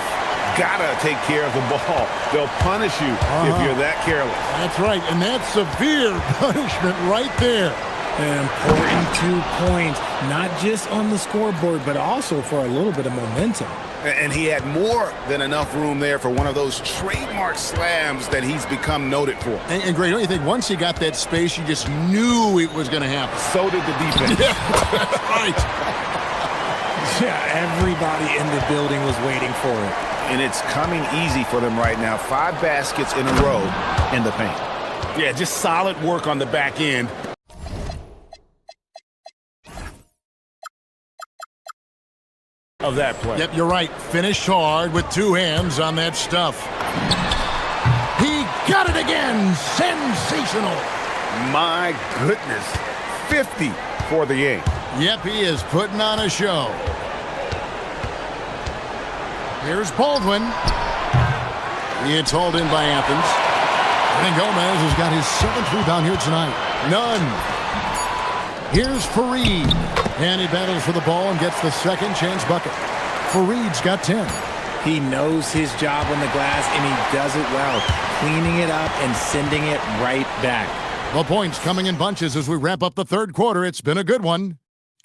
Gotta take care of the ball. They'll punish you if you're that careless. That's right, and that's severe punishment right there. An important 2 points, not just on the scoreboard, but also for a little bit of momentum. And he had more than enough room there for one of those trademark slams that he's become noted for. And Greg, don't you think once he got that space, you just knew it was going to happen? So did the defense. Yeah, right. Yeah, everybody in the building was waiting for it. And it's coming easy for them right now. 5 baskets in a row in the paint. Yeah, just solid work on the back end. of that play. Yep, you're right. Finished hard with two hands on that stuff. He got it again. Sensational. My goodness. 50 for the game. Yep, he is putting on a show. Here's Baldwin. It's hauled in by Athens. And Gomez has got his 7th rebound here tonight. None. Here's Fareed. And he battles for the ball and gets the second chance bucket. Fareed's got 10. He knows his job on the glass, and he does it well, cleaning it up and sending it right back. The points coming in bunches as we wrap up the third quarter. It's been a good one.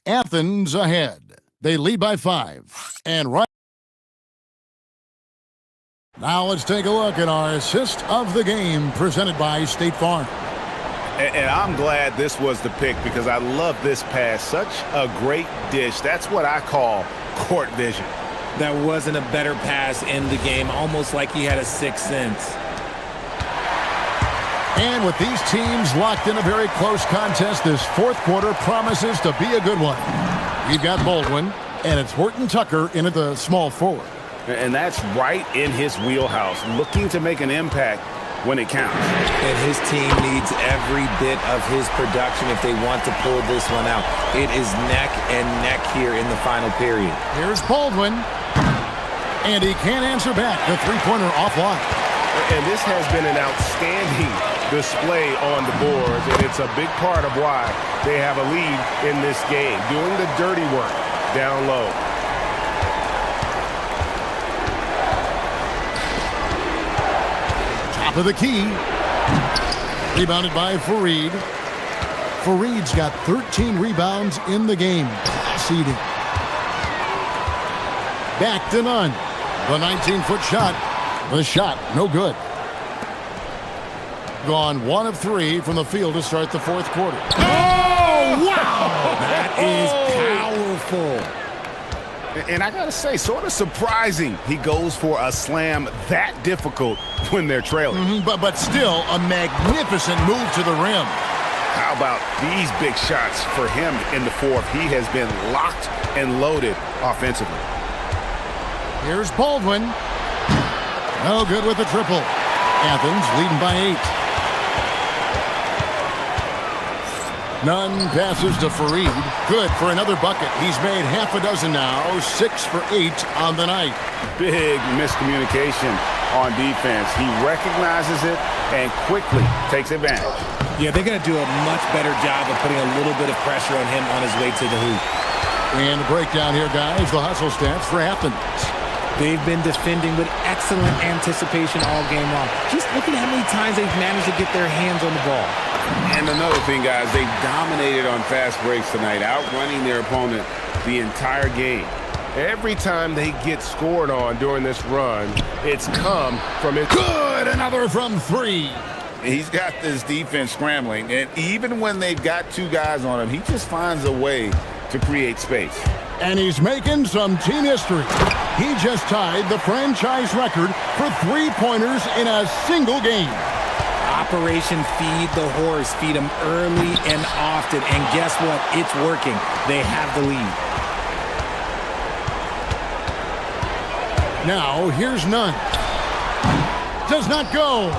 Athens ahead. They lead by 5. And right now let's take a look at our assist of the game presented by State Farm. And I'm glad this was the pick because I love this pass. Such a great dish. That's what I call court vision. That wasn't a better pass in the game, almost like he had a sixth sense. And with these teams locked in a very close contest, this fourth quarter promises to be a good one. We've got Baldwin, and it's Horton Tucker in at the small forward. And that's right in his wheelhouse, looking to make an impact when it counts. And his team needs every bit of his production if they want to pull this one out. It is neck and neck here in the final period. Here's Baldwin. And he can't answer back. The three-pointer offline. And this has been an outstanding display on the boards, and it's a big part of why they have a lead in this game, doing the dirty work down low. Top of the key. Rebounded by Fareed. Fareed's got 13 rebounds in the game. Seeding. Back to none. The 19-foot shot. The shot, no good. Gone 1 of 3 from the field to start the fourth quarter. Oh, wow! That is powerful. And I gotta say, sort of surprising he goes for a slam that difficult when they're trailing. But still a magnificent move to the rim. How about these big shots for him in the fourth? He has been locked and loaded offensively. Here's Baldwin. No good with the triple. Athens leading by 8. Nunn passes to Fareed. Good for another bucket. He's made half a dozen now. 6 for 8 on the night. Big miscommunication on defense. He recognizes it and quickly takes advantage. Yeah, they're going to do a much better job of putting a little bit of pressure on him on his way to the hoop. And the breakdown here, guys. The hustle stats for Athens. They've been defending with excellent anticipation all game long. Just look at how many times they've managed to get their hands on the ball. And another thing, guys, they've dominated on fast breaks tonight, outrunning their opponent the entire game. Every time they get scored on during this run, it's come from it. Good! Another from 3. He's got this defense scrambling, and even when they've got 2 guys on him, he just finds a way to create space. And he's making some team history. He just tied the franchise record for three-pointers in a single game. Operation Feed the Horse. Feed him early and often. And guess what? It's working. They have the lead. Now, here's Nunn. Does not go.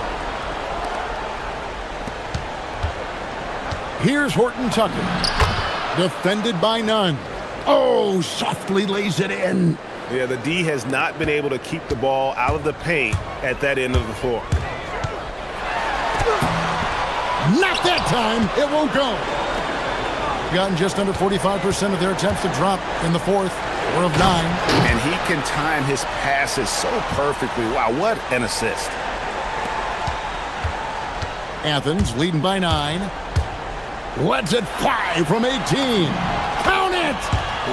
Here's Horton Tucker. Defended by Nunn. Oh, softly lays it in. Yeah, the D has not been able to keep the ball out of the paint at that end of the floor. Not that time. It won't go. Gotten just under 45% of their attempts to drop in the fourth. 4 of 9. And he can time his passes so perfectly. Wow, what an assist. Athens leading by 9. Let's it fly from 18. Count it!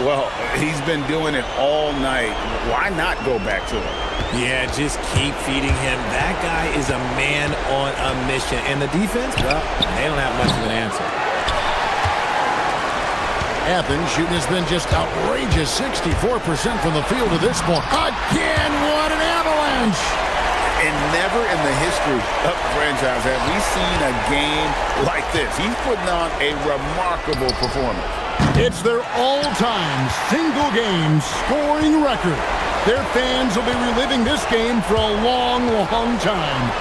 Well, he's been doing it all night. Why not go back to him? Yeah, just keep feeding him. That guy is a man on a mission. And the defense, well, they don't have much of an answer. Athens shooting has been just outrageous. 64% from the field to this point. Again, what an avalanche! And never in the history of the franchise have we seen a game like this. He's putting on a remarkable performance. It's their all-time single-game scoring record. Their fans will be reliving this game for a long, long time.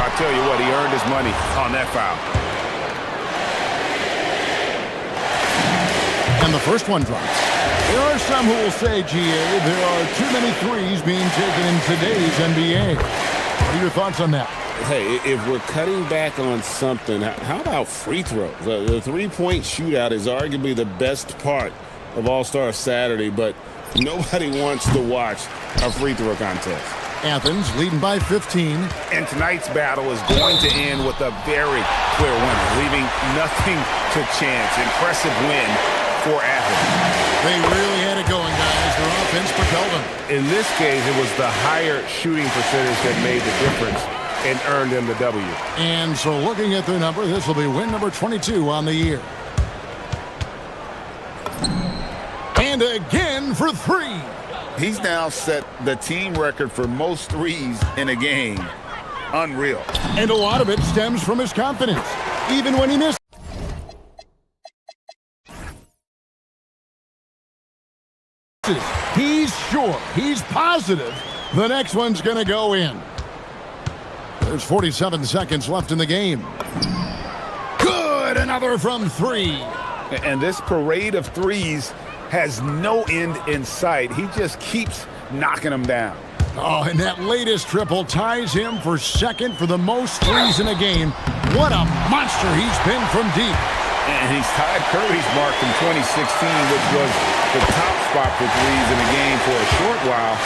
I'll tell you what, he earned his money on that foul. And the first one drops. There are some who will say, GA, there are too many threes being taken in today's NBA. What are your thoughts on that? Hey, if we're cutting back on something, how about free throws? The three-point shootout is arguably the best part of All-Star Saturday, but nobody wants to watch a free throw contest. Athens leading by 15. And tonight's battle is going to end with a very clear winner, leaving nothing to chance. Impressive win for Athens. They really had it going, guys. Their offense propelled them. In this case, it was the higher shooting percentage that made the difference and earned them the W. And so looking at their number, this will be win number 22 on the year. And again for three. He's now set the team record for most threes in a game. Unreal. And a lot of it stems from his confidence. Even when he missed. He's sure, he's positive the next one's going to go in. There's 47 seconds left in the game. Good, another from three. And this parade of threes has no end in sight. He just keeps knocking them down. Oh, and that latest triple ties him for second for the most threes in a game. What a monster he's been from deep. And he's tied Curry's mark from 2016, which was the top spot for threes in a game for a short while.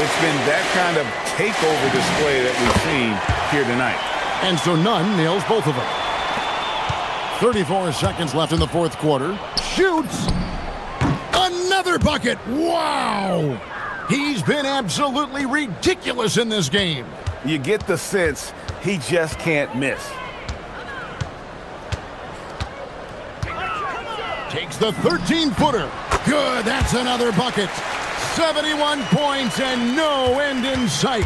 It's been that kind of takeover display that we've seen here tonight. And so Nunn nails both of them. 34 seconds left in the fourth quarter. Shoots. Another bucket. Wow. He's been absolutely ridiculous in this game. You get the sense he just can't miss. Takes the 13-footer. Good, that's another bucket. 71 points and no end in sight.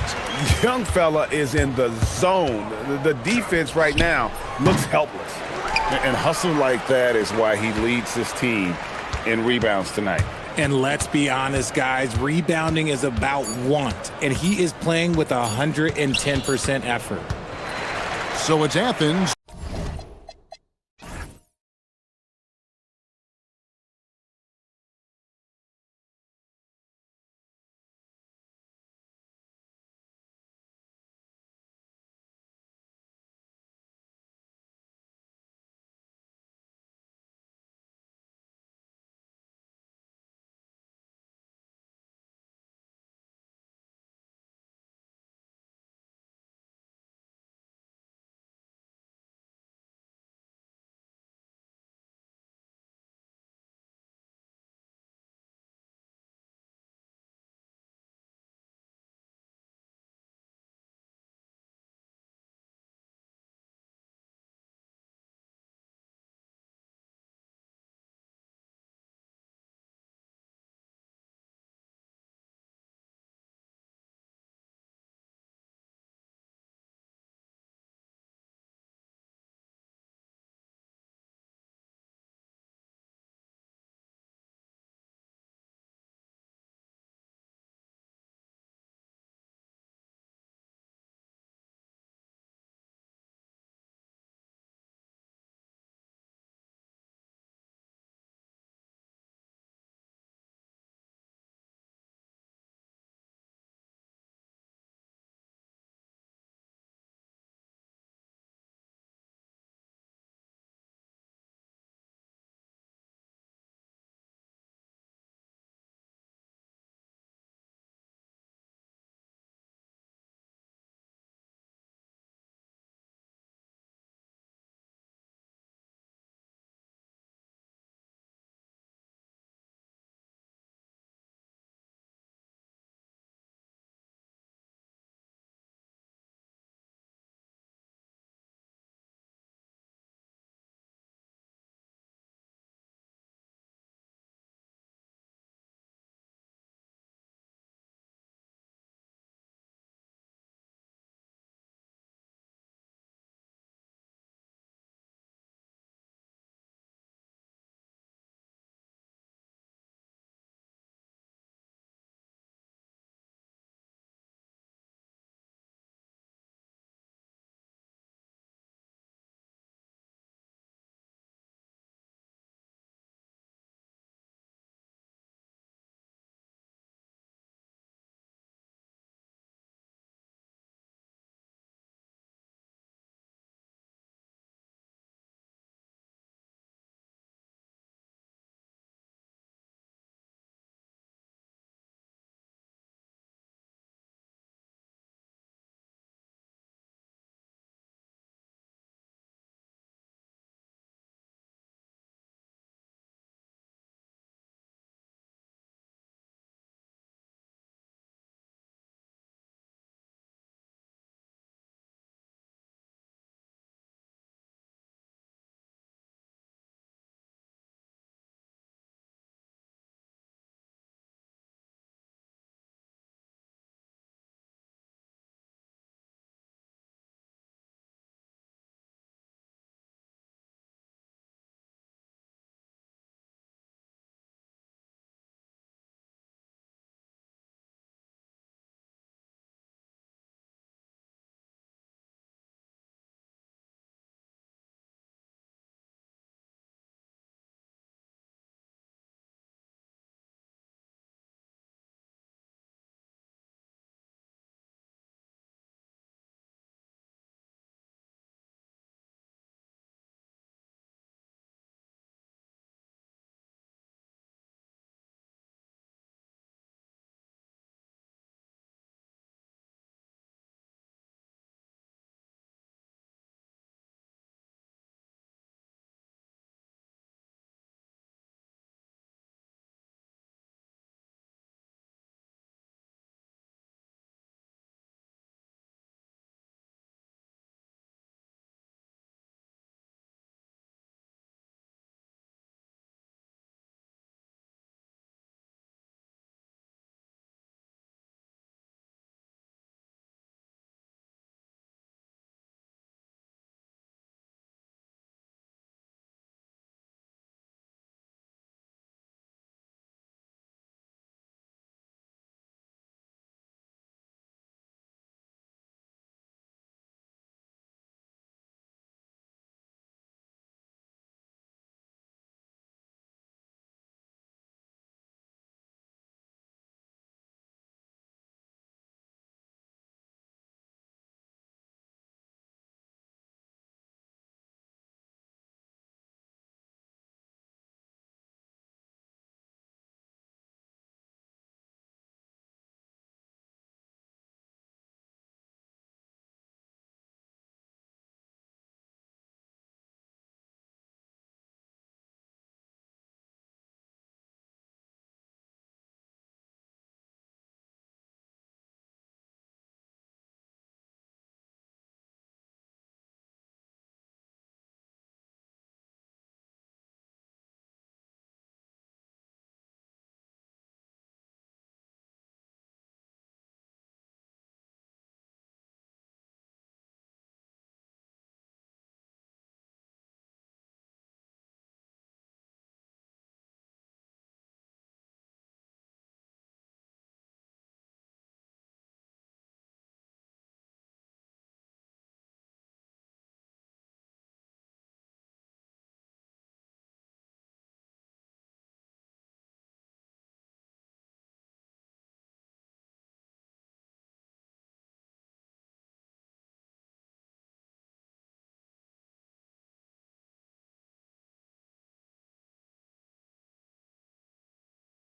Young fella is in the zone. The defense right now looks helpless. And hustle like that is why he leads his team in rebounds tonight. And let's be honest, guys, rebounding is about want, and he is playing with 110% effort. So it's Athens.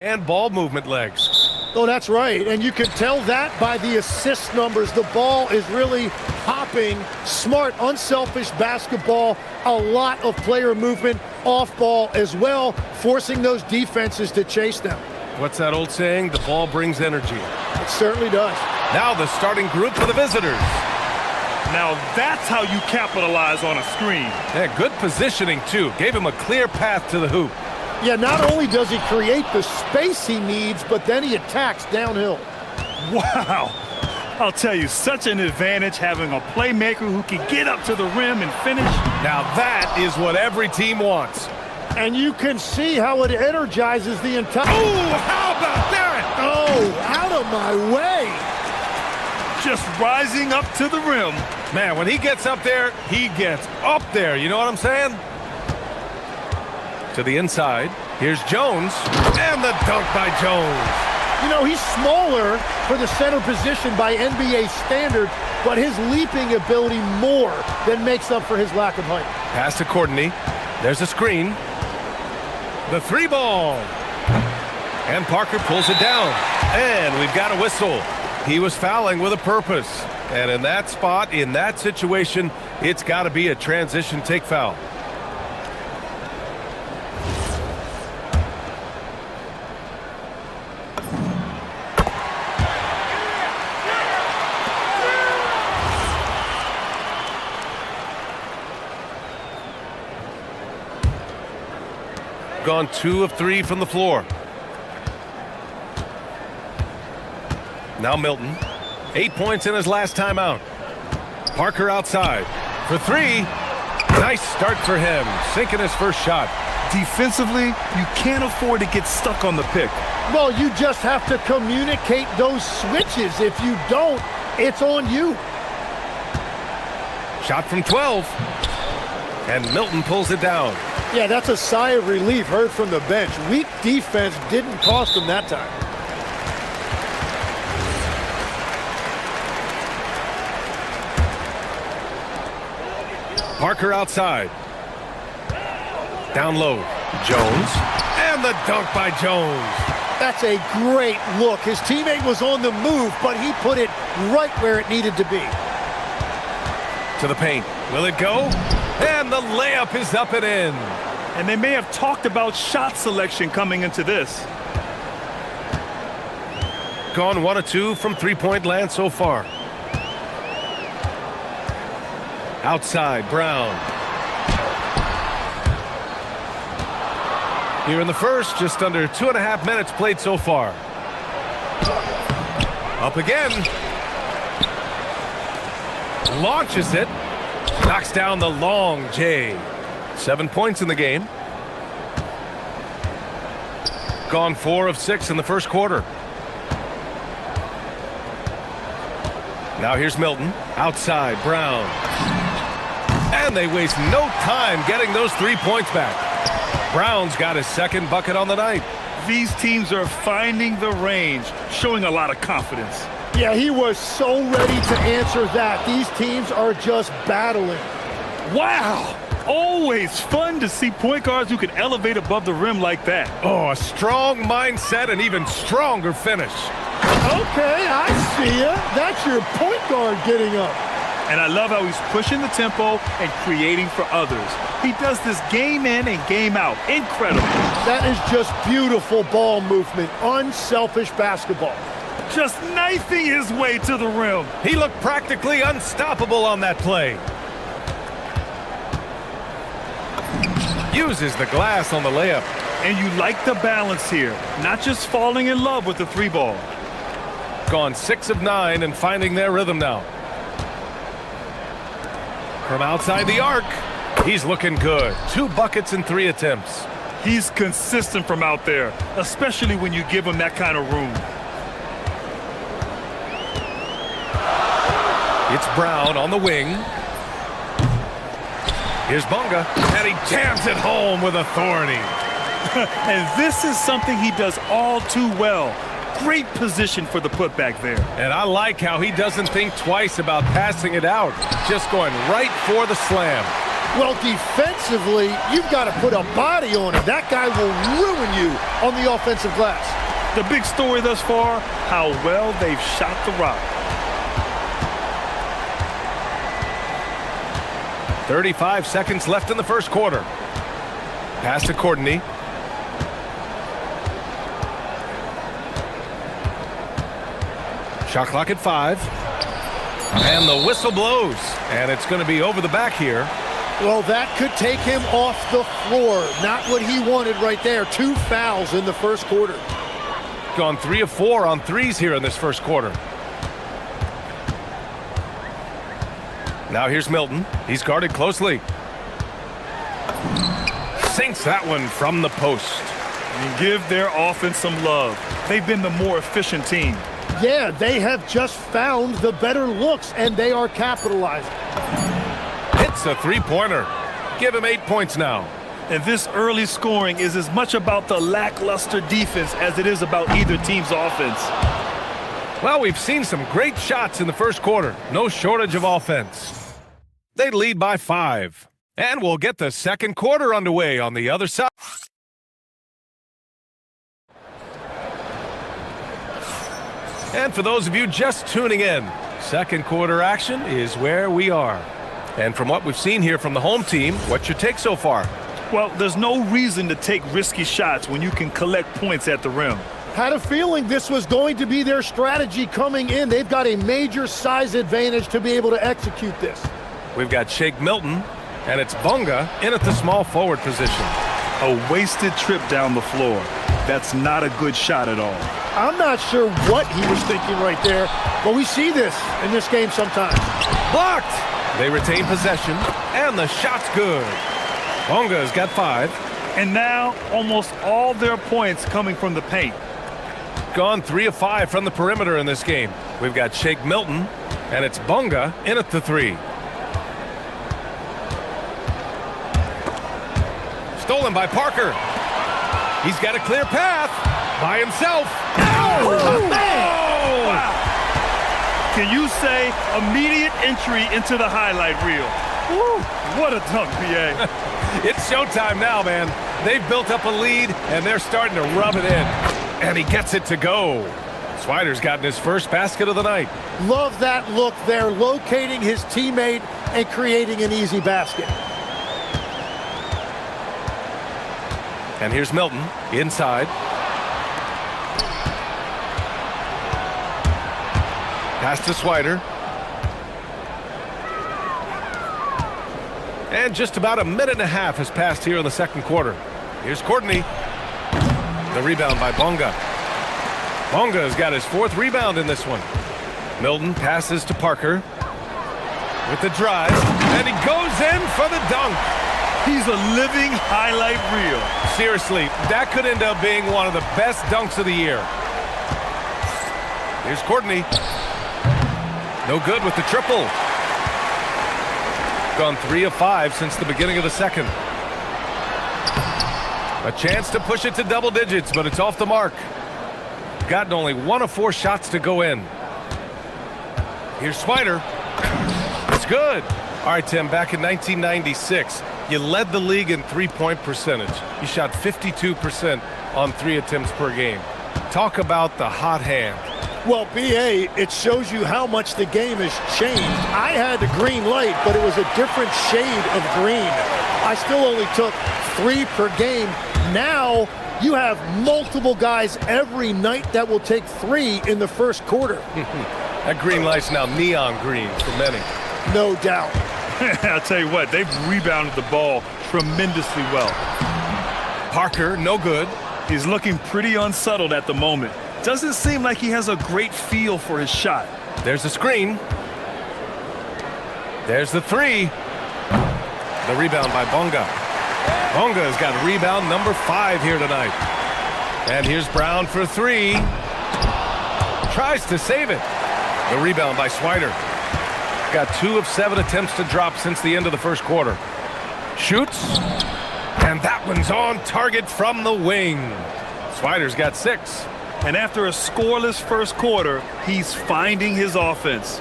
And ball movement legs. Oh, that's right. And you can tell that by the assist numbers. The ball is really hopping. Smart, unselfish basketball. A lot of player movement off ball as well, forcing those defenses to chase them. What's that old saying? The ball brings energy. It certainly does. Now the starting group for the visitors. Now that's how you capitalize on a screen. Yeah, good positioning, too. Gave him a clear path to the hoop. Yeah, not only does he create the space he needs, but then he attacks downhill. Wow. I'll tell you, such an advantage having a playmaker who can get up to the rim and finish. Now that is what every team wants. And you can see how it energizes the entire... Oh, how about that? Oh, out of my way. Just rising up to the rim. Man, when he gets up there, he gets up there. You know what I'm saying? To the inside. Here's Jones. And the dunk by Jones. You know, he's smaller for the center position by NBA standard, but his leaping ability more than makes up for his lack of height. Pass to Courtney. There's a screen. The three ball. And Parker pulls it down. And we've got a whistle. He was fouling with a purpose. And in that spot, in that situation, it's got to be a transition take foul. Gone 2 of 3 from the floor. Now Milton. 8 points in his last time out. Parker outside for 3. Nice start for him. Sinking his first shot. Defensively, you can't afford to get stuck on the pick. Well, you just have to communicate those switches. If you don't, it's on you. Shot from 12. And Milton pulls it down. Yeah, that's a sigh of relief heard from the bench. Weak defense didn't cost him that time. Parker outside. Down low. Jones. And the dunk by Jones. That's a great look. His teammate was on the move, but he put it right where it needed to be. To the paint. Will it go? And the layup is up and in. And they may have talked about shot selection coming into this. Gone 1 of 2 from three-point land so far. Outside, Brown. Here in the first, just under 2.5 minutes played so far. Up again. Launches it. Knocks down the long J. 7 points in the game. Gone 4 of 6 in the first quarter. Now here's Milton. Outside, Brown. And they waste no time getting those 3 points back. Brown's got his second bucket on the night. These teams are finding the range, showing a lot of confidence. Yeah, he was so ready to answer that. These teams are just battling. Wow! Always fun to see point guards who can elevate above the rim like that. Oh, a strong mindset and even stronger finish. Okay, I see ya. That's your point guard getting up. And I love how he's pushing the tempo and creating for others. He does this game in and game out. Incredible. That is just beautiful ball movement. Unselfish basketball. Just knifing his way to the rim. He looked practically unstoppable on that play. Uses the glass on the layup. And you like the balance here. Not just falling in love with the 3 ball. Gone 6 of 9 and finding their rhythm now. From outside the arc, he's looking good. 2 buckets in 3 attempts. He's consistent from out there, especially when you give him that kind of room. It's Brown on the wing. Here's Bonga, and he jams it home with authority. And this is something he does all too well. Great position for the putback there. And I like how he doesn't think twice about passing it out. Just going right for the slam. Well, defensively, you've got to put a body on him. That guy will ruin you on the offensive glass. The big story thus far, how well they've shot the rock. 35 seconds left in the first quarter. Pass to Courtney. Shot clock at 5. And the whistle blows. And it's going to be over the back here. Well, that could take him off the floor. Not what he wanted right there. 2 fouls in the first quarter. Gone 3 of 4 on threes here in this first quarter. Now here's Milton. He's guarded closely. Sinks that one from the post. And give their offense some love. They've been the more efficient team. Yeah, they have just found the better looks, and they are capitalizing. Hits a three-pointer. Give him 8 points now. And this early scoring is as much about the lackluster defense as it is about either team's offense. Well, we've seen some great shots in the first quarter. No shortage of offense. They lead by 5. And we'll get the second quarter underway on the other side. And for those of you just tuning in, second quarter action is where we are. And from what we've seen here from the home team, what's your take so far? Well, there's no reason to take risky shots when you can collect points at the rim. Had a feeling this was going to be their strategy coming in. They've got a major size advantage to be able to execute this. We've got Shake Milton, and it's Bunga in at the small forward position. A wasted trip down the floor. That's not a good shot at all. I'm not sure what he was thinking right there, but we see this in this game sometimes. Blocked! They retain possession, and the shot's good. Bunga's got 5. And now, almost all their points coming from the paint. Gone 3 of 5 from the perimeter in this game. We've got Shake Milton, and it's Bunga in at the 3. Stolen by Parker. He's got a clear path by himself. Oh, man! Wow. Can you say immediate entry into the highlight reel? Woo, what a dunk, PA. It's showtime now, man. They've built up a lead, and they're starting to rub it in. And he gets it to go. Swider's gotten his first basket of the night. Love that look there, locating his teammate and creating an easy basket. And here's Milton, inside. Pass to Swider. And just about a minute and a half has passed here in the second quarter. Here's Courtney. The rebound by Bunga. Bunga's got his 4th rebound in this one. Milton passes to Parker with the drive, and he goes in for the dunk. He's a living highlight reel. Seriously, that could end up being one of the best dunks of the year. Here's Courtney. No good with the triple. Gone 3 of 5 since the beginning of the second. A chance to push it to double digits, but it's off the mark. Gotten only 1 of 4 shots to go in. Here's Swider. It's good. All right, Tim, back in 1996, you led the league in three-point percentage. You shot 52% on 3 attempts per game. Talk about the hot hand. Well, BA, it shows you how much the game has changed. I had the green light, but it was a different shade of green. I still only took 3 per game. Now you have multiple guys every night that will take 3 in the first quarter. That green light's now neon green for many. No doubt. I'll tell you what, they've rebounded the ball tremendously well. Parker, no good. He's looking pretty unsettled at the moment. Doesn't seem like he has a great feel for his shot. There's the screen. There's the 3. The rebound by Bunga. Bunga's got rebound number 5 here tonight. And here's Brown for 3. Tries to save it. The rebound by Swider. Got 2 of 7 attempts to drop since the end of the first quarter. Shoots. And that one's on target from the wing. Swider's got 6. And after a scoreless first quarter, he's finding his offense.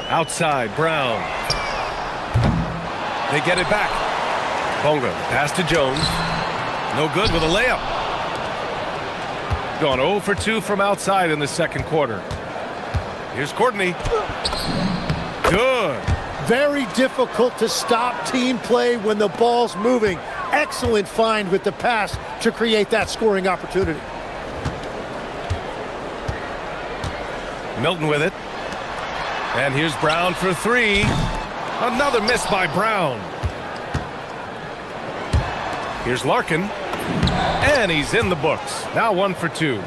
Outside, Brown. They get it back. Bonga, pass to Jones. No good with a layup. Gone 0 for 2 from outside in the second quarter. Here's Courtney. Good. Very difficult to stop team play when the ball's moving. Excellent find with the pass to create that scoring opportunity. Milton with it. And here's Brown for 3. Another miss by Brown. Here's Larkin. And he's in the books. Now 1 for 2.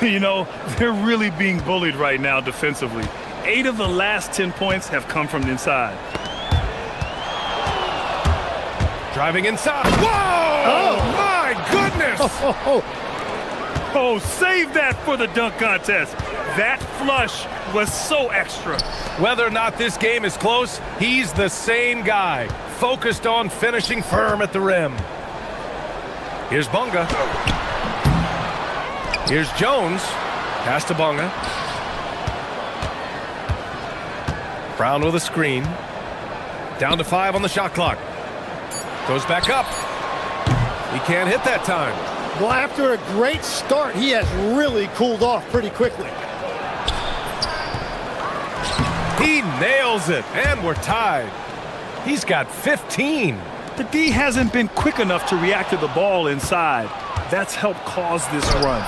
You know, they're really being bullied right now defensively. 8 of the last 10 points have come from the inside. Driving inside. Whoa! Oh, my goodness! Oh, save that for the dunk contest. That flush was so extra. Whether or not this game is close, he's the same guy, focused on finishing firm at the rim. Here's Bonga. Here's Jones. Pass to Bonga. Brown with a screen. Down to 5 on the shot clock. Goes back up. He can't hit that time. Well, after a great start, he has really cooled off pretty quickly. He nails it, and we're tied. He's got 15. The D hasn't been quick enough to react to the ball inside. That's helped cause this run.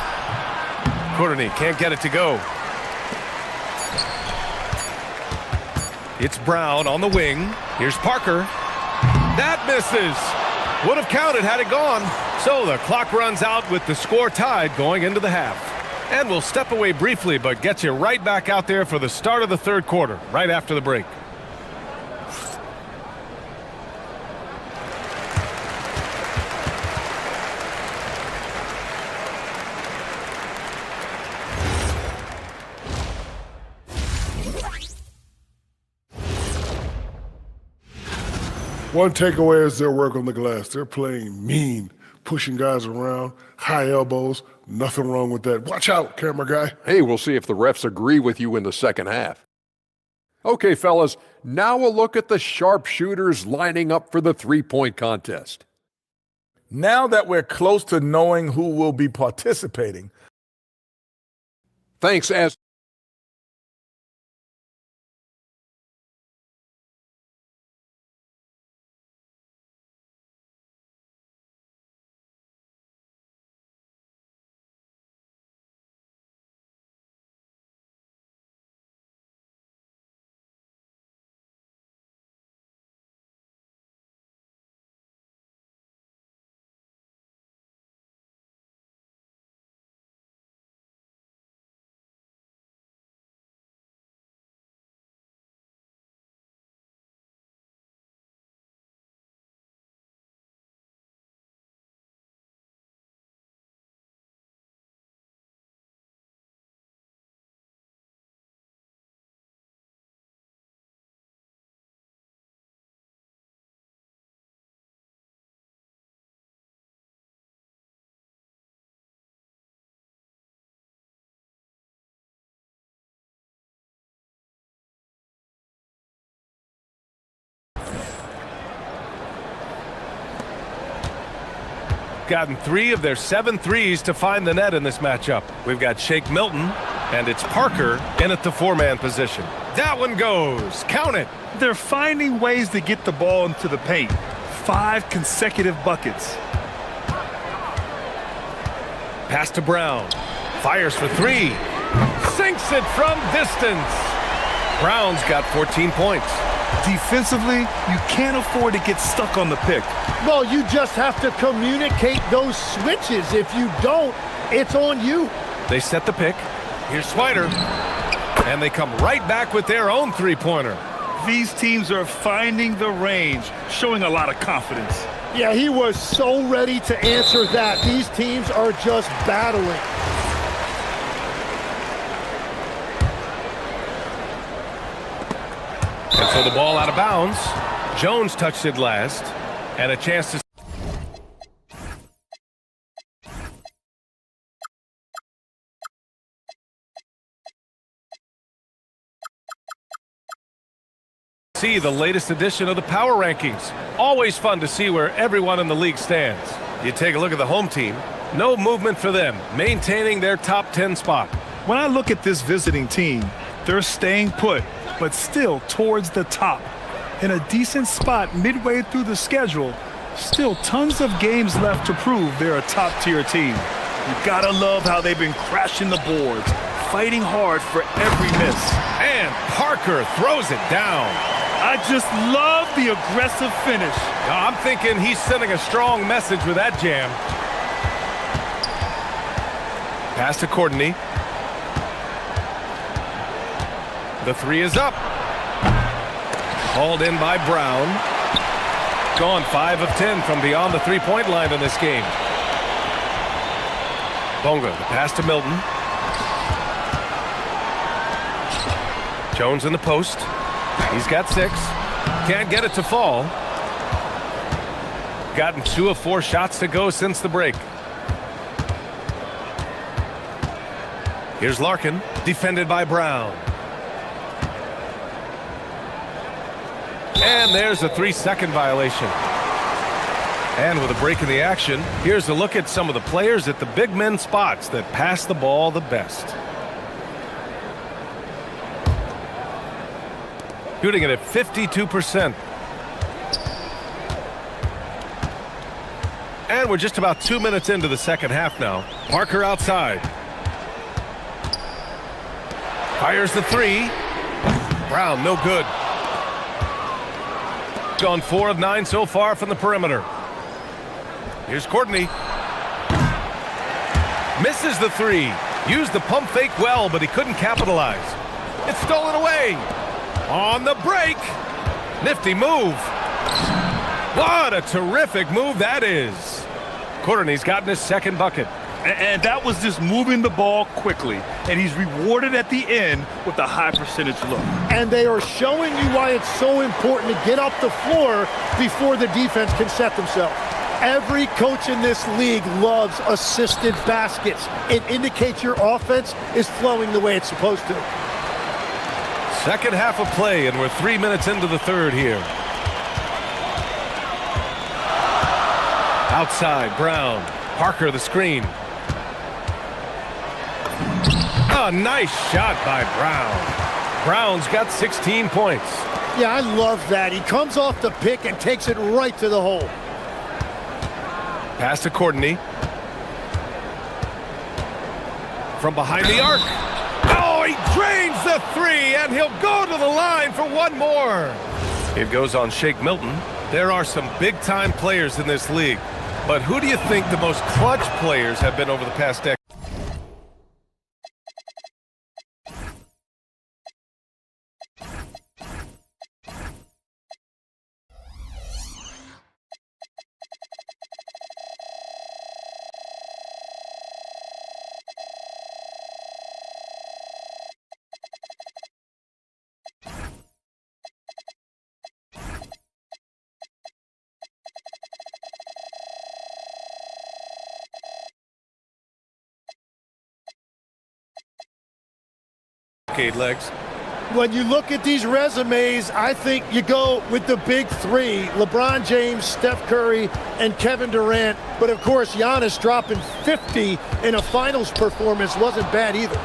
Courtney can't get it to go. It's Brown on the wing. Here's Parker. That misses. Would have counted had it gone. So the clock runs out with the score tied going into the half. And we'll step away briefly, but get you right back out there for the start of the third quarter, right after the break. One takeaway is their work on the glass. They're playing mean, pushing guys around, high elbows. Nothing wrong with that. Watch out, camera guy. Hey, we'll see if the refs agree with you in the second half. Okay, fellas, now a look at the sharpshooters lining up for the three-point contest. Now that we're close to knowing who will be participating. Thanks as Gotten 3 of their 7 threes to find the net in this matchup. We've got Shake Milton, and it's Parker in at the 4-man position. That one goes. Count it. They're finding ways to get the ball into the paint. 5 consecutive buckets. Pass to Brown. Fires for 3. Sinks it from distance. Brown's got 14 points. Defensively, you can't afford to get stuck on the pick. Well, you just have to communicate those switches. If you don't, it's on you. They set the pick. Here's Swider. And they come right back with their own three-pointer. These teams are finding the range, showing a lot of confidence. Yeah, he was so ready to answer that. These teams are just battling. And so the ball out of bounds. Jones touched it last. And a chance to see the latest edition of the Power Rankings. Always fun to see where everyone in the league stands. You take a look at the home team. No movement for them, maintaining their top 10 spot. When I look at this visiting team, they're staying put, but still towards the top. In a decent spot midway through the schedule, still tons of games left to prove they're a top-tier team. You gotta love how they've been crashing the boards, fighting hard for every miss. And Parker throws it down. I just love the aggressive finish. Now, I'm thinking he's sending a strong message with that jam. Pass to Courtney. The three is up. Hauled in by Brown. Gone 5 of 10 from beyond the three-point line in this game. Bonga, the pass to Milton. Jones in the post. He's got 6. Can't get it to fall. Gotten 2 of 4 shots to go since the break. Here's Larkin, defended by Brown. And there's a 3-second violation. And with a break in the action, here's a look at some of the players at the big men spots that pass the ball the best. Shooting it at 52%. And we're just about 2 minutes into the second half now. Parker outside. Fires the 3. Brown, no good. Gone 4 of 9 so far from the perimeter. Here's Courtney. Misses the 3. Used the pump fake well, but he couldn't capitalize. It's stolen away. On the break. Nifty move. What a terrific move that is. Courtney's gotten his second bucket. And that was just moving the ball quickly. And he's rewarded at the end with a high percentage look. And they are showing you why it's so important to get up the floor before the defense can set themselves. Every coach in this league loves assisted baskets. It indicates your offense is flowing the way it's supposed to. Second half of play, and we're 3 minutes into the third here. Outside, Brown. Parker the screen. A nice shot by Brown. Brown's got 16 points. Yeah, I love that. He comes off the pick and takes it right to the hole. Pass to Courtney. From behind the arc. Oh, he drains the 3, and he'll go to the line for one more. It goes on Shake Milton. There are some big-time players in this league. But who do you think the most clutch players have been over the past decade? Legs. When you look at these resumes, I think you go with the big 3, LeBron James, Steph Curry, and Kevin Durant. But of course, Giannis dropping 50 in a finals performance wasn't bad either.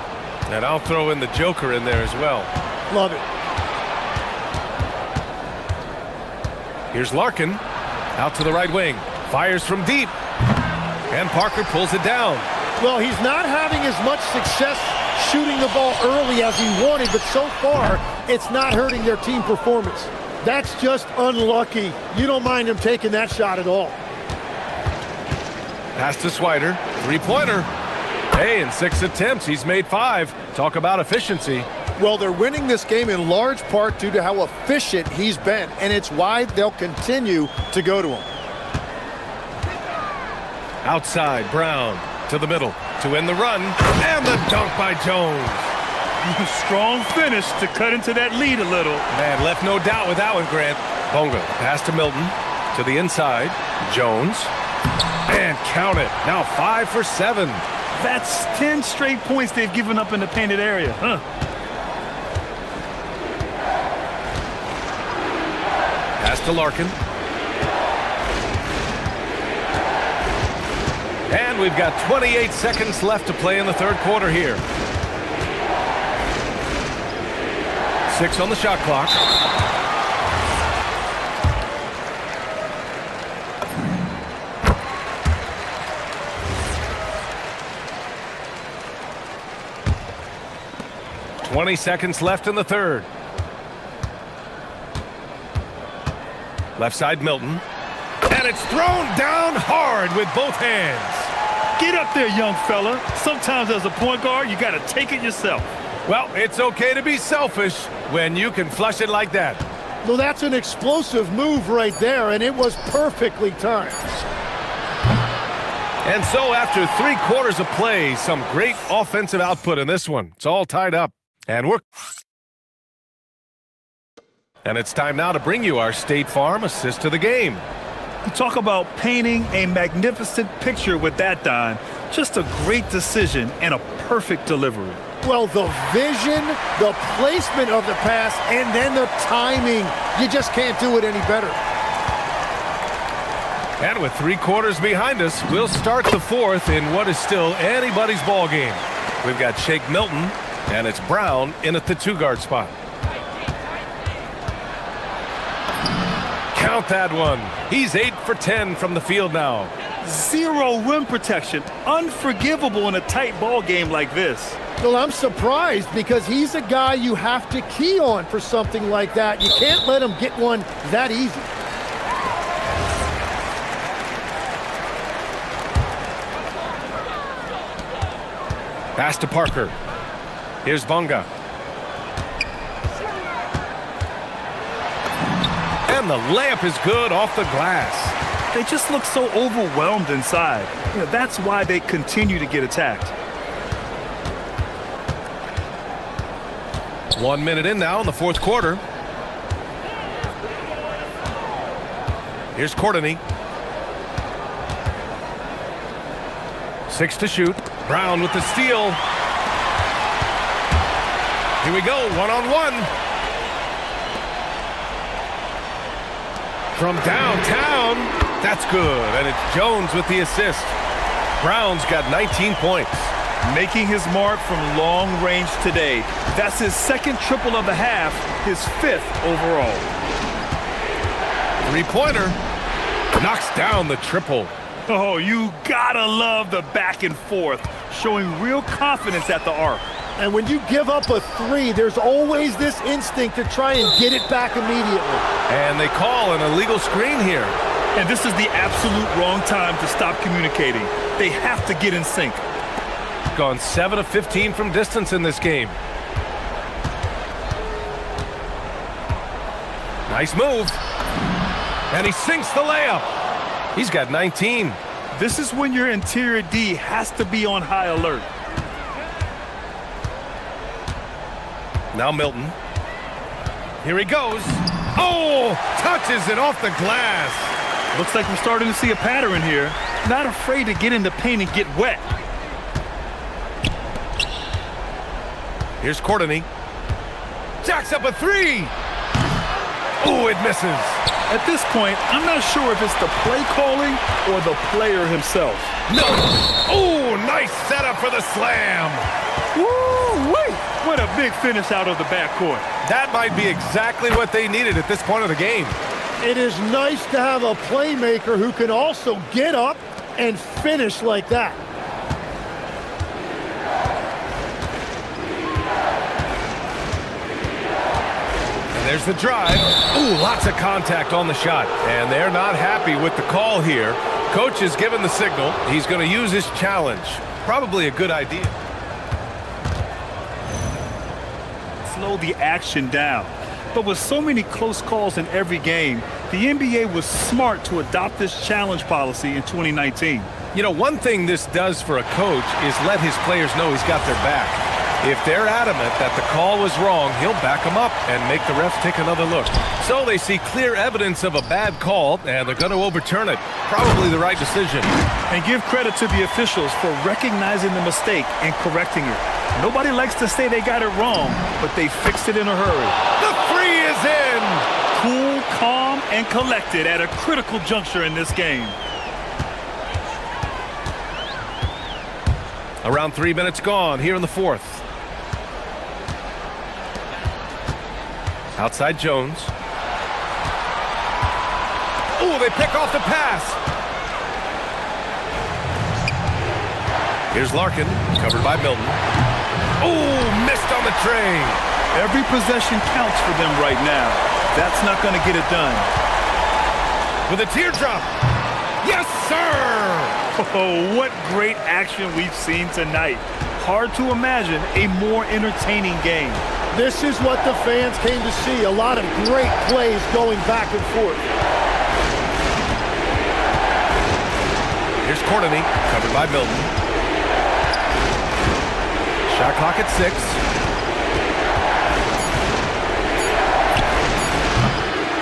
And I'll throw in the Joker in there as well. Love it. Here's Larkin. Out to the right wing. Fires from deep. And Parker pulls it down. Well, he's not having as much success shooting the ball early as he wanted, but so far, it's not hurting their team performance. That's just unlucky. You don't mind him taking that shot at all. Pass to Swider. Three-pointer. Hey, in 6 attempts, he's made 5. Talk about efficiency. Well, they're winning this game in large part due to how efficient he's been, and it's why they'll continue to go to him. Outside, Brown to the middle to end the run, and the dunk by Jones. Strong finish to cut into that lead a little. Man, left no doubt with that one, Grant. Bonga, pass to Milton, to the inside, Jones, and count it. Now 5 for 7. That's 10 straight points they've given up in the painted area. to Larkin. And we've got 28 seconds left to play in the third quarter here. 6 on the shot clock. "20 seconds left in the third." Left side, Milton. And it's thrown down hard with both hands. Get up there, young fella. Sometimes as a point guard, you got to take it yourself. Well, it's okay to be selfish when you can flush it like that. Well, that's an explosive move right there, and it was perfectly timed. And so after 3 quarters of play, some great offensive output in this one. It's all tied up. And it's time now to bring you our State Farm assist to the game. You talk about painting a magnificent picture with that, Don. Just a great decision and a perfect delivery. Well, the vision, the placement of the pass, and then the timing. You just can't do it any better. And with 3 quarters behind us, we'll start the fourth in what is still anybody's ball game. We've got Shake Milton, and it's Brown in at the 2-guard spot. Count that one. He's 8 for 10 from the field now. 0 rim protection. Unforgivable in a tight ball game like this. Well, I'm surprised because he's a guy you have to key on for something like that. You can't let him get one that easy. Pass to Parker. Here's Bonga. And the layup is good off the glass. They just look so overwhelmed inside. You know, that's why they continue to get attacked. 1 minute in now in the fourth quarter. Here's Courtney. 6 to shoot. Brown with the steal. Here we go, one-on-one. From downtown, that's good. And it's Jones with the assist. Brown's got 19 points. Making his mark from long range today. That's his 2nd triple of the half, his 5th overall. 3-pointer. Knocks down the triple. Oh, you gotta love the back and forth, showing real confidence at the arc. And when you give up a 3, there's always this instinct to try and get it back immediately. And they call an illegal screen here. And this is the absolute wrong time to stop communicating. They have to get in sync. Gone 7 of 15 from distance in this game. Nice move. And he sinks the layup. He's got 19. This is when your interior D has to be on high alert. Now Milton. Here he goes. Oh, touches it off the glass. Looks like we're starting to see a pattern here. Not afraid to get in the paint and get wet. Here's Courtney. Jacks up a 3. Oh, it misses. At this point, I'm not sure if it's the play calling or the player himself. No. Oh, nice setup for the slam. Woo-wee! What a big finish out of the backcourt. That might be exactly what they needed at this point of the game. It is nice to have a playmaker who can also get up and finish like that. There's the drive. Ooh, lots of contact on the shot. And they're not happy with the call here. Coach has given the signal. He's going to use his challenge. Probably a good idea. Slow the action down. But with so many close calls in every game, the NBA was smart to adopt this challenge policy in 2019. You know, one thing this does for a coach is let his players know he's got their back. If they're adamant that the call was wrong, he'll back them up and make the refs take another look. So they see clear evidence of a bad call, and they're going to overturn it. Probably the right decision. And give credit to the officials for recognizing the mistake and correcting it. Nobody likes to say they got it wrong, but they fixed it in a hurry. The 3 is in! Cool, calm, and collected at a critical juncture in this game. Around 3 minutes gone here in the fourth. Outside Jones. Oh, they pick off the pass. Here's Larkin, covered by Milton. Oh, missed on the train. Every possession counts for them right now. That's not going to get it done. With a teardrop. Yes, sir! Oh, what great action we've seen tonight. Hard to imagine a more entertaining game. This is what the fans came to see. A lot of great plays going back and forth. Here's Courtney, covered by Milton. Shot clock at 6.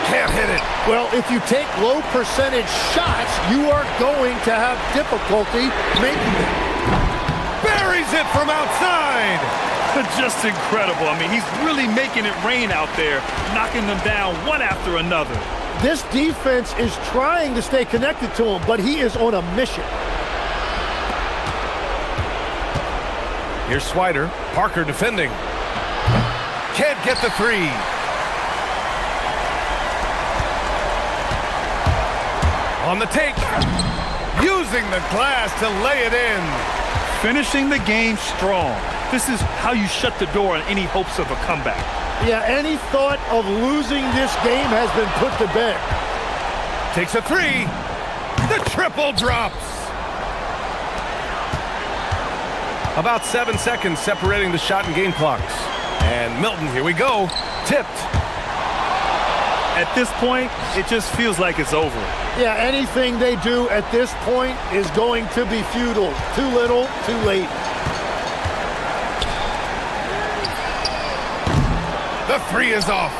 Can't hit it. Well, if you take low percentage shots, you are going to have difficulty making them. Buries it from outside. Just incredible. I mean, he's really making it rain out there, knocking them down one after another. This defense is trying to stay connected to him, but he is on a mission. Here's Swider. Parker defending. Can't get the 3. On the take. Using the glass to lay it in. Finishing the game strong. This is how you shut the door on any hopes of a comeback. Yeah, any thought of losing this game has been put to bed. Takes a 3. The triple drops. About 7 seconds separating the shot and game clocks. And Milton, here we go. Tipped. At this point, it just feels like it's over. Yeah, anything they do at this point is going to be futile. Too little, too late. The 3 is off.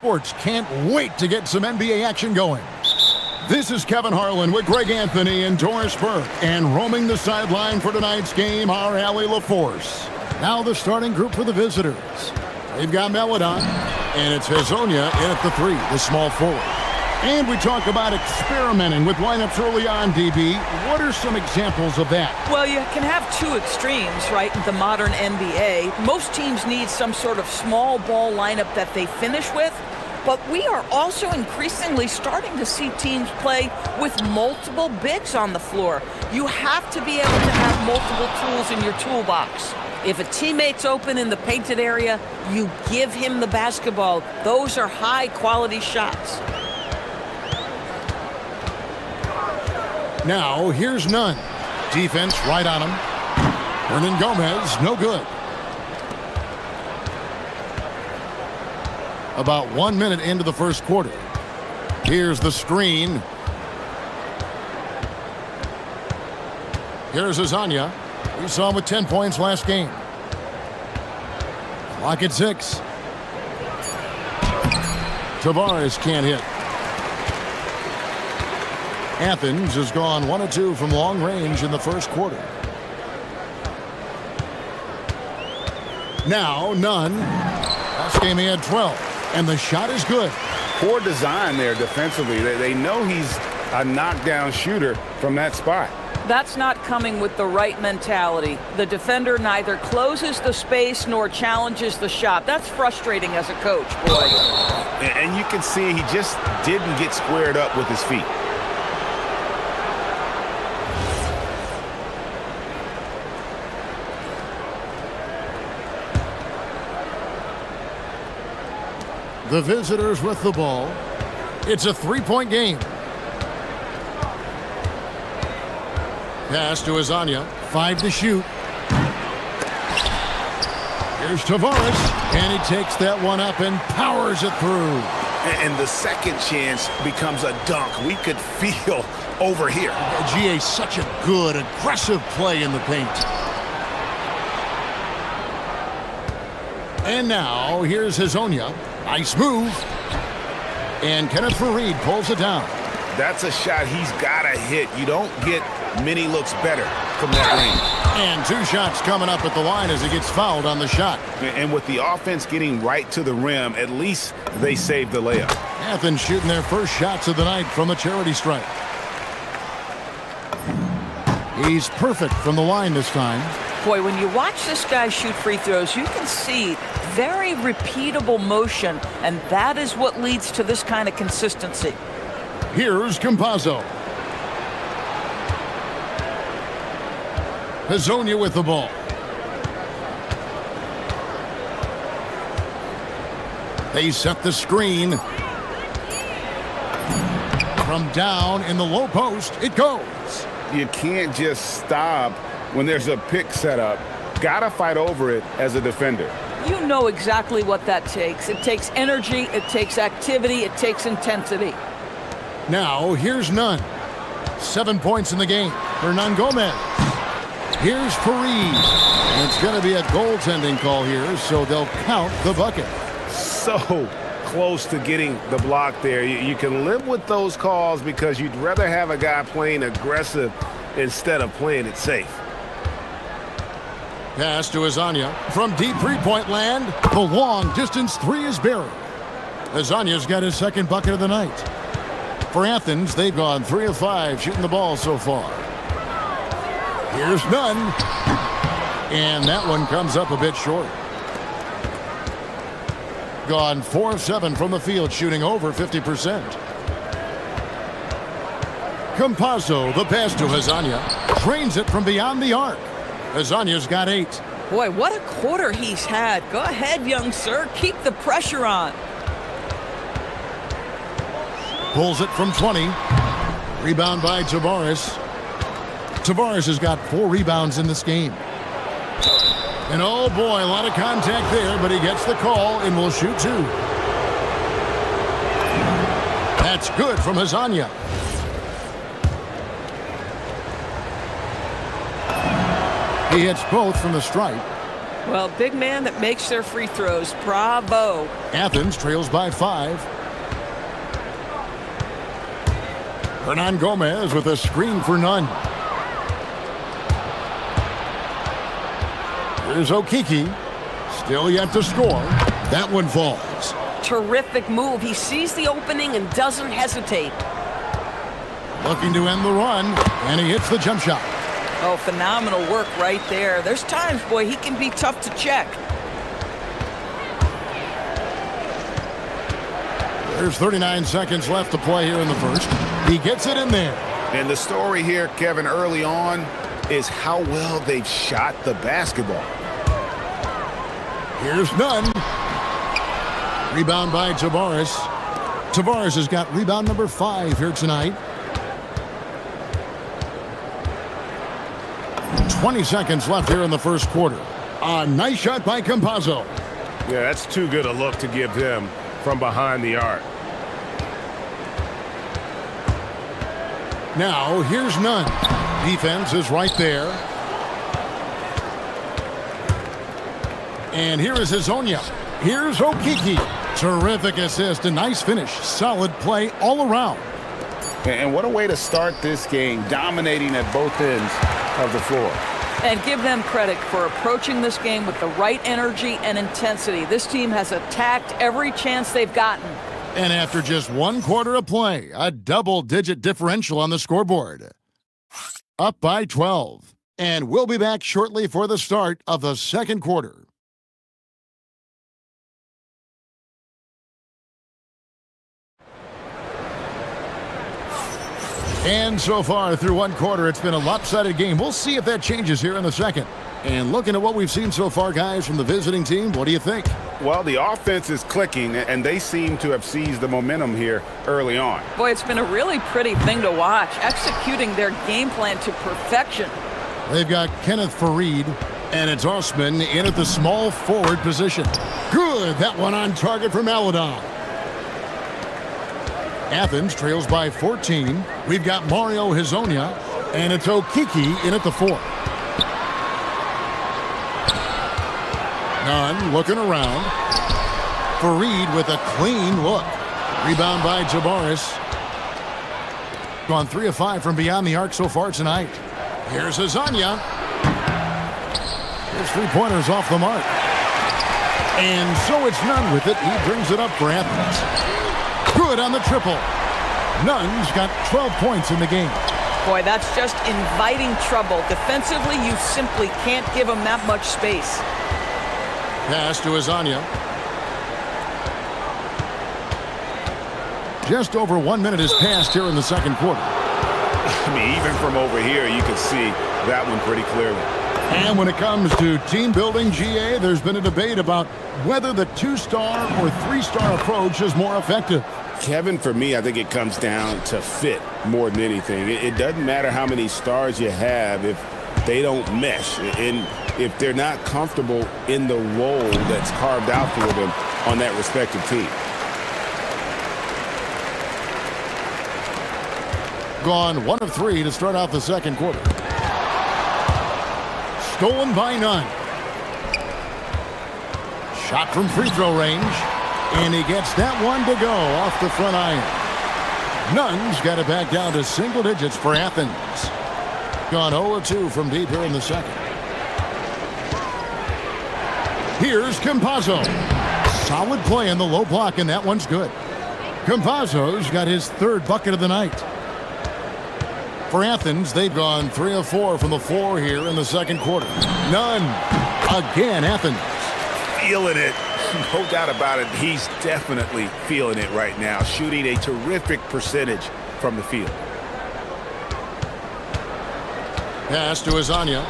Sports can't wait to get some NBA action going. This is Kevin Harlan with Greg Anthony and Doris Burke. And roaming the sideline for tonight's game, our Allie LaForce. Now the starting group for the visitors. They've got Melodon, and it's Hazonia in at the 3, the small forward. And we talk about experimenting with lineups early on, DB. What are some examples of that? Well, you can have two extremes, right, in the modern NBA. Most teams need some sort of small ball lineup that they finish with. But we are also increasingly starting to see teams play with multiple bigs on the floor. You have to be able to have multiple tools in your toolbox. If a teammate's open in the painted area, you give him the basketball. Those are high-quality shots. Now, here's Nunn. Defense right on him. Hernan Gomez, no good. About 1 minute into the first quarter. Here's the screen. Here's Azania. We saw him with 10 points last game. Clock at 6. Tavares can't hit. Athens has gone 1 of 2 from long range in the first quarter. Now, Nunn. Last game he had 12. And the shot is good. Poor design there defensively. They know he's a knockdown shooter from that spot. That's not coming with the right mentality. The defender neither closes the space nor challenges the shot. That's frustrating as a coach, boy. And you can see he just didn't get squared up with his feet. The visitors with the ball. It's a 3-point game. Pass to Azania. 5 to shoot. Here's Tavares. And he takes that one up and powers it through. And the second chance becomes a dunk. We could feel over here. GA, such a good, aggressive play in the paint. And now, here's Hazonia. Nice move. And Kenneth Fareed pulls it down. That's a shot he's got to hit. You don't get many looks better from that range. And 2 shots coming up at the line as he gets fouled on the shot. And with the offense getting right to the rim, at least they saved the layup. Athens shooting their first shots of the night from the charity stripe. He's perfect from the line this time. Boy, when you watch this guy shoot free throws, you can see very repeatable motion, and that is what leads to this kind of consistency. Here's Campazzo. Hazonia with the ball. They set the screen. From down in the low post, it goes. You can't just stop when there's a pick set up. Gotta fight over it as a defender. You know exactly what that takes. It takes energy, it takes activity, it takes intensity. Now, here's Nunn. 7 points in the game for Hernan Gomez. Here's Fareed. And it's going to be a goaltending call here, so they'll count the bucket. So close to getting the block there. You can live with those calls because you'd rather have a guy playing aggressive instead of playing it safe. Pass to Azania. From deep three-point land, the long-distance 3 is buried. Azania's got his second bucket of the night. For Athens, they've gone 3 of 5 shooting the ball so far. Here's Nunn. And that one comes up a bit short. Gone 4 of 7 from the field, shooting over 50%. Campazzo, the pass to Hazonia. Trains it from beyond the arc. Hazania's got 8. Boy, what a quarter he's had. Go ahead, young sir. Keep the pressure on. Pulls it from 20. Rebound by Tavares. Tavares has got 4 rebounds in this game. And oh boy, a lot of contact there, but he gets the call and will shoot 2. That's good from Hazonia. He hits both from the stripe. Well, big man that makes their free throws. Bravo. Athens trails by 5. Hernan Gomez with a screen for none. Here's Okiki. Still yet to score. That one falls. Terrific move. He sees the opening and doesn't hesitate. Looking to end the run, and he hits the jump shot. Oh, phenomenal work right there. There's times, boy, he can be tough to check. There's 39 seconds left to play here in the first. He gets it in there. And the story here, Kevin, early on is how well they've shot the basketball. Here's none. Rebound by Tavares. Tavares has got rebound number 5 here tonight. 20 seconds left here in the first quarter. A nice shot by Campazzo. Yeah, that's too good a look to give him from behind the arc. Now, here's none. Defense is right there. And here is Hazonia. Here's Okiki. Terrific assist, a nice finish. Solid play all around. And what a way to start this game, dominating at both ends of the floor. And give them credit for approaching this game with the right energy and intensity. This team has attacked every chance they've gotten. And after just one quarter of play, a double-digit differential on the scoreboard. Up by 12. And we'll be back shortly for the start of the second quarter. And so far through one quarter, it's been a lopsided game. We'll see if that changes here in the second. And looking at what we've seen so far, guys, from the visiting team, what do you think? Well, the offense is clicking, and they seem to have seized the momentum here early on. Boy, it's been a really pretty thing to watch, executing their game plan to perfection. They've got Kenneth Fareed, and it's Osman in at the small forward position. Good, that one on target for Maladon. Athens trails by 14. We've got Mario Hazonia, and it's Okiki in at the 4. Nunn looking around. Fareed with a clean look. Rebound by Tavares. Gone 3 of 5 from beyond the arc so far tonight. Here's Hazonia. His 3-pointers off the mark. And so it's Nunn with it. He brings it up for Athens. Good on the triple. Nunn's got 12 points in the game. Boy, that's just inviting trouble. Defensively, you simply can't give him that much space. Pass to Hazonia. Just over 1 minute has passed here in the second quarter. I mean, even from over here, you can see that one pretty clearly. And when it comes to team building, GA, there's been a debate about whether the 2-star or 3-star approach is more effective. Kevin, for me, I think it comes down to fit more than anything. It doesn't matter how many stars you have if they don't mesh. And if they're not comfortable in the role that's carved out for them on that respective team. Gone 1 of 3 to start out the second quarter. Stolen by Nunn. Shot from free throw range. And he gets that one to go off the front iron. Nunn's got it back down to single digits for Athens. Gone 0-2 from deep here in the second. Here's Campazzo. Solid play in the low block, and that one's good. Campazzo's got his 3rd bucket of the night. For Athens, they've gone 3 of 4 from the floor here in the second quarter. Nunn. Again, Athens. Feeling it. No doubt about it. He's definitely feeling it right now. Shooting a terrific percentage from the field. Pass to Hazonia.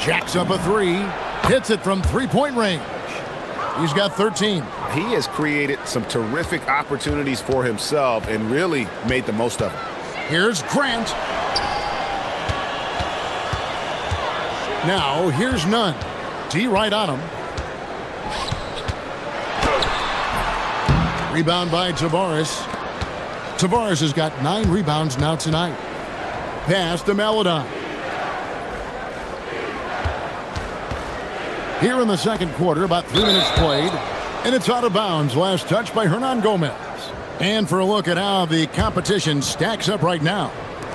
Jacks up a 3. Hits it from 3-point range. He's got 13. He has created some terrific opportunities for himself and really made the most of them. Here's Grant. Now, here's Nunn. D right on him. Rebound by Tavares. Tavares has got 9 rebounds now tonight. Pass to Maladon. Here in the second quarter, about 3 minutes played, and it's out of bounds. Last touch by Hernan Gomez. And for a look at how the competition stacks up right now,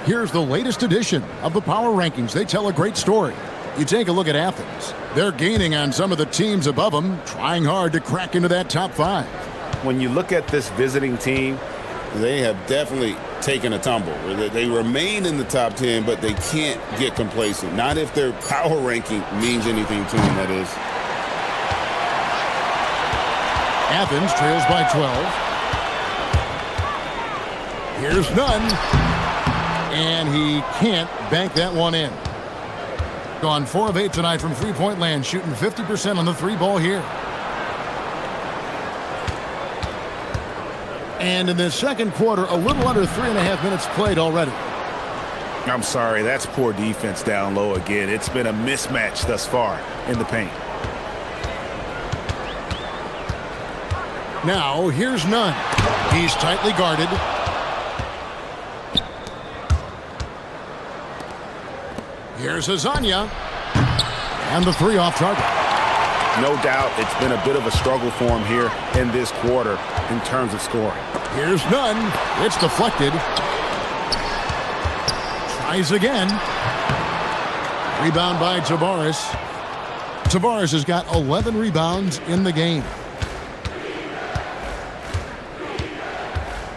here's the latest edition of the Power Rankings. They tell a great story. You take a look at Athens. They're gaining on some of the teams above them, trying hard to crack into that top 5. When you look at this visiting team, they have definitely taken a tumble. They remain in the top 10, but they can't get complacent. Not if their power ranking means anything to them, that is. Athens trails by 12. Here's none. And he can't bank that one in. Gone 4 of 8 tonight from three-point land, shooting 50% on the 3-ball here. And in this second quarter, a little under 3.5 minutes played already. I'm sorry, that's poor defense down low again. It's been a mismatch thus far in the paint. Now, here's none. He's tightly guarded. Here's Azania. And the 3 off target. No doubt it's been a bit of a struggle for him here in this quarter in terms of scoring. Here's none. It's deflected. Tries again. Rebound by Tavares. Tavares has got 11 rebounds in the game.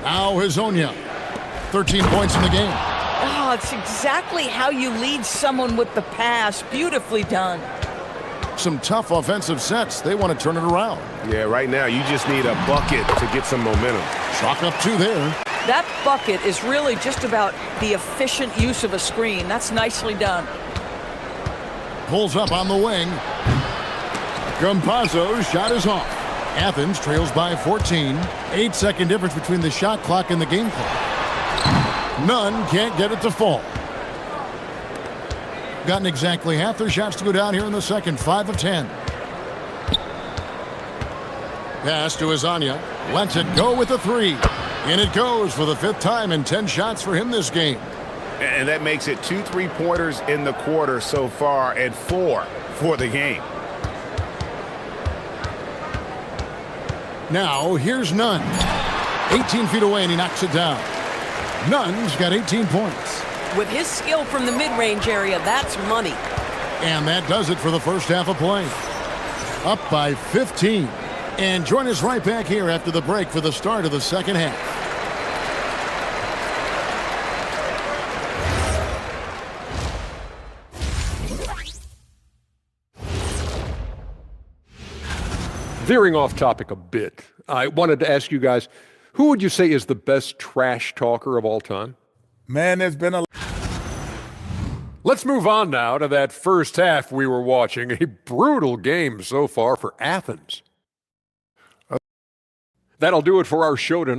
Now Hazonia. 13 points in the game. Oh, it's exactly how you lead someone with the pass. Beautifully done. Some tough offensive sets. They want to turn it around. Yeah, right now you just need a bucket to get some momentum. Chalk up 2 there. That bucket is really just about the efficient use of a screen. That's nicely done. Pulls up on the wing. Campazzo's shot is off. Athens trails by 14. 8-second difference between the shot clock and the game clock. None can't get it to fall. Gotten exactly half their shots to go down here in the second. 5 of 10. Pass to Azania. Lets it go with a 3. And it goes for the 5th time in 10 shots for him this game. And that makes it 2 3-pointers in the quarter so far and 4 for the game. Now, here's Nunn. 18 feet away, and he knocks it down. Nunn's got 18 points. With his skill from the mid-range area, that's money. And that does it for the first half of play. Up by 15. And join us right back here after the break for the start of the second half. Veering off topic a bit, I wanted to ask you guys, who would you say is the best trash talker of all time? Man, there's been a... Let's move on now to that first half we were watching. A brutal game so far for Athens. That'll do it for our show tonight.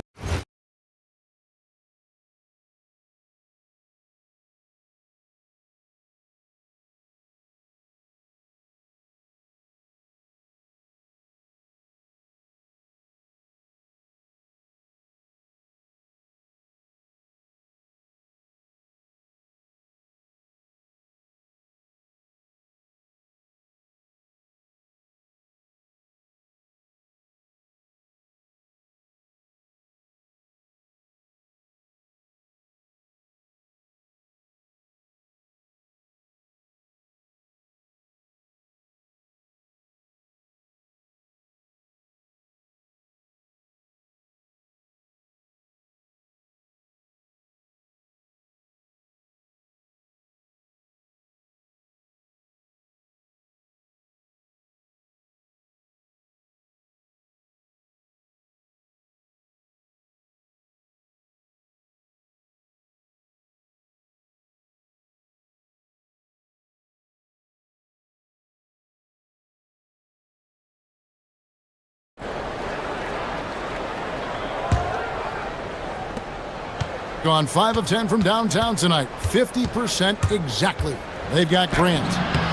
Gone 5 of 10 from downtown tonight. 50% exactly. They've got Grant.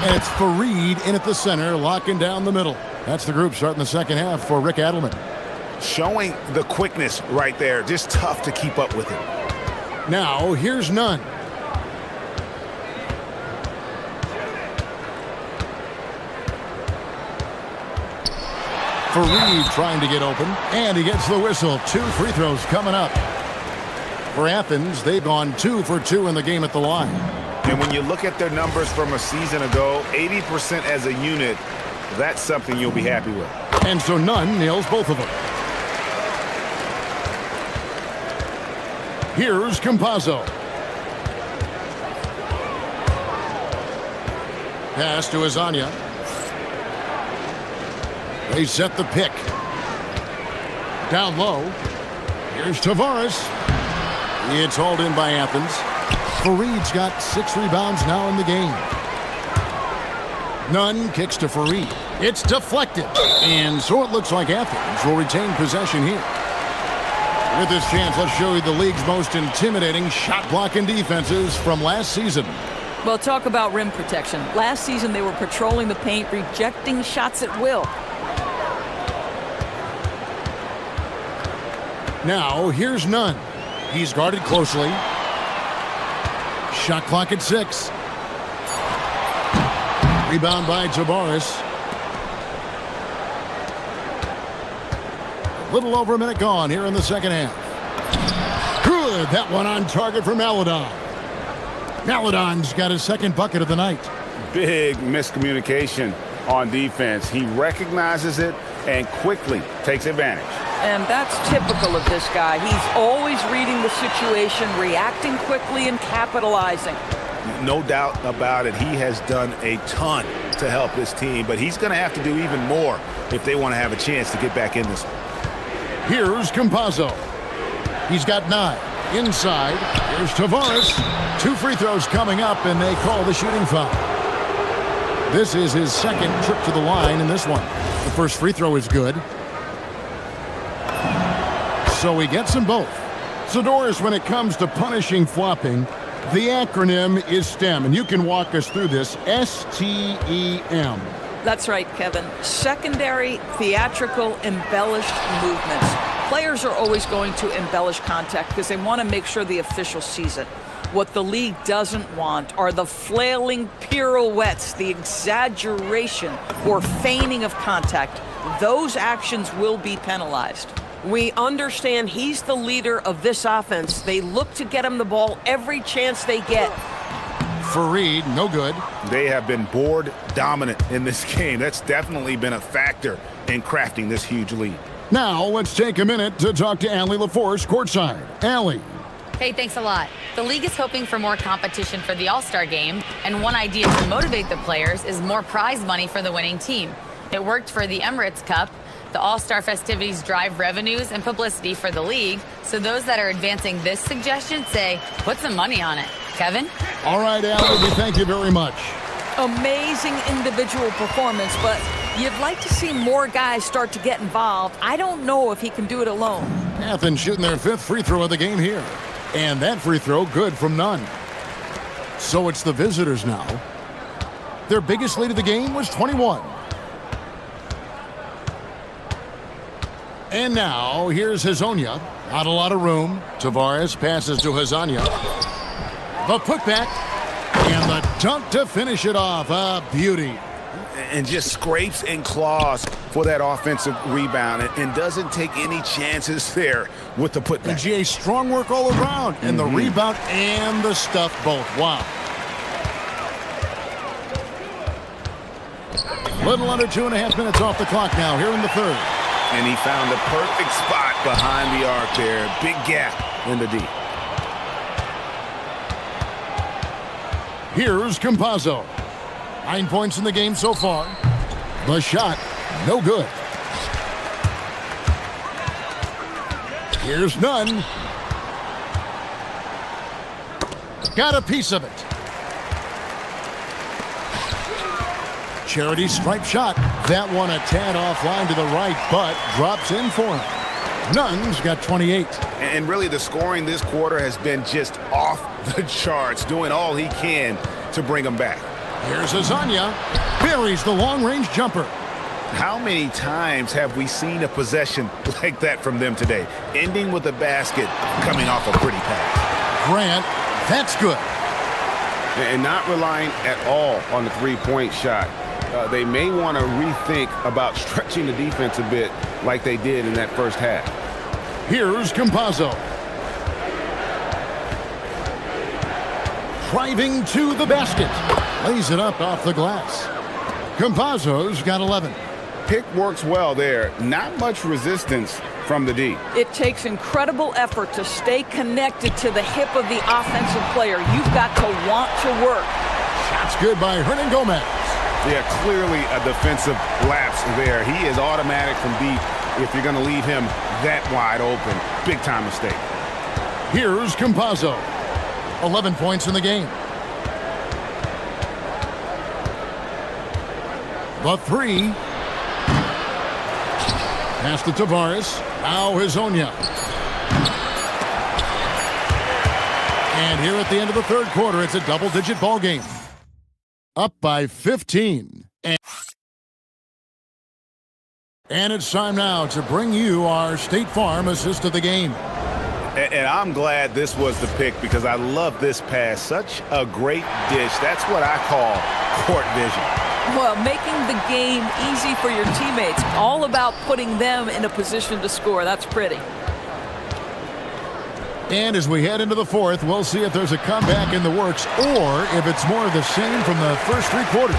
And it's Fareed in at the center, locking down the middle. That's the group starting the second half for Rick Adelman. Showing the quickness right there. Just tough to keep up with it. Now, here's Nunn. Fareed trying to get open, and he gets the whistle. 2 free throws coming up. For Athens, they've gone 2 for 2 in the game at the line. And when you look at their numbers from a season ago, 80% as a unit, that's something you'll be happy with. And so Nunn nails both of them. Here's Campazzo. Pass to Azania. They set the pick. Down low. Here's Tavares. It's hauled in by Athens. Fareed's got 6 rebounds now in the game. Nunn kicks to Fareed. It's deflected. And so it looks like Athens will retain possession here. With this chance, let's show you the league's most intimidating shot blocking defenses from last season. Well, talk about rim protection. Last season, they were patrolling the paint, rejecting shots at will. Now, here's Nunn. He's guarded closely. Shot clock at 6. Rebound by Tavares. A little over a minute gone here in the second half. Good. That one on target for Maladon. Maladon's got his second bucket of the night. Big miscommunication on defense. He recognizes it and quickly takes advantage. And that's typical of this guy. He's always reading the situation, reacting quickly, and capitalizing. No doubt about it. He has done a ton to help this team, but he's going to have to do even more if they want to have a chance to get back in this one. Here's Campazzo. He's got 9. Inside, here's Tavares. 2 free throws coming up, and they call the shooting foul. This is his second trip to the line in this one. The first free throw is good. So he gets them both. So, Doris, when it comes to punishing flopping, the acronym is STEM, and you can walk us through this. STEM. That's right, Kevin. Secondary, theatrical, embellished movements. Players are always going to embellish contact because they want to make sure the official sees it. What the league doesn't want are the flailing pirouettes, the exaggeration or feigning of contact. Those actions will be penalized. We understand he's the leader of this offense. They look to get him the ball every chance they get. Fareed, no good. They have been board dominant in this game. That's definitely been a factor in crafting this huge lead. Now, let's take a minute to talk to Allie LaForce courtside. Allie. Hey, thanks a lot. The league is hoping for more competition for the All-Star game, and one idea to motivate the players is more prize money for the winning team. It worked for the Emirates Cup. The All-Star festivities drive revenues and publicity for the league, so those that are advancing this suggestion say, put some money on it. Kevin? All right, Allie, we thank you very much. Amazing individual performance, but you'd like to see more guys start to get involved. I don't know if he can do it alone. Athens shooting their 5th free throw of the game here. And that free throw good from Nunn. So it's the visitors now. Their biggest lead of the game was 21. And now, here's Hazonia. Not a lot of room. Tavares passes to Hazania. The putback. And the dunk to finish it off. A beauty. And just scrapes and claws for that offensive rebound and doesn't take any chances there with the putback. And GA, strong work all around. And the rebound and the stuff both. Wow. Little under 2.5 minutes off the clock now here in the third. And he found the perfect spot behind the arc there. Big gap in the D. Here's Campazzo. 9 points in the game so far. The shot, no good. Here's Nunn. Got a piece of it. Charity stripe shot. That one a tad offline to the right, but drops in for him. Nunn's got 28. And really the scoring this quarter has been just off the charts, doing all he can to bring them back. Here's Azania. Buries the long-range jumper. How many times have we seen a possession like that from them today, ending with a basket coming off a pretty pass? Grant, that's good. And not relying at all on the three-point shot. They may want to rethink about stretching the defense a bit like they did in that first half. Here's Campazzo. Driving to the basket. Lays it up off the glass. Campazzo's got 11. Pick works well there. Not much resistance from the D. It takes incredible effort to stay connected to the hip of the offensive player. You've got to want to work. Shot's good by Hernan Gomez. Yeah, clearly a defensive lapse there. He is automatic from deep if you're going to leave him that wide open. Big time mistake. Here's Campazzo. 11 points in the game. The three. Pass to Tavares. Now Hezonja. And here at the end of the third quarter, it's a double-digit ball game. Up by 15. And it's time now to bring you our State Farm assist of the game. And I'm glad this was the pick because I love this pass. Such a great dish. That's what I call court vision. Well, making the game easy for your teammates. All about putting them in a position to score. That's pretty. And as we head into the fourth, we'll see if there's a comeback in the works or if it's more of the same from the first three quarters.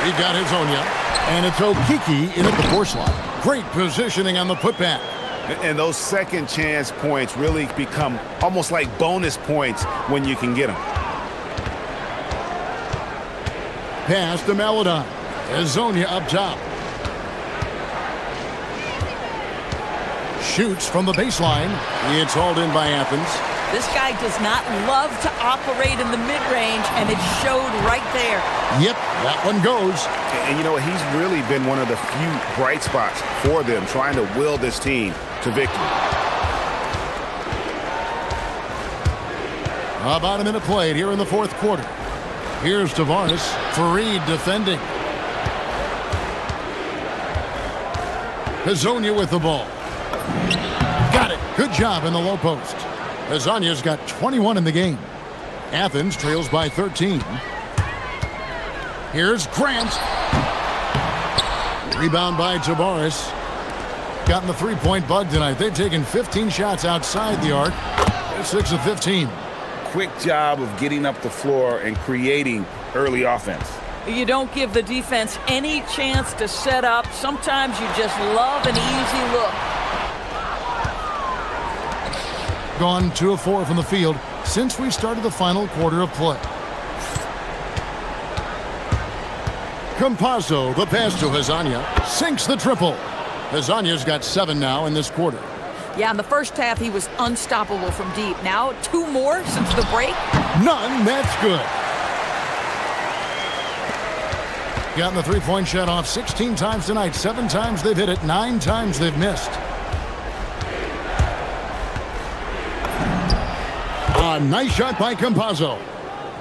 We've got Hezonja, and it's Okiki in at the 4 slot. Great positioning on the putback. And those second chance points really become almost like bonus points when you can get them. Pass to Maladon. Hezonja up top. Shoots from the baseline. It's hauled in by Athens. This guy does not love to operate in the mid-range, and it showed right there. Yep, that one goes. And you know, he's really been one of the few bright spots for them, trying to will this team to victory. About a minute played here in the fourth quarter. Here's Tavares. Fareed defending. Hezonja with the ball. Got it. Good job in the low post. Hezonja's got 21 in the game. Athens trails by 13. Here's Grant. Rebound by Tavares. Gotten the three-point bug tonight. They've taken 15 shots outside the arc. They're 6 of 15. Quick job of getting up the floor and creating early offense. You don't give the defense any chance to set up. Sometimes you just love an easy look. Gone 2 of 4 from the field since we started the final quarter of play. Campazzo, the pass to Hezonja, sinks the triple. Hezonja's got 7 now in this quarter. Yeah, in the first half, he was unstoppable from deep. Now, 2 more since the break. None, that's good. Gotten the three-point shot off 16 times tonight. 7 times they've hit it, 9 times they've missed. A nice shot by Campazzo.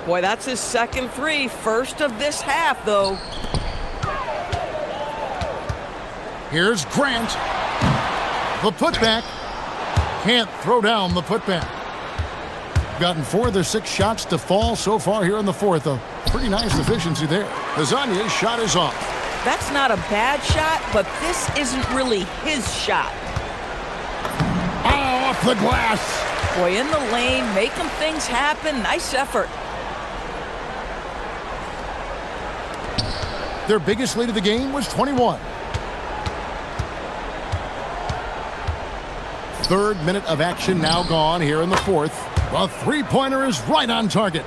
Boy, that's his second 3. First of this half, though. Here's Grant. The putback. Can't throw down the putback. Gotten 4 of their 6 shots to fall so far here in the fourth. A pretty nice efficiency there. Hezonja's shot is off. That's not a bad shot, but this isn't really his shot. Oh, off the glass. Boy, in the lane, making things happen. Nice effort. Their biggest lead of the game was 21. Third minute of action now gone here in the fourth. The three-pointer is right on target.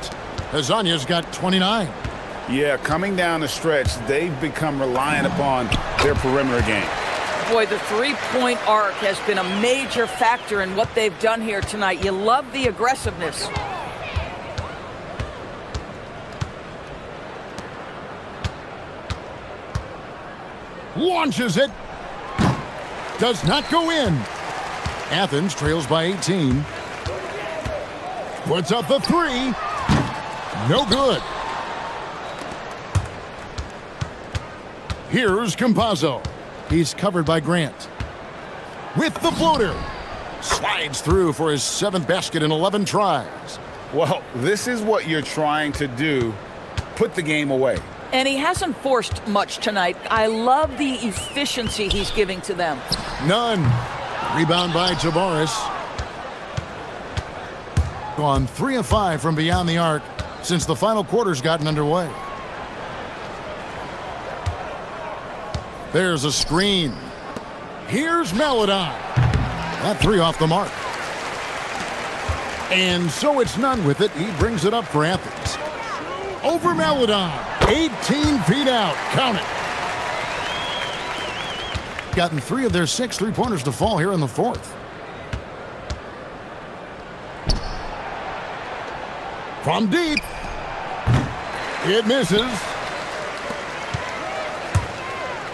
Hezonja's got 29. Yeah, coming down the stretch, they've become reliant upon their perimeter game. Boy, the three-point arc has been a major factor in what they've done here tonight. You love the aggressiveness. Launches it. Does not go in. Athens trails by 18. Puts up the 3. No good. Here's Campazzo. He's covered by Grant. With the floater. Slides through for his 7th basket in 11 tries. Well, this is what you're trying to do. Put the game away. And he hasn't forced much tonight. I love the efficiency he's giving to them. None. Rebound by Tavares. Gone 3 of 5 from beyond the arc since the final quarter's gotten underway. There's a screen. Here's Melodon. That 3 off the mark. And so it's none with it. He brings it up for Athens. Over Melodon. 18 feet out. Count it. Gotten 3 of their 6 3-pointers to fall here in the fourth. From deep. It misses.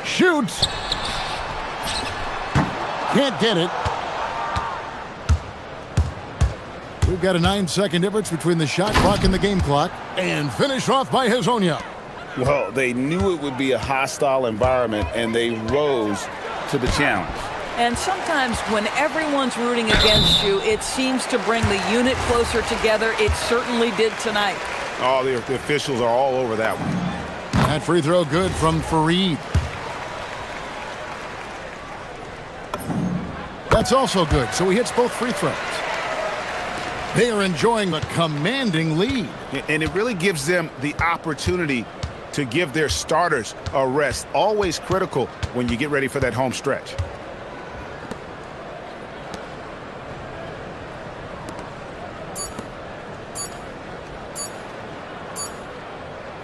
Shoots. Can't get it. We've got a 9-second difference between the shot clock and the game clock. And finish off by Hezonja. Well, they knew it would be a hostile environment, and they rose to the challenge. And sometimes when everyone's rooting against you, it seems to bring the unit closer together. It certainly did tonight. Oh, the officials are all over that one. That free throw good from Fareed. That's also good, so he hits both free throws. They are enjoying a commanding lead. And it really gives them the opportunity to give their starters a rest. Always critical when you get ready for that home stretch.